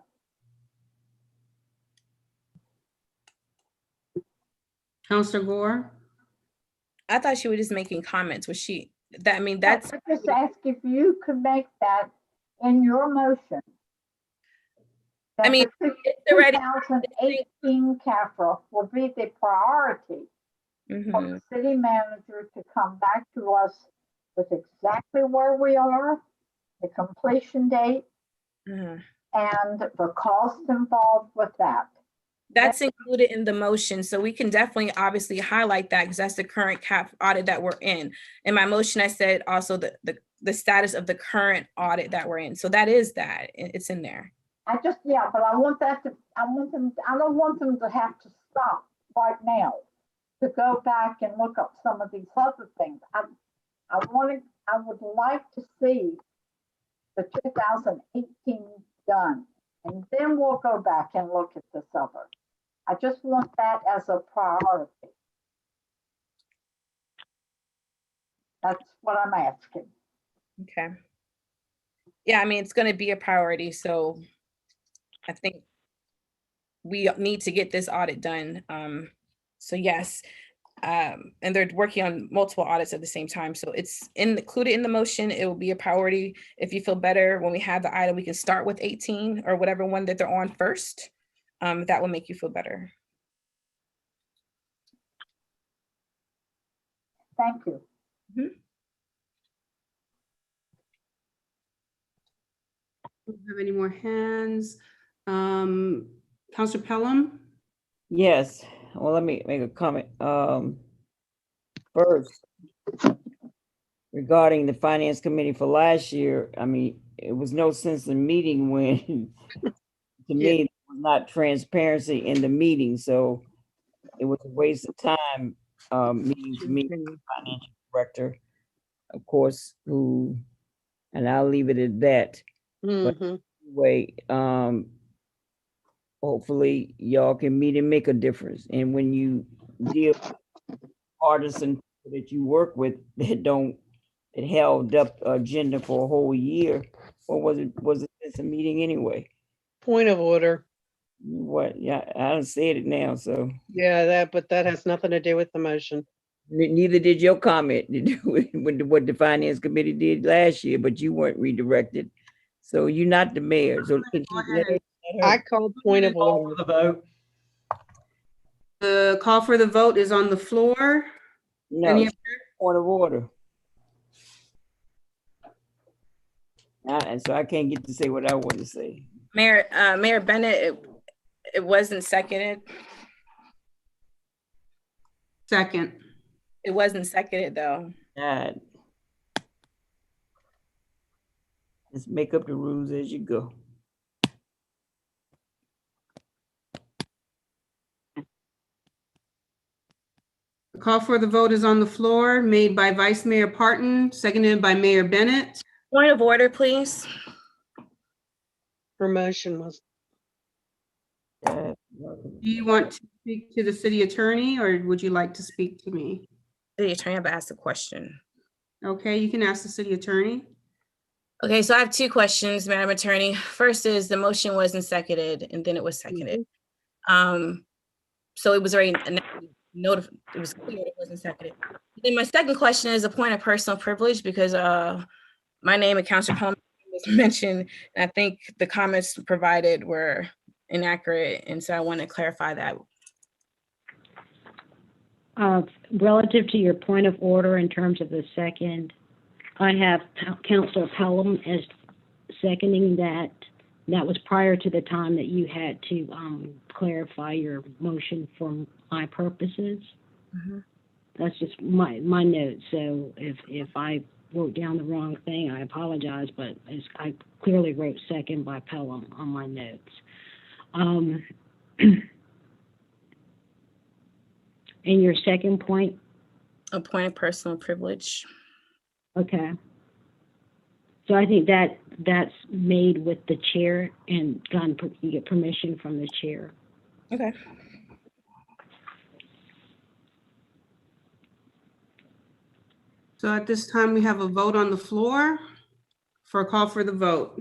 S1: Councilor Gore?
S8: I thought she was just making comments. Was she? That I mean, that's.
S12: I just asked if you could make that in your motion.
S8: I mean,
S12: the
S8: it's already
S12: 2018 CAFRA will be the priority for the city manager to come back to us with exactly where we are, the completion date, and the cost involved with that.
S8: That's included in the motion, so we can definitely obviously highlight that because that's the current CAP audit that we're in. In my motion, I said also the status of the current audit that we're in. So that is that. It's in there.
S12: But I want that to, I don't want them to have to stop right now to go back and look up some of these other things. I would like to see the 2018 done, and then we'll go back and look at this other. I just want that as a priority. That's what I'm asking.
S8: Okay. Yeah, I mean, it's going to be a priority. So I think we need to get this audit done. So yes, and they're working on multiple audits at the same time. So it's included in the motion. It will be a priority. If you feel better when we have the item, we can start with 18 or whatever one that they're on first. That will make you feel better.
S12: Thank you.
S1: Don't have any more hands. Councilor Pelham?
S3: Yes, well, let me make a comment. First, regarding the finance committee for last year, I mean, it was no sense in meeting when, to me, there was not transparency in the meeting, so it was a waste of time, meeting to meet with the financial director, of course, who, and I'll leave it at that. But anyway, hopefully y'all can meet and make a difference. And when you deal with artists and people that you work with that held up agenda for a whole year, or was it a meeting anyway?
S17: Point of order.
S3: What? Yeah, I done said it now, so.
S17: Yeah, but that has nothing to do with the motion.
S3: Neither did your comment with what the finance committee did last year, but you weren't redirected. So you're not the mayor. So
S17: I called point of order.
S3: The vote.
S1: The call for the vote is on the floor.
S3: No, point of order. And so I can't get to say what I want to say.
S8: Mayor Bennett, it wasn't seconded.
S1: Second.
S8: It wasn't seconded though.
S3: God. Just make up the rules as you go.
S1: The call for the vote is on the floor, made by Vice Mayor Parton, seconded by Mayor Bennett.
S8: Point of order, please.
S17: Her motion was.
S1: Do you want to speak to the city attorney or would you like to speak to me?
S8: The attorney have asked a question.
S1: Okay, you can ask the city attorney.
S8: Okay, so I have two questions, Madam Attorney. First is the motion wasn't seconded and then it was seconded. So it was already notified, it was clear it wasn't seconded. Then my second question is a point of personal privilege because my name and Councilor Palmer was mentioned, and I think the comments provided were inaccurate, and so I want to clarify that.
S5: Relative to your point of order in terms of the second, I have Councilor Pelham as seconding that. That was prior to the time that you had to clarify your motion for my purposes. That's just my note. So if I wrote down the wrong thing, I apologize, but I clearly wrote second by Pelham on my notes. And your second point?
S8: A point of personal privilege.
S5: Okay. So I think that's made with the chair and you get permission from the chair.
S8: Okay.
S1: So at this time, we have a vote on the floor for a call for the vote.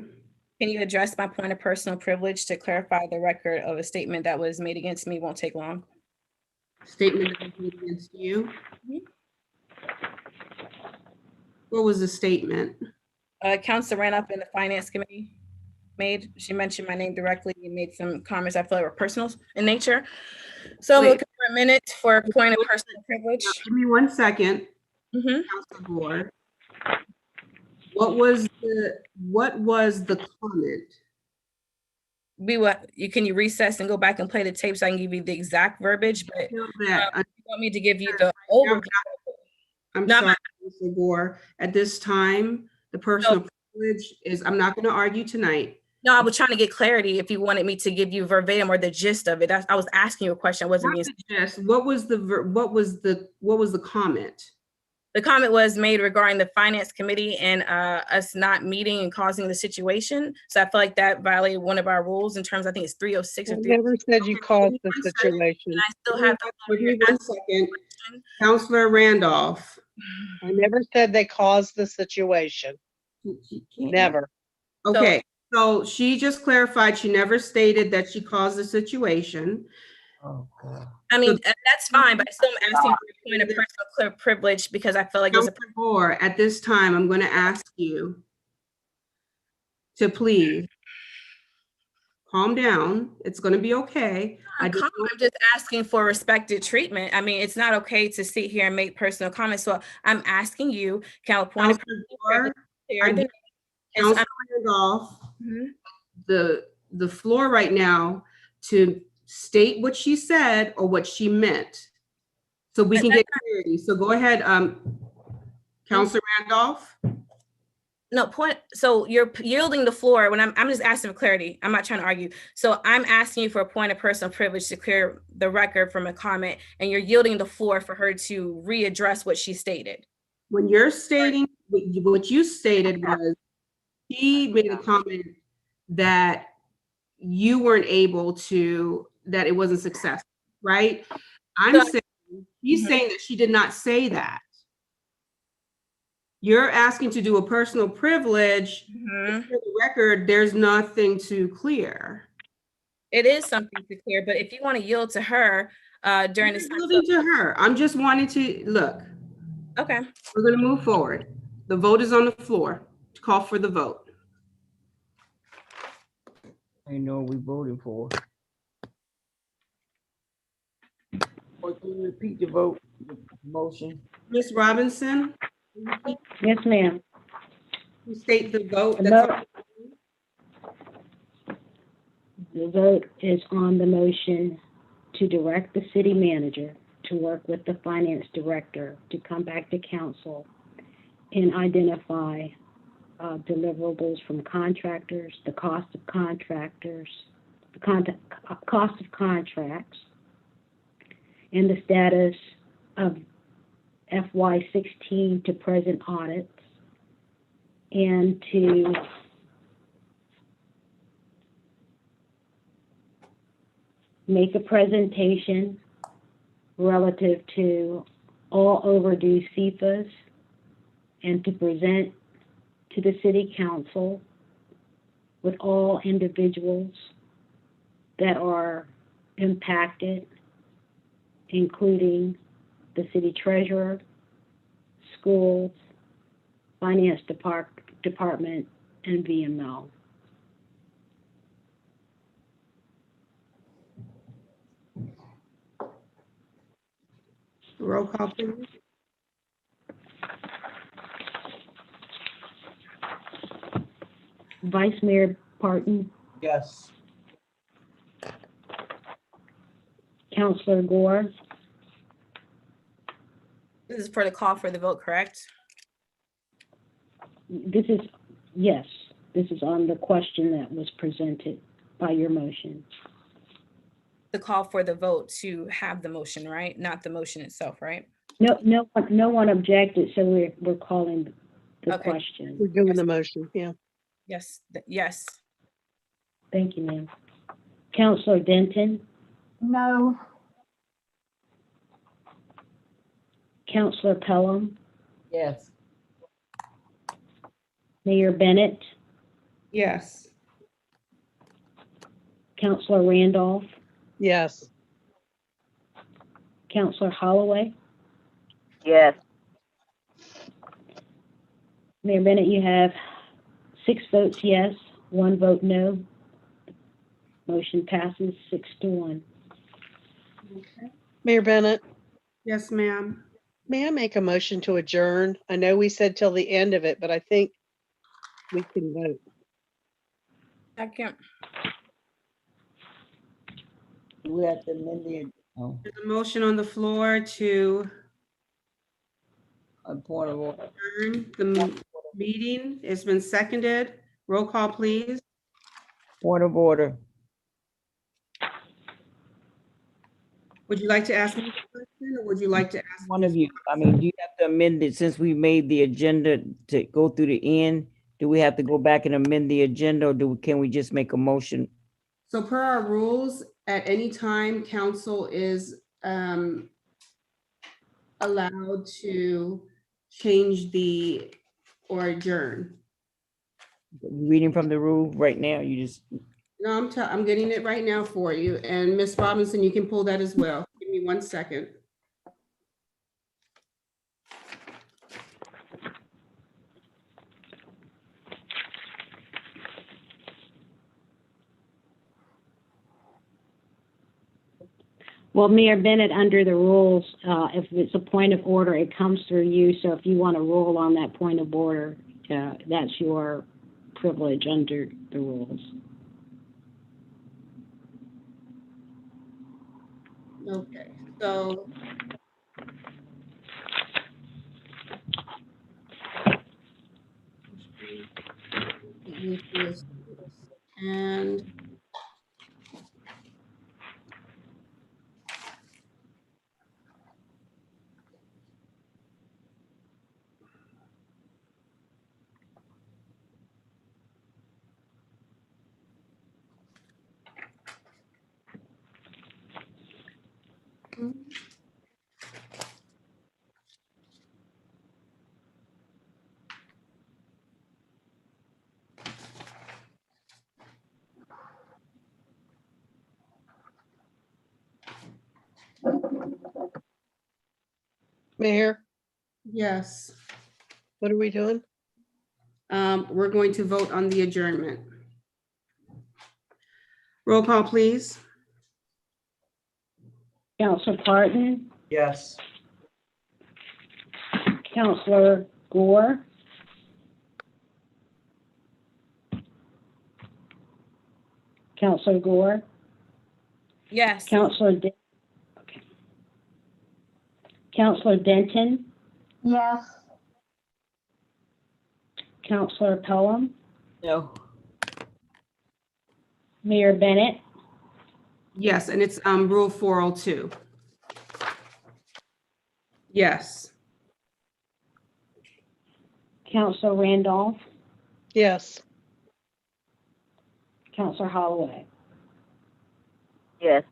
S8: Can you address my point of personal privilege to clarify the record of a statement that was made against me? Won't take long.
S1: Statement that was made against you. What was the statement?
S8: Councilor ran up in the finance committee made. She mentioned my name directly and made some comments I feel like were personal in nature. So I'm looking for a minute for a point of personal privilege.
S1: Give me 1 second. Councilor Gore. What was the comment?
S8: Can you recess and go back and play the tape so I can give you the exact verbiage? But you want me to give you the overview?
S1: I'm sorry, Councilor Gore. At this time, the personal privilege is, I'm not going to argue tonight.
S8: No, I was trying to get clarity if you wanted me to give you verbatim or the gist of it. I was asking you a question. I wasn't being.
S1: Gist. What was the comment?
S8: The comment was made regarding the finance committee and us not meeting and causing the situation. So I feel like that violated one of our rules in terms, I think it's 306 or 306.
S17: Never said you caused the situation.
S8: I still have to.
S1: Give me 1 second. Councilor Randolph.
S17: I never said they caused the situation. Never.
S1: Okay, so she just clarified she never stated that she caused the situation.
S3: Oh, God.
S8: I mean, that's fine, but I still am asking for a point of personal privilege because I feel like there's a.
S1: At this time, I'm going to ask you to please calm down. It's going to be okay.
S8: I'm just asking for respected treatment. I mean, it's not okay to sit here and make personal comments. So I'm asking you, California.
S1: Councilor Randolph, the floor right now to state what she said or what she meant, so we can get clarity. So go ahead, Councilor Randolph.
S8: No point. So you're yielding the floor when I'm just asking for clarity. I'm not trying to argue. So I'm asking you for a point of personal privilege to clear the record from a comment, and you're yielding the floor for her to readdress what she stated.
S1: When you're stating what you stated was, he made a comment that you weren't able to, that it wasn't successful, right? He's saying that she did not say that. You're asking to do a personal privilege. For the record, there's nothing to clear.
S8: It is something to clear, but if you want to yield to her during this time.
S1: Yielding to her. I'm just wanting to, look.
S8: Okay.
S1: We're going to move forward. The vote is on the floor. To call for the vote.
S3: I know what we voted for. Or can you repeat the vote, the motion?
S1: Ms. Robinson?
S5: Yes, ma'am.
S1: You state the vote.
S5: The
S1: That's
S5: vote- The vote is on the motion to direct the city manager to work with the finance director to come back to council and identify deliverables from contractors, the cost of contractors, cost of contracts, and the status of FY16 to present audits, and to make a presentation relative to all overdue CFAs and to present to the city council with all individuals that are impacted, including the city treasurer, schools, finance department, and VML.
S1: roll call, please.
S5: Vice Mayor Parton,
S6: Yes.
S5: Councilor Gore,
S8: This is for the call for the vote, correct?
S5: this is, yes, this is on the question that was presented by your motion.
S8: The call for the vote to have the motion, right? Not the motion itself, right?
S5: No one objected, so we're calling the
S8: Okay.
S5: question.
S17: We're doing the motion, yeah.
S8: Yes, yes.
S5: Thank you, ma'am. Councilor Denton,
S12: No.
S5: Councilor Pelham,
S3: Yes.
S5: Mayor Bennett,
S1: Yes.
S5: Councilor Randolph,
S17: Yes.
S5: Councilor Holloway.
S13: Yes.
S5: Mayor Bennett, you have 6 votes yes, 1 vote no. Motion passes 6-1.
S17: Mayor Bennett,
S1: Yes, ma'am.
S17: may I make a motion to adjourn? I know we said till the end of it, but I think we can vote.
S8: Second.
S3: We have to amend the, oh,
S1: There's a motion on the floor to
S3: a point of order.
S1: adjourn the meeting. It's been seconded. Roll call, please.
S3: Point of order.
S1: Would you like to ask me a question, or would you like to ask?
S3: One of you, I mean, do you have to amend it since we made the agenda to go through the end? Do we have to go back and amend the agenda or can we just make a motion?
S1: So per our rules, at any time, council is allowed to change or adjourn.
S3: Reading from the rule right now, you just,
S1: No, I'm getting it right now for you. And Ms. Robinson, you can pull that as well. Give me 1 second.
S5: Well, Mayor Bennett, under the rules, if it's a point of order, it comes through you. So if you want to rule on that point of order, that's your privilege under the rules.
S1: Okay, so. And.
S17: Mayor,
S1: Yes,
S17: what are we doing?
S1: we're going to vote on the adjournment. Roll call, please.
S5: Councilor Parton,
S6: Yes.
S5: Councilor Gore, Counselor Gore,
S8: Yes.
S5: Okay. Counselor Denton,
S12: Yes.
S5: Counselor Pelham,
S3: No.
S5: Mayor Bennett,
S1: Yes, and it's Rule 402. Yes.
S5: Counselor Randolph,
S17: Yes.
S5: Counselor Holloway.
S13: Yes.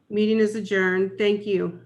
S1: Meeting is adjourned. Thank you.